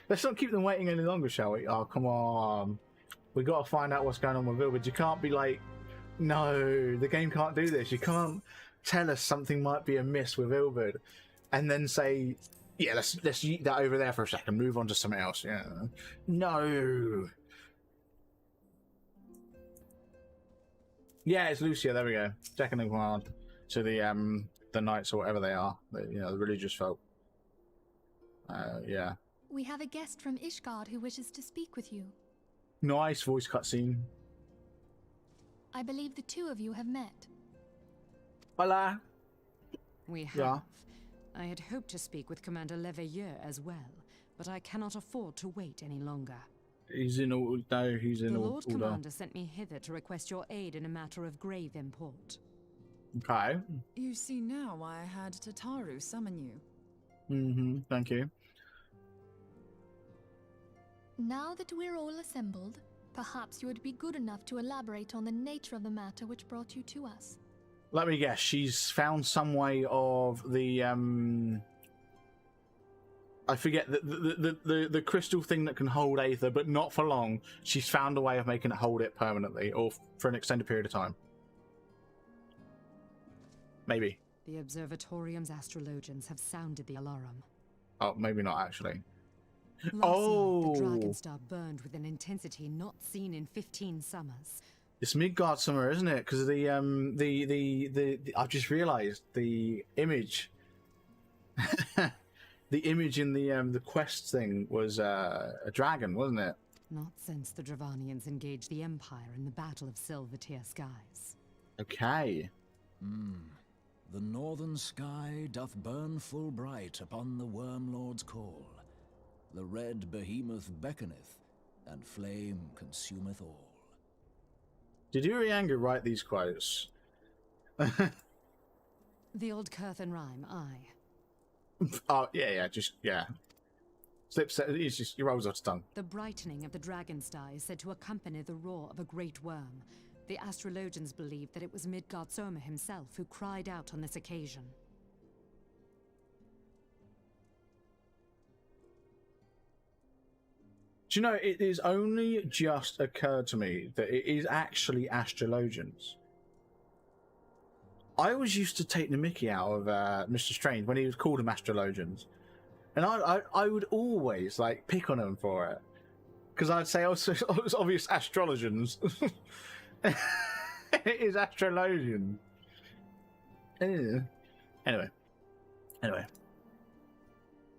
Let's not keep them waiting any longer, shall we? Oh, come on. We got to find out what's going on with Ilberd. You can't be like, no, the game can't do this. You can't tell us something might be amiss with Ilberd and then say, yeah, let's yeet that over there for a second, move on to something else. Yeah, no. Yeah, it's Lucia. There we go. Second in command to the knights or whatever they are, the religious folk. Yeah. We have a guest from Ishgard who wishes to speak with you. Nice voice cutscene. I believe the two of you have met. Hola. We have. Yeah. I had hoped to speak with Commander Leveilleur as well, but I cannot afford to wait any longer. He's in order. No, he's in The order. Lord Commander sent me hither to request your aid in a matter of grave import. Okay. You see now why I had Tataru summon you. Thank you. Now that we're all assembled, perhaps you would be good enough to elaborate on the nature of the matter which brought you to us. Let me guess. She's found some way of the I forget the crystal thing that can hold Aether, but not for long. She's found a way of making it hold it permanently, or for an extended period of time. Maybe. The Observatorium's astrologians have sounded the alarm. Oh, maybe not actually. Last night, the dragon star burned with an intensity not seen in 15 summers. It's Midgard summer, isn't it? Because the I've just realised the image. The image in the quest thing was a dragon, wasn't it? Not since the Dravanians engaged the Empire in the Battle of Silvertear Skies. Okay. The northern sky doth burn full bright upon the Wormlord's call. The red behemoth beckoneth, and flame consumeth all. Did Urianga write these quotes? The old Curthan rhyme, aye. Oh, yeah, yeah. It's just, he rolls off his tongue. The brightening of the dragon star is said to accompany the roar of a great worm. The astrologians believe that it was Midgard Soma himself who cried out on this occasion. Do you know, it is only just occurred to me that it is actually astrologians. I always used to take the mickey out of Mr. Strange when he was called them astrologians. And I would always, like, pick on him for it. Because I'd say, oh, so it's obvious astrologians. It is astrologian. Anyway.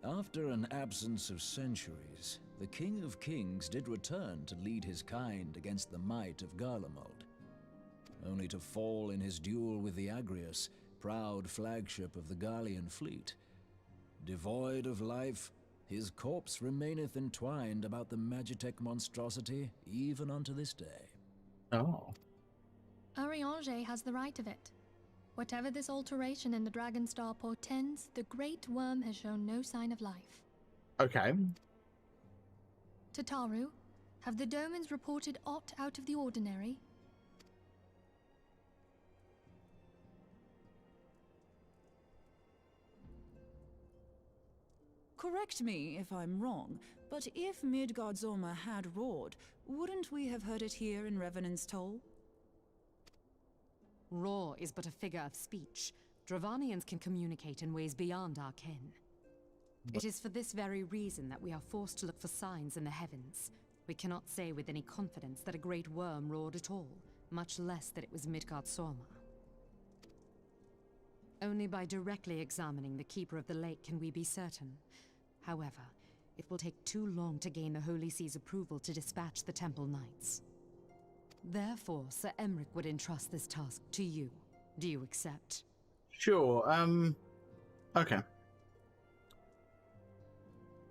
After an absence of centuries, the King of Kings did return to lead his kind against the might of Garlemald, only to fall in his duel with the Agrius, proud flagship of the Garlean fleet. Devoid of life, his corpse remaineth entwined about the Magitech monstrosity even unto this day. Oh. Ariange has the right of it. Whatever this alteration in the Dragon Star portends, the Great Worm has shown no sign of life. Okay. Tataru, have the Domans reported aught out of the ordinary? Correct me if I'm wrong, but if Midgard Zorma had roared, wouldn't we have heard it here in Revenant's Toll? Roar is but a figure of speech. Dravanians can communicate in ways beyond our ken. It is for this very reason that we are forced to look for signs in the heavens. We cannot say with any confidence that a great worm roared at all, much less that it was Midgard Zorma. Only by directly examining the Keeper of the Lake can we be certain. However, it will take too long to gain the Holy See's approval to dispatch the Temple Knights. Therefore, Sir Emric would entrust this task to you. Do you accept? Sure, okay.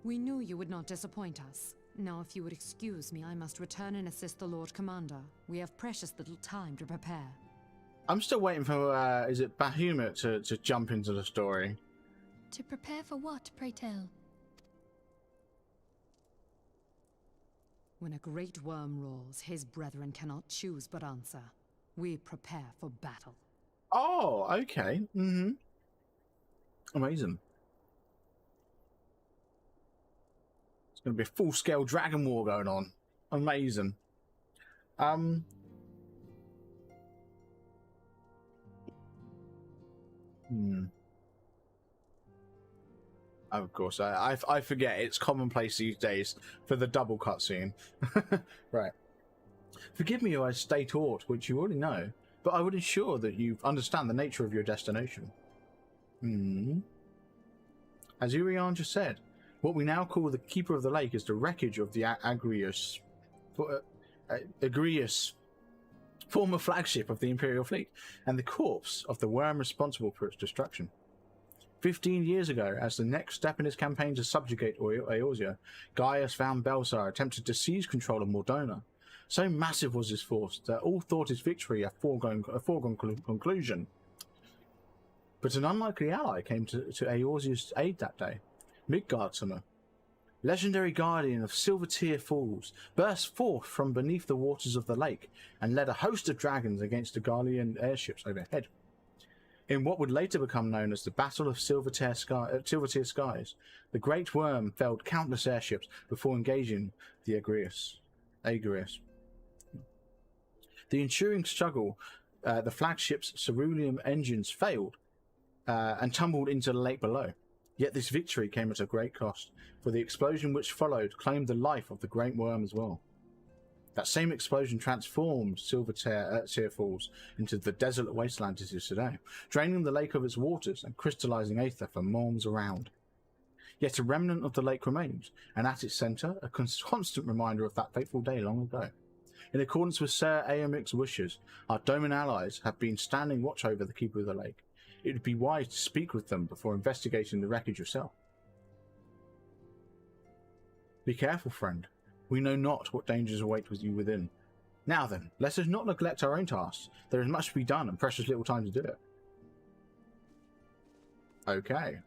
We knew you would not disappoint us. Now, if you would excuse me, I must return and assist the Lord Commander. We have precious little time to prepare. I'm still waiting for, is it Bahamut to jump into the story? To prepare for what, pray tell? When a great worm roars, his brethren cannot choose but answer. We prepare for battle. Oh, okay. Amazing. It's going to be a full-scale dragon war going on. Amazing. Of course, I forget. It's commonplace these days for the double cutscene. Right. Forgive me if I state aught which you already know, but I would ensure that you understand the nature of your destination. As Urian just said, What we now call the Keeper of the Lake is the wreckage of the Agrius, former flagship of the Imperial fleet, and the corpse of the worm responsible for its destruction. 15 years ago, as the next step in his campaign to subjugate Eorzea, Gaius van Belsar attempted to seize control of Mordona. So massive was his force that all thought his victory a foregone conclusion. But an unlikely ally came to Eorzea's aid that day. Midgardsummer, legendary guardian of Silver Tear Falls, burst forth from beneath the waters of the lake and led a host of dragons against the Garlean airships overhead. In what would later become known as the Battle of Silver Tear Skies, the Great Worm felled countless airships before engaging the Agrius. The ensuing struggle, the flagship's cerulean engines failed and tumbled into the lake below. Yet this victory came at a great cost, for the explosion which followed claimed the life of the Great Worm as well. That same explosion transformed Silver Tear Falls into the desolate wasteland it is today, draining the lake of its waters and crystallizing Aether for miles around. Yet a remnant of the lake remains, and at its centre, a constant reminder of that fateful day long ago. In accordance with Sir Aemic's wishes, our Doman allies have been standing watch over the Keeper of the Lake. It would be wise to speak with them before investigating the wreckage yourself. Be careful, friend. We know not what dangers await with you within. Now then, let us not neglect our own tasks. There is much to be done and precious little time to do it. Okay.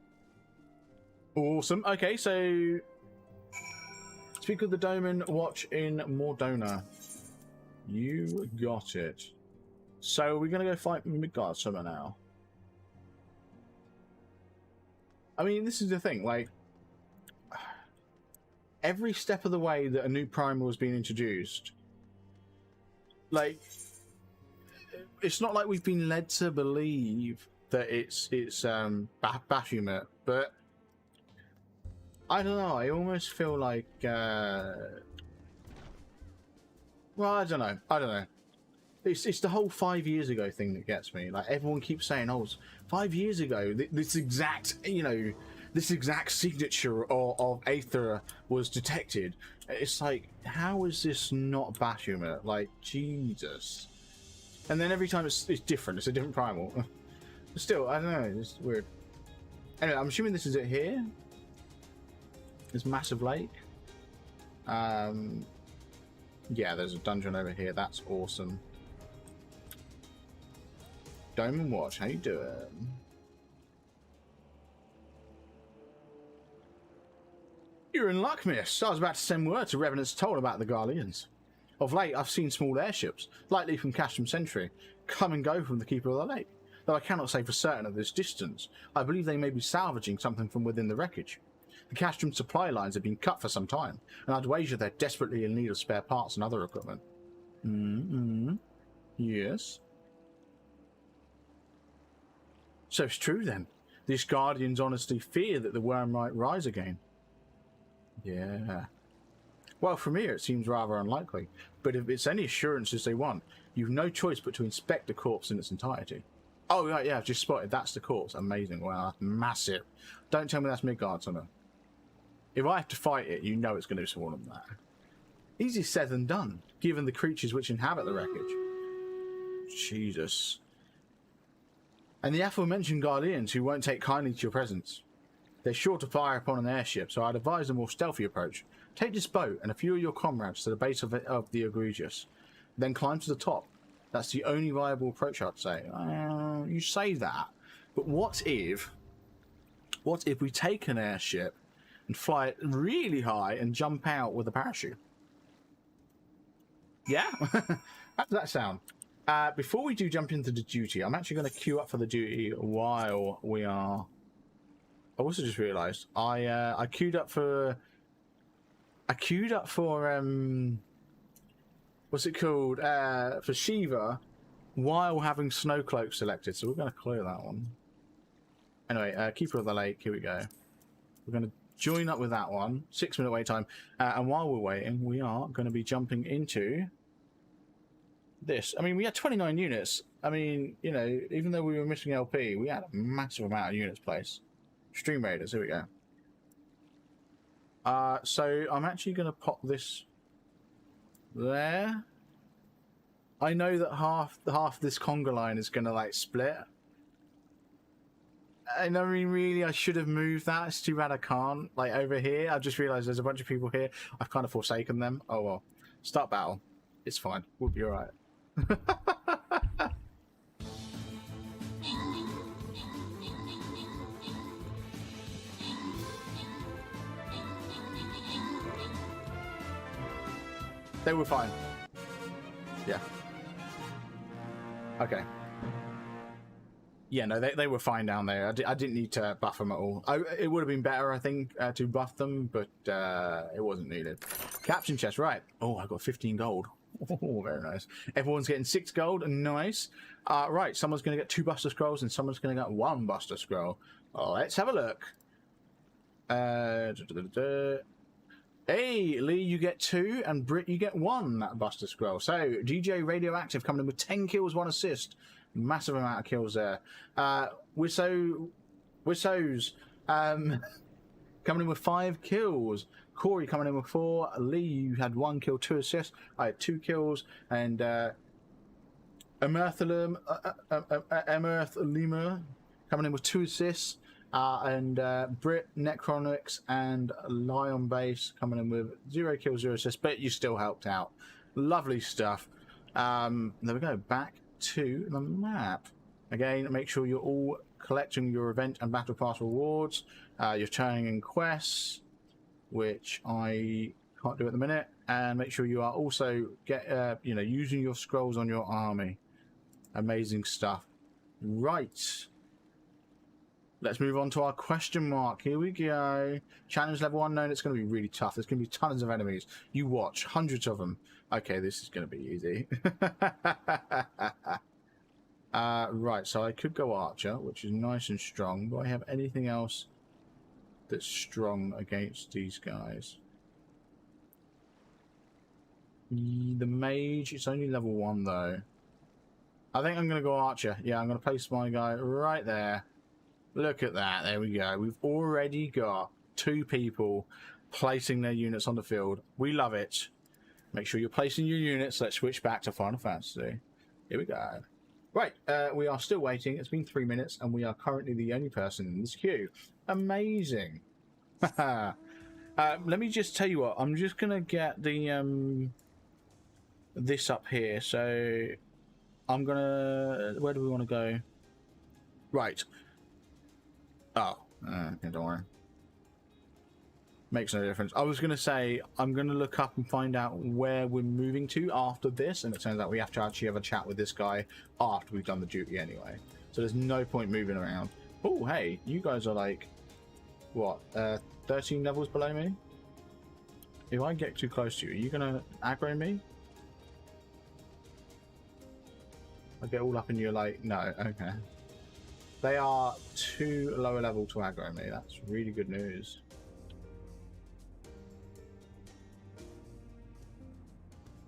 Awesome. Okay, so... Speak with the Doman Watch in Mordona. You got it. So we're going to go fight Midgardsummer now. I mean, this is the thing, like, every step of the way that a new primal has been introduced, like, it's not like we've been led to believe that it's Baphomet, but I don't know, I almost feel like, well, I don't know. It's the whole 5 years ago thing that gets me. Like, everyone keeps saying, oh, 5 years ago, this exact signature of Aether was detected. It's like, how is this not Baphomet? Like, Jesus. And then every time it's different. It's a different primal. But still, I don't know. It's weird. Anyway, I'm assuming this is it here. This massive lake. Yeah, there's a dungeon over here. That's awesome. Doman Watch, how you doing? You're in luck, miss. I was about to send word to Revenant's Toll about the Garleans. Of late, I've seen small airships, likely from Castrum Sentry, come and go from the Keeper of the Lake. Though I cannot say for certain at this distance, I believe they may be salvaging something from within the wreckage. The Castrum supply lines have been cut for some time, and I'd wager they're desperately in need of spare parts and other equipment. Yes. So it's true then. These guardians honestly fear that the worm might rise again. Yeah. Well, from here it seems rather unlikely, but if it's any assurances they want, you've no choice but to inspect the corpse in its entirety. Oh, right, yeah, I've just spotted. That's the corpse. Amazing. Wow, that's massive. Don't tell me that's Midgardsummer. If I have to fight it, you know it's going to be sworn on that. Easier said than done, given the creatures which inhabit the wreckage. Jesus. And the aforementioned Garleans who won't take kindly to your presence. They're sure to fire upon an airship, so I'd advise a more stealthy approach. Take this boat and a few of your comrades to the base of the Egregious. Then climb to the top. That's the only viable approach, I'd say. You say that, but what if we take an airship and fly it really high and jump out with a parachute? Yeah? How does that sound? Before we do jump into the duty, I'm actually going to queue up for the duty while we are... I also just realised I queued up for what's it called? For Shiva while having Snowcloak selected, so we're going to clear that one. Anyway, Keeper of the Lake, here we go. We're going to join up with that one. 6 minute wait time. And while we're waiting, we are going to be jumping into this. I mean, we had 29 units. I mean, you know, even though we were missing LP, we had a massive amount of units placed. StreamRaiders, here we go. So I'm actually going to pop this there. I know that half this conga line is going to like split. And I mean, really, I should have moved that. It's too bad I can't. Like over here, I just realised there's a bunch of people here. I've kind of forsaken them. Oh well. Start battle. It's fine. We'll be alright. They were fine. Yeah. Okay. Yeah, no, they were fine down there. I didn't need to buff them at all. It would have been better, I think, to buff them, but it wasn't needed. Caption chest, right. Oh, I got 15 gold. Oh, very nice. Everyone's getting 6 gold. Nice. Right, someone's going to get 2 Buster Scrolls and someone's going to get 1 Buster Scroll. Let's have a look. Hey, Lee, you get 2, and Britt, you get 1 Buster Scroll. So, DJ Radioactive coming in with 10 kills, 1 assist. Massive amount of kills there. Wisso's coming in with 5 kills. Corey coming in with 4. Lee, you had 1 kill, 2 assists. I had 2 kills. And Emerth Lima coming in with 2 assists. And Brit, Necronix, and Lion Base coming in with 0 kills, 0 assists. But you still helped out. Lovely stuff. There we go. Back to the map. Again, make sure you're all collecting your event and battle pass rewards. You're turning in quests, which I can't do at the minute, and make sure you are also using your scrolls on your army. Amazing stuff. Right, let's move on to our question mark. Here we go. Challenge level unknown. It's going to be really tough. There's going to be tons of enemies. You watch, hundreds of them. Okay, this is going to be easy. Right, so I could go Archer, which is nice and strong. Do I have anything else that's strong against these guys? The Mage, it's only level 1 though. I think I'm going to go Archer. Yeah, I'm going to place my guy right there. Look at that. There we go. We've already got 2 people placing their units on the field. We love it. Make sure you're placing your units. Let's switch back to Final Fantasy. Here we go. Right, we are still waiting. It's been 3 minutes, and we are currently the only person in this queue. Amazing. Let me just tell you what. I'm just going to get the this up here. So I'm going to... Where do we want to go? Right. Oh, don't worry. Makes no difference. I was going to say, I'm going to look up and find out where we're moving to after this, and it turns out we have to actually have a chat with this guy after we've done the duty anyway. So there's no point moving around. Oh, hey, you guys are like, what, 13 levels below me? If I get too close to you, are you going to aggro me? I get all up and you're like, no, okay. They are too lower level to aggro me. That's really good news.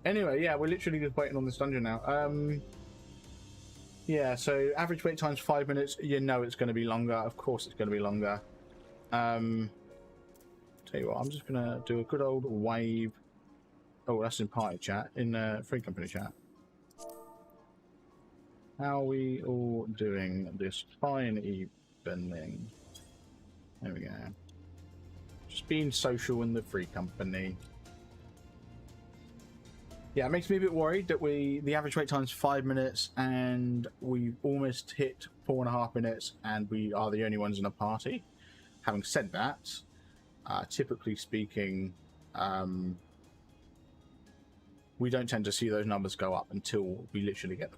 Anyway, yeah, we're literally just waiting on this dungeon now. Yeah, so average wait time's 5 minutes. You know it's going to be longer. Of course it's going to be longer. Tell you what, I'm just going to do a good old wave. Oh, that's in party chat, in free company chat. How are we all doing this fine evening? There we go. Just being social in the free company. Yeah, it makes me a bit worried that the average wait time is 5 minutes and we've almost hit 4.5 minutes and we are the only ones in a party. Having said that, typically speaking, we don't tend to see those numbers go up until we literally get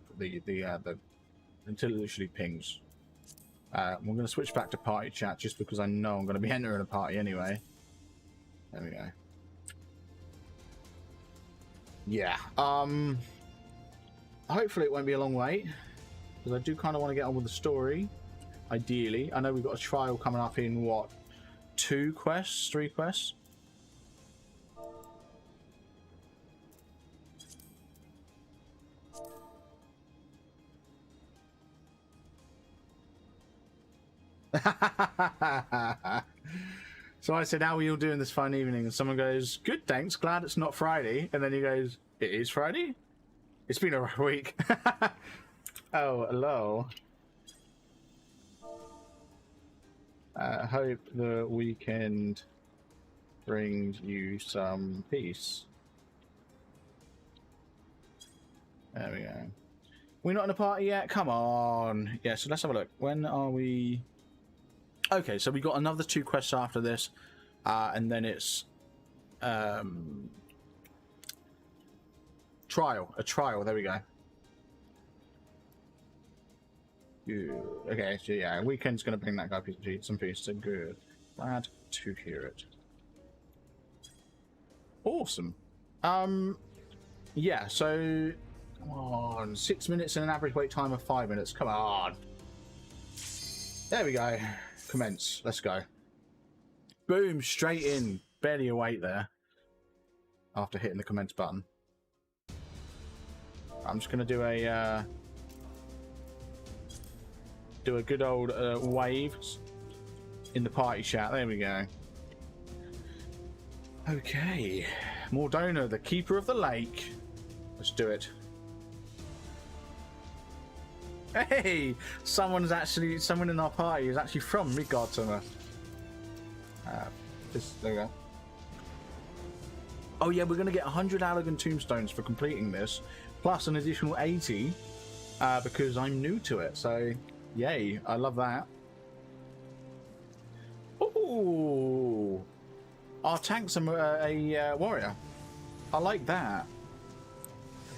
until it literally pings. We're going to switch back to party chat just because I know I'm going to be entering a party anyway. There we go. Yeah, hopefully it won't be a long wait, because I do kind of want to get on with the story, ideally. I know we've got a trial coming up in, what, 2 quests, 3 quests? So I said, how are you all doing this fine evening? And someone goes, good, thanks. Glad it's not Friday. And then he goes, it is Friday? It's been a rough week. Oh, hello. Hope the weekend brings you some peace. There we go. We're not in a party yet? Come on. Yeah, so let's have a look. When are we... Okay, so we got another 2 quests after this. And then it's... Trial. A trial. There we go. Okay, so yeah, weekend's going to bring that guy some peace. So good. Glad to hear it. Awesome. Yeah, so... Come on. 6 minutes and an average wait time of 5 minutes. Come on. There we go. Commence. Let's go. Boom. Straight in. Barely a wait there. After hitting the commence button. I'm just going to do a... do a good old wave in the party chat. There we go. Okay. Mordona, the keeper of the lake. Let's do it. Hey! Someone in our party is actually from Midgardsormr. There we go. Oh yeah, we're going to get 100 Allegan tombstones for completing this. Plus an additional 80 because I'm new to it. So... Yay, I love that. Ooh! Our tank's a warrior. I like that.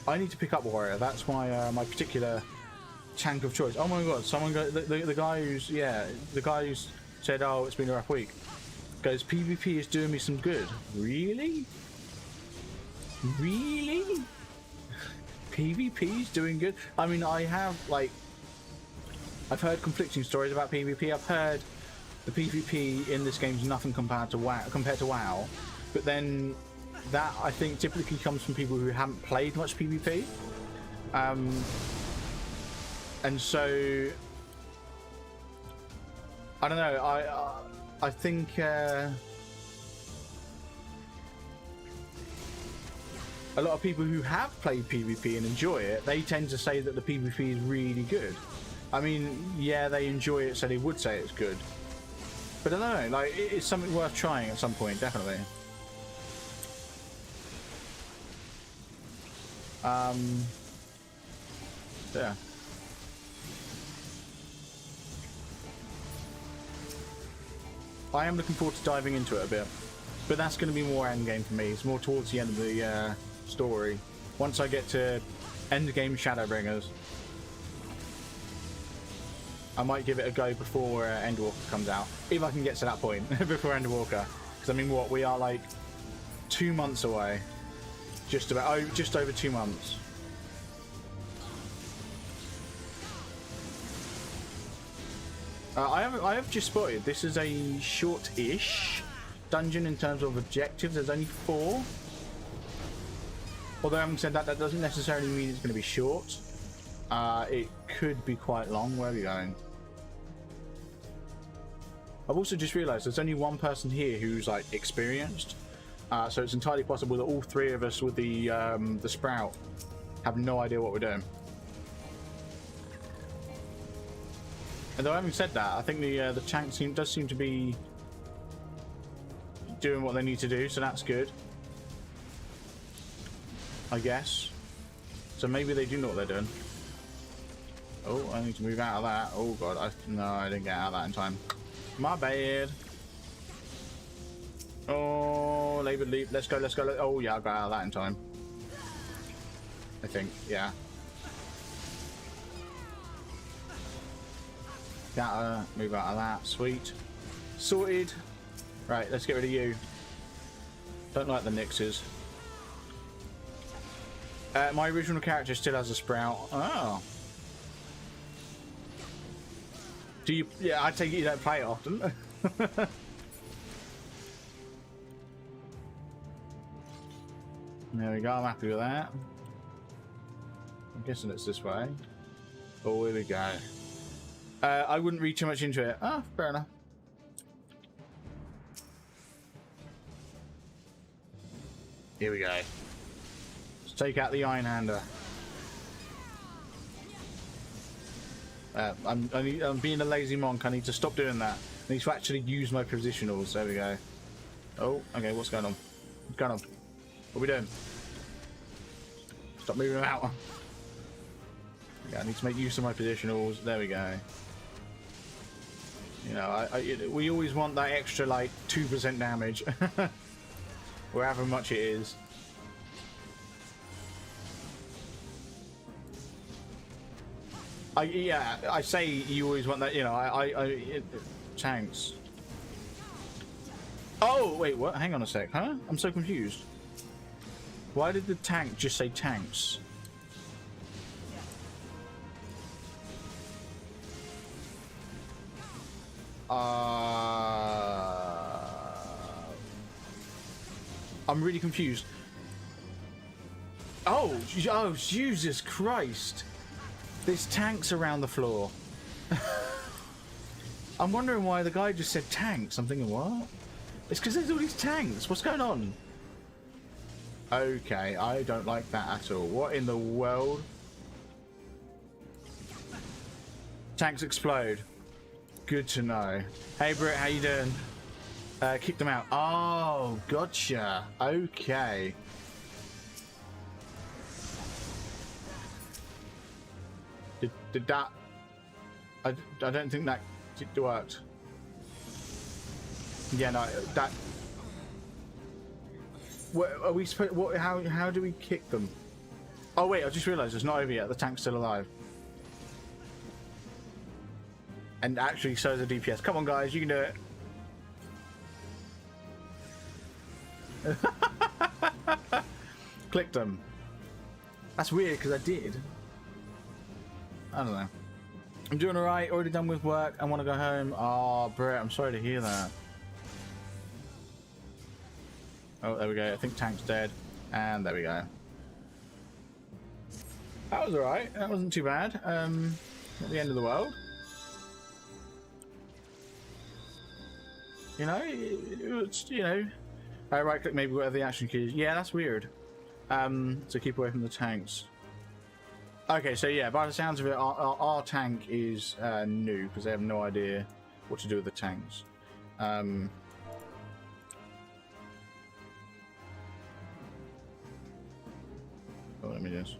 I need to pick up warrior. That's my my particular tank of choice. Oh my god! Someone go the guy who's the guy who's said, "Oh, it's been a rough week." Goes, PvP is doing me some good. Really? Really? PvP is doing good. I mean, I have like. I've heard conflicting stories about PvP. I've heard the PvP in this game is nothing compared to WoW, but then that I think typically comes from people who haven't played much PvP, and so I don't know. I think a lot of people who have played PvP and enjoy it, they tend to say that the PvP is really good. I mean, yeah, they enjoy it, so they would say it's good. But I don't know, like, it's something worth trying at some point, definitely. Yeah. I am looking forward to diving into it a bit. But that's going to be more endgame for me. It's more towards the end of the story. Once I get to endgame Shadowbringers. I might give it a go before Endwalker comes out, if I can get to that point before Endwalker. Because I mean, what, we are like 2 months away, just over 2 months. I have just spotted this is a short-ish dungeon in terms of objectives. There's only 4. Although having said that, that doesn't necessarily mean it's going to be short. It could be quite long. Where are we going? I've also just realised there's only one person here who's like experienced, so it's entirely possible that all 3 of us with the sprout have no idea what we're doing. Although having said that, I think the tank does seem to be doing what they need to do, so that's good, I guess. So maybe they do know what they're doing. Oh, I need to move out of that. Oh god, no, I didn't get out of that in time. My bad. Oh, labor leap. Let's go, let's go. Oh yeah, I got out of that in time. I think, yeah. Gotta move out of that. Sweet. Sorted. Right, let's get rid of you. Don't like the Nixes. My original character still has a sprout. Oh. Do you? Yeah, I take it you don't play it often. There we go, I'm happy with that. I'm guessing it's this way. Oh, here we go. I wouldn't read too much into it. Ah, fair enough. Here we go. Let's take out the Iron Hander. I'm being a lazy monk. I need to stop doing that. I need to actually use my positionals. There we go. Oh, okay. What's going on? What's going on? What are we doing? Stop moving them out. Okay, I need to make use of my positionals. There we go. You know, we always want that extra, like, 2% damage. Or however much it is. I say you always want that, you know, tanks. Oh, wait, what? Hang on a sec, huh? I'm so confused. Why did the tank just say tanks? I'm really confused. Oh, Jesus Christ. There's tanks around the floor. I'm wondering why the guy just said tanks. I'm thinking, what? It's because there's all these tanks. What's going on? Okay, I don't like that at all. What in the world? Tanks explode. Good to know. Hey, Britt, how you doing? Kick them out. Oh, gotcha. Okay. Did that... I don't think that worked. Yeah, no, that... What are we supposed... What? How do we kick them? Oh, wait, I just realised it's not over yet. The tank's still alive. And actually, so is the DPS. Come on, guys, you can do it. Clicked them. That's weird because I did. I don't know. I'm doing alright. Already done with work. I want to go home. Oh, Brett, I'm sorry to hear that. Oh, there we go. I think tank's dead. And there we go. That was alright. That wasn't too bad. Not the end of the world. You know, it's, you know, right click maybe whatever the action key is. Yeah, that's weird. So keep away from the tanks. Okay, so yeah, by the sounds of it, our tank is new because they have no idea what to do with the tanks. Oh, let me just.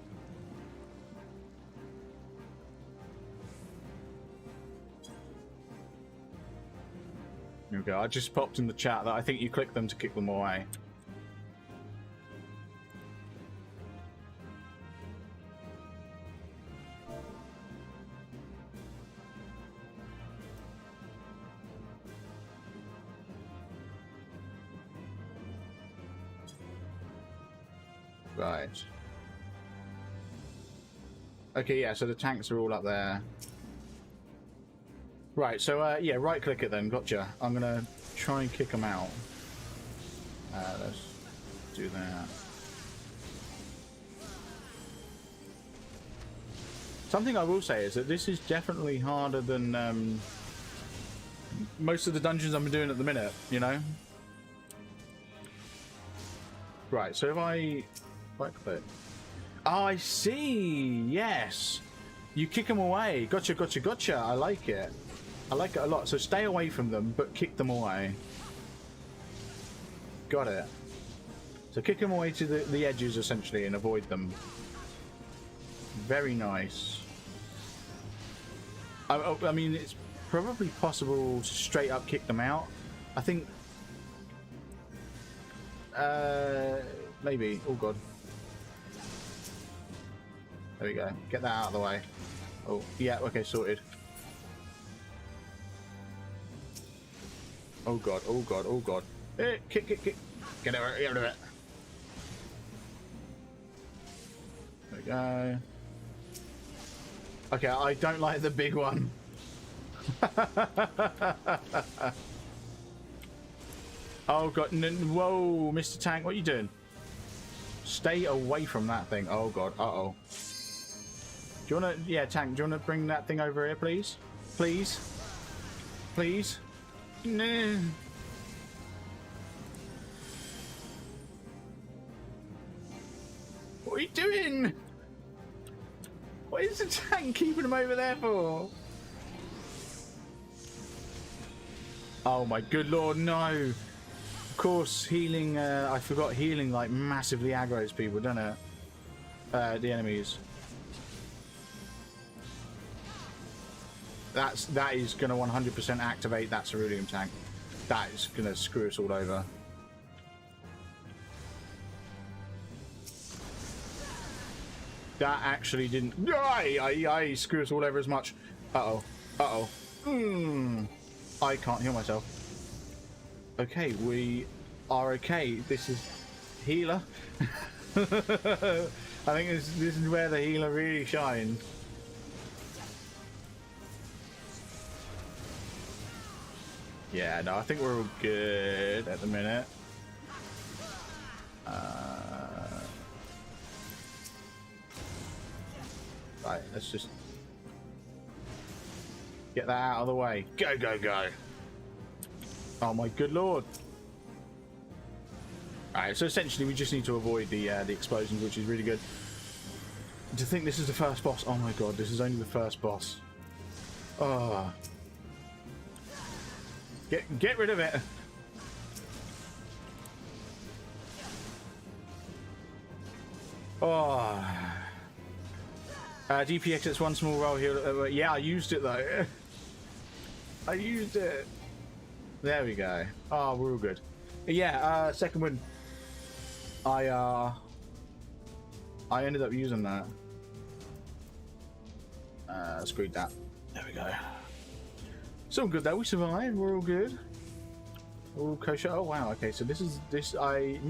Here we go. I just popped in the chat that I think you click them to kick them away. Right. Okay, yeah, so the tanks are all up there. Right, so yeah, right click it then, gotcha. I'm gonna try and kick them out. Let's do that. Something I will say is that this is definitely harder than most of the dungeons I'm doing at the minute, you know? Right, so if I right click. Oh, I see! Yes! You kick them away. Gotcha, gotcha, gotcha. I like it. I like it a lot. So stay away from them, but kick them away. Got it. So kick them away to the edges, essentially, and avoid them. Very nice. I mean, it's probably possible to straight up kick them out. I think... maybe. Oh, God. There we go. Get that out of the way. Oh, yeah, okay, sorted. Oh, God, oh, God, oh, God. Kick, kick, kick. Get rid of it. There we go. Okay, I don't like the big one. Oh, God. Whoa, Mr. Tank, what are you doing? Stay away from that thing. Oh, God. Uh-oh. Do you want to... Yeah, Tank, do you want to bring that thing over here, please? Please? Please? No. in! What is the tank keeping him over there for? Oh my good lord, no! Of course, healing, I forgot healing like massively aggroes people, doesn't it? The enemies. That is going to 100% activate that cerulean tank. That is going to screw us all over. That actually didn't... I screw us all over as much. Uh-oh. Uh-oh. I can't heal myself. Okay, we are okay. This is healer. I think this is where the healer really shines. Yeah, no, I think we're all good at the minute. Right, let's just get that out of the way. Go, go, go. Oh my good lord. Alright, so essentially we just need to avoid the explosions, which is really good. To think this is the first boss. Oh my god, this is only the first boss. Oh. Get rid of it. Oh. DPX, it's one small roll here. Yeah, I used it though. I used it. There we go. Oh, we're all good. Yeah, second win. I ended up using that. Screwed that. There we go. So good though, we survived, we're all good. We're all kosher. Oh wow, okay, so I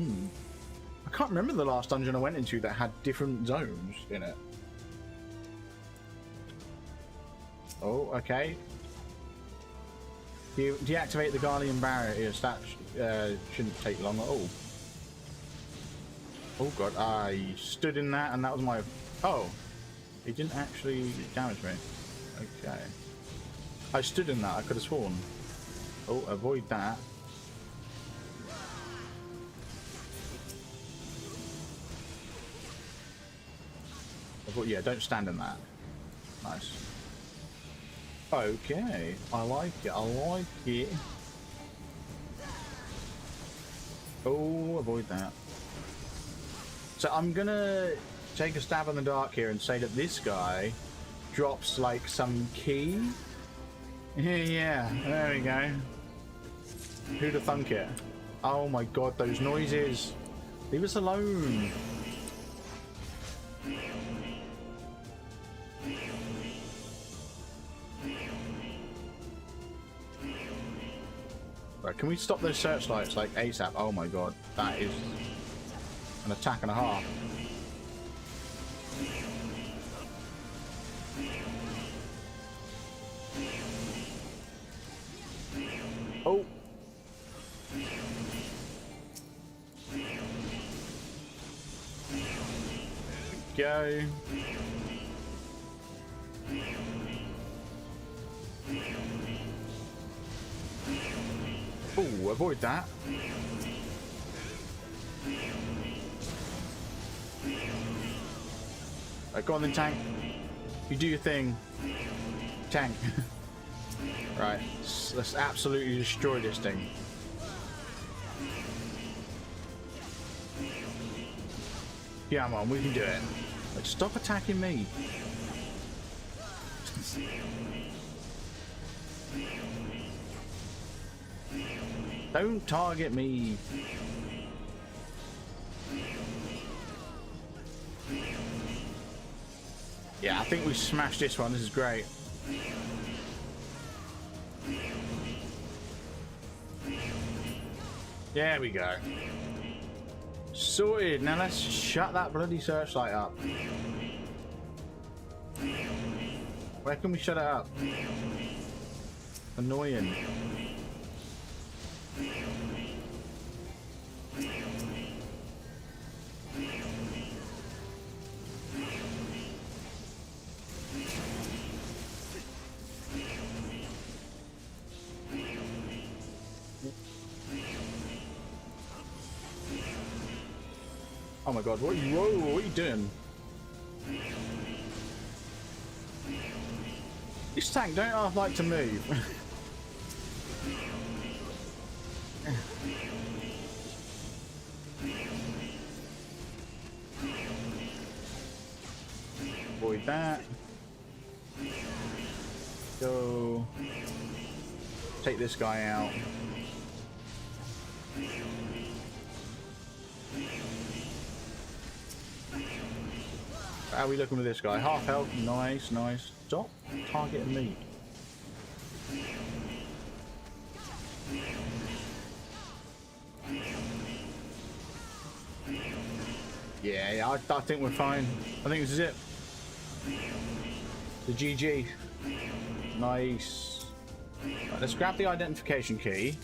can't remember the last dungeon I went into that had different zones in it. Oh, okay. You deactivate the Guardian barriers, that shouldn't take long at all. Oh god, I stood in that and that was my... Oh, it didn't actually damage me. Okay. I stood in that, I could have sworn. Oh, avoid that. Yeah, don't stand in that. Nice. Okay, I like it, I like it. Oh, avoid that. So I'm gonna take a stab in the dark here and say that this guy drops like some key. Yeah, there we go. Who'd have thunk it? Oh my god, those noises. Leave us alone. Right, can we stop those searchlights like ASAP? Oh my god, that is an attack and a half. Oh. Go. Oh, avoid that. Right, go on then, tank. You do your thing. Tank. Right, let's absolutely destroy this thing. Yeah, man, we can do it. Like, stop attacking me. Don't target me. Yeah, I think we smashed this one. This is great. There we go. Sorted. Now let's shut that bloody searchlight up. Where can we shut it up? Annoying. Oh my god, what are you doing? This tank don't half like to move. Avoid that. Go. Take this guy out. How are we looking with this guy? Half health. Nice, nice. Stop targeting me. Yeah, I think we're fine. I think this is it. The GG. Nice. Right, let's grab the identification key.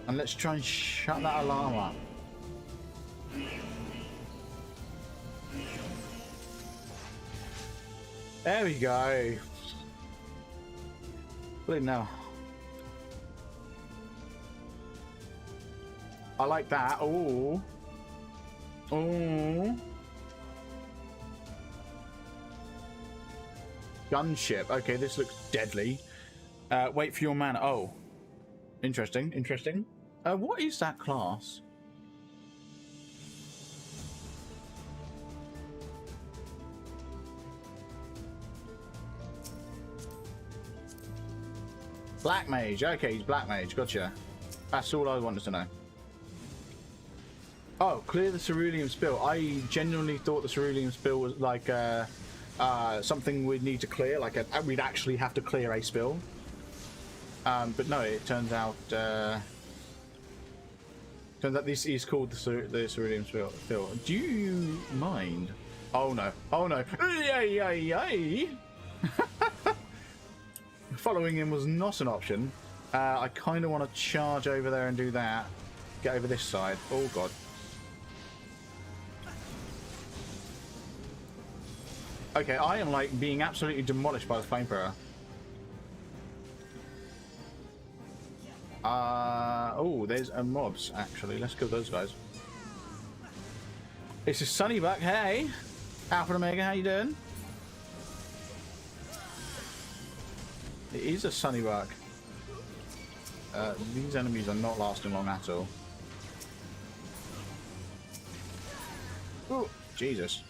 And let's try and shut that alarm up. There we go. Put it now. I like that. Ooh. Ooh. Gunship. Okay, this looks deadly. Wait for your mana. Oh. Interesting. Interesting. What is that class? Black Mage. Okay, he's Black Mage. Gotcha. That's all I wanted to know. Oh, clear the cerulean spill. I genuinely thought the cerulean spill was like something we'd need to clear. Like we'd actually have to clear a spill. But no, it turns out this is called the cerulean spill. Do you mind? Oh no! Oh no! Yay! Following him was not an option. I kind of want to charge over there and do that. Get over this side. Oh god. Okay, I am like being absolutely demolished by the flamethrower. Oh, there's a mobs actually. Let's kill those guys. It's a Sunnybuck. Hey, Alpha and Omega, how you doing? It is a Sunnybuck. These enemies are not lasting long at all. Oh, Jesus.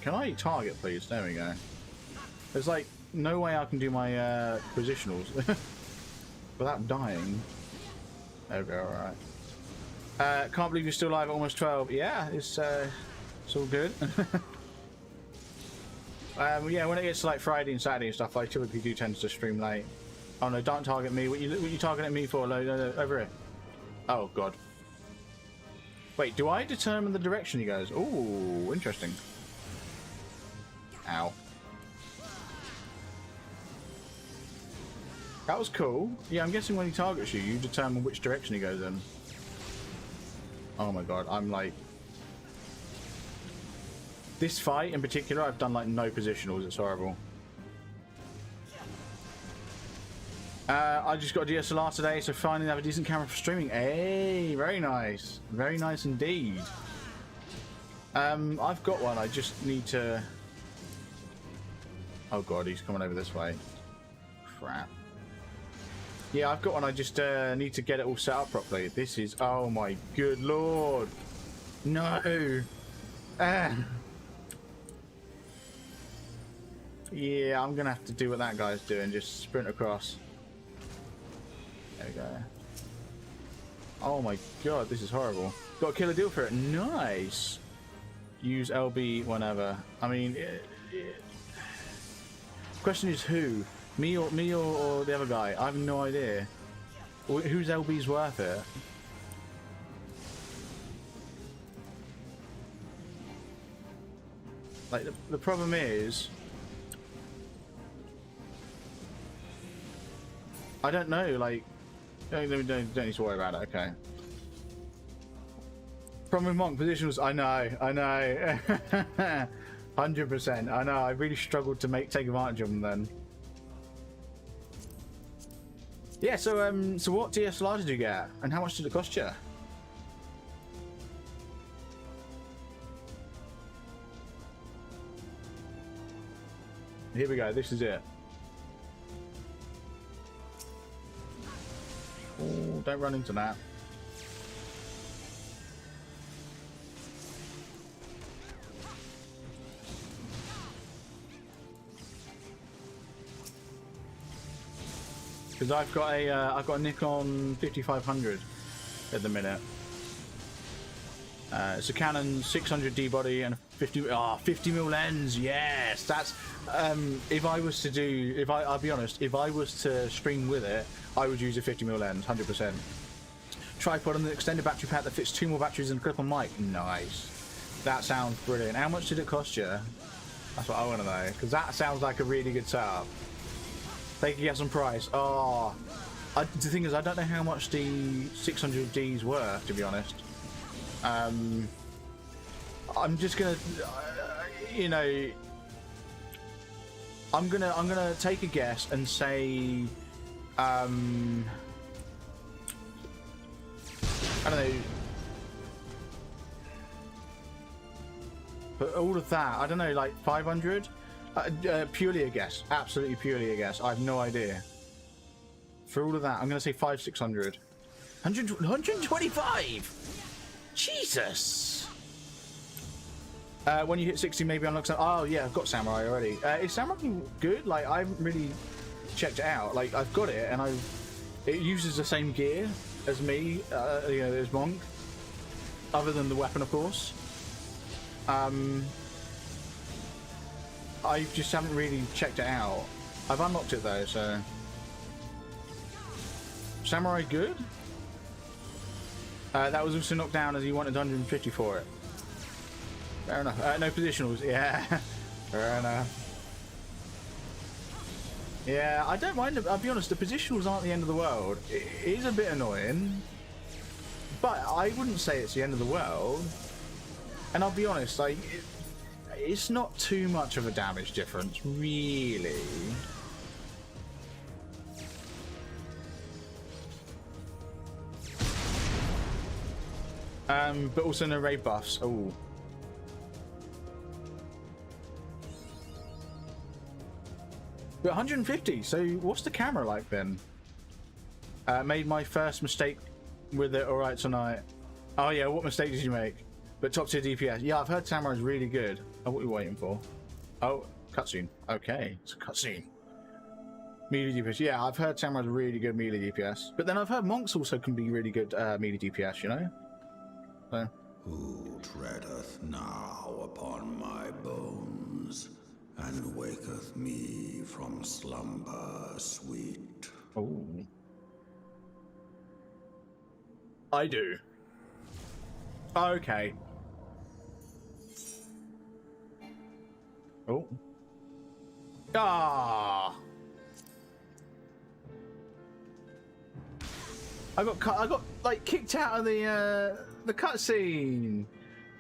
Can I target, please? There we go. There's like no way I can do my positionals without dying. There we go, alright. Can't believe you're still alive at almost 12. Yeah, it's all good. Yeah, when it gets to like Friday and Saturday and stuff, I typically do tend to stream late. Oh no, don't target me. What you targeting me for? No, over here. Oh god. Wait, do I determine the direction he goes? Ooh, interesting. Ow. That was cool. Yeah, I'm guessing when he targets you, you determine which direction he goes in. Oh my god, I'm like... This fight in particular, I've done like no positionals, it's horrible. I just got a DSLR today, so finally have a decent camera for streaming. Hey, very nice. Very nice indeed. I've got one, I just need to... Oh god, he's coming over this way. Crap. Yeah, I've got one, I just need to get it all set up properly. This is... Oh my good lord. No. Yeah, I'm gonna have to do what that guy's doing, just sprint across. There we go. Oh my god, this is horrible. Got a killer deal for it. Nice. Use LB whenever. I mean, question is who? Me or the other guy? I have no idea. Whose LB's worth it? Like the problem is, I don't know. Like, don't need to worry about it. Okay. Problem with monk positions. I know. 100%. I know. I really struggled to take advantage of them then. Yeah. So what DSLR did you get, and how much did it cost you? Here we go. This is it. Oh, don't run into that. Because I've got a Nikon 5500 at the minute. It's a Canon 600D body and a 50 mil lens. Yes, that's if I was to do, I'll be honest, if I was to stream with it, I would use a 50 mil lens, 100%. Tripod and the extended battery pack that fits 2 more batteries and a clip-on mic. Nice. That sounds brilliant. How much did it cost you? That's what I want to know, because that sounds like a really good setup. Take a guess on price. Oh, the thing is, I don't know how much the 600Ds were, to be honest. I'm just gonna, you know, I'm gonna take a guess and say, I don't know. But all of that, I don't know, like 500. Purely a guess. Absolutely purely a guess. I have no idea. For all of that, I'm going to say 500-600. 125! Jesus! When you hit 60, maybe unlock some. Oh, yeah, I've got Samurai already. Is Samurai good? Like, I haven't really checked it out. Like, I've got it, and it uses the same gear as me, you know, as Monk. Other than the weapon, of course. I just haven't really checked it out. I've unlocked it though, so... Samurai good? That was also knocked down as he wanted 150 for it. Fair enough. No positionals, yeah. Fair enough. Yeah, I don't mind. I'll be honest, the positionals aren't the end of the world. It is a bit annoying, but I wouldn't say it's the end of the world. And I'll be honest, like... It's not too much of a damage difference, really. But also no raid buffs. Oh. But 150, so what's the camera like then? Made my first mistake with it alright tonight. Oh yeah, what mistake did you make? But top tier DPS. Yeah, I've heard Samurai's really good. Oh, what are you waiting for? Oh, cutscene. Okay, it's a cutscene. Melee DPS. Yeah, I've heard Samurai's really good melee DPS. But then I've heard Monks also can be really good melee DPS, you know? So. Who treadeth now upon my bones, and waketh me from slumber sweet? Oh. I do. Okay. Oh. Ah. I got like kicked out of the cutscene.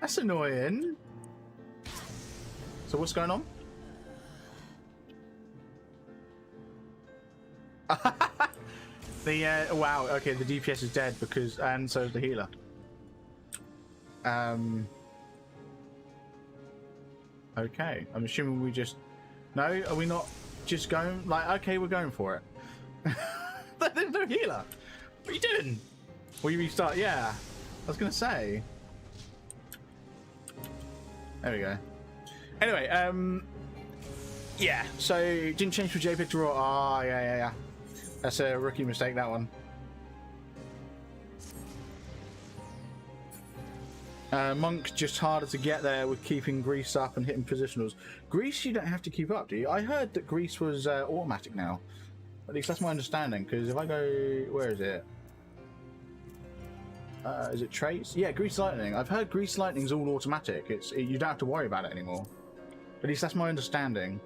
That's annoying. So what's going on? Wow. Okay, the DPS is dead because, and so is the healer. Okay, I'm assuming we just... No, are we not just going... Like, okay, we're going for it. There's no healer. What are you doing? Will you restart? Yeah. I was going to say. There we go. Anyway, yeah, so didn't change for JPEG to RAW. Ah, yeah. That's a rookie mistake, that one. Monk just harder to get there with keeping Grease up and hitting positionals. Grease you don't have to keep up, do you? I heard that Grease was automatic now. At least that's my understanding, because if I go... Where is it? Is it traits? Yeah, Grease Lightning. I've heard Grease Lightning's all automatic. You don't have to worry about it anymore. At least that's my understanding.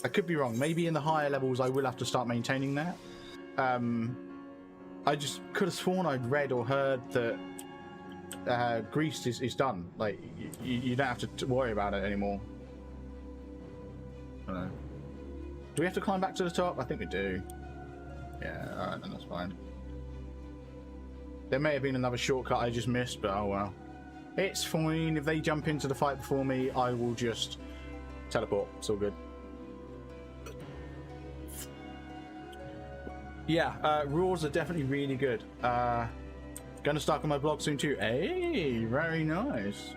I could be wrong. Maybe in the higher levels I will have to start maintaining that. I just could have sworn I'd read or heard that Grease is done. Like, you don't have to worry about it anymore. I don't know. Do we have to climb back to the top? I think we do. Yeah, alright, then that's fine. There may have been another shortcut I just missed, but oh well. It's fine. If they jump into the fight before me, I will just teleport. It's all good. Yeah, raws are definitely really good. Gonna start on my blog soon too. Hey, very nice.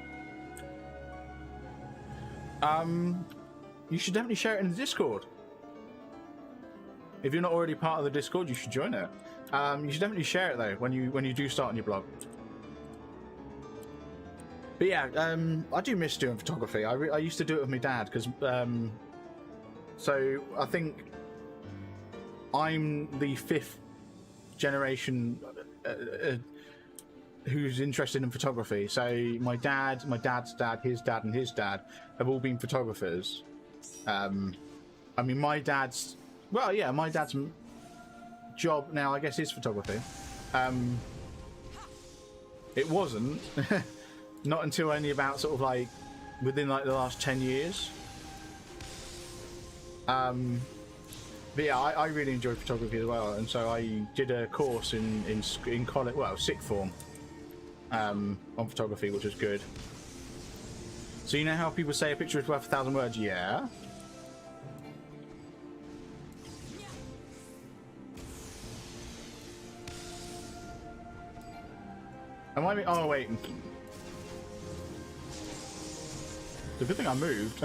You should definitely share it in the Discord. If you're not already part of the Discord, you should join it. You should definitely share it though when you do start on your blog. But yeah, I do miss doing photography. I used to do it with my dad because so I think I'm the 5th generation who's interested in photography. So my dad, my dad's dad, his dad, and his dad have all been photographers. I mean, my dad's job now, I guess, is photography. It wasn't not until only about sort of like within like the last 10 years. But yeah, I really enjoyed photography as well, and so I did a course in college, well, sixth form, on photography, which was good. So you know how people say a picture is worth 1,000 words? Yeah. Am I? Oh wait. It's a good thing I moved.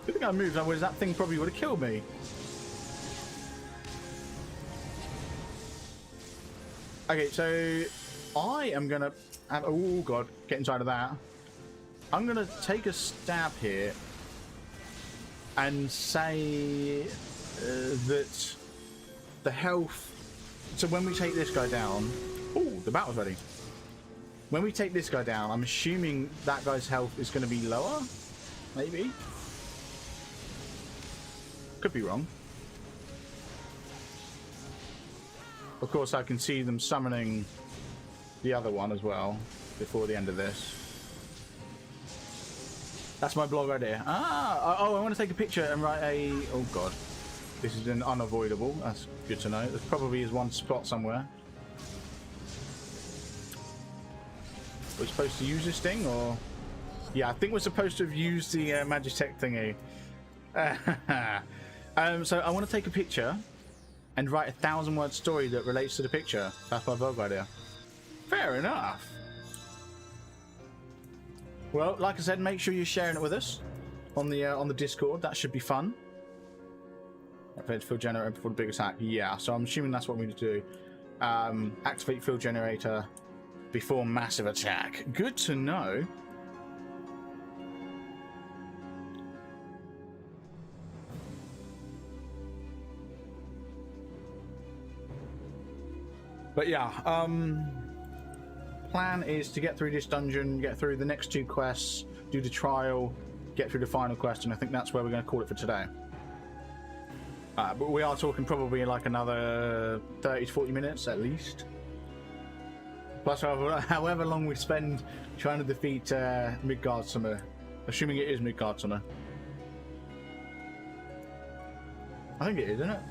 Good thing I moved, otherwise that thing probably would have killed me. Okay, so I am gonna have, oh god, get inside of that. I'm gonna take a stab here and say that the health, so when we take this guy down, oh, the battle's ready. When we take this guy down, I'm assuming that guy's health is going to be lower, maybe? Could be wrong. Of course, I can see them summoning the other one as well before the end of this. That's my blog idea. Oh, I want to take a picture and write a... Oh, God. This is an unavoidable. That's good to know. There probably is one spot somewhere. We're supposed to use this thing, or... Yeah, I think we're supposed to have used the Magitech thingy. So I want to take a picture and write a 1,000-word story that relates to the picture. That's my blog idea. Fair enough. Well, like I said, make sure you're sharing it with us on the Discord. That should be fun. Activate field generator before the big attack. Yeah, so I'm assuming that's what we need to do. Activate field generator before massive attack. Good to know. But yeah, plan is to get through this dungeon, get through the next 2 quests, do the trial, get through the final quest, and I think that's where we're going to call it for today. But we are talking probably like another 30 to 40 minutes at least. Plus, however long we spend trying to defeat Midgardsummer, assuming it is Midgardsummer. I think it is, isn't it?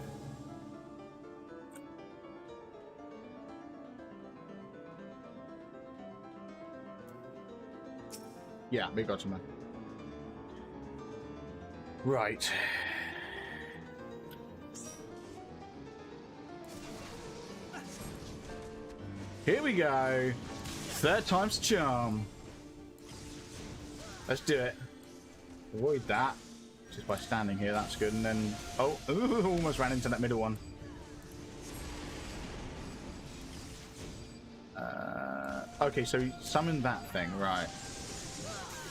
Yeah, Midgardsummer. Right. Here we go. 3rd time's charm. Let's do it. Avoid that. Just by standing here, that's good. And then... Oh, ooh, almost ran into that middle one. Okay, so he summoned that thing. Right.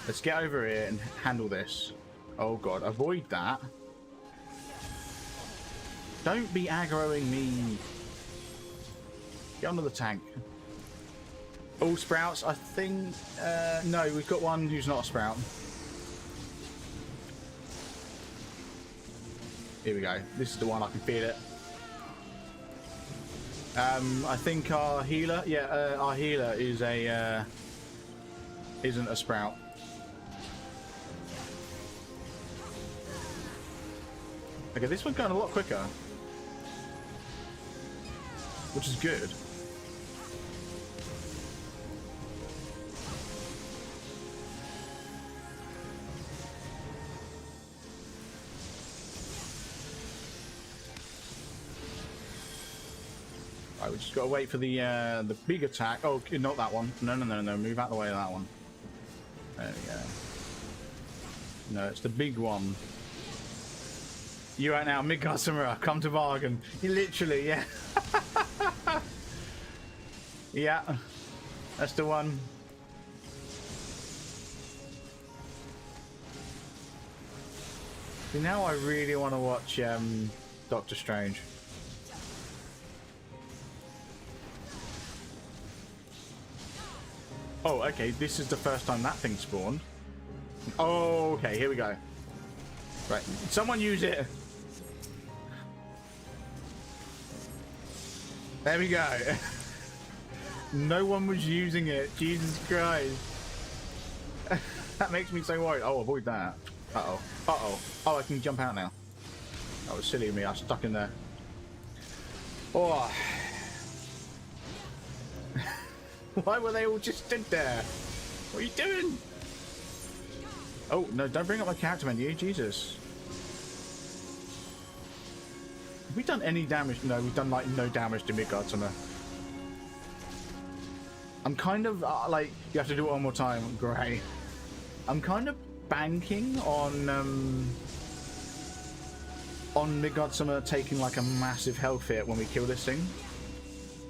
Let's get over here and handle this. Oh, God. Avoid that. Don't be aggroing me. Get onto the tank. All sprouts, I think... no, we've got one who's not a sprout. Here we go. This is the one, I can feel it. I think our healer... Yeah, our healer is a... isn't a sprout. Okay, this one's going a lot quicker. Which is good. Right, we just gotta wait for the big attack. Oh, not that one. No, no, no, no. Move out the way of that one. There we go. No, it's the big one. You right now, Midgard Samura, come to bargain. You literally, yeah. Yeah, that's the one. See, now I really want to watch Doctor Strange. Oh, okay, this is the first time that thing spawned. Oh, okay, here we go. Right, someone use it. There we go. No one was using it. Jesus Christ. That makes me so worried. Oh, avoid that. Uh-oh. Uh-oh. Oh, I can jump out now. That was silly of me. I was stuck in there. Oh. Why were they all just stood there? What are you doing? Oh, no, don't bring up my character menu. Jesus. Have we done any damage? No, we've done, like, no damage to Midgard Samura. I'm kind of, like, you have to do it one more time. Great. I'm kind of banking on Midgard Samura taking, like, a massive health hit when we kill this thing.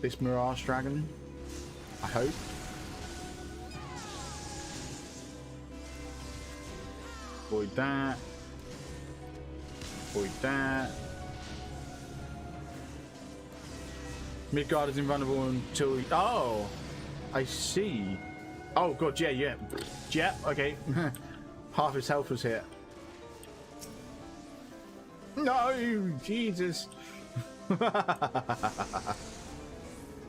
This Mirage Dragon. I hope. Avoid that. Avoid that. Midgard is invulnerable until he... Oh! I see. Oh, God, yeah, yeah. Yeah, okay. Half his health was hit. No! Jesus!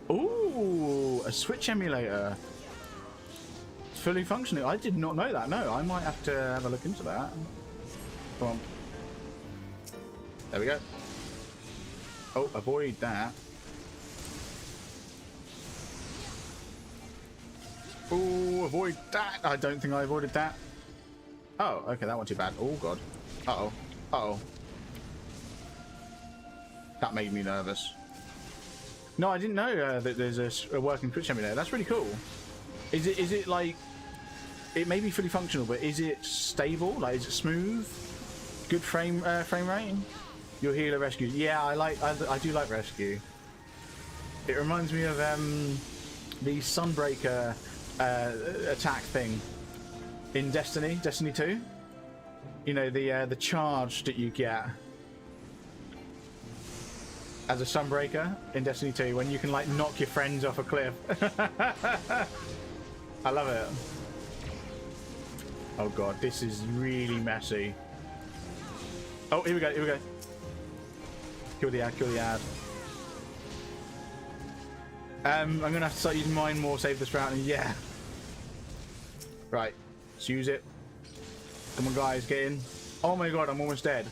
Ooh! A Switch emulator. It's fully functioning. I did not know that. No, I might have to have a look into that. Come on. There we go. Oh, avoid that. Oh, avoid that. I don't think I avoided that. Oh, okay, that wasn't too bad. Oh, God. Uh-oh. Uh-oh. That made me nervous. No, I didn't know that there's a working Twitch emulator. That's really cool. Is it like... It may be fully functional, but is it stable? Like, is it smooth? Good frame rate? Your healer rescue. Yeah, I do like rescue. It reminds me of the Sunbreaker attack thing in Destiny 2. You know, the charge that you get as a Sunbreaker in Destiny 2 when you can like knock your friends off a cliff. I love it. Oh God, this is really messy. Oh, here we go, here we go. Kill the ad, kill the ad. I'm gonna have to start using mine more, save the sprout, and yeah. Right, let's use it. Come on guys, get in. Oh my God, I'm almost dead.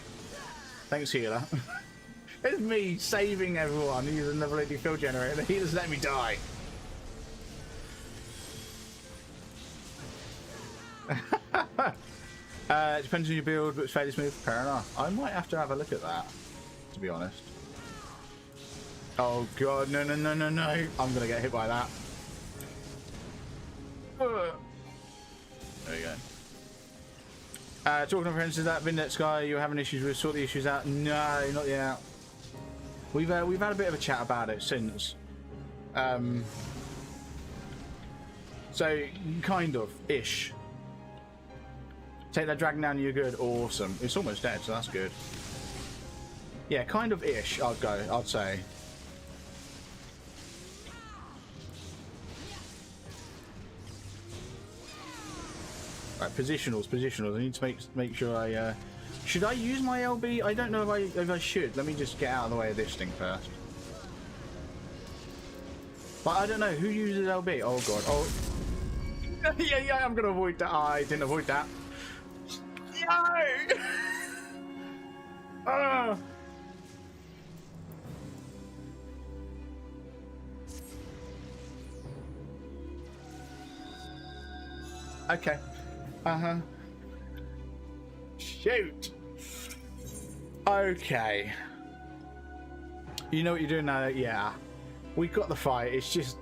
Thanks, healer. It's me saving everyone using the bloody field generator. The healer's let me die. Depends on your build, but it's fairly smooth. Fair enough. I might have to have a look at that, to be honest. Oh God, no, no, no, no, no. I'm gonna get hit by that. There we go. Talking of friends, is that Vindex guy you're having issues with? Sort the issues out? No, not yet. We've had a bit of a chat about it since. So kind of ish. Take that dragon down, you're good. Awesome. It's almost dead, so that's good. Yeah, kind of ish. I'd say. Right, positionals. I need to make sure I. Should I use my LB? I don't know if I should. Let me just get out of the way of this thing first. But I don't know who uses LB. Oh God. Oh. Yeah. I'm gonna avoid that. I didn't avoid that. No. Okay. Shoot. Okay. You know what you're doing now? Yeah. We got the fight. It's just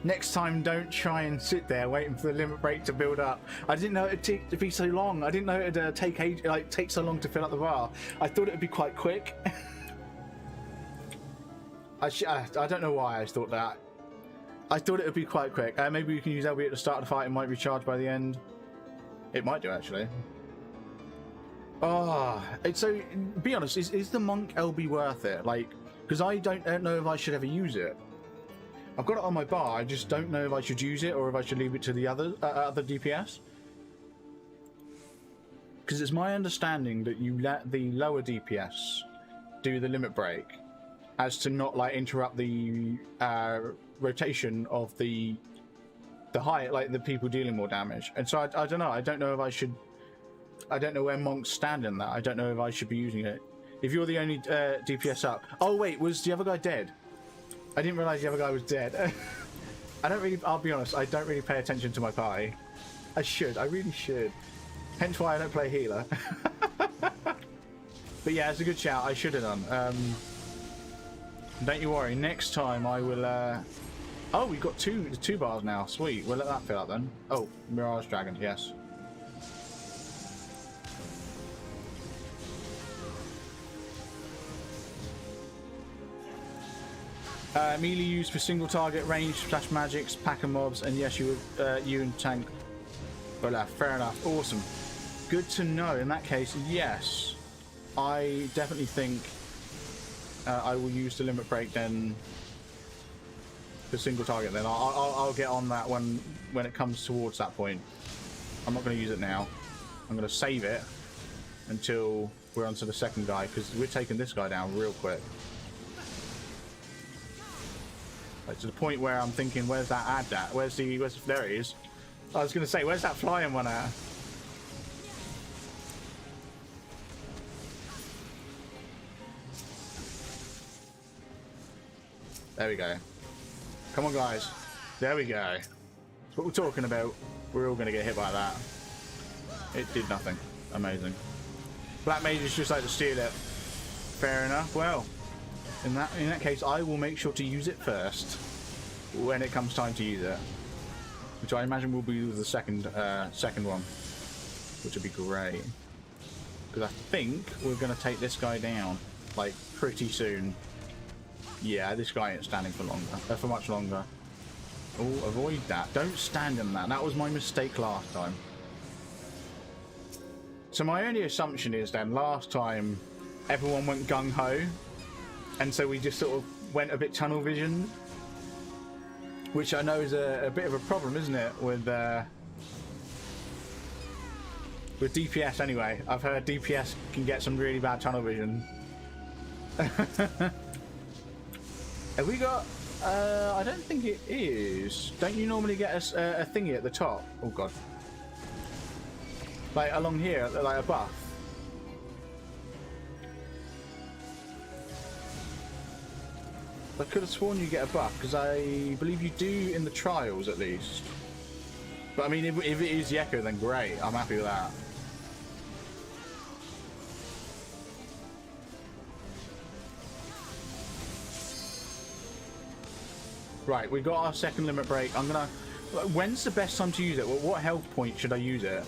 next time, don't try and sit there waiting for the limit break to build up. I didn't know it'd be so long. I didn't know it'd take so long to fill up the bar. I thought it'd be quite quick. I don't know why I thought that. I thought it would be quite quick. Maybe we can use LB at the start of the fight and might recharge by the end. It might do, actually. Oh, so be honest, is the monk LB worth it? Like, because I don't know if I should ever use it. I've got it on my bar, I just don't know if I should use it or if I should leave it to the other DPS. Because it's my understanding that you let the lower DPS do the limit break as to not like interrupt the rotation of the high, like the people dealing more damage. And so I don't know. I don't know if I should. I don't know where monks stand in that. I don't know if I should be using it. If you're the only DPS up. Oh wait, was the other guy dead? I didn't realize the other guy was dead. I don't really. I'll be honest. I don't really pay attention to my party. I should. I really should. Hence why I don't play healer. But yeah, it's a good shout. I should have done. Don't you worry. Next time I will. Oh, we've got two bars now. Sweet. We'll let that fill up then. Oh, Mirage Dragon. Yes. Melee used for single target range, splash magics, pack of mobs, and yes, you and tank. Well, fair enough. Awesome. Good to know. In that case, yes, I definitely think I will use the limit break then for single target. Then I'll get on that when it comes towards that point. I'm not going to use it now. I'm going to save it until we're onto the second guy because we're taking this guy down real quick. Like, to the point where I'm thinking, where's that ad at? Where's the there he is. I was going to say, where's that flying one at? There we go. Come on, guys. There we go. That's what we're talking about. We're all going to get hit by that. It did nothing. Amazing. Black mages just like to steal it. Fair enough. Well, in that case, I will make sure to use it first when it comes time to use it, which I imagine will be the second one, which would be great. Because I think we're going to take this guy down like pretty soon. Yeah, this guy ain't standing for much longer. Oh, avoid that. Don't stand in that. That was my mistake last time. So my only assumption is then last time everyone went gung-ho, and so we just sort of went a bit tunnel vision, which I know is a bit of a problem, isn't it, with DPS anyway. I've heard DPS can get some really bad tunnel vision. Have we got... I don't think it is. Don't you normally get a thingy at the top? Oh god. Like along here, like a buff. I could have sworn you get a buff, because I believe you do in the trials at least. But I mean, if it is the Echo, then great. I'm happy with that. Right, we got our second limit break. I'm gonna... When's the best time to use it? What health point should I use it?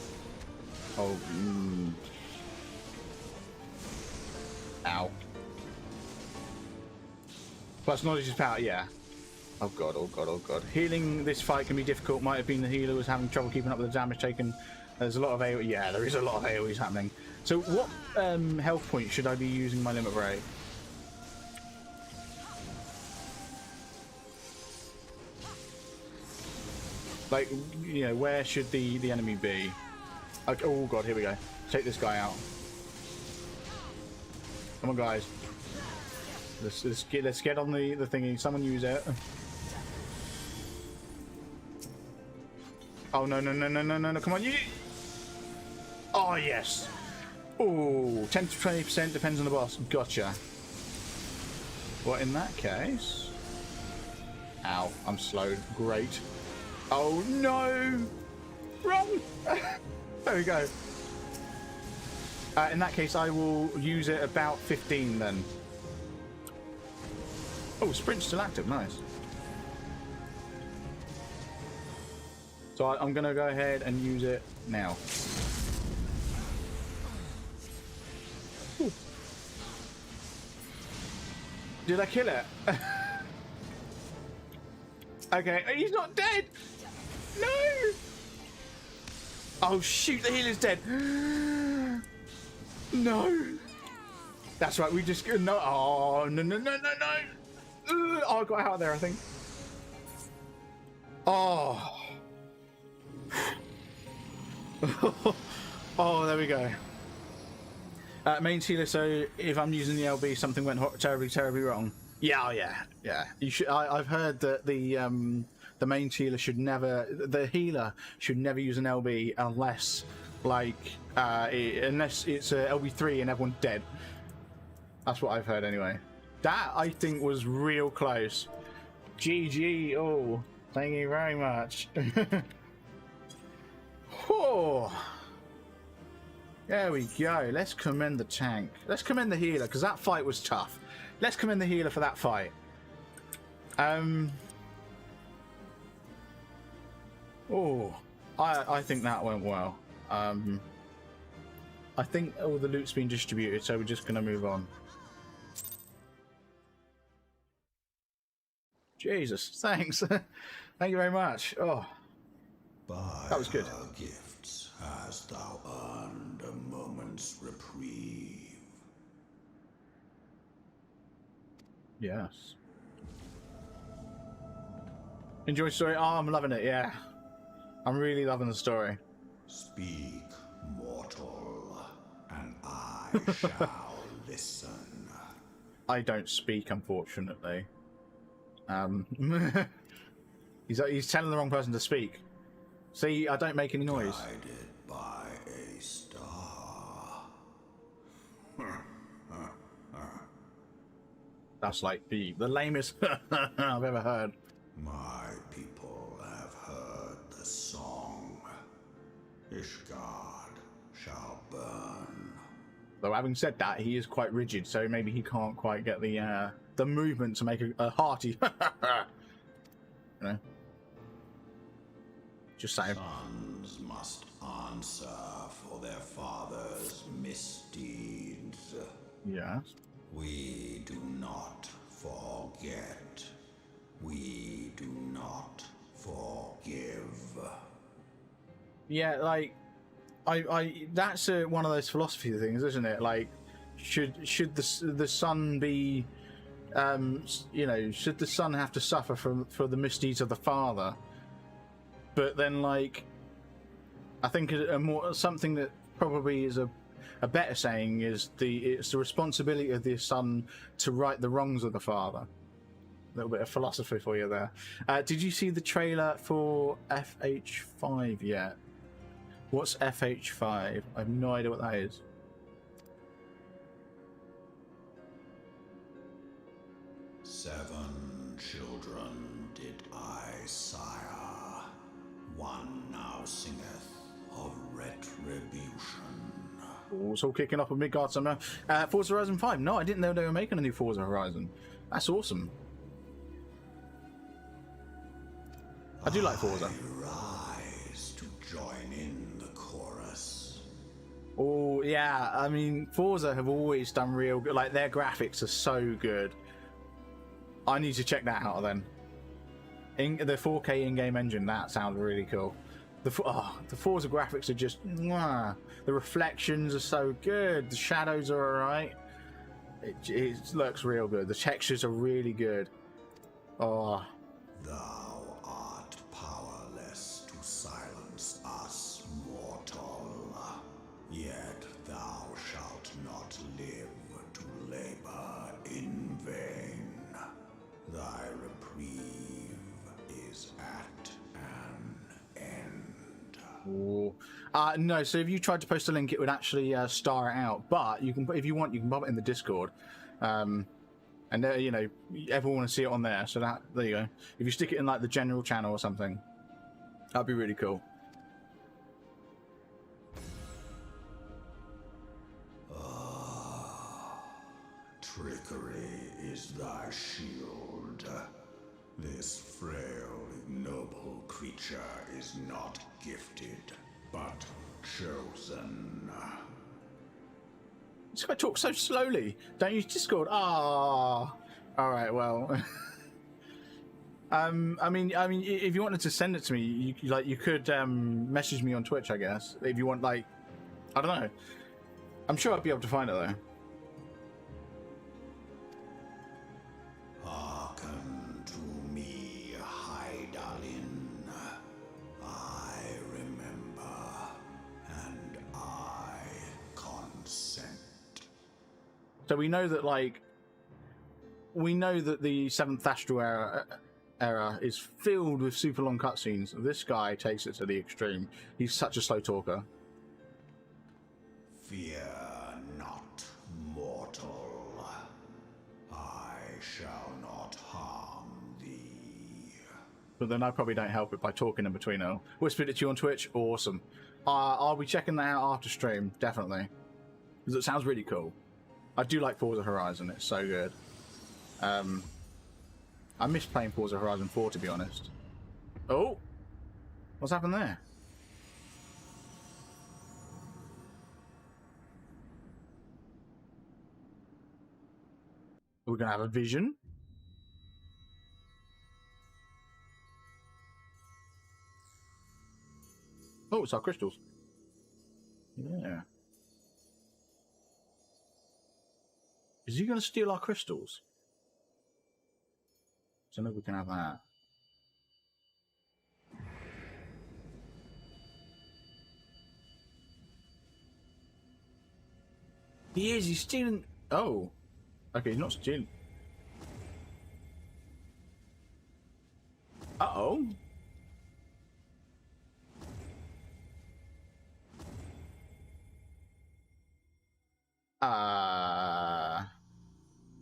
Oh, Ow. Plus knowledge is power, yeah. Oh god, oh god, oh god. Healing this fight can be difficult. Might have been the healer was having trouble keeping up with the damage taken. There's a lot of AoE. Yeah, there is a lot of AoEs happening. So what health point should I be using my limit break? Like, you know, where should the enemy be? Okay, oh god, here we go. Take this guy out. Come on, guys. Let's get on the thingy. Someone use it. Oh no no no no no no no! Come on, you! Oh yes. Oh, 10 to 20% depends on the boss. Gotcha. Well, in that case, ow! I'm slowed. Great. Oh no! Wrong! There we go. In that case, I will use it about 15 then. Oh, sprint's still active. Nice. So I'm going to go ahead and use it now. Ooh. Did I kill it? Okay, he's not dead. No. Oh shoot, the healer's dead. No. That's right. We just no. Oh no. Oh, I got out of there, I think. Oh. Oh, there we go. Main healer. So if I'm using the LB, something went terribly wrong. Yeah, yeah. You should. I've heard that the main healer should never. The healer should never use an LB unless, like, unless it's a LB3 and everyone's dead. That's what I've heard anyway. That I think was real close. GG. Oh, thank you very much. Oh. There we go. Let's commend the tank. Let's commend the healer, because that fight was tough. Let's commend the healer for that fight. Oh, I think that went well. I think all the loot's been distributed, so we're just going to move on. Jesus, thanks. Thank you very much. Oh, that was good. Gifts hast thou earned a moment's reprieve. Yes. Enjoy the story? Oh, I'm loving it, yeah. I'm really loving the story. Speak, mortal, and I shall listen. I don't speak, unfortunately. He's telling the wrong person to speak. See, I don't make any noise. Guided by a star. That's like the lamest I've ever heard. My people have heard the song. Ishgard shall burn. Though having said that, he is quite rigid, so maybe he can't quite get the movement to make a hearty. You know. Just saying. Sons must answer for their father's misdeeds. Yes. We do not forget. We do not forgive. Yeah, like, I that's one of those philosophy things, isn't it? Like, should the son be, you know, should the son have to suffer for the misdeeds of the father? But then, like, I think something that probably is a better saying is it's the responsibility of the son to right the wrongs of the father. A little bit of philosophy for you there. Did you see the trailer for FH5 yet? What's FH5? I have no idea what that is. Seven children did I sire. One now singeth of retribution. Oh, it's all kicking off with Midgard Summer. Forza Horizon 5. No, I didn't know they were making a new Forza Horizon. That's awesome. I do like Forza. Rise to join in the chorus. Oh, yeah. I mean, Forza have always done real good. Like, their graphics are so good. I need to check that out then. The 4K in-game engine, that sounds really cool. The Forza graphics are just... Mwah. The reflections are so good. The shadows are alright. It looks real good. The textures are really good. Oh. Thou art powerless to silence us, mortal. Yet thou shalt not live to labor in vain. Thy reprieve is at an end. Ooh. No, so if you tried to post a link, it would actually star it out. But you can, if you want, you can pop it in the Discord. And you know, everyone want to see it on there. So that, there you go. If you stick it in like the general channel or something, that'd be really cool. Trickery is thy shield. This frail, ignoble creature is not gifted, but chosen. This guy talks so slowly. Don't use Discord. Ah. All right. Well. I mean, if you wanted to send it to me, you could message me on Twitch, I guess. If you want, like, I don't know. I'm sure I'd be able to find it though. Hearken to me, Hydaelyn. I remember, and I consent. So we know that, like, the 7th Astral Era is filled with super long cutscenes. This guy takes it to the extreme. He's such a slow talker. Fear not, mortal. I shall not harm thee. But then I probably don't help it by talking in between. Oh, whispered it to you on Twitch. Awesome. I'll be checking that out after stream, definitely, because it sounds really cool. I do like Forza Horizon. It's so good. I miss playing Forza Horizon 4, to be honest. Oh, what's happened there? Are we gonna have a vision? Oh, it's our crystals. Yeah. Is he gonna steal our crystals? So maybe we can have that. He is. He's stealing. Oh, okay. He's not stealing. Uh-oh.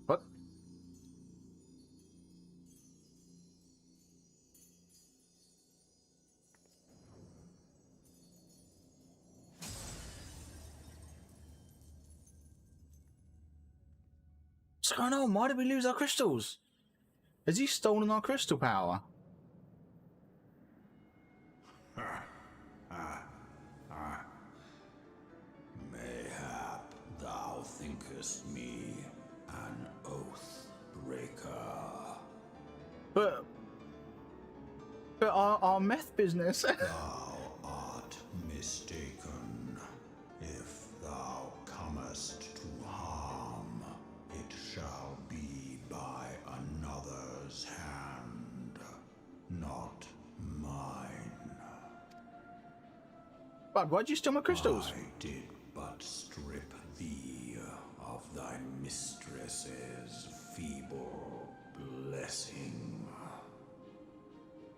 What? What's going on? Why did we lose our crystals? Has he stolen our crystal power? Mayhap thou thinkest me an oath breaker. But our meth business. Thou art mistaken. If thou comest to harm, it shall be by another's hand, not mine. But why'd you steal my crystals? I did but strip thee of thy mistress's feeble blessing.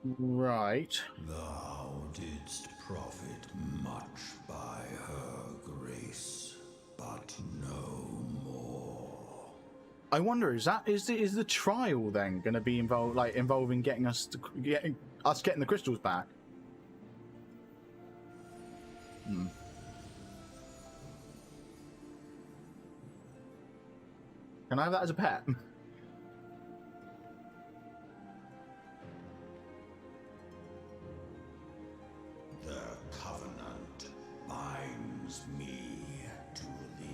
Right. Thou didst profit much by her grace, but no more. I wonder, is the trial then going to be involving getting getting the crystals back? Hmm. Can I have that as a pet? The covenant binds me to thee.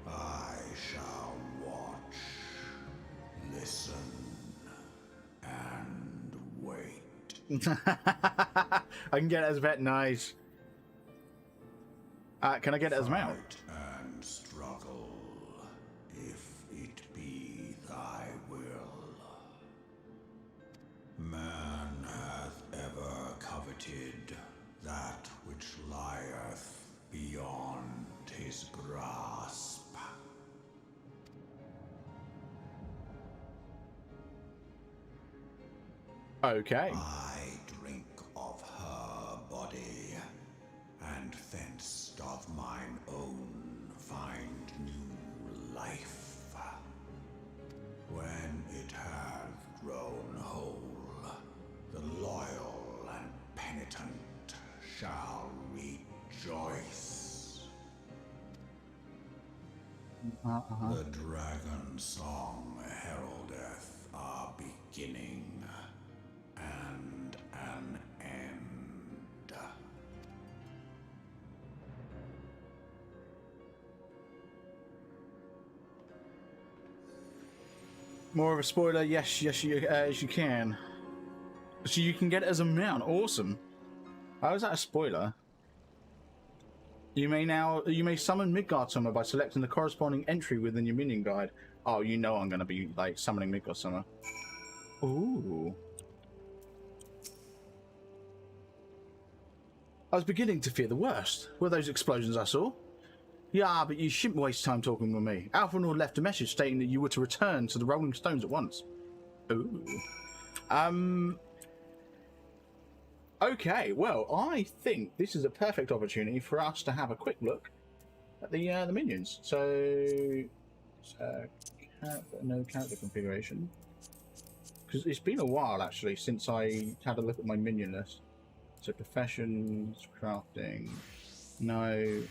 I shall watch, listen, and wait. I can get it as a pet. Nice. Can I get it as a mount? And struggle, if it be thy will. Man hath ever coveted that which lieth beyond his grasp. Okay. I drink of her body, and thence doth mine own find new life. When it hath grown whole, the loyal and penitent shall rejoice. The dragon song heraldeth our beginning and an end. More of a spoiler? Yes, yes, you can. So you can get it as a mount. Awesome. How is that a spoiler? You may summon Midgard Summer by selecting the corresponding entry within your minion guide. Oh, you know I'm gonna be like summoning Midgard Summer. Ooh. I was beginning to fear the worst. Were those explosions I saw? Yeah, but you shouldn't waste time talking with me. Alphanord left a message stating that you were to return to the Rolling Stones at once. Ooh. Okay, well, I think this is a perfect opportunity for us to have a quick look at the minions. So, no character configuration. Because it's been a while, actually, since I had a look at my minion list. So, professions, crafting, no.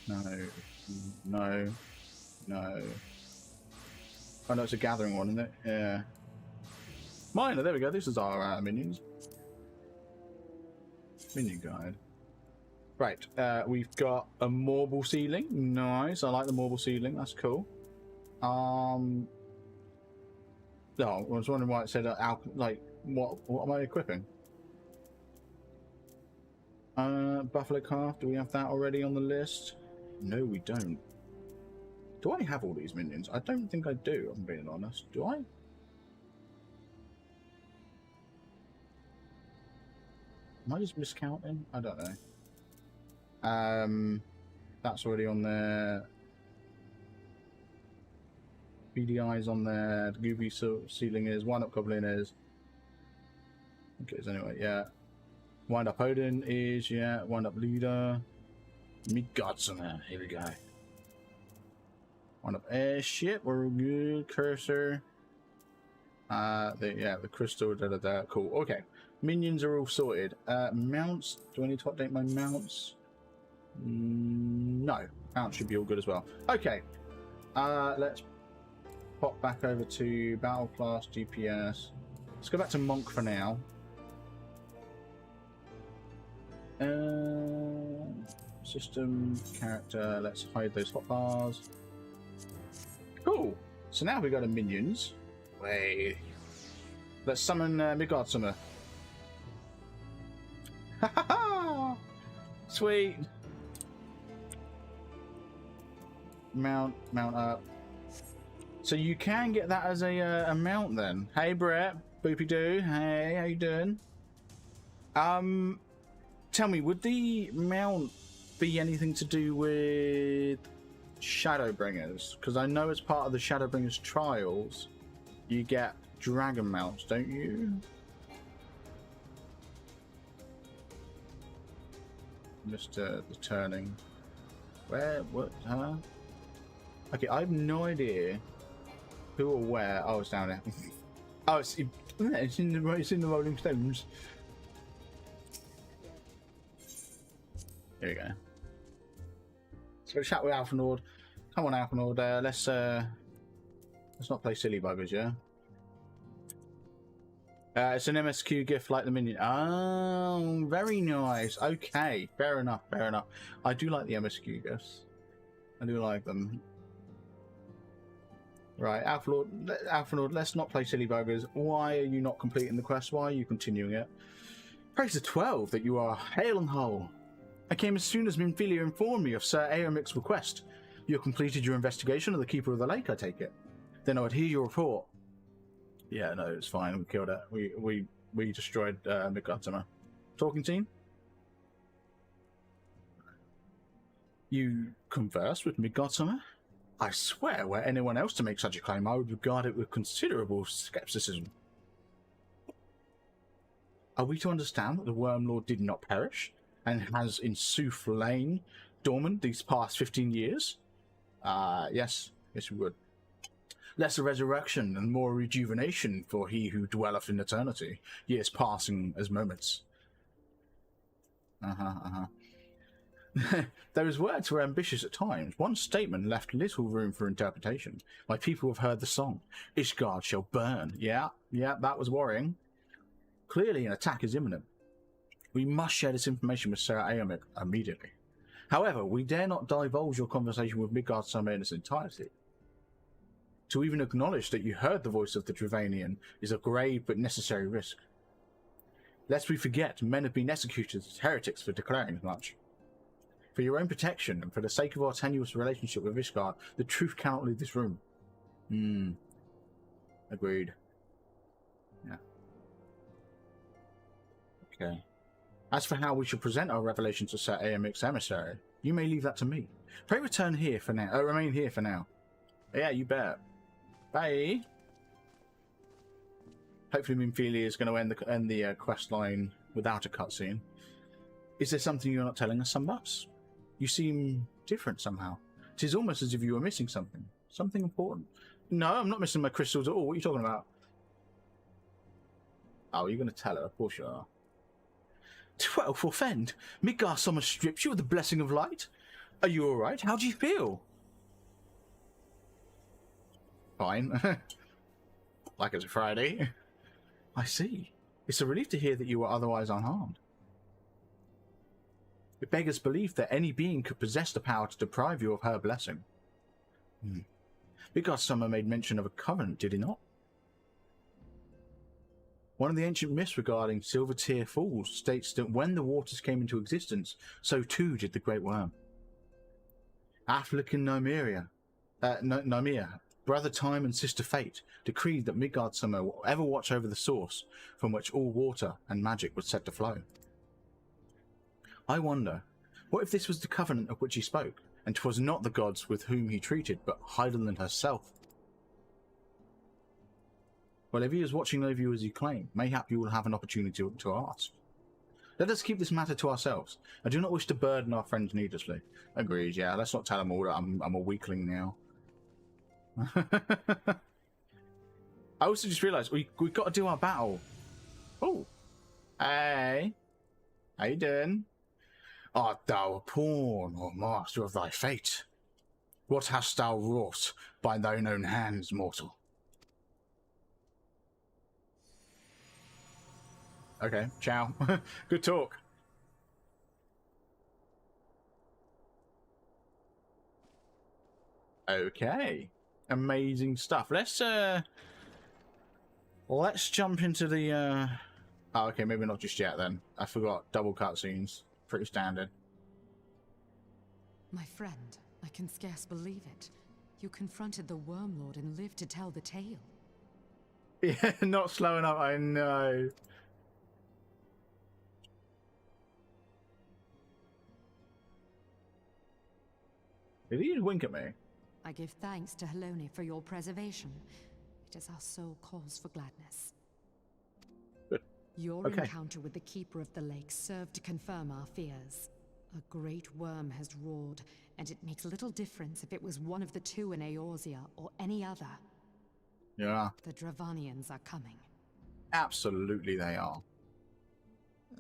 Oh, no, it's a gathering one, isn't it? Yeah. Minor, there we go. This is our minions. Minion guide. Right, we've got a marble ceiling. Nice, I like the marble ceiling. That's cool. No, I was wondering why it said like what am I equipping? Buffalo calf. Do we have that already on the list? No, we don't. Do I have all these minions? I don't think I do. I'm being honest. Do I? Am I just miscounting? I don't know. That's already on there. BDI's on there. The Gooby ceiling is. Wind up Goblin is. Okay, so anyway, yeah. Wind up Odin is, yeah. Wind up Leader. Midgardson. Here we go. Wind up Airship. We're good. Cursor. The crystal. Cool. Okay. Minions are all sorted. Mounts. Do I need to update my mounts? No. Mounts should be all good as well. Okay. Let's pop back over to Battle Class DPS. Let's go back to Monk for now. System, character. Let's hide those hotbars. Cool. So now we've got a minions. Wait. Let's summon Midgard Summer. Ha ha ha! Sweet. Mount up. So you can get that as a mount then. Hey Brett, Boopy Doo. Hey, how you doing? Tell me, would the mount be anything to do with Shadowbringers? Because I know as part of the Shadowbringers trials, you get dragon mounts, don't you? Just the turning. Where? What? Huh? Okay, I have no idea who or where. Oh, it's down there. Oh, it's in the Rolling Stones. There we go. So chat with Alphanord. Come on, Alphanord. Let's not play silly buggers, yeah. It's an MSQ gift like the minion. Oh, very nice. Okay, fair enough. Fair enough. I do like the MSQ gifts. I do like them. Right, Alphanord, let's not play silly buggers. Why are you not completing the quest? Why are you continuing it? Praise the 12 that you are hale and whole. I came as soon as Minfilia informed me of Sir Aramic's request. You have completed your investigation of the Keeper of the Lake, I take it. Then I would hear your report. Yeah, no, it's fine. We killed it. We destroyed Midgardsormr. Talking team? You converse with Midgardsormr? I swear, were anyone else to make such a claim, I would regard it with considerable skepticism. Are we to understand that the Wormlord did not perish, and has in sooth lain dormant these past 15 years? Yes we would. Less a resurrection and more rejuvenation for he who dwelleth in eternity, years passing as moments. Those words were ambitious at times. One statement left little room for interpretation. My people have heard the song. Ishgard shall burn. Yeah, that was worrying. Clearly an attack is imminent. We must share this information with Sarah Aemik immediately. However, we dare not divulge your conversation with Midgard Summer in its entirety. To even acknowledge that you heard the voice of the Dravanian is a grave but necessary risk. Lest we forget, men have been executed as heretics for declaring as much. For your own protection and for the sake of our tenuous relationship with Ishgard, the truth cannot leave this room. Agreed. Yeah. Okay. As for how we should present our revelation to Sir Aemik's emissary, you may leave that to me. Pray return here for now. Remain here for now. Yeah, you bet. Bye. Hopefully Minfilia is going to end the quest line without a cutscene. Is there something you're not telling us, Sunbucks? You seem different somehow. It is almost as if you were missing something. Something important. No, I'm not missing my crystals at all. What are you talking about? Oh, you're going to tell her? Of course you are. 12th end. Midgard Summer strips you of the blessing of light. Are you alright? How do you feel? Fine. Like it's a Friday. I see. It's a relief to hear that you were otherwise unharmed. It beggars belief that any being could possess the power to deprive you of her blessing. Midgard Summer made mention of a covenant, did he not? One of the ancient myths regarding Silver Tear Falls states that when the waters came into existence, so too did the Great Worm. Affleck and Nymeria, Brother Time and Sister Fate, decreed that Midgard Summer will ever watch over the source from which all water and magic was set to flow. I wonder, what if this was the covenant of which he spoke, and 'twas not the gods with whom he treated, but Heidelin herself? Well, if he is watching over you as you claim, mayhap you will have an opportunity to ask. Let us keep this matter to ourselves. I do not wish to burden our friends needlessly. Agreed, yeah, let's not tell them all that I'm a weakling now. I also just realised we've got to do our battle. Oh. Hey. How you doing? Art thou a pawn or master of thy fate? What hast thou wrought by thine own hands, mortal? Okay, ciao. Good talk. Okay. Amazing stuff. Let's jump into the oh, okay, maybe not just yet then. I forgot. Double cutscenes. Pretty standard. My friend, I can scarce believe it. You confronted the Wormlord and lived to tell the tale. Yeah, not slow enough, I know. Did he just wink at me? I give thanks to Helone for your preservation. It is our sole cause for gladness. Good. Your encounter with the Keeper of the Lake served to confirm our fears. A great worm has roared, and it makes little difference if it was one of the two in Eorzea or any other. Yeah. The Dravanians are coming. Absolutely they are.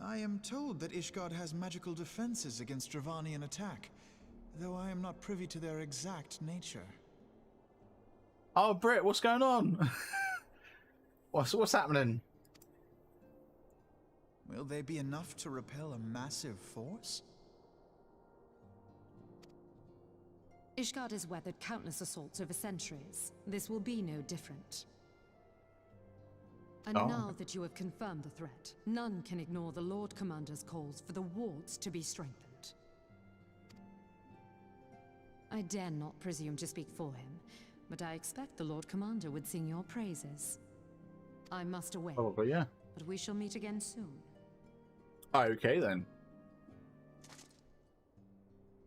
I am told that Ishgard has magical defenses against Dravanian attack, though I am not privy to their exact nature. Oh, Britt, what's going on? What's happening? Will they be enough to repel a massive force? Ishgard has weathered countless assaults over centuries. This will be no different. And now that you have confirmed the threat, none can ignore the Lord Commander's calls for the wards to be strengthened. I dare not presume to speak for him, but I expect the Lord Commander would sing your praises. I must away. Oh, yeah. But we shall meet again soon. Okay, then.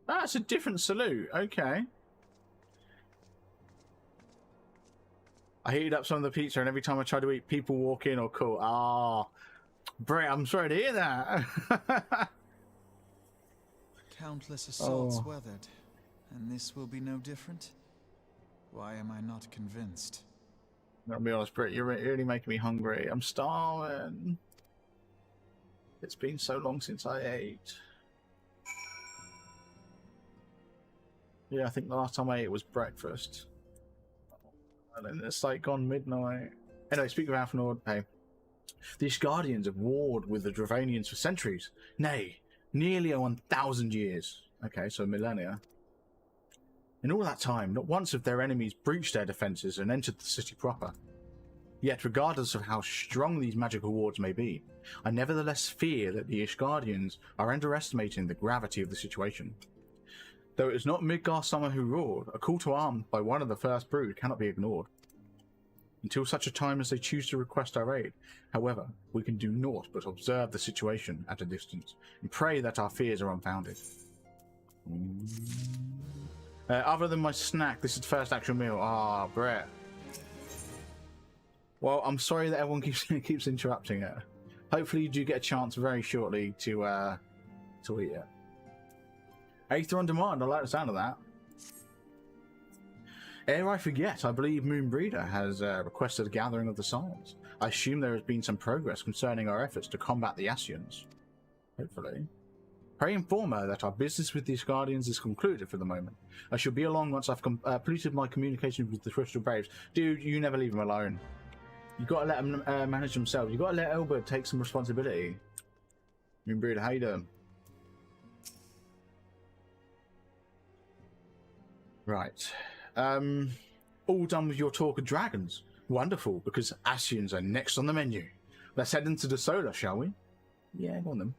That's a different salute. Okay. I heated up some of the pizza, and every time I try to eat, people walk in or call. Ah, Brett, I'm sorry to hear that. Countless assaults weathered, and this will be no different? Why am I not convinced? I'll be honest, Brett, you're really making me hungry. I'm starving. It's been so long since I ate. Yeah, I think the last time I ate was breakfast. And then it's like gone midnight. Anyway, speaking of Alphanord, hey. These Guardians have warred with the Dravanians for centuries. Nay, nearly 1,000 years. Okay, so millennia. In all that time, not once have their enemies breached their defences and entered the city proper. Yet, regardless of how strong these magical wards may be, I nevertheless fear that the Ishgardians are underestimating the gravity of the situation. Though it is not Midgar Summer who roared, a call to arms by one of the first brood cannot be ignored. Until such a time as they choose to request our aid, however, we can do naught but observe the situation at a distance, and pray that our fears are unfounded. Other than my snack, this is the first actual meal. Ah, Brett. Well, I'm sorry that everyone keeps interrupting it. Hopefully you do get a chance very shortly to eat it. Aether on demand, I like the sound of that. Ere I forget, I believe Moonbreeder has requested a gathering of the Scions. I assume there has been some progress concerning our efforts to combat the Ascians. Hopefully. Pray inform her that our business with these Guardians is concluded for the moment. I shall be along once I've completed my communication with the Crystal Braves. Dude, you never leave them alone. You gotta let them manage themselves. You gotta let Elbert take some responsibility. Moonbreeder, how you doing? Right. All done with your talk of dragons. Wonderful, because Ascians are next on the menu. Let's head into the solar, shall we? Yeah, go on then.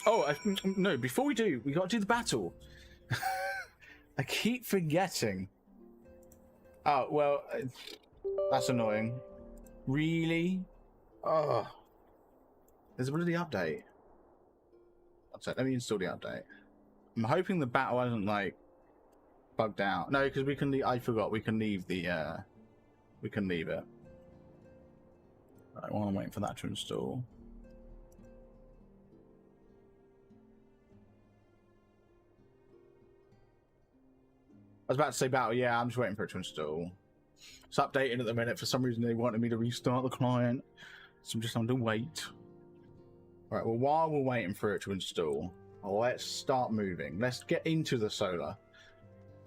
Oh, no, before we do, we got to do the battle. I keep forgetting. Oh, well, that's annoying. Really? Oh. There's a bloody update. Let me install the update. I'm hoping the battle hasn't, like, bugged out. No, because we can leave. I forgot. We can leave the. We can leave it. Right, while I'm waiting for that to install. I was about to say battle. Yeah, I'm just waiting for it to install. It's updating at the minute. For some reason, they wanted me to restart the client, so I'm just having to wait. All right. Well, while we're waiting for it to install, let's start moving. Let's get into the solar.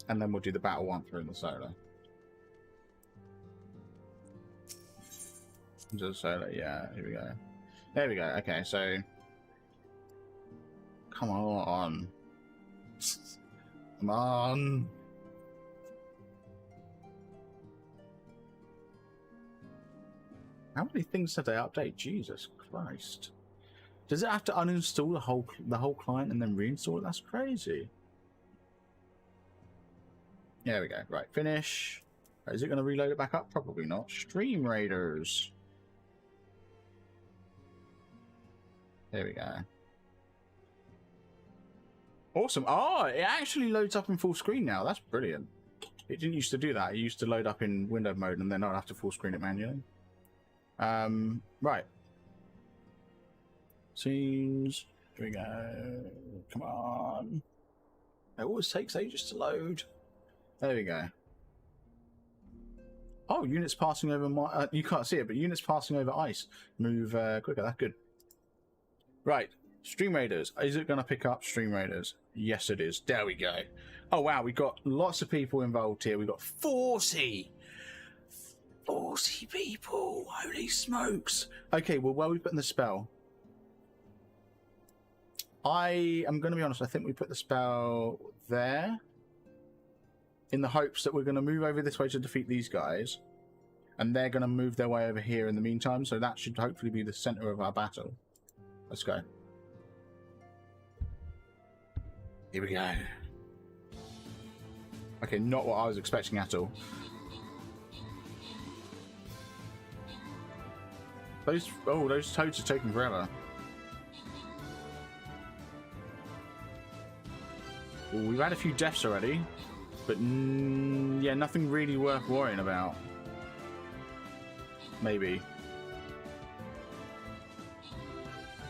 And then we'll do the battle once we're in the solar. Into the solar, yeah, here we go. There we go, okay, so... Come on. Come on. How many things did they update? Jesus Christ. Does it have to uninstall the whole client and then reinstall it? That's crazy. There we go. Right, finish. Is it going to reload it back up? Probably not. StreamRaiders. There we go. Awesome. Oh, it actually loads up in full screen now. That's brilliant. It didn't used to do that. It used to load up in window mode and then I'd have to full screen it manually. Right. Scenes. Here we go. Come on. It always takes ages to load. There we go. Oh, units passing over my... you can't see it, but units passing over ice. Move quicker. That's good. Right. StreamRaiders. Is it going to pick up StreamRaiders? Yes, it is. There we go. Oh, wow. We've got lots of people involved here. We've got 40. 40 people. Holy smokes. Okay, well, where are we putting the spell? I am going to be honest. I think we put the spell there. In the hopes that we're going to move over this way to defeat these guys. And they're going to move their way over here in the meantime. So that should hopefully be the center of our battle. Let's go. Here we go. Okay, not what I was expecting at all. Those toads are taking forever. Well, we've had a few deaths already. But, yeah, nothing really worth worrying about. Maybe.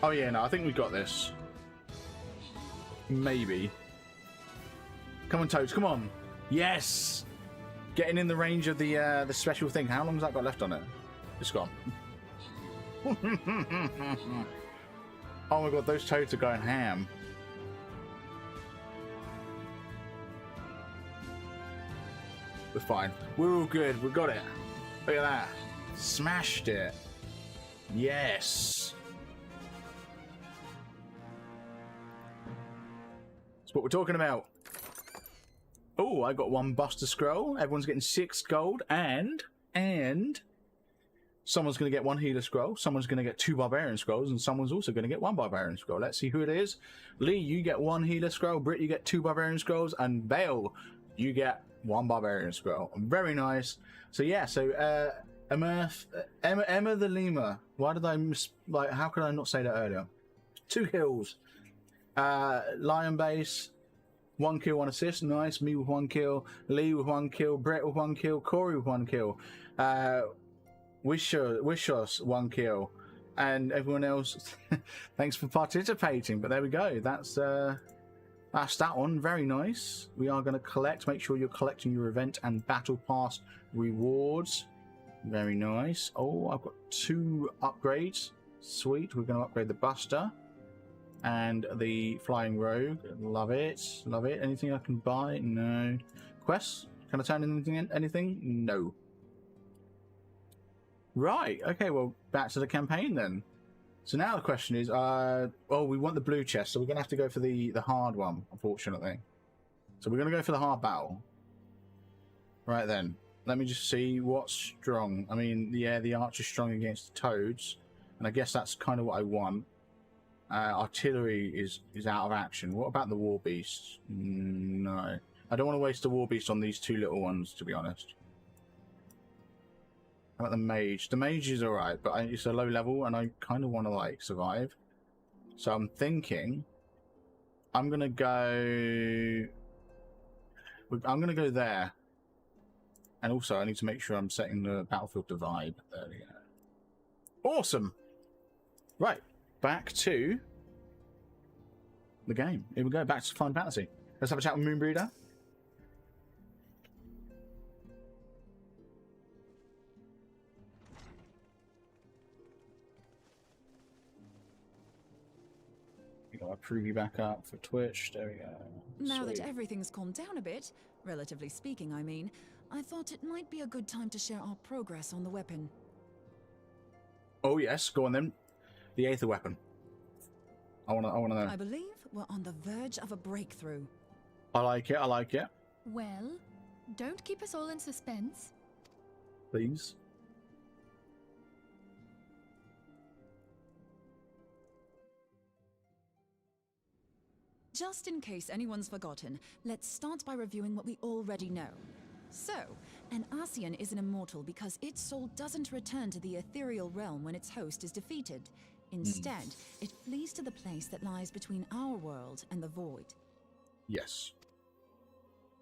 Oh, yeah, no, I think we've got this. Maybe. Come on, Toads, come on. Yes! Getting in the range of the special thing. How long's that got left on it? It's gone. Oh, my God, those Toads are going ham. We're fine. We're all good. We got it. Look at that. Smashed it. Yes. That's what we're talking about. Oh, I got 1 Buster Scroll. Everyone's getting 6 gold. And someone's going to get 1 Healer Scroll. Someone's going to get 2 Barbarian Scrolls. And someone's also going to get 1 Barbarian Scroll. Let's see who it is. Lee, you get 1 Healer Scroll. Britt, you get 2 Barbarian Scrolls. And Bale, you get 1 Barbarian Scroll. Very nice. So yeah, so Emma the Lemur. Why did I how could I not say that earlier? 2 kills. Lion Base, 1 kill, 1 assist. Nice. Me with 1 kill. Lee with 1 kill. Brett with 1 kill. Corey with 1 kill. Wishos 1 kill. And everyone else, thanks for participating. But there we go. That's that one. Very nice. We are going to collect. Make sure you're collecting your event and battle pass rewards. Very nice. Oh, I've got 2 upgrades. Sweet. We're going to upgrade the Buster and the Flying Rogue. Love it. Love it. Anything I can buy? No. Quests? Can I turn anything in? Anything? No. Right. Okay, well, back to the campaign then. So now the question is, we want the blue chest, so we're going to have to go for the hard one, unfortunately. So we're going to go for the hard battle. Right then. Let me just see what's strong. I mean, yeah, the archer's strong against the toads, and I guess that's kind of what I want. Artillery is out of action. What about the war beasts? No. I don't want to waste the war beast on these 2 little ones, to be honest. How about the mage? The mage is alright, but it's a low level, and I kind of want to, survive. So I'm thinking I'm going to go there. And also, I need to make sure I'm setting the battlefield divide. There we go. Awesome! Right, back to the game. Here we go, back to Final Fantasy. Let's have a chat with Moonbreeder. We got our preview back up for Twitch. There we go. Now that everything's calmed down a bit, relatively speaking, I mean, I thought it might be a good time to share our progress on the weapon. Oh yes, go on then. The Aether weapon. I wanna know. I believe we're on the verge of a breakthrough. I like it, I like it. Well, don't keep us all in suspense. Please. Just in case anyone's forgotten, let's start by reviewing what we already know. So, an Ascian is an immortal because its soul doesn't return to the ethereal realm when its host is defeated. Instead, it flees to the place that lies between our world and the void. Yes.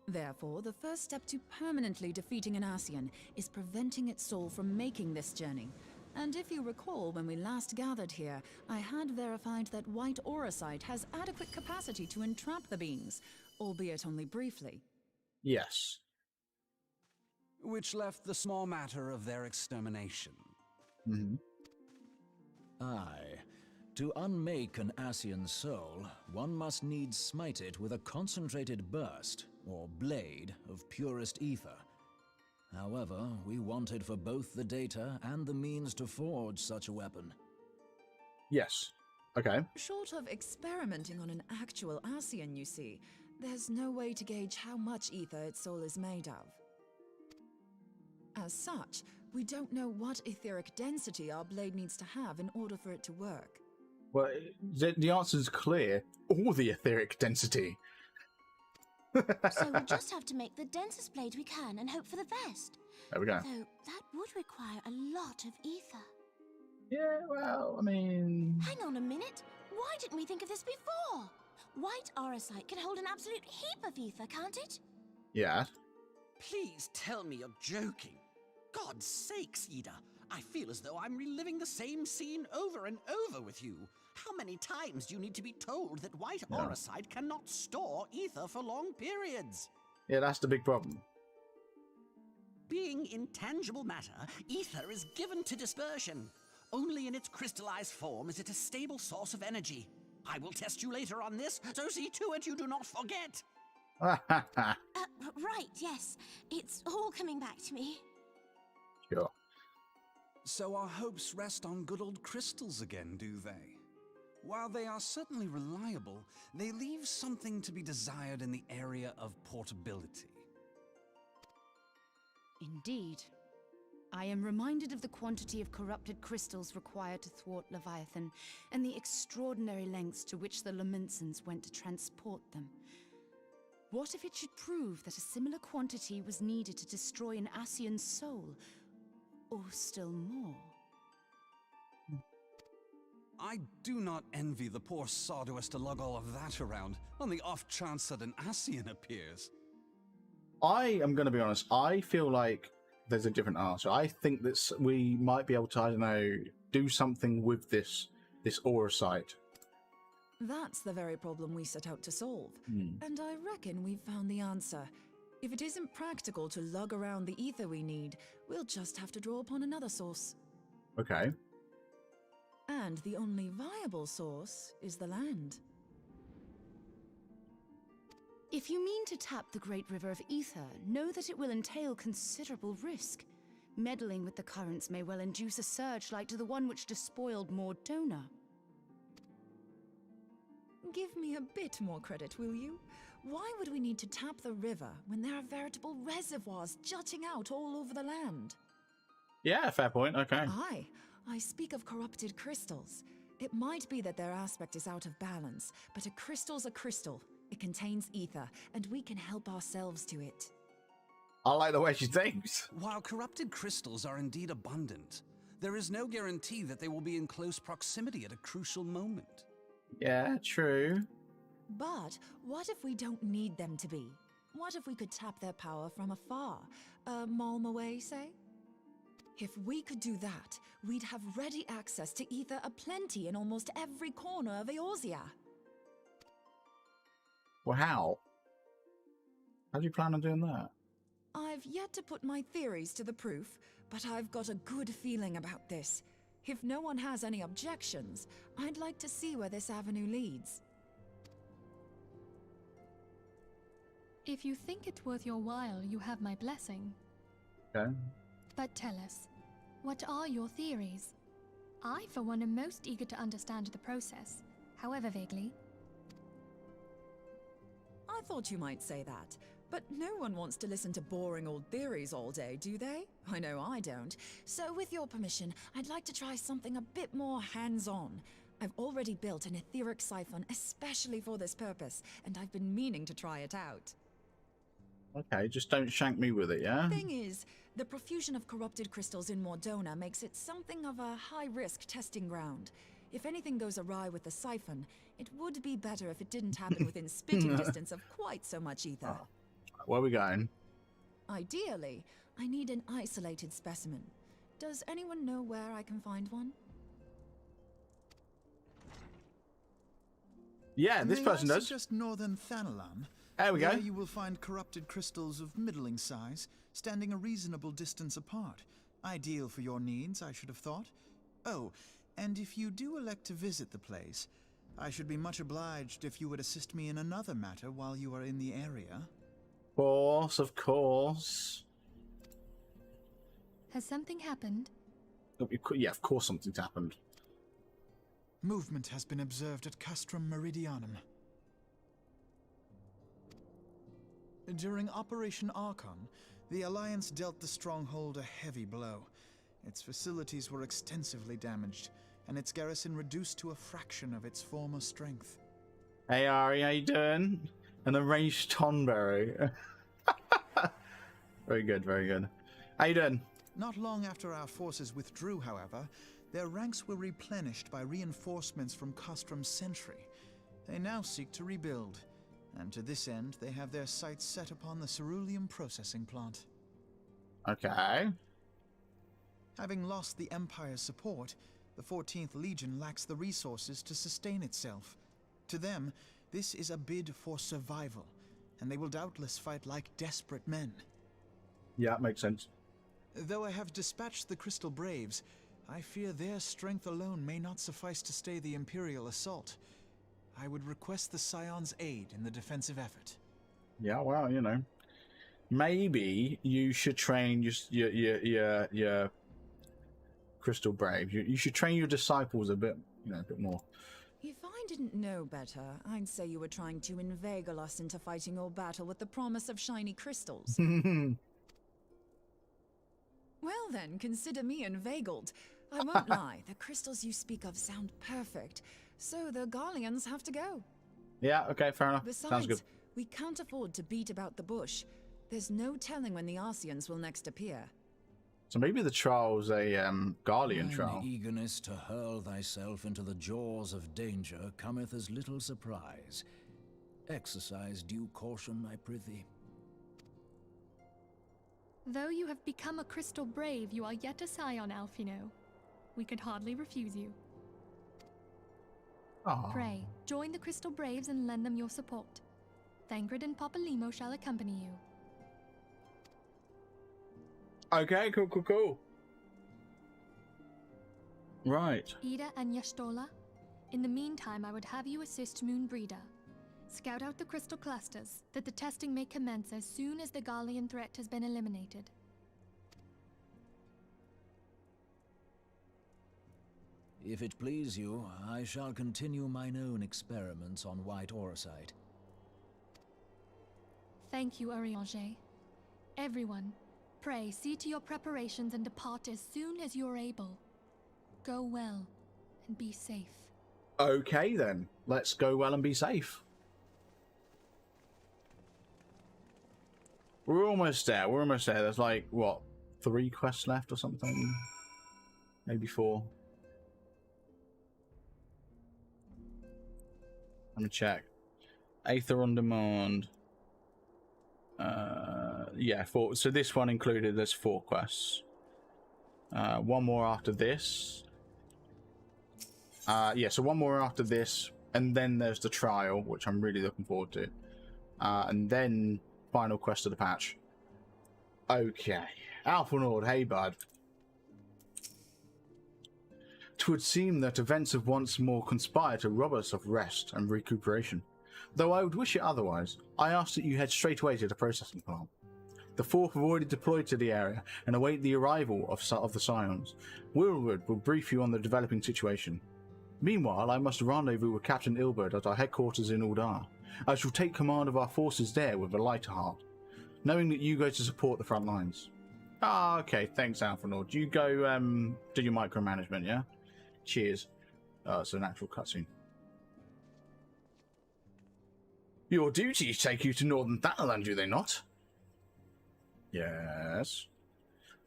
Therefore, the first step to permanently defeating an Ascian is preventing its soul from making this journey. And if you recall, when we last gathered here, I had verified that white auracite has adequate capacity to entrap the beings, albeit only briefly. Yes. Which left the small matter of their extermination. Aye. To unmake an Ascian soul, one must needs smite it with a concentrated burst, or blade, of purest ether. However, we wanted for both the data and the means to forge such a weapon. Yes. Okay. Short of experimenting on an actual Ascian, you see, there's no way to gauge how much ether its soul is made of. As such, we don't know what etheric density our blade needs to have in order for it to work. Well, the answer's clear. All the etheric density. So we'll just have to make the densest blade we can and hope for the best. There we go. Though that would require a lot of ether. Yeah, well, I mean... Hang on a minute. Why didn't we think of this before? White auracite can hold an absolute heap of ether, can't it? Yeah. Please tell me you're joking. God's sakes, Ida. I feel as though I'm reliving the same scene over and over with you. How many times do you need to be told that white auracite cannot store ether for long periods? Yeah, that's the big problem. Being intangible matter, ether is given to dispersion. Only in its crystallized form is it a stable source of energy. I will test you later on this, so see to it you do not forget. Right, right, yes. It's all coming back to me. Sure. So our hopes rest on good old crystals again, do they? While they are certainly reliable, they leave something to be desired in the area of portability. Indeed. I am reminded of the quantity of corrupted crystals required to thwart Leviathan, and the extraordinary lengths to which the Lamentsons went to transport them. What if it should prove that a similar quantity was needed to destroy an Ascian's soul? Or still more? I do not envy the poor sod who has to lug all of that around, on the off chance that an Ascian appears. I am going to be honest. I feel like there's a different answer. I think that we might be able to, I don't know, do something with this aura site. That's the very problem we set out to solve. And I reckon we've found the answer. If it isn't practical to lug around the ether we need, we'll just have to draw upon another source. Okay. And the only viable source is the land. If you mean to tap the Great River of Aether, know that it will entail considerable risk. Meddling with the currents may well induce a surge like to the one which despoiled Mordona. Give me a bit more credit, will you? Why would we need to tap the river when there are veritable reservoirs jutting out all over the land? Yeah, fair point. Okay. Aye, I speak of corrupted crystals. It might be that their aspect is out of balance, but a crystal's a crystal. It contains ether, and we can help ourselves to it. I like the way she thinks. While corrupted crystals are indeed abundant, there is no guarantee that they will be in close proximity at a crucial moment. Yeah, true. But what if we don't need them to be? What if we could tap their power from afar? A malm away, say? If we could do that, we'd have ready access to ether aplenty in almost every corner of Eorzea. Well, how? How do you plan on doing that? I've yet to put my theories to the proof, but I've got a good feeling about this. If no one has any objections, I'd like to see where this avenue leads. If you think it's worth your while, you have my blessing. Okay. But tell us, what are your theories? I, for one, am most eager to understand the process, however vaguely. I thought you might say that, but no one wants to listen to boring old theories all day, do they? I know I don't. So with your permission, I'd like to try something a bit more hands-on. I've already built an etheric siphon especially for this purpose, and I've been meaning to try it out. Okay, just don't shank me with it, yeah? Thing is, the profusion of corrupted crystals in Mordona makes it something of a high-risk testing ground. If anything goes awry with the siphon, it would be better if it didn't happen within spitting distance of quite so much ether. Oh. Where are we going? Ideally, I need an isolated specimen. Does anyone know where I can find one? Yeah, this person does. Just northern Thanalan. There we go. There you will find corrupted crystals of middling size, standing a reasonable distance apart. Ideal for your needs, I should have thought. Oh, and if you do elect to visit the place, I should be much obliged if you would assist me in another matter while you are in the area. Of course. Has something happened? Yeah, of course something's happened. Movement has been observed at Castrum Meridianum. During Operation Archon, the Alliance dealt the stronghold a heavy blow. Its facilities were extensively damaged, and its garrison reduced to a fraction of its former strength. Hey Ari, how you doing? An arranged Tonberry. Very good, very good. How you doing? Not long after our forces withdrew, however, their ranks were replenished by reinforcements from Castrum's sentry. They now seek to rebuild, and to this end they have their sights set upon the ceruleum processing plant. Okay. Having lost the Empire's support, the 14th Legion lacks the resources to sustain itself. To them, this is a bid for survival, and they will doubtless fight like desperate men. Yeah, makes sense. Though I have dispatched the Crystal Braves, I fear their strength alone may not suffice to stay the Imperial assault. I would request the Scion's aid in the defensive effort. Yeah, well, you know. maybe you should train your Crystal Brave. You should train your disciples a bit, a bit more. If I didn't know better, I'd say you were trying to inveigle us into fighting your battle with the promise of shiny crystals. Well then, consider me inveigled. I won't lie, the crystals you speak of sound perfect, so the Garleans have to go. Yeah, okay, fair enough. Besides, Sounds good. we can't afford to beat about the bush. There's no telling when the Arceans will next appear. So maybe the trial's a Garlean trial. Thine eagerness to hurl thyself into the jaws of danger cometh as little surprise. Exercise due caution, I prithee. Though you have become a Crystal Brave, you are yet a scion, Alphino. We could hardly refuse you. Aww. Pray, join the Crystal Braves and lend them your support. Thangred and Papalymo shall accompany you. Okay, cool. Right. Ida and Y'shtola, in the meantime I would have you assist Moonbreeder. Scout out the crystal clusters, that the testing may commence as soon as the Garlean threat has been eliminated. If it please you, I shall continue mine own experiments on white aurosite. Thank you, Urianger. Everyone, pray see to your preparations and depart as soon as you're able. Go well, and be safe. Okay then, let's go well and be safe. We're almost there. There's like, what, 3 quests left or something? Maybe 4. Let me check. Aether on demand. Yeah, 4. So this one included, there's 4 quests. 1 more after this. Yeah, so 1 more after this. And then there's the trial, which I'm really looking forward to. And then final quest of the patch. Okay. Alpha Nord, hey bud. 'Twould seem that events have once more conspired to rob us of rest and recuperation. Though I would wish it otherwise, I ask that you head straight away to the processing plant. The 4th have already deployed to the area and await the arrival of the Scions. Willwood will brief you on the developing situation. Meanwhile, I must rendezvous with Captain Ilbert at our headquarters in Uldar. I shall take command of our forces there with a lighter heart, knowing that you go to support the front lines. Ah, okay, thanks, Alpha Nord. You go do your micromanagement, yeah? Cheers. It's an actual cutscene. Your duties take you to Northern Thanalan, do they not? Yes.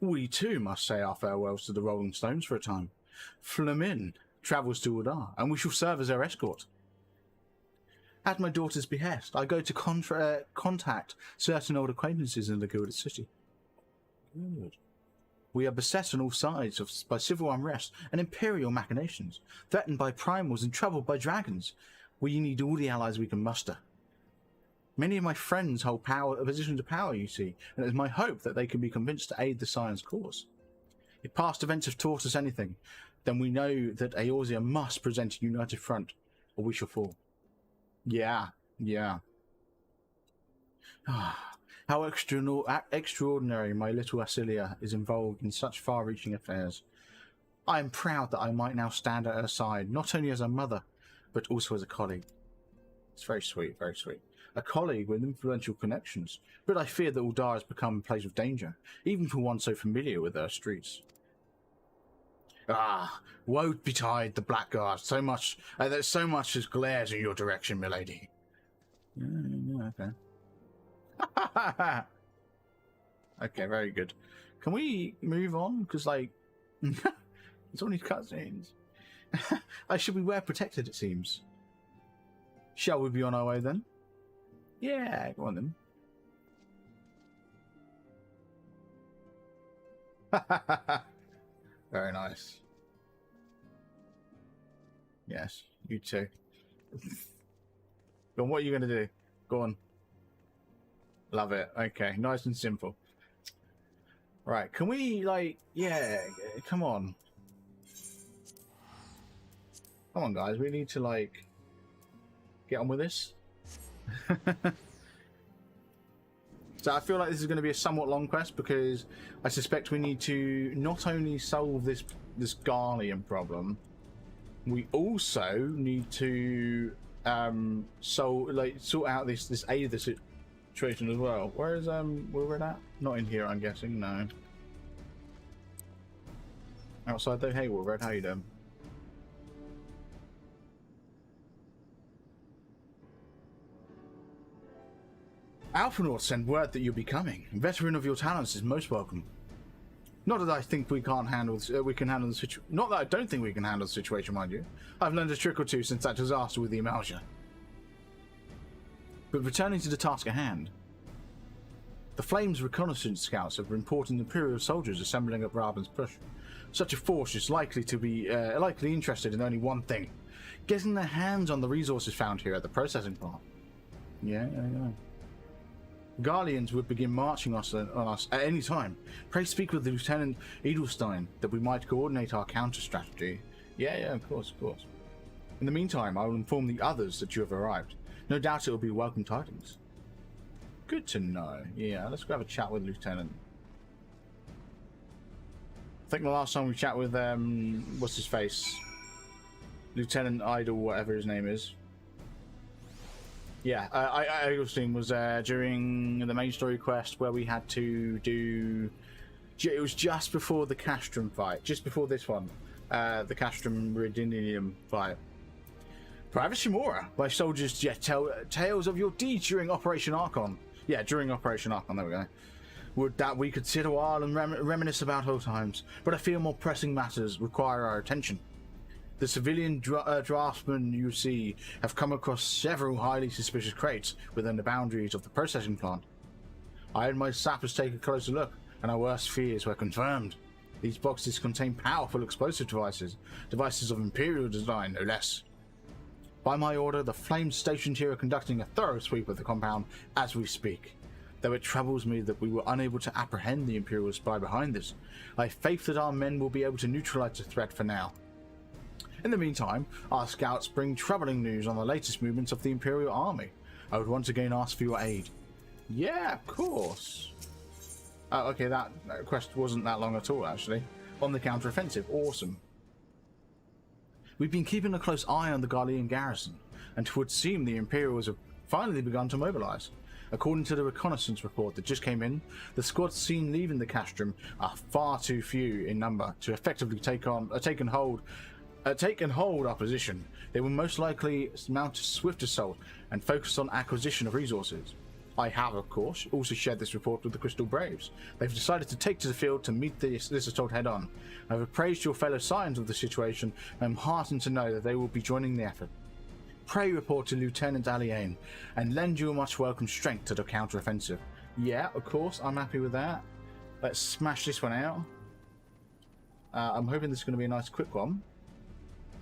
We too must say our farewells to the Rolling Stones for a time. Flamin travels to Uldar, and we shall serve as their escort. At my daughter's behest, I go to contact certain old acquaintances in the Gilded City. Good. We are beset on all sides by civil unrest and imperial machinations, threatened by primals and troubled by dragons. We need all the allies we can muster. Many of my friends hold positions of power, you see, and it is my hope that they can be convinced to aid the Scion's cause. If past events have taught us anything, then we know that Eorzea must present a united front, or we shall fall. Yeah. How extraordinary my little Acilia is involved in such far-reaching affairs. I am proud that I might now stand at her side, not only as a mother, but also as a colleague. It's very sweet, very sweet. A colleague with influential connections, but I fear that Uldar has become a place of danger, even for one so familiar with her streets. Ah, woe betide the blackguard, so much as glares in your direction, milady. Yeah, okay. Okay, very good. Can we move on? Because, like, it's only cutscenes. I should be well protected, it seems. Shall we be on our way then? Yeah, go on then. Very nice. Yes, you too. Go on, what are you going to do? Go on. Love it. Okay, nice and simple. Right, can we, like, yeah, come on. Come on, guys, we need to, like, get on with this. So I feel like this is going to be a somewhat long quest because I suspect we need to not only solve this Garlean problem, we also need to sort out this Aether situation as well. Where is we're at? Not in here, I'm guessing. No. Outside though. Hey, Wolverine, how you doing? Alphanort sent word that you'll be coming. A veteran of your talents is most welcome. Not that I think we can't handle we can handle the situation. Not that I don't think we can handle the situation, mind you. I've learned a trick or two since that disaster with the Amalja. But returning to the task at hand, the Flames reconnaissance scouts have reported Imperial soldiers assembling at Raven's push. Such a force is likely to be likely interested in only one thing: getting their hands on the resources found here at the processing plant. Yeah. Garleans would begin marching on us at any time. Pray speak with Lieutenant Edelstein that we might coordinate our counter strategy. Yeah, of course. In the meantime, I will inform the others that you have arrived. No doubt it will be welcome tidings. Good to know. Yeah, let's go have a chat with Lieutenant. I think the last time we chat with what's his face? Lieutenant Idle, whatever his name is. Yeah, Edelstein was during the main story quest where we had to do. It was just before the Castrum fight, just before this one, the Castrum Meridianium fight. Private Shimura, my soldiers yet tell tales of your deeds during Operation Archon. Yeah, during Operation Archon. There we go. Would that we could sit a while and reminisce about old times, but I feel more pressing matters require our attention. The civilian draftsmen you see have come across several highly suspicious crates within the boundaries of the processing plant. I and my sappers take a closer look, and our worst fears were confirmed. These boxes contain powerful explosive devices of Imperial design, no less. By my order, the Flames stationed here are conducting a thorough sweep of the compound as we speak. Though it troubles me that we were unable to apprehend the Imperial spy behind this, I have faith that our men will be able to neutralize the threat for now. In the meantime, our scouts bring troubling news on the latest movements of the Imperial army. I would once again ask for your aid. Yeah, of course. Okay, that quest wasn't that long at all, actually. On the counter-offensive, awesome. We've been keeping a close eye on the Garlean garrison, and it would seem the Imperials have finally begun to mobilize. According to the reconnaissance report that just came in, the squads seen leaving the Castrum are far too few in number to effectively take hold our position. They will most likely mount a swift assault and focus on acquisition of resources. I have, of course, also shared this report with the Crystal Braves. They've decided to take to the field to meet this assault head-on. I've appraised your fellow Scions of the situation and am heartened to know that they will be joining the effort. Pray report to Lieutenant Aliane and lend your much welcome strength to the counter-offensive. Yeah, of course, I'm happy with that. Let's smash this one out. I'm hoping this is going to be a nice quick one.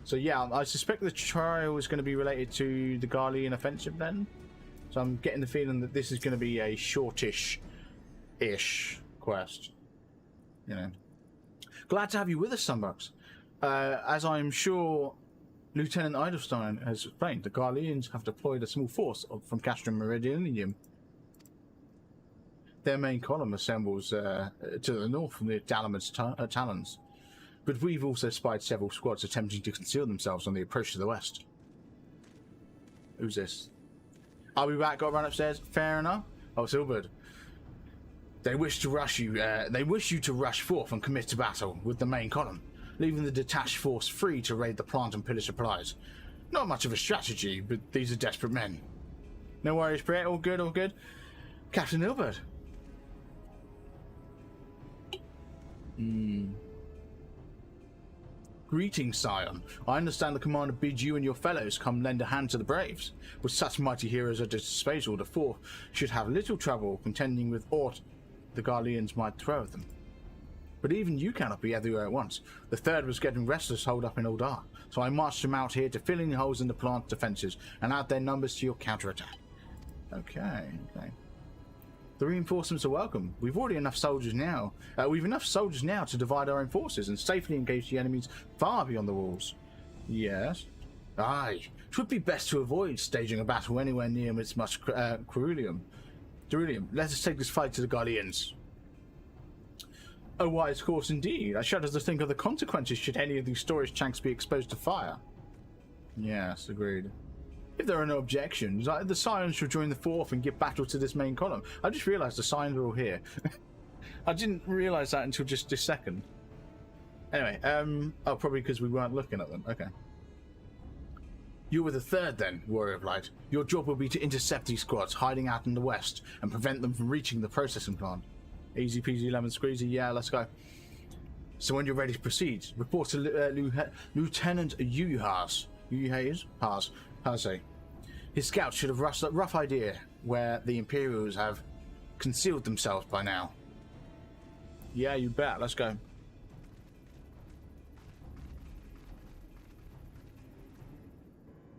So yeah, I suspect the trial is going to be related to the Garlean offensive then. So I'm getting the feeling that this is going to be a shortish-ish quest. You know. Glad to have you with us, Sunbucks. As I'm sure Lieutenant Edelstein has explained, the Garleans have deployed a small force from Castrum Meridianium. Their main column assembles to the north from the Dalaman's Talons. But we've also spied several squads attempting to conceal themselves on the approach to the west. Who's this? I'll be back. Got to run upstairs. Fair enough. Oh, Silbert. They wish to rush you. They wish you to rush forth and commit to battle with the main column, leaving the detached force free to raid the plant and pillage supplies. Not much of a strategy, but these are desperate men. No worries, Brett. All good. All good. Captain Hilbert. Greetings, Scion. I understand the commander bids you and your fellows come lend a hand to the Braves. With such mighty heroes at his disposal, the fourth should have little trouble contending with aught the Garleans might throw at them. But even you cannot be everywhere at once. The third was getting restless holed up in Oldar, so I marched them out here to fill in holes in the plant defenses and add their numbers to your counterattack. Okay. The reinforcements are welcome. We've enough soldiers now to divide our own forces and safely engage the enemies far beyond the walls. Yes. Aye. It would be best to avoid staging a battle anywhere near its much ceruleum. Brilliant. Let us take this fight to the Guardians. A wise course indeed. I shudder to think of the consequences should any of these storage tanks be exposed to fire. Yes, agreed. If there are no objections, the Scions shall join the 4th and give battle to this main column. I just realised the Scions are all here. I didn't realise that until just this second. Anyway, oh, probably because we weren't looking at them. Okay. You were the 3rd then, Warrior of Light. Your job will be to intercept these squads hiding out in the west and prevent them from reaching the processing plant. Easy peasy lemon squeezy, yeah, let's go. So when you're ready to proceed, report to Lieutenant Uyuhas. Parse. His scouts should have a rough idea where the Imperials have concealed themselves by now. Yeah, you bet, let's go.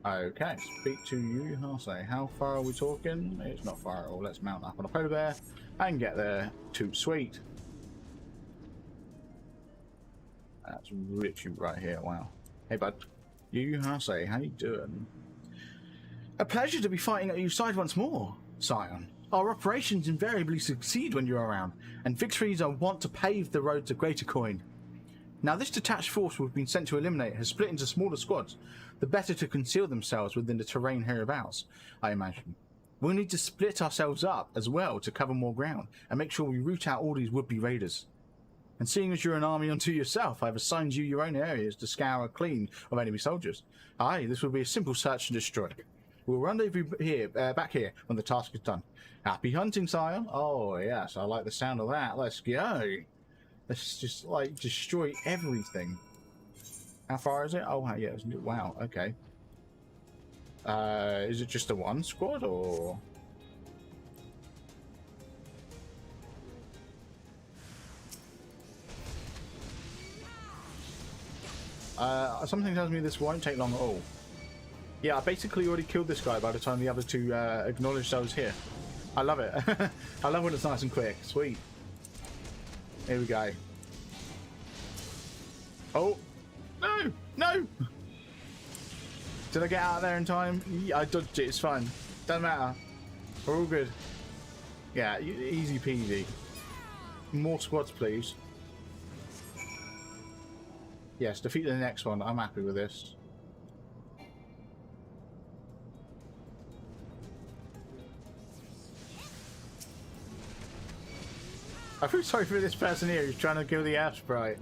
Okay, speak to Uyuhas. How far are we talking? It's not far at all. Let's mount up on a polar bear and get there. Too sweet. That's literally right here. Wow. Hey, bud. Uyuhas, how you doing? A pleasure to be fighting at your side once more, Scion. Our operations invariably succeed when you're around, and victories are wont to pave the road to greater coin. Now, this detached force we've been sent to eliminate has split into smaller squads, the better to conceal themselves within the terrain hereabouts, I imagine. We'll need to split ourselves up as well to cover more ground and make sure we root out all these would-be raiders. And seeing as you're an army unto yourself, I've assigned you your own areas to scour clean of enemy soldiers. Aye, this will be a simple search and destroy. We'll rendezvous here, back here when the task is done. Happy hunting, Scion. Oh, yes, I like the sound of that. Let's go. Let's just, like, destroy everything. How far is it? Oh, yeah. Wow, okay. Is it just a one squad, or...? Something tells me this won't take long at all. Yeah, I basically already killed this guy by the time the other two acknowledged I was here. I love it. I love when it's nice and quick. Sweet. Here we go. Oh! No! No! Did I get out of there in time? Yeah, I dodged it. It's fine. Doesn't matter. We're all good. Yeah, easy peasy. More squads, please. Yes, defeat the next one. I'm happy with this. I feel sorry for this person here who's trying to kill the air sprite.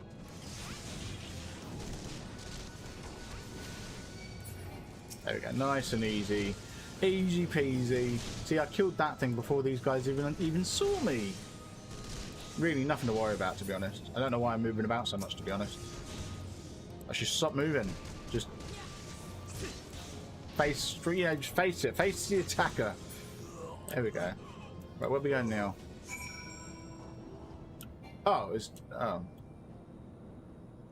There we go, nice and easy. Easy peasy. See, I killed that thing before these guys even saw me. Really nothing to worry about, to be honest. I don't know why I'm moving about so much, to be honest. I should stop moving. Just face, you know, just face it. Face the attacker. There we go. Right, where are we going now? Oh, it's... oh.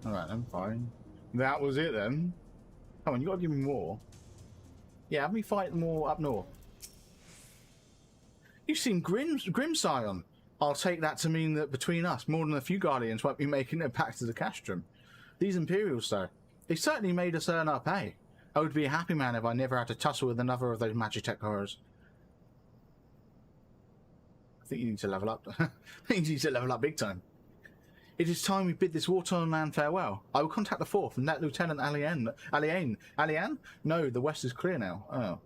Alright then, fine. That was it then. Come on, you gotta give me more. Yeah, have me fight more up north. You've seen Grim Scion. I'll take that to mean that between us, more than a few Guardians won't be making it back to the Castrum. These Imperials, though, they certainly made us earn our pay. I would be a happy man if I never had to tussle with another of those Magitech horrors. I think you need to level up. I think you need to level up big time. It is time we bid this war-torn land farewell. I will contact the 4th and let Lieutenant Alian? No, the west is clear now. Oh.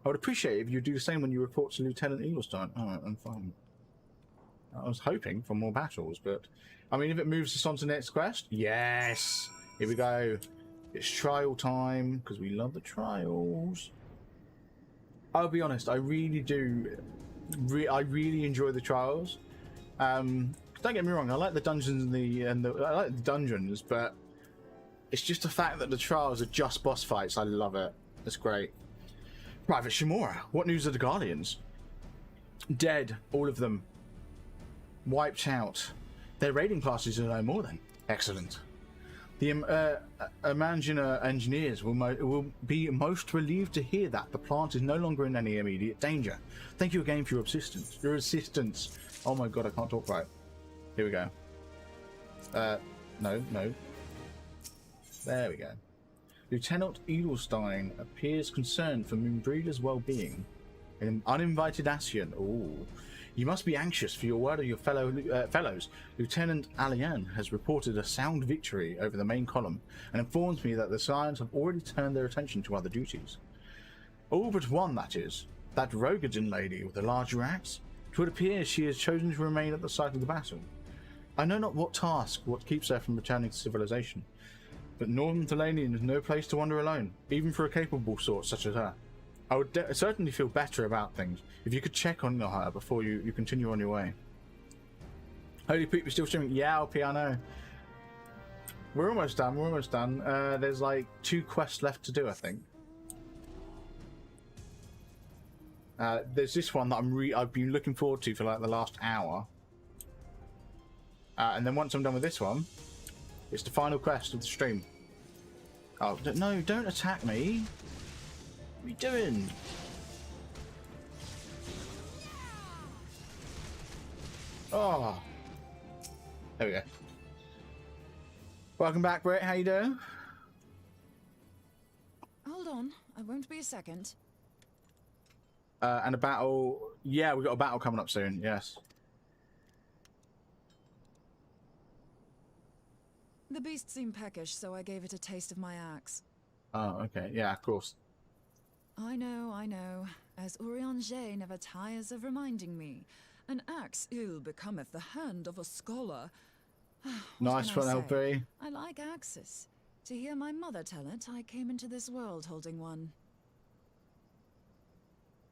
I would appreciate it if you do the same when you report to Lieutenant Eaglestein. Oh, I'm fine. I was hoping for more battles, but... I mean, if it moves us on to the next quest, yes! Here we go. It's trial time, because we love the trials. I'll be honest, I really do... I really enjoy the trials. Don't get me wrong, I like the dungeons and I like the dungeons, but it's just the fact that the trials are just boss fights. I love it. It's great. Private Shimura, what news of the Guardians? Dead, all of them. Wiped out. Their raiding classes are no more then. Excellent. The Imaginer engineers will be most relieved to hear that the plant is no longer in any immediate danger. Thank you again for your assistance. Oh my god, I can't talk right. Here we go. No. There we go. Lieutenant Edelstein appears concerned for Moonbreeder's well-being. An uninvited Ascian. Ooh. You must be anxious for your word of your fellows. Lieutenant Alian has reported a sound victory over the main column and informs me that the Scions have already turned their attention to other duties. All but one, that is. That Rogadin lady with the larger axe. It would appear she has chosen to remain at the site of the battle. I know not what keeps her from returning to civilization, but Northern Thalanian is no place to wander alone, even for a capable sort such as her. I would certainly feel better about things if you could check on her before you continue on your way. Holy poop, you're still streaming? Yeah, LP, I know. We're almost done, there's like 2 quests left to do, I think. There's this one that I've been looking forward to for like the last hour. And then once I'm done with this one, it's the final quest of the stream. Oh, no, don't attack me. What are you doing? Oh. There we go. Welcome back, Britt. How you doing? Hold on. I won't be a second. And a battle. Yeah, we've got a battle coming up soon. Yes. The beast seemed peckish, so I gave it a taste of my axe. Oh, okay. Yeah, of course. I know. As Urianger never tires of reminding me, an axe ill becometh the hand of a scholar. Nice one, LP. I like axes. To hear my mother tell it, I came into this world holding one.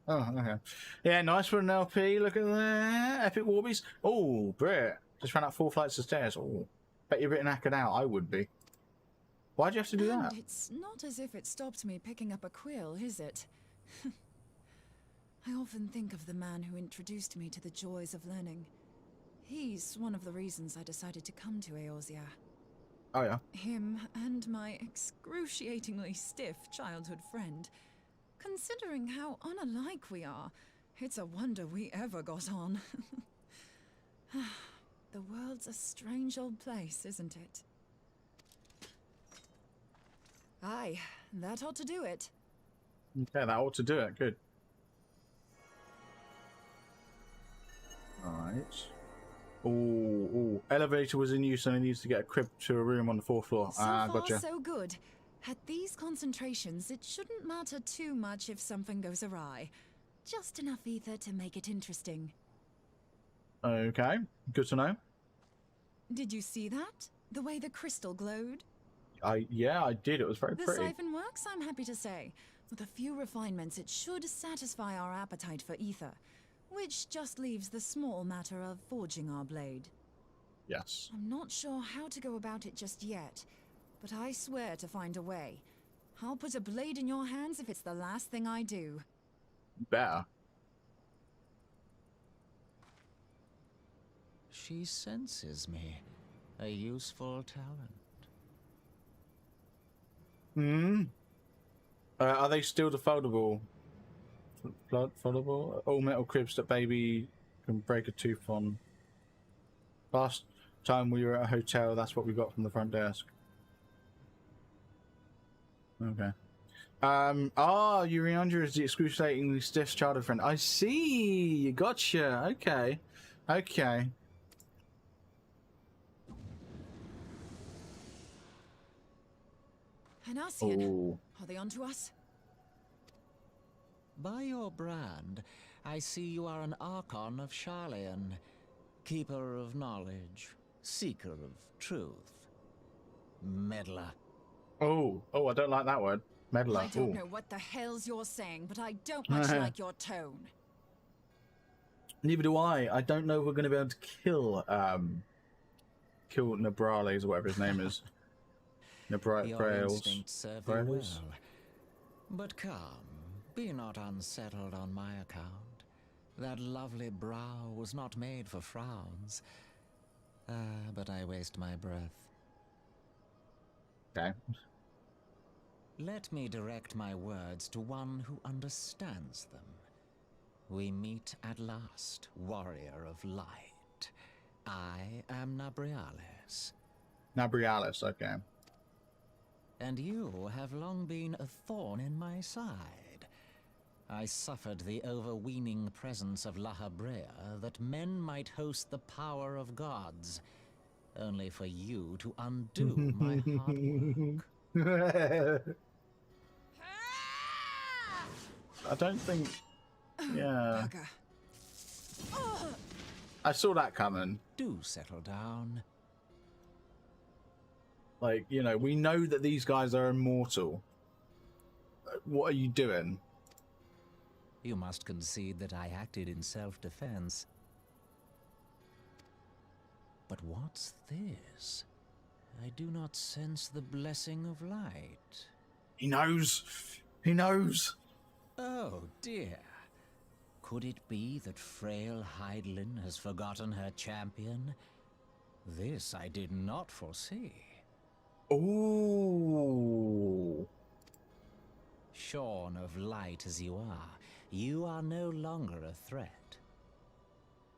Oh, okay. Yeah, nice one, LP. Look at that. Epic Warbies. Oh, Britt. Just ran up 4 flights of stairs. Oh, bet you're a bit knackered out. I would be. Why'd you have to do that? It's not as if it stopped me picking up a quill, is it? I often think of the man who introduced me to the joys of learning. He's one of the reasons I decided to come to Eorzea. Oh, yeah? Him and my excruciatingly stiff childhood friend. Considering how unalike we are, it's a wonder we ever got on. The world's a strange old place, isn't it? Aye, that ought to do it. Okay, that ought to do it. Good. Alright. Oh, elevator was in use and it needs to get a crib to a room on the 4th floor. So far, gotcha. so good. At these concentrations, it shouldn't matter too much if something goes awry. Just enough ether to make it interesting. Okay, good to know. Did you see that? The way the crystal glowed? Yeah, I did. It was very pretty. The siphon works, I'm happy to say. With a few refinements, it should satisfy our appetite for ether, which just leaves the small matter of forging our blade. Yes. I'm not sure how to go about it just yet, but I swear to find a way. I'll put a blade in your hands if it's the last thing I do. Better. She senses me. A useful talent. Are they still the foldable? Foldable? All metal cribs that baby can break a tooth on. Last time we were at a hotel, that's what we got from the front desk. Okay. Urianger is the excruciatingly stiff childhood friend. I see! Gotcha! Okay. Okay. An Ascian. Are they onto us? By your brand, I see you are an Archon of Sharlayan, keeper of knowledge, seeker of truth, meddler. Oh, I don't like that word. Meddler. I don't know what the hell's you're saying, but I don't much like your tone. Neither do I. I don't know if we're going to be able to kill Nabrales or whatever his name is. Your instincts serve you well. But come, be not unsettled on my account. That lovely brow was not made for frowns. But I waste my breath. Okay. Let me direct my words to one who understands them. We meet at last, warrior of light. I am Nabriales. Nabriales, okay. And you have long been a thorn in my side. I suffered the overweening presence of La Habrea that men might host the power of gods, only for you to undo my hard work. I don't think... Yeah. I saw that coming. Do settle down. Like, you know, we know that these guys are immortal. What are you doing? You must concede that I acted in self-defense. But what's this? I do not sense the blessing of light. He knows. He knows. Oh, dear. Could it be that frail Hydaelyn has forgotten her champion? This I did not foresee. Ooh. Shorn of light as you are no longer a threat.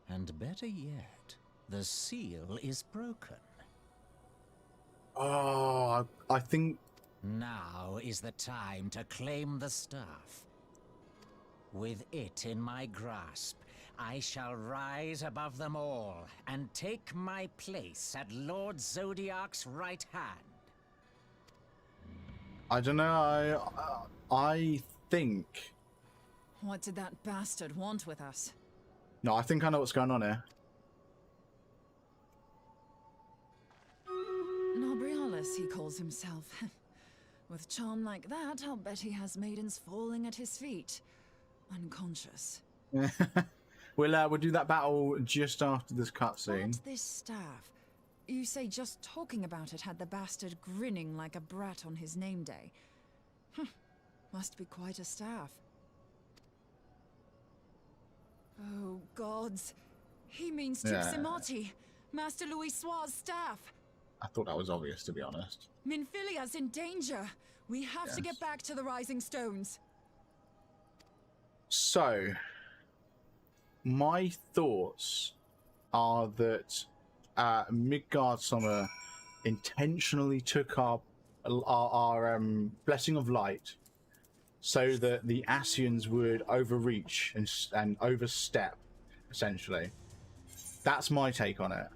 And better yet, the seal is broken. Oh, I think... Now is the time to claim the staff. With it in my grasp, I shall rise above them all and take my place at Lord Zodiac's right hand. I don't know, I think... What did that bastard want with us? No, I think I know what's going on here. Nobrialis, he calls himself. With charm like that, I'll bet he has maidens falling at his feet. Unconscious. We'll do that battle just after this cutscene. But this staff. You say just talking about it had the bastard grinning like a brat on his name day. Must be quite a staff. Oh, gods. He means Gypsimati, Master Louis Soir's staff. I thought that was obvious, to be honest. Minfilia's in danger. We have to get back to the Rising Stones. So, my thoughts are that Midgardsummer intentionally took our Blessing of Light so that the Ascians would overreach and overstep, essentially. That's my take on it.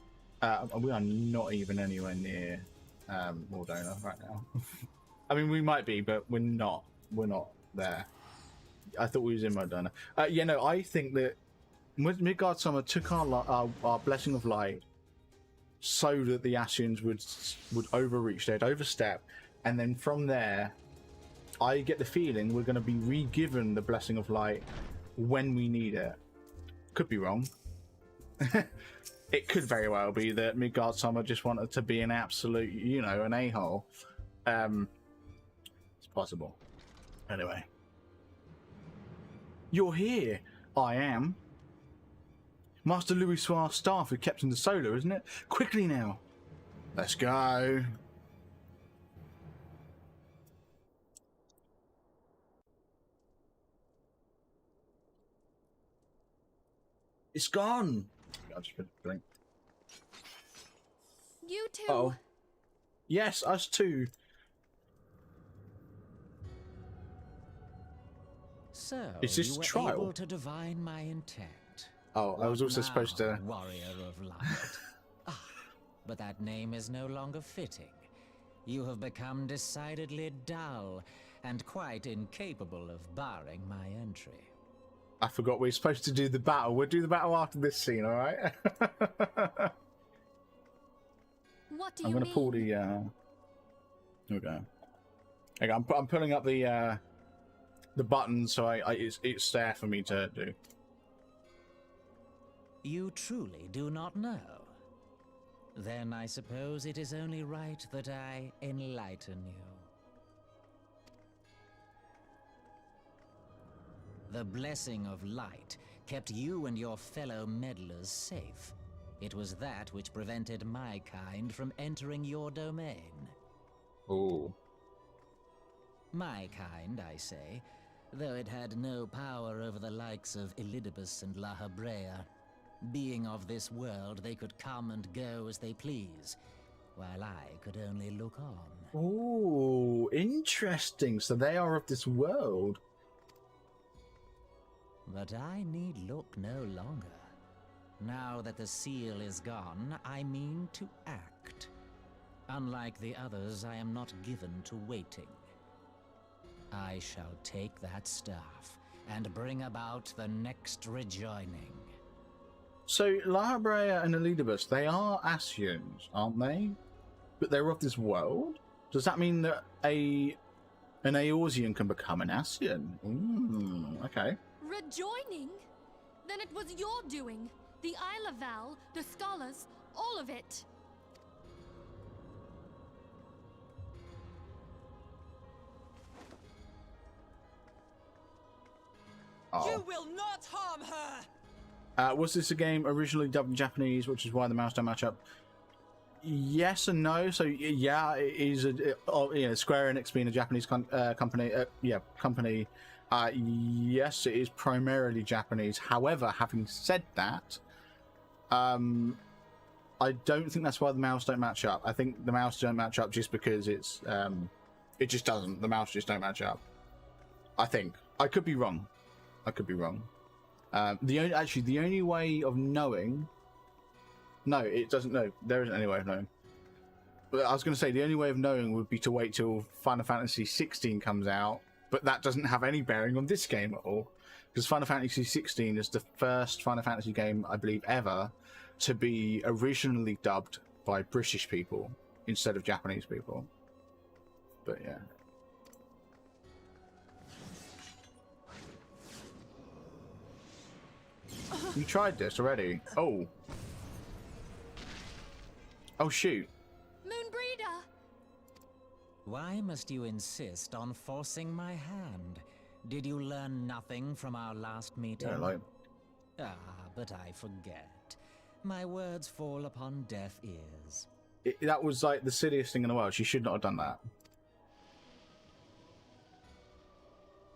We are not even anywhere near Mordona right now. I mean, we might be, but we're not. We're not there. I thought we was in Mordona. Yeah, no, I think that Midgardsummer took our Blessing of Light so that the Ascians would overreach, they'd overstep, and then from there, I get the feeling we're going to be re-given the Blessing of Light when we need it. Could be wrong. It could very well be that Midgardsummer just wanted to be an absolute, you know, an a-hole. It's possible. Anyway. You're here. I am. Master Louis Soir's staff who kept in the solar, isn't it? Quickly now. Let's go. It's gone. I just put a blink. You too. Uh-oh. Yes, us too. So, is this you were trial? able to divine my intent. Oh, I was also supposed to... Warrior of Light. But that name is no longer fitting. You have become decidedly dull, and quite incapable of barring my entry. I forgot we're supposed to do the battle. We'll do the battle after this scene, alright? What do you mean? I'm going to pull the... Here we go. Okay, I'm pulling up the button so it's there for me to do. You truly do not know? Then I suppose it is only right that I enlighten you. The Blessing of Light kept you and your fellow meddlers safe. It was that which prevented my kind from entering your domain. Oh. My kind, I say, though it had no power over the likes of Elidibus and La Habrea. Being of this world, they could come and go as they please, while I could only look on. Oh, interesting. So they are of this world. But I need look no longer. Now that the seal is gone, I mean to act. Unlike the others, I am not given to waiting. I shall take that staff and bring about the next rejoining. So, La Brea and Elidibus, they are Ascians, aren't they? But they're of this world? Does that mean that an Eorzean can become an Ascian? Okay. Rejoining? Then it was your doing. The Isle of Val, the scholars, all of it. Oh. You will not harm her! Was this a game originally dubbed in Japanese, which is why the mouse don't match up? Yes and no. So yeah, it is Square Enix being a Japanese company. Yes, it is primarily Japanese. However, having said that, I don't think that's why the mouse don't match up. I think the mouse don't match up just because it just doesn't. The mouse just don't match up. I think. I could be wrong. The only way of knowing. No, it doesn't. No, there isn't any way of knowing. But I was going to say the only way of knowing would be to wait till Final Fantasy XVI comes out. But that doesn't have any bearing on this game at all, because Final Fantasy XVI is the first Final Fantasy game, I believe, ever to be originally dubbed by British people instead of Japanese people. But yeah. You tried this already. Oh. Oh, shoot. Moonbreeder! Why must you insist on forcing my hand? Did you learn nothing from our last meeting? Yeah, but I forget. My words fall upon deaf ears. That was like the silliest thing in the world. She should not have done that.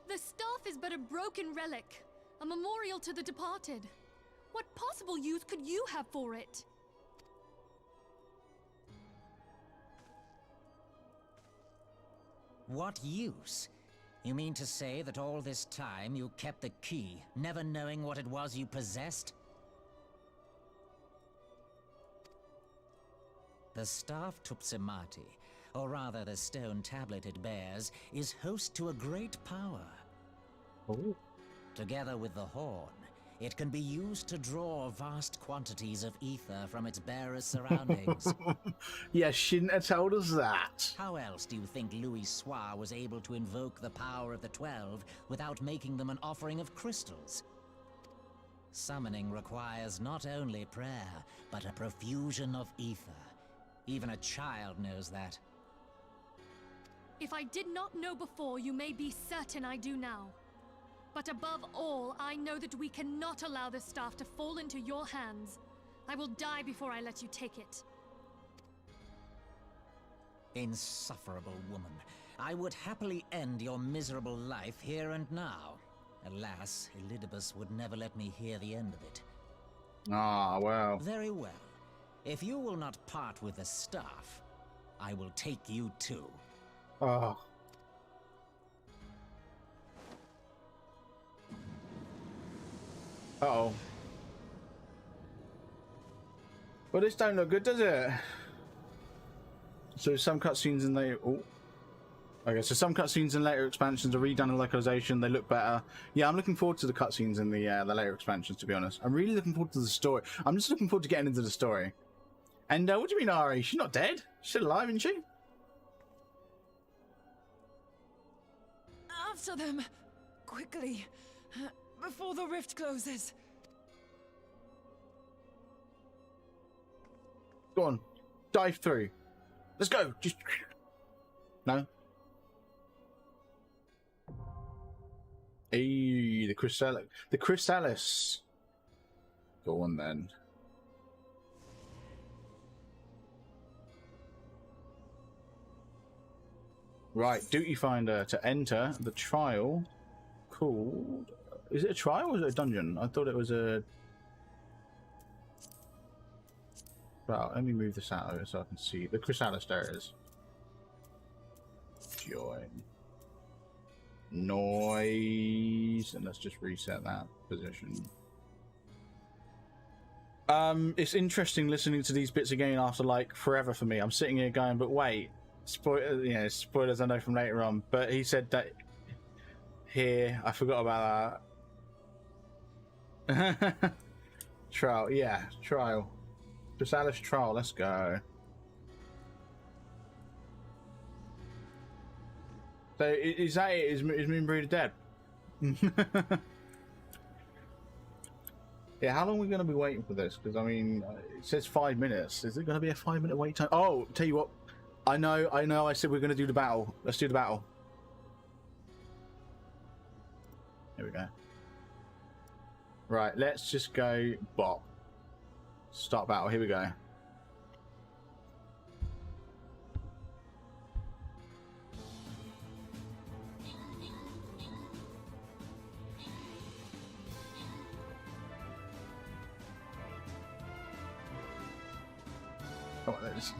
The staff is but a broken relic, a memorial to the departed. What possible use could you have for it? What use? You mean to say that all this time you kept the key, never knowing what it was you possessed? The staff Tupsimati, or rather the stone tablet it bears, is host to a great power. Oh. Together with the horn, it can be used to draw vast quantities of ether from its bearer's surroundings. Yeah, shouldn't have told us that. How else do you think Louis Soir was able to invoke the power of the 12 without making them an offering of crystals? Summoning requires not only prayer, but a profusion of ether. Even a child knows that. If I did not know before, you may be certain I do now. But above all, I know that we cannot allow this staff to fall into your hands. I will die before I let you take it. Insufferable woman. I would happily end your miserable life here and now. Alas, Elidibus would never let me hear the end of it. Ah, well. Very well. If you will not part with the staff, I will take you too. Oh. Uh-oh. Well, this don't look good, does it? So some cutscenes in later... Oh. Okay, so some cutscenes in later expansions are redone in localization. They look better. Yeah, I'm looking forward to the cutscenes in the later expansions, to be honest. I'm really looking forward to the story. I'm just looking forward to getting into the story. And what do you mean, Ari? She's not dead? She's still alive, isn't she? After them! Quickly! Before the rift closes! Go on. Dive through. Let's go! Just... No? Hey, the Chrysalis. The Chrysalis. Go on, then. Right, duty finder to enter the trial called... Is it a trial or is it a dungeon? I thought it was a... Well, let me move this out of it so I can see. The Chrysalis, there it is. Join. Noise. And let's just reset that position. It's interesting listening to these bits again after like forever for me. I'm sitting here going, but wait, spoilers I know from later on. But he said that here, I forgot about that. Trial, yeah, trial. Chrysalis trial, let's go. So is that it? Is Moonbreeder dead? Yeah, how long are we going to be waiting for this? Because I mean, it says 5 minutes. Is it going to be a 5-minute wait time? Oh, tell you what, I know. I said we're going to do the battle. Let's do the battle. Here we go. Right, let's just go bot. Start battle. Here we go. Oh, there it is.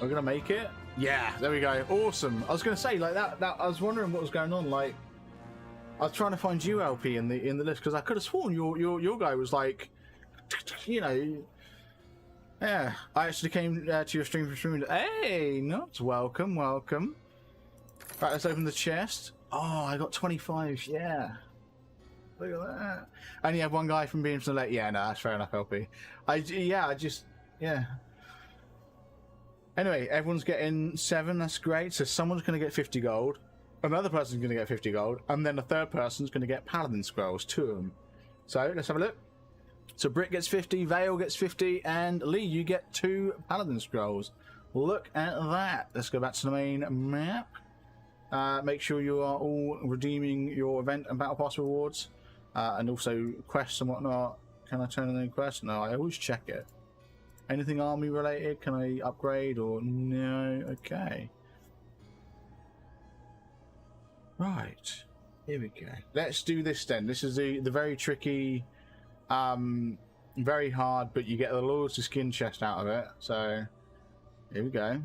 We're gonna make it. Yeah, there we go. Awesome. I was gonna say like that. I was wondering what was going on. Like, I was trying to find you LP in the list because I could have sworn your guy was like, you know. Yeah, I actually came to your stream for streaming. Hey, Nuts, welcome. Right, let's open the chest. Oh, I got 25. Yeah. Look at that. And you have one guy from being from the late. Yeah, no, that's fair enough, LP. Yeah. Anyway, everyone's getting 7. That's great. So someone's going to get 50 gold. Another person's going to get 50 gold. And then a third person's going to get Paladin Scrolls, 2 of them. So let's have a look. So Britt gets 50, Vale gets 50, and Lee, you get 2 Paladin Scrolls. Look at that. Let's go back to the main map. Make sure you are all redeeming your event and battle pass rewards. And also quests and whatnot. Can I turn in any quests? No, I always check it. Anything army related? Can I upgrade or no? Okay. Right. Here we go. Let's do this then. This is the very tricky, very hard, but you get the loyalty skin chest out of it. So here we go.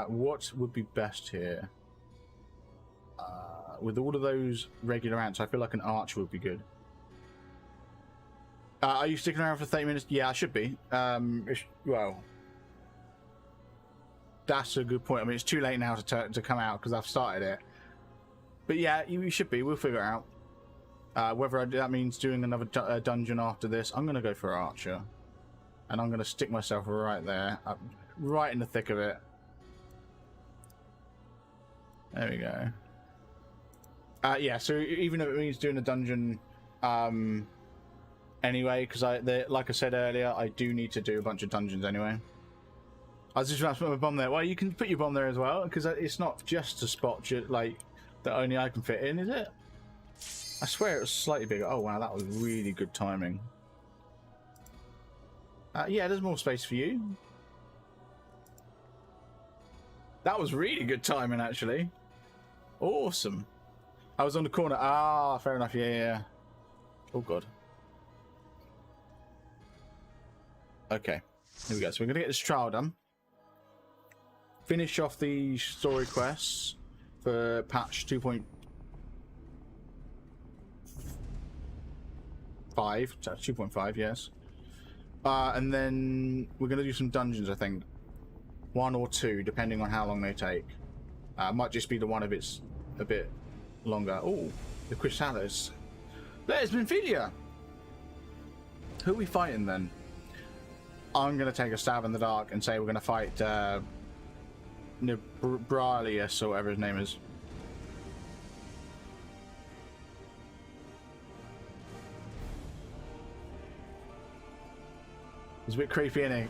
What would be best here? With all of those regular ants, I feel like an archer would be good. Are you sticking around for 30 minutes? Yeah, I should be. Well, that's a good point. I mean, it's too late now to come out because I've started it. But yeah, you should be. We'll figure it out. Whether that means doing another dungeon after this, I'm going to go for Archer. And I'm going to stick myself right there. Right in the thick of it. There we go. Yeah, so even if it means doing a dungeon... anyway, because like I said earlier, I do need to do a bunch of dungeons anyway. I was just about to put my bomb there. Well, you can put your bomb there as well, because it's not just a spot like that only I can fit in, is it? I swear it was slightly bigger. Oh wow, that was really good timing. Yeah, there's more space for you. That was really good timing, actually. Awesome. I was on the corner. Ah, fair enough. Yeah. Oh god. Okay, here we go. So we're gonna get this trial done. Finish off the story quests for patch 2.5. So 2.5, yes. And then we're gonna do some dungeons. I think 1 or 2, depending on how long they take. Might just be the one if it's a bit longer. Oh, the Chrysalis. There's Minfilia. Who are we fighting then? I'm going to take a stab in the dark and say we're going to fight Nebralius or whatever his name is. It's a bit creepy, isn't he?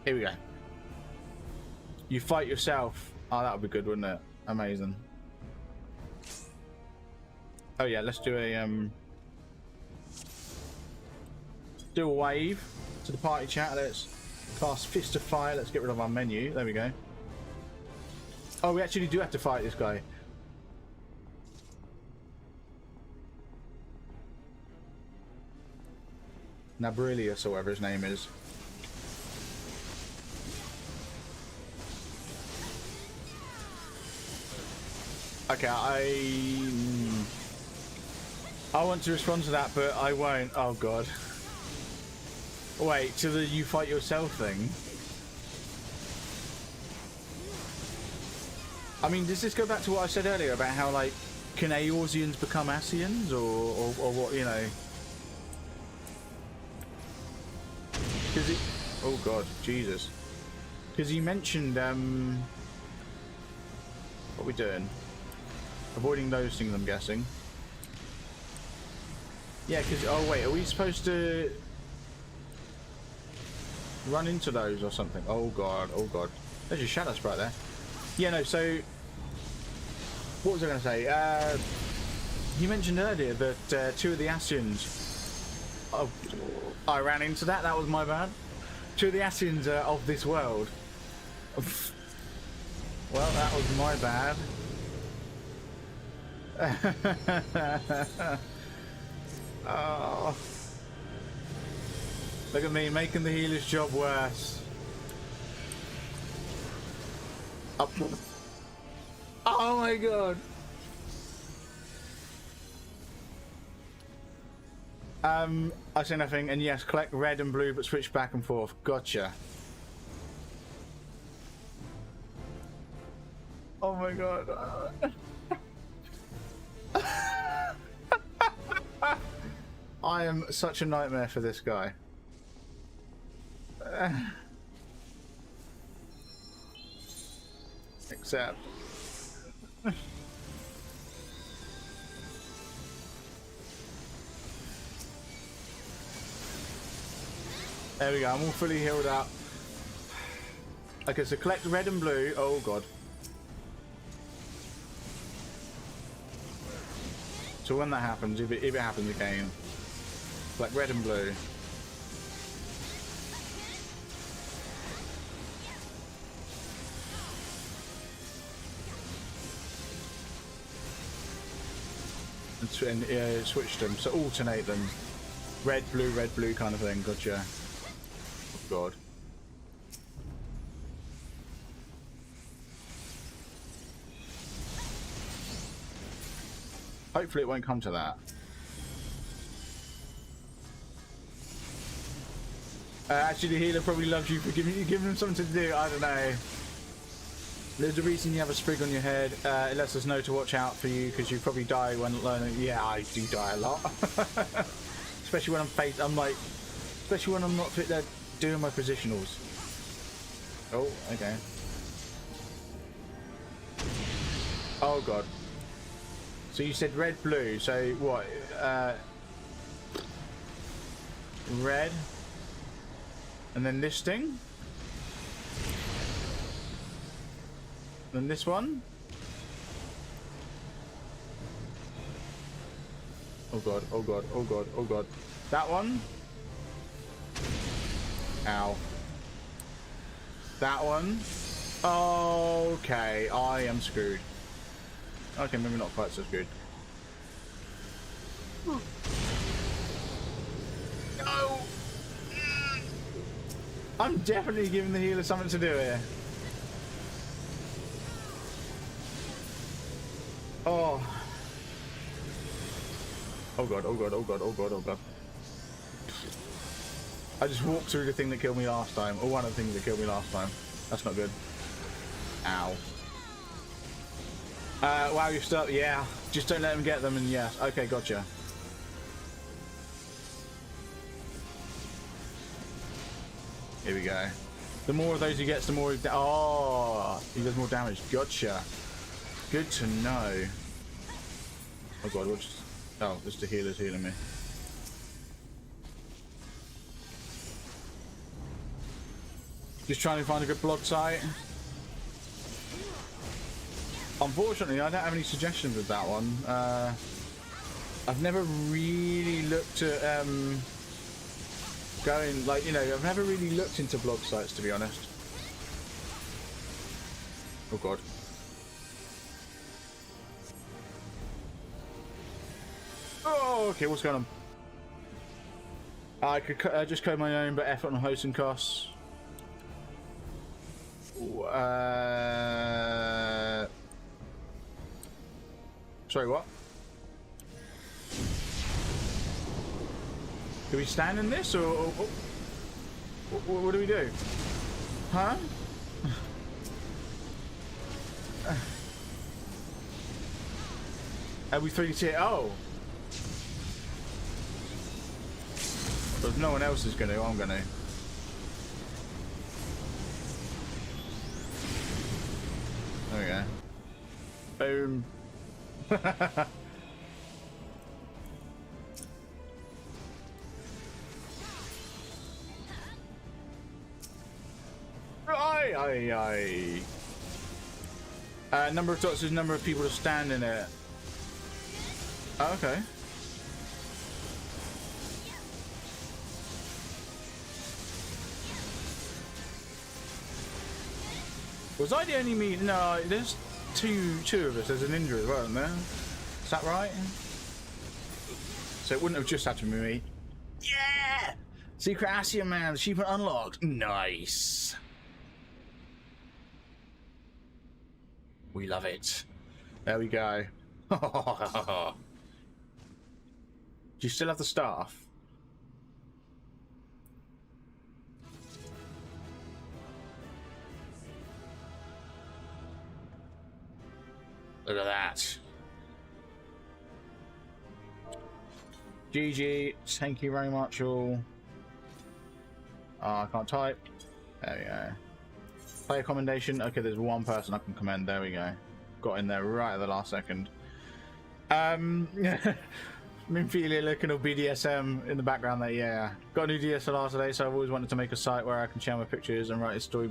Here we go. You fight yourself. Oh, that would be good, wouldn't it? Amazing. Oh yeah, let's do a wave to the party chat. Let's cast Fist of Fire. Let's get rid of our menu. There we go. Oh, we actually do have to fight this guy. Nabrilius, or whatever his name is. Okay, I want to respond to that, but I won't. Oh god. Wait, to the you fight yourself thing. I mean, does this go back to what I said earlier about how, like, can Eorzeans become Ascians, or what, you know? Because it... Oh god, Jesus. Because you mentioned, what are we doing? Avoiding those things, I'm guessing. Yeah, because... Oh wait, are we supposed to... run into those or something? Oh god, oh god. There's your shadow sprite there. Yeah, no, so... What was I going to say? You mentioned earlier that 2 of the Ascians... Oh, I ran into that, that was my bad. 2 of the Ascians of this world. Well, that was my bad. Oh. Look at me, making the healer's job worse. Up. Oh my god. I say nothing, and yes, collect red and blue, but switch back and forth. Gotcha. Oh my god. I am such a nightmare for this guy. Except... There we go, I'm all fully healed up. Okay, so collect red and blue. Oh god. So when that happens, if it happens again, collect red and blue. And switch them, so alternate them. Red, blue kind of thing. Gotcha. Oh god. Hopefully it won't come to that. Actually, the healer probably loves you for giving him something to do. I don't know. There's a reason you have a sprig on your head. It lets us know to watch out for you because you probably die when learning. Yeah, I do die a lot. Especially when especially when I'm not fit there doing my positionals. Oh, okay. Oh god. So you said red, blue. So what? Red, and then this thing. Then this one. Oh god, oh god, oh god, oh god. That one. Ow. That one. Okay, I am screwed. Okay, maybe not quite so screwed. No! I'm definitely giving the healer something to do here. Oh. Oh god, oh god, oh god, oh god, oh god. I just walked through the thing that killed me last time, or one of the things that killed me last time. That's not good. Ow. Wow, you're stuck. Yeah, just don't let them get them, and yeah. Okay, gotcha. Here we go. The more of those he gets, the more he does more damage. Gotcha. Good to know. Oh god, what's... Oh, just the healer's healing me. Just trying to find a good blog site. Unfortunately, I don't have any suggestions with that one. I've never really looked at going, like, you know, I've never really looked into blog sites, to be honest. Oh god. Oh, okay, what's going on? I could just code my own, but effort on hosting costs. Sorry, what? Do we stand in this, or what do we do? Huh? Are we 3-tier? Oh! But if no one else is going to, I'm going to. There we go. Boom. Aye. Number of dots is number of people to stand in it. Oh, okay. Was I the only me? No, there's two of us. There's an injury as well, isn't there? Is that right? So it wouldn't have just had to be me. Yeah! Secret Assia Man, achievement unlocked. Nice. We love it. There we go. Do you still have the staff? Look at that. GG. Thank you very much, all. I can't type. There we go. Player commendation. Okay, there's one person I can commend. There we go. Got in there right at the last second. Minfilia looking at BDSM in the background there. Yeah. Got a new DSLR today, so I've always wanted to make a site where I can share my pictures and write a story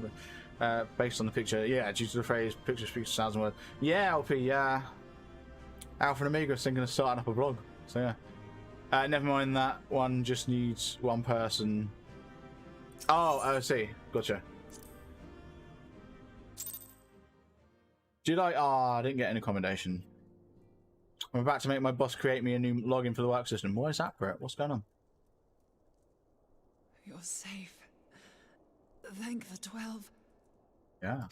based on the picture. Yeah, due to the phrase picture speaks 1,000 words. Yeah, LP, yeah. Alpha and Omega is thinking of starting up a blog. So yeah. Never mind that one, just needs one person. Oh, I see. Gotcha. Did I? Oh, I didn't get any accommodation. I'm about to make my boss create me a new login for the work system. Why is that, Brett? What's going on? You're safe. Thank the 12. Yeah.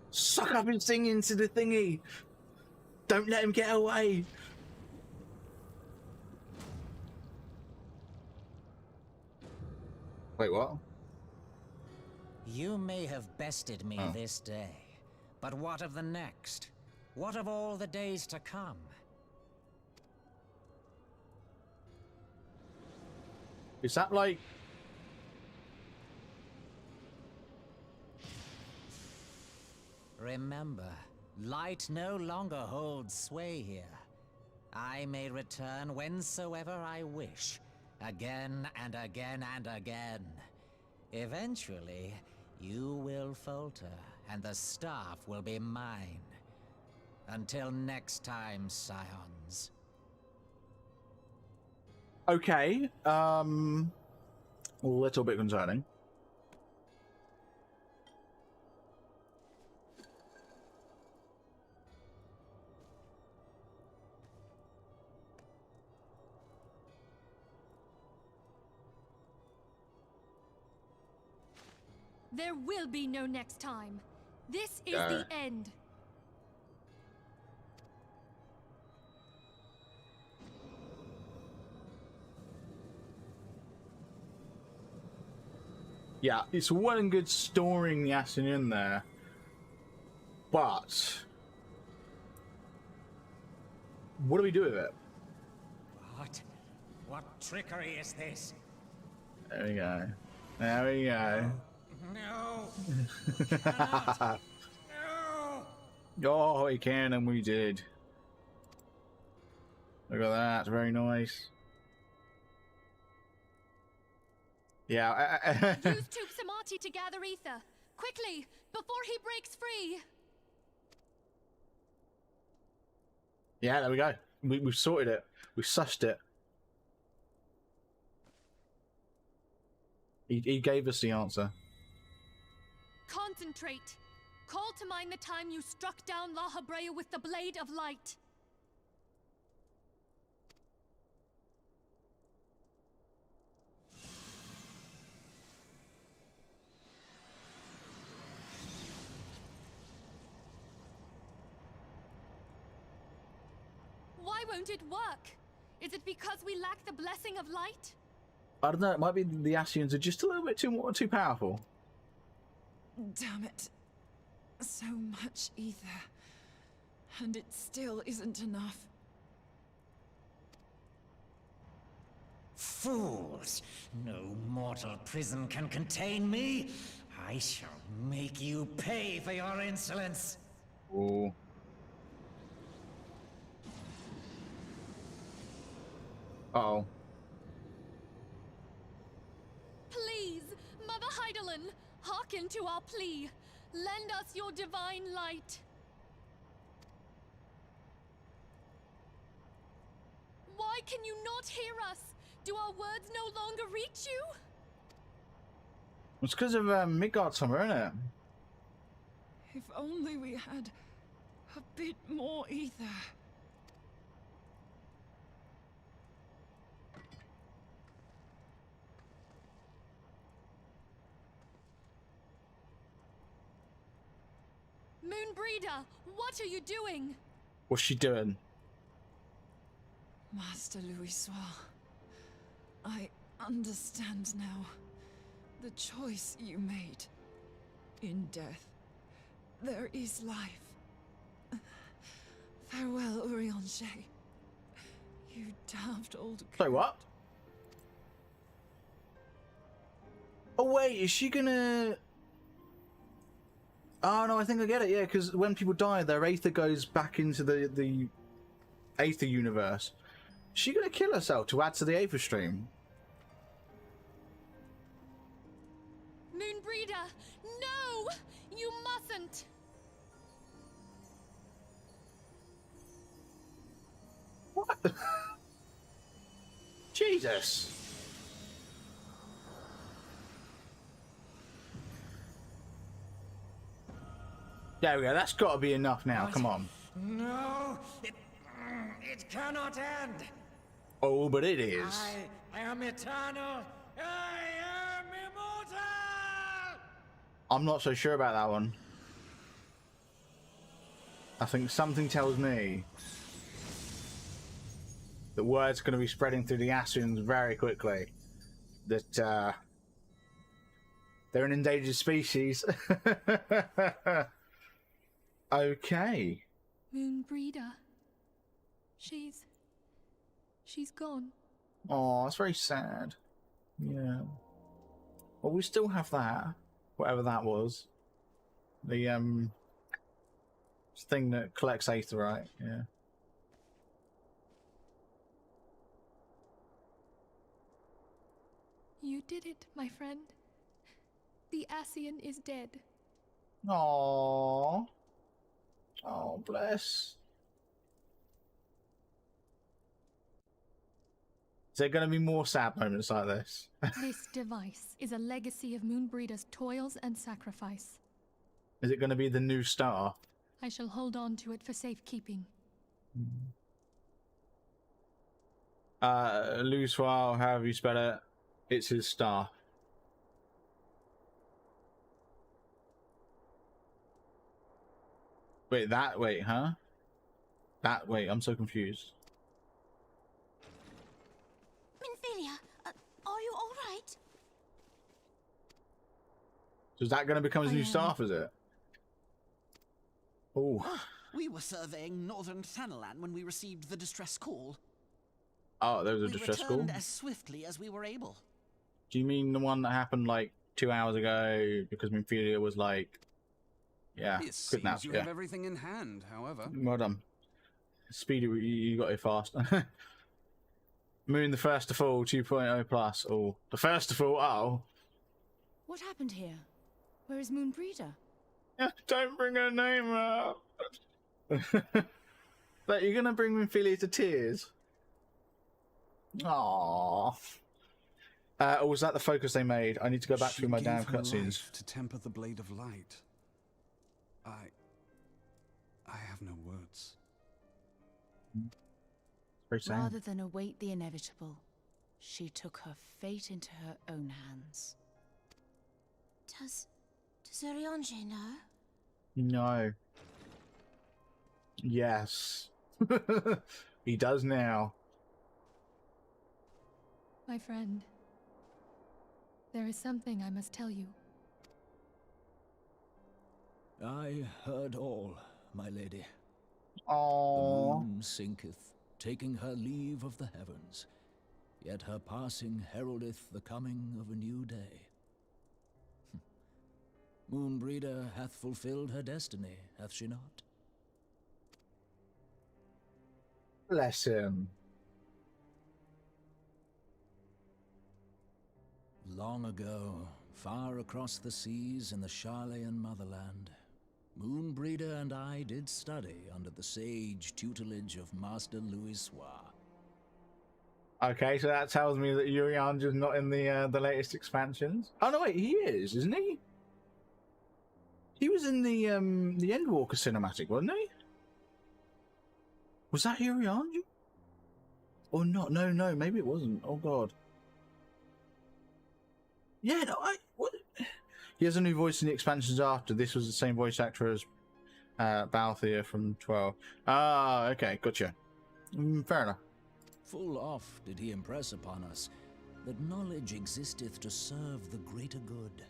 Suck up and sing into the thingy. Don't let him get away. Wait, what? You may have bested me this day, but what of the next? What of all the days to come? Is that like... Remember, light no longer holds sway here. I may return whensoever I wish, again and again and again. Eventually, you will falter, and the staff will be mine. Until next time, Scions. Okay, a little bit concerning. There will be no next time. This is the end. Yeah, it's well and good storing the Ashen in there, but what do we do with it? What trickery is this? There we go. There we go. No! No! Oh, we can, and we did. Look at that, very nice. Yeah. Use Tube Samati to gather ether. Quickly, before he breaks free. Yeah, there we go. We've sorted it. We've sussed it. He gave us the answer. Concentrate. Call to mind the time you struck down La Habrea with the Blade of Light. Why won't it work? Is it because we lack the blessing of light? I don't know. It might be the Ascians are just a little bit too powerful. Damn it. So much ether. And it still isn't enough. Fools! No mortal prison can contain me. I shall make you pay for your insolence. Oh. Uh-oh. Please, Mother Heidelin, hearken to our plea. Lend us your divine light. Why can you not hear us? Do our words no longer reach you? It's because of Midgard summer, isn't it? If only we had a bit more ether. Moonbreeder, what are you doing? What's she doing? Master Louisoix, I understand now. The choice you made. In death, there is life. Farewell, Urianger. You daft old... So what? Oh wait, is she gonna... Oh no, I think I get it, yeah, because when people die, their Aether goes back into the Aether universe. Is she gonna kill herself to add to the Aether stream? Moonbreeder, no! You mustn't! What? Jesus! There we go, that's got to be enough now, come on. No! It cannot end! Oh, but it is. I am eternal! I am immortal! I'm not so sure about that one. I think something tells me the word's going to be spreading through the Ascians very quickly. That they're an endangered species. Okay. Moonbreeder. She's gone. Oh, it's very sad. Yeah. Well, we still have that. Whatever that was. The thing that collects Aether, right? Yeah. You did it, my friend. The Ascian is dead. Aww. Oh, bless. Is there going to be more sad moments like this? This device is a legacy of Moonbreeder's toils and sacrifice. Is it going to be the new star? I shall hold on to it for safekeeping. Louisoix, however you spell it, it's his star. Wait, huh? Wait, I'm so confused. Minfilia, are you all right? So is that going to become his new staff, is it? Oh. We were surveying northern Thanalan when we received the distress call. Oh, there was a distress call? We returned as swiftly as we were able. Do you mean the one that happened like 2 hours ago because Minfilia was like... Yeah, it seems you have everything in hand, however. Well done. Speedy, you got here fast. Moon the first to fall, 2.0 plus. Oh, the first to fall. Oh. What happened here? Where is Moonbreeder? Don't bring her name up. But you're gonna bring Minfilia to tears. Aww. Or was that the focus they made? I need to go back through my damn cutscenes. To temper the blade of light. I have no words. Rather than await the inevitable, she took her fate into her own hands. Does Urianger know? No. Yes. He does now. My friend, there is something I must tell you. I heard all, my lady. Aww. The moon sinketh, taking her leave of the heavens, yet her passing heraldeth the coming of a new day. Moonbreeder hath fulfilled her destiny, hath she not? Bless him. Long ago, far across the seas in the Charlayan motherland, Moonbreeder and I did study under the sage tutelage of Master Louisoix. Okay, so that tells me that Urianger's not in the latest expansions. Oh no, wait, he is, isn't he? He was in the Endwalker cinematic, wasn't he? Was that Urianger? Or not? No, maybe it wasn't. Oh god. Yeah, no, what? He has a new voice in the expansions after. This was the same voice actor as Balthier from 12. Ah, okay, gotcha. Fair enough. Full oft did he impress upon us that knowledge existeth to serve the greater good.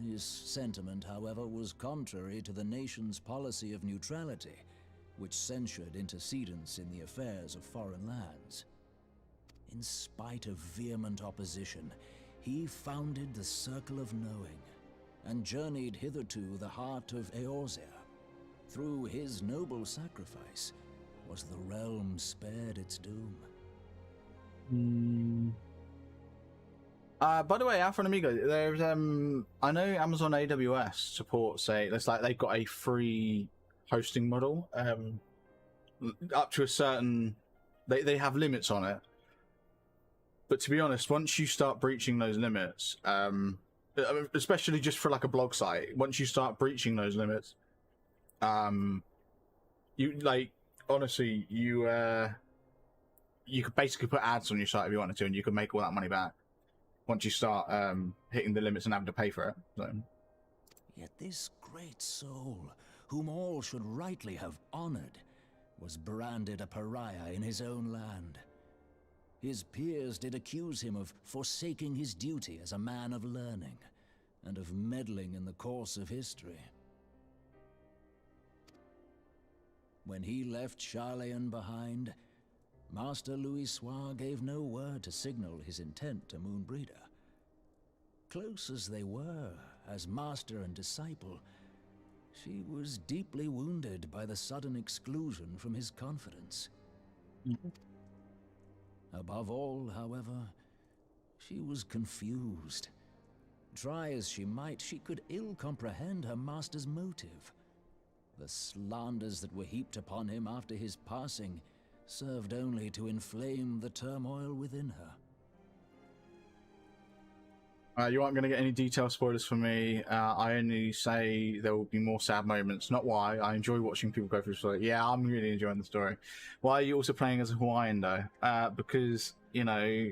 This sentiment, however, was contrary to the nation's policy of neutrality, which censured intercedence in the affairs of foreign lands. In spite of vehement opposition, he founded the Circle of Knowing, and journeyed hitherto the heart of Eorzea. Through his noble sacrifice, was the realm spared its doom. By the way, Alpha and Amigo, there's I know Amazon AWS supports it's like they've got a free hosting model. Up to a certain, they have limits on it. But to be honest, once you start breaching those limits, especially just for like a blog site, once you start breaching those limits, you honestly, you could basically put ads on your site if you wanted to, and you could make all that money back once you start hitting the limits and having to pay for it. So. Yet this great soul, whom all should rightly have honored, was branded a pariah in his own land. His peers did accuse him of forsaking his duty as a man of learning, and of meddling in the course of history. When he left Charlayan behind, Master Louisoix gave no word to signal his intent to Moonbreeder. Close as they were, as master and disciple, she was deeply wounded by the sudden exclusion from his confidence. Above all, however, she was confused. Try as she might, she could ill comprehend her master's motive. The slanders that were heaped upon him after his passing served only to inflame the turmoil within her. You aren't going to get any detailed spoilers from me. I only say there will be more sad moments. Not why. I enjoy watching people go through the story. Yeah, I'm really enjoying the story. Why are you also playing as a Hawaiian though? Because, you know,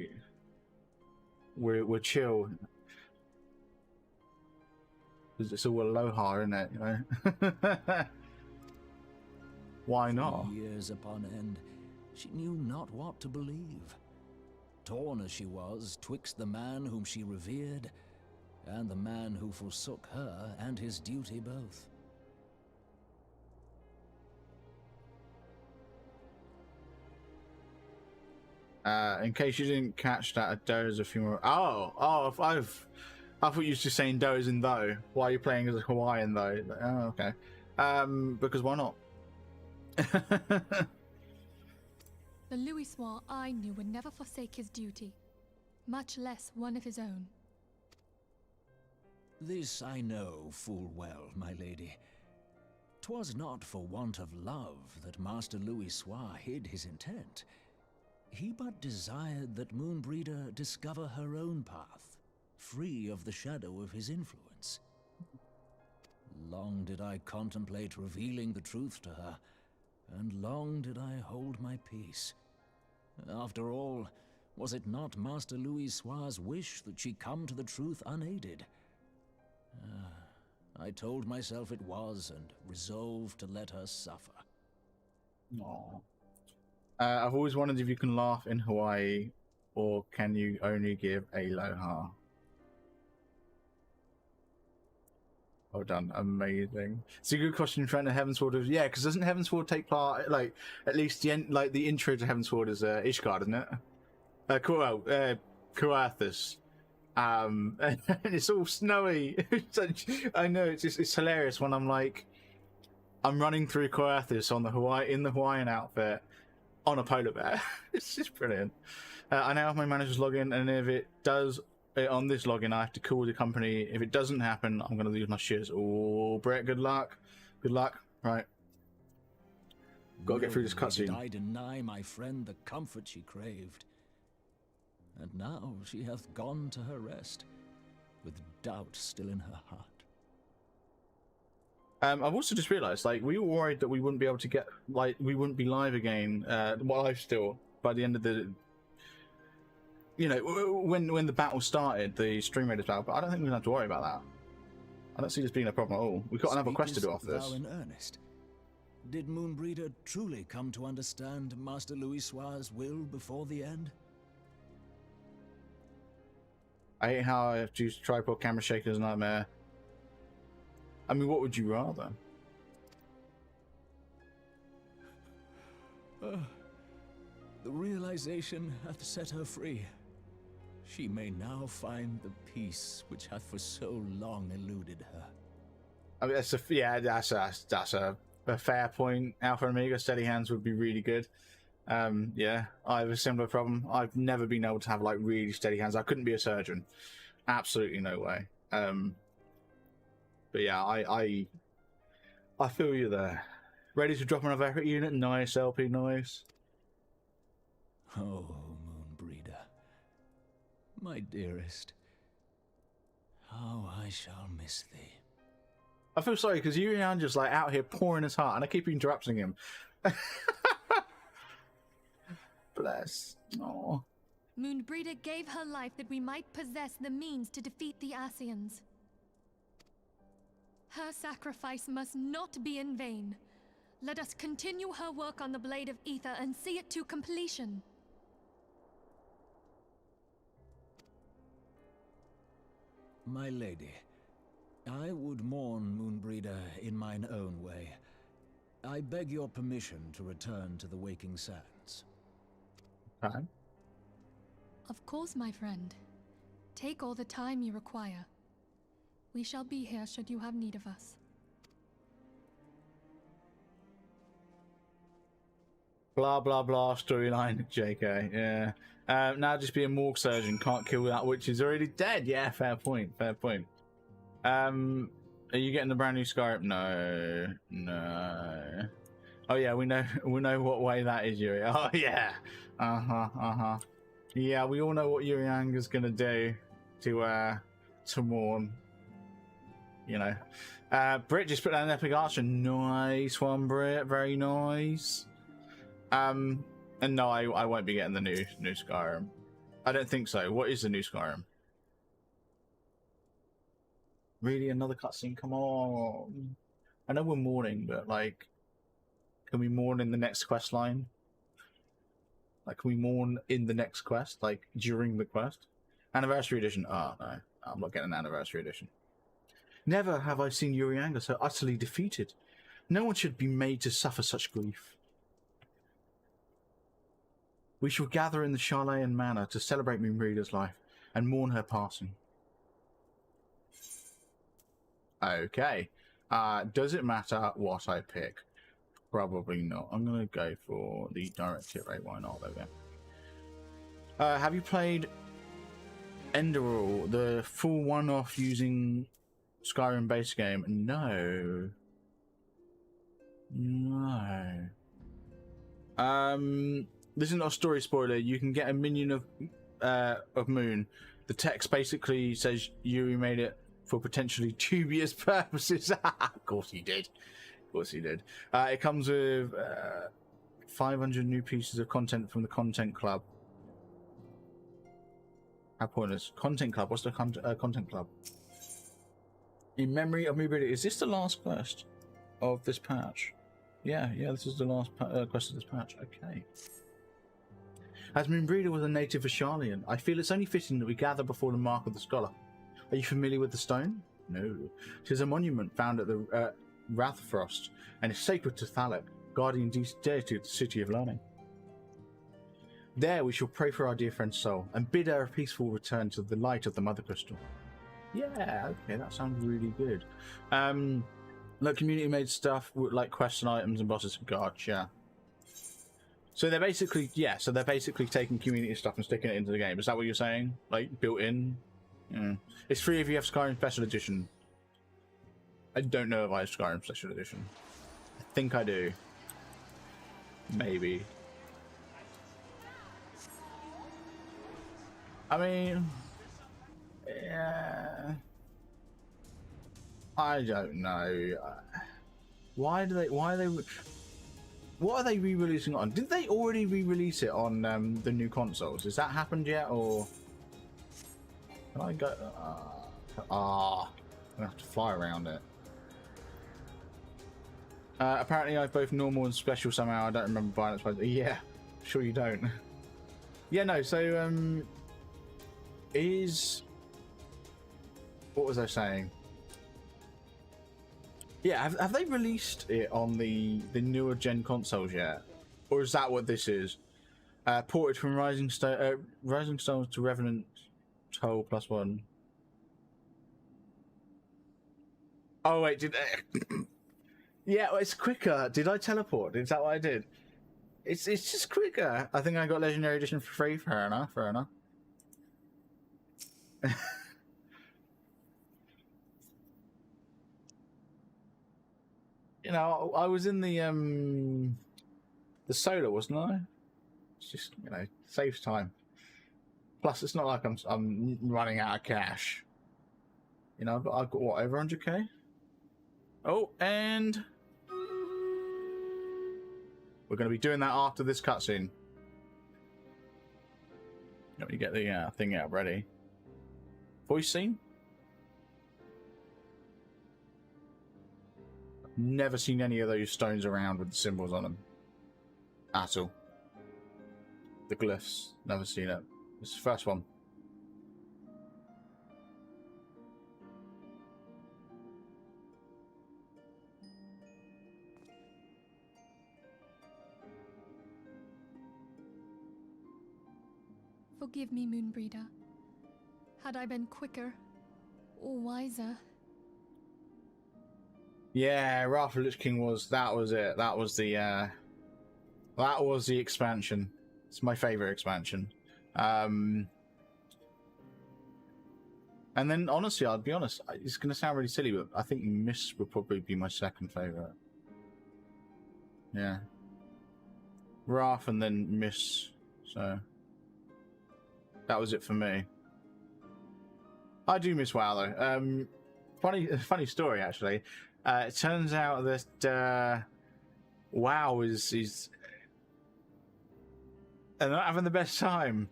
we're chill. It's all aloha, isn't it? You know. Why not? For years upon end, she knew not what to believe. Torn as she was twixt the man whom she revered and the man who forsook her and his duty both. In case you didn't catch that, Doe's a few more. I thought you were just saying Do as in though. Why are you playing as a Hawaiian though? Oh, okay. Because why not? The Louisois I knew would never forsake his duty, much less one of his own. This I know full well, my lady. 'Twas not for want of love that Master Louisois hid his intent. He but desired that Moonbreeder discover her own path, free of the shadow of his influence. Long did I contemplate revealing the truth to her, and long did I hold my peace. After all, was it not Master Louisois' wish that she come to the truth unaided? I told myself it was, and resolved to let her suffer. Aww. I've always wondered if you can laugh in Hawaii, or can you only give aloha? Well done, amazing. It's a good question. Trying to Heavensward, yeah, because doesn't Heavensward take part? Like at least the end, like the intro to Heavensward is Ishgard, isn't it? Coarthus. And it's all snowy. I know it's hilarious when I'm running through Coarthus on the Hawaiian outfit on a polar bear. It's just brilliant. I now have my manager's login, and if it does on this login, I have to call the company. If it doesn't happen, I'm going to lose my shares. Oh, Brett, good luck. Good luck. Right. Got to get through this cutscene. Did I deny my friend the comfort she craved? And now she hath gone to her rest, with doubt still in her heart. I've also just realised, we were worried that we wouldn't be able to get, we wouldn't be live again, live still, by the end of the, when the battle started, the StreamRaiders battle, but I don't think we're going to have to worry about that. I don't see this being a problem at all. We've got another quest to do after this. In earnest? Did Moonbreeder truly come to understand Master Louisois' will before the end? I hate how I have to use tripod camera shaking as a nightmare. I mean, what would you rather? The realization hath set her free. She may now find the peace which hath for so long eluded her. I mean, that's a fair point. Alpha and Omega steady hands would be really good. Yeah, I have a similar problem. I've never been able to have really steady hands. I couldn't be a surgeon. Absolutely no way. But yeah, I feel you there. Ready to drop another epic unit? Nice, LP, nice. Oh, Moonbreeder, my dearest, how I shall miss thee. I feel sorry because Urian just out here pouring his heart, and I keep interrupting him. Bless. Aww. Moonbreeder gave her life that we might possess the means to defeat the Ascians. Her sacrifice must not be in vain. Let us continue her work on the Blade of Aether and see it to completion. My lady, I would mourn Moonbreeder in mine own way. I beg your permission to return to the Waking Sands. Time? Of course, my friend. Take all the time you require. We shall be here should you have need of us. Blah blah blah storyline, JK. Yeah. Now just be a morgue surgeon. Can't kill that witch is already dead. Yeah, fair point. Fair point. Are you getting the brand new Skyrim? No. Oh yeah, we know what way that is, Yuri. Oh yeah. Yeah, we all know what Urianga's gonna do to mourn. Britt just put down an epic archer. Nice one, Britt. Very nice. And no, I won't be getting the new Skyrim. I don't think so. What is the new Skyrim? Really, another cutscene? Come on. I know we're mourning, but can we mourn in the next quest line? Can we mourn in the next quest? During the quest? Anniversary edition? Oh, no. I'm not getting an anniversary edition. Never have I seen Urianga so utterly defeated. No one should be made to suffer such grief. We shall gather in the Charlayan Manor to celebrate Moonbreeder's life and mourn her passing. Okay. Does it matter what I pick? Probably not. I'm gonna go for the direct hit rate. Why not? There we go. Have you played Enderall, the full one-off using Skyrim base game? No. This is not a story spoiler. You can get a minion of Moon. The text basically says Yuri made it for potentially dubious purposes. Of course he did. Of course he did. It comes with 500 new pieces of content from the Content Club. How pointless. Content Club. What's the Content Club? In memory of Moonbreeder. Is this the last quest of this patch? Yeah, this is the last quest of this patch. Okay. As Moonbreeder was a native of Sharlayan, I feel it's only fitting that we gather before the Mark of the Scholar. Are you familiar with the stone? No. It is a monument found at the Rathfrost, and is sacred to Thalek, guardian deity of the City of Learning. There we shall pray for our dear friend's soul, and bid her a peaceful return to the light of the Mother Crystal. Yeah, okay, that sounds really good. Like community-made stuff, like quests and items and bosses. Gotcha. So they're basically, they're basically taking community stuff and sticking it into the game. Is that what you're saying? Like, built in? Yeah. It's free if you have Skyrim Special Edition. I don't know if I have Skyrim Special Edition. I think I do. Maybe. I mean... yeah... I don't know. Why are they... What are they re-releasing on? Did they already re-release it on the new consoles? Has that happened yet, or... Can I go... I'm gonna have to fly around it. Apparently I have both normal and special somehow. I don't remember buying it. Yeah, sure you don't. Yeah, no, so, what was I saying? Yeah, have they released it on the newer gen consoles yet? Or is that what this is? Ported from Rising Stones to Revenant Toll +1. Oh wait, did yeah, well, it's quicker. Did I teleport? Is that what I did? It's just quicker. I think I got Legendary Edition for free. Fair enough. You know, I was in the solar, wasn't I? It's just, you know, saves time. Plus, it's not like I'm running out of cash. You know, I've got what, over 100k? Oh, and we're going to be doing that after this cutscene. Let me get the thing out ready. Voice scene. Never seen any of those stones around with the symbols on them at all. The glyphs, never seen it. It's the first one. Forgive me, Moonbreeder. Had I been quicker or wiser. Yeah, Wrath of Lich King that was it. That was the expansion. It's my favorite expansion. And then honestly, I'll be honest, it's going to sound really silly, but I think Mist would probably be my second favorite. Yeah. Wrath and then Mist. So that was it for me. I do miss WoW though. Funny story actually. It turns out that WoW is not having the best time.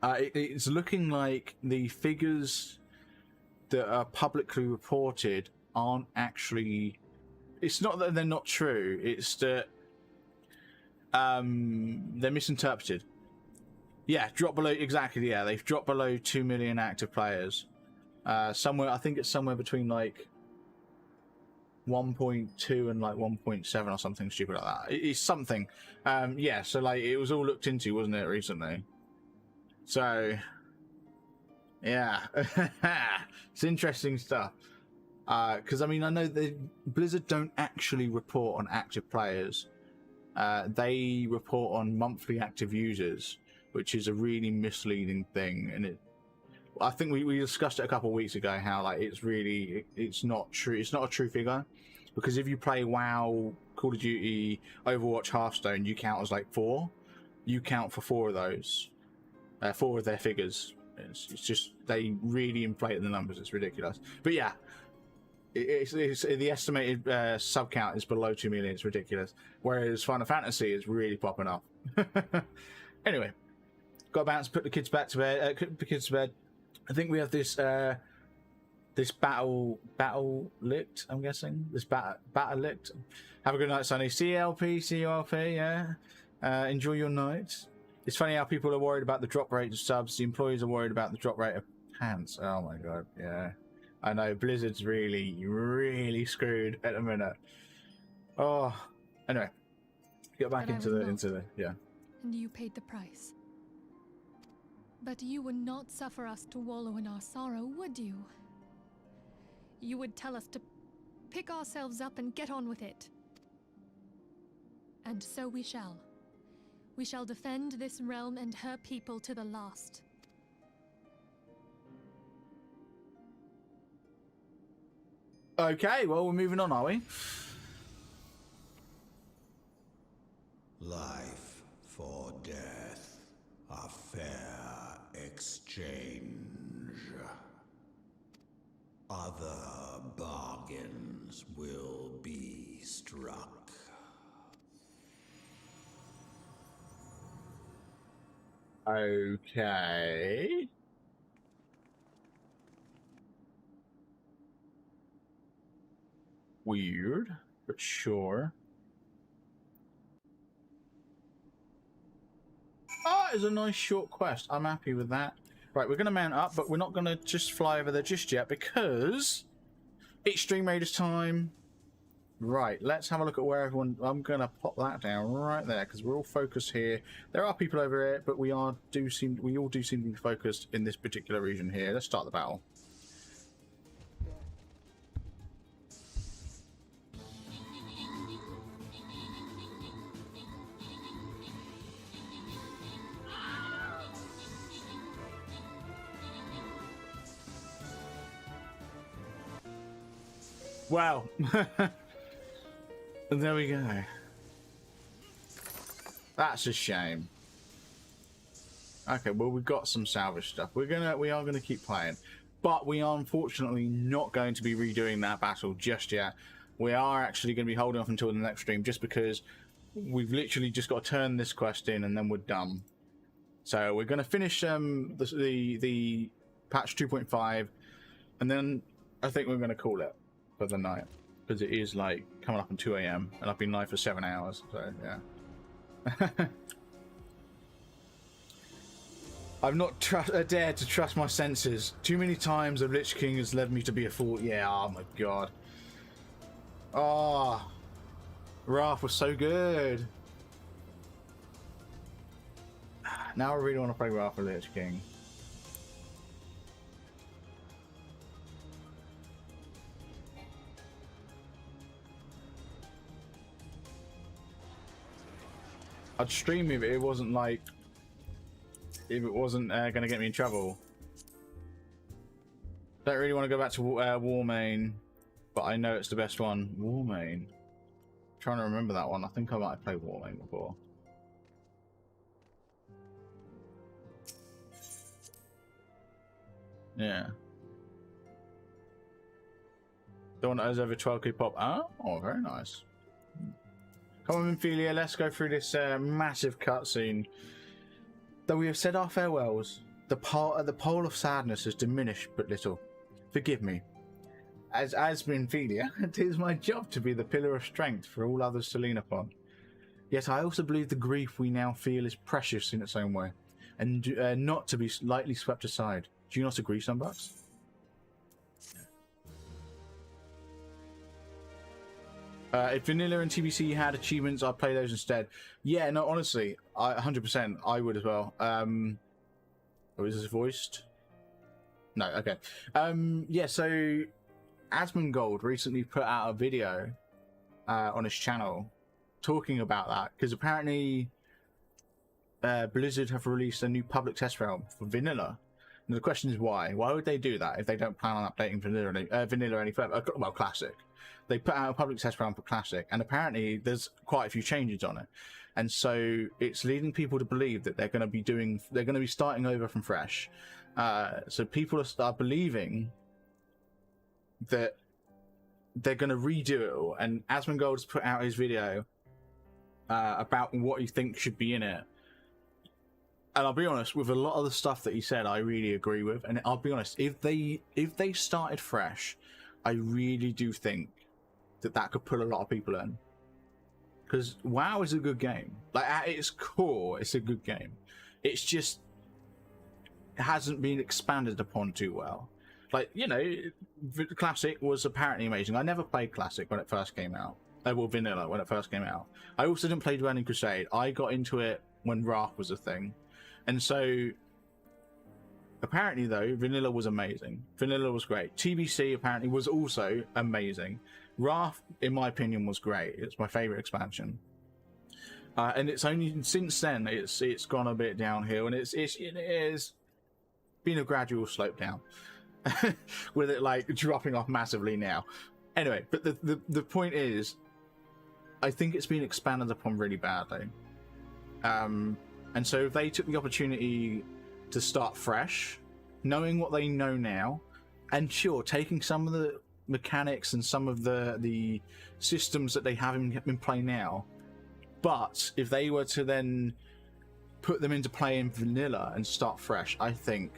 It's looking like the figures that are publicly reported aren't actually. It's not that they're not true. It's that they're misinterpreted. Yeah, drop below exactly. Yeah, they've dropped below 2 million active players. Somewhere, I think it's somewhere between like 1.2 and like 1.7 or something stupid like that. It's something. Yeah, so like it was all looked into, wasn't it, recently? So yeah, it's interesting stuff. Because I mean, I know that Blizzard don't actually report on active players. They report on monthly active users, which is a really misleading thing. And I think we discussed it a couple of weeks ago how like it's not true. It's not a true figure, because if you play WoW, Call of Duty, Overwatch, Hearthstone, you count as like 4. You count for 4 of those, 4 of their figures. It's just they really inflate the numbers. It's ridiculous. But yeah. It's the estimated sub count is below 2 million. It's ridiculous. Whereas Final Fantasy is really popping up. Anyway, got to bounce. Put the kids back to bed. Put the kids to bed. I think we have this battle licked. I'm guessing this battle licked. Have a good night, Sonny. CLP. Yeah. Enjoy your night. It's funny how people are worried about the drop rate of subs. The employees are worried about the drop rate of pants. Oh my god. Yeah. I know Blizzard's really screwed at the minute. Oh, anyway, get back into the yeah. And you paid the price. But you would not suffer us to wallow in our sorrow, would you? You would tell us to pick ourselves up and get on with it. And so we shall. We shall defend this realm and her people to the last. Okay, well, we're moving on, are we? Life for death, a fair exchange. Other bargains will be struck. Okay. Weird, but sure. Oh, it's a nice short quest. I'm happy with that. Right, we're going to mount up, but we're not going to just fly over there just yet because it's StreamRaiders time. Right, let's have a look at where everyone... I'm going to pop that down right there because we're all focused here. There are people over here, but we all do seem to be focused in this particular region here. Let's start the battle. Wow. There we go. That's a shame. Okay, well, we've got some salvage stuff. We are gonna keep playing, but we are unfortunately not going to be redoing that battle just yet. We are actually going to be holding off until the next stream, just because we've literally just got to turn this quest in and then we're done. So we're going to finish the patch 2.5, and then I think we're going to call it for the night, because it is like coming up on 2 AM and I've been live for 7 hours, so yeah. I've not dared to trust my senses. Too many times the Lich King has led me to be a fool. Yeah, oh my god. Oh, Wrath was so good. Now I really want to play Wrath of Lich King. I'd stream if it wasn't like... if it wasn't going to get me in trouble. Don't really want to go back to Warmane, but I know it's the best one. Warmane. Trying to remember that one. I think I might have played Warmane before. Yeah. The one that has over 12k pop. Oh, very nice. Come on, Ophelia, let's go through this massive cutscene. Though we have said our farewells, the pole of sadness has diminished but little. Forgive me. As Ophelia, it is my job to be the pillar of strength for all others to lean upon. Yet I also believe the grief we now feel is precious in its own way, and not to be lightly swept aside. Do you not agree, Sunbucks? If Vanilla and TBC had achievements, I'd play those instead. Yeah, no, honestly, 100%, I would as well. Oh, is this voiced? No, okay. Yeah, so Asmongold recently put out a video on his channel talking about that, because apparently Blizzard have released a new public test realm for vanilla. And the question is why? Why would they do that if they don't plan on updating vanilla any further? Well, classic. They put out a public test realm for classic, and apparently there's quite a few changes on it, and so it's leading people to believe that they're going to be starting over from fresh. So people are believing that they're going to redo it all, and Asmongold has put out his video about what he thinks should be in it. And I'll be honest, with a lot of the stuff that he said, I really agree with. And I'll be honest, if they started fresh, I really do think that could pull a lot of people in. Because WoW is a good game. Like, at its core, it's a good game. It's just, it hasn't been expanded upon too well. Like, you know, Classic was apparently amazing. I never played Classic when it first came out. Well, Vanilla when it first came out. I also didn't play Burning Crusade. I got into it when Wrath was a thing. And so, apparently though, Vanilla was amazing. Vanilla was great. TBC apparently was also amazing. Wrath, in my opinion, was great. It's my favorite expansion. And it's only since then it's gone a bit downhill, and it is been a gradual slope down, with it like dropping off massively now. Anyway, but the point is, I think it's been expanded upon really badly. And so if they took the opportunity to start fresh, knowing what they know now, and sure, taking some of the mechanics and some of the systems that they have in play now, but if they were to then put them into play in vanilla and start fresh, I think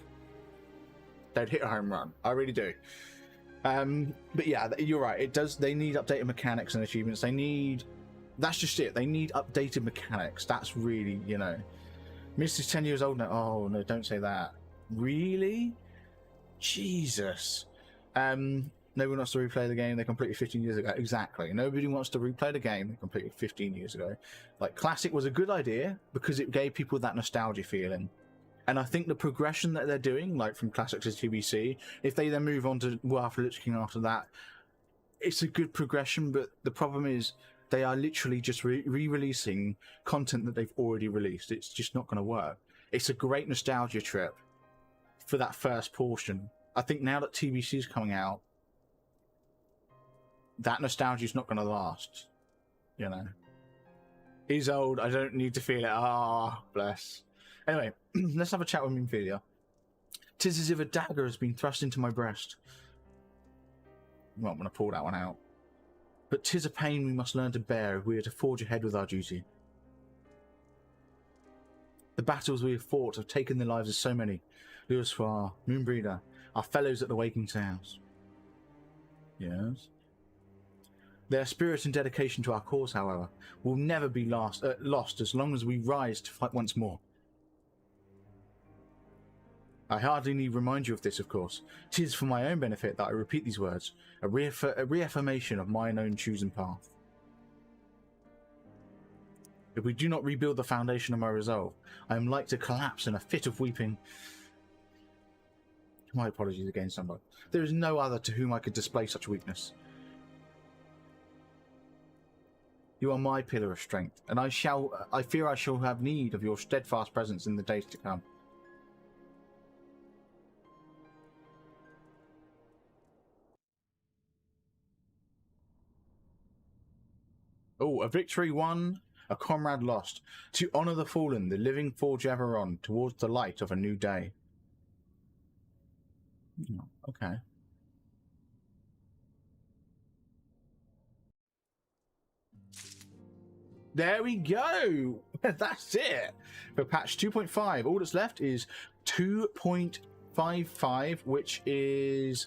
they'd hit a home run. I really do. But yeah, you're right. They need updated mechanics and achievements. That's just it. They need updated mechanics. That's really, you know. Mist is 10 years old now. Oh, no, don't say that. Really? Jesus. Nobody wants to replay the game they completed 15 years ago. Exactly. Nobody wants to replay the game they completed 15 years ago. Like, Classic was a good idea because it gave people that nostalgia feeling. And I think the progression that they're doing, like from Classic to TBC, if they then move on to Wrath of Lich King after that, it's a good progression, but the problem is, they are literally just re-releasing content that they've already released. It's just not going to work. It's a great nostalgia trip for that first portion. I think now that TBC is coming out, that nostalgia is not going to last. You know, he's old. I don't need to feel it. Ah, bless. Anyway, let's have a chat with Minfilia. 'Tis as if a dagger has been thrust into my breast. Well, I'm going to pull that one out. But 'tis a pain we must learn to bear if we are to forge ahead with our duty. The battles we have fought have taken the lives of so many. Luosfar, Moonbreeder, our fellows at the Waking Towers. Yes. Their spirit and dedication to our cause, however, will never be lost as long as we rise to fight once more. I hardly need remind you of this, of course. 'Tis for my own benefit that I repeat these words, a reaffirmation of mine own chosen path. If we do not rebuild the foundation of my resolve, I am like to collapse in a fit of weeping. My apologies again, somebody. There is no other to whom I could display such weakness. You are my pillar of strength, and I fear I shall have need of your steadfast presence in the days to come. Oh, a victory won, a comrade lost. To honour the fallen, the living forge ever on, towards the light of a new day. Oh, okay. There we go! That's it! For patch 2.5, all that's left is 2.55, which is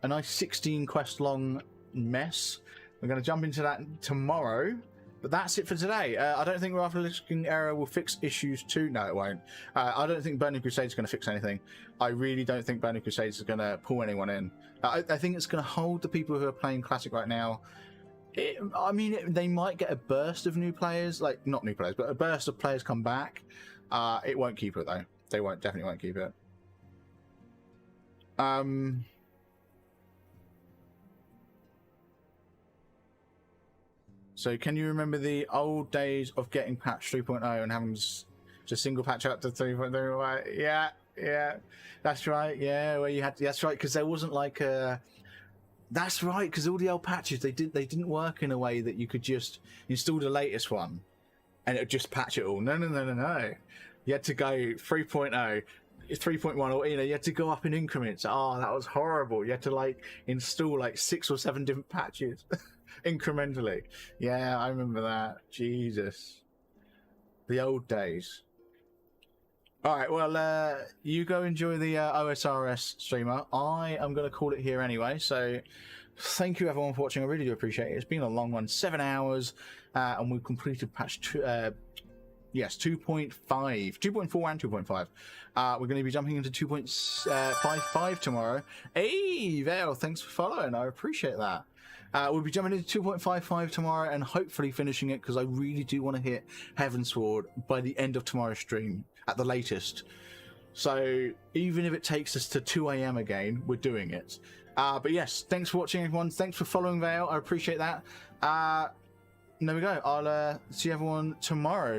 a nice 16 quest long mess. We're going to jump into that tomorrow, but that's it for today. I don't think Wrath of the Lich King Era will fix issues 2. No, it won't. I don't think Burning Crusade is going to fix anything. I really don't think Burning Crusade is going to pull anyone in. I think it's going to hold the people who are playing Classic right now. They might get a burst of new players, like not new players, but a burst of players come back. It won't keep it though. They definitely won't keep it. So can you remember the old days of getting patch 3.0 and having just single patch up to 3.0? Yeah, that's right. Yeah, where you had to, that's right, because there wasn't like a. That's right, because all the old patches they didn't work in a way that you could just install the latest one and it would just patch it all. No. You had to go 3.0, 3.1, or you had to go up in increments. Oh, that was horrible. You had to like install like 6 or 7 different patches incrementally. Yeah, I remember that. Jesus, the old days. All right, well, you go enjoy the OSRS streamer. I am going to call it here anyway. So thank you everyone for watching. I really do appreciate it. It's been a long one, 7 hours, and we've completed patch 2.5, 2.4 and 2.5. We're going to be jumping into 2.55 tomorrow. Hey, Vale, thanks for following. I appreciate that. We'll be jumping into 2.55 tomorrow and hopefully finishing it because I really do want to hit Heavensward by the end of tomorrow's stream at the latest. So even if it takes us to 2 AM again, we're doing it. But yes, thanks for watching, everyone. Thanks for following Vale. I appreciate that. There we go. I'll see everyone tomorrow.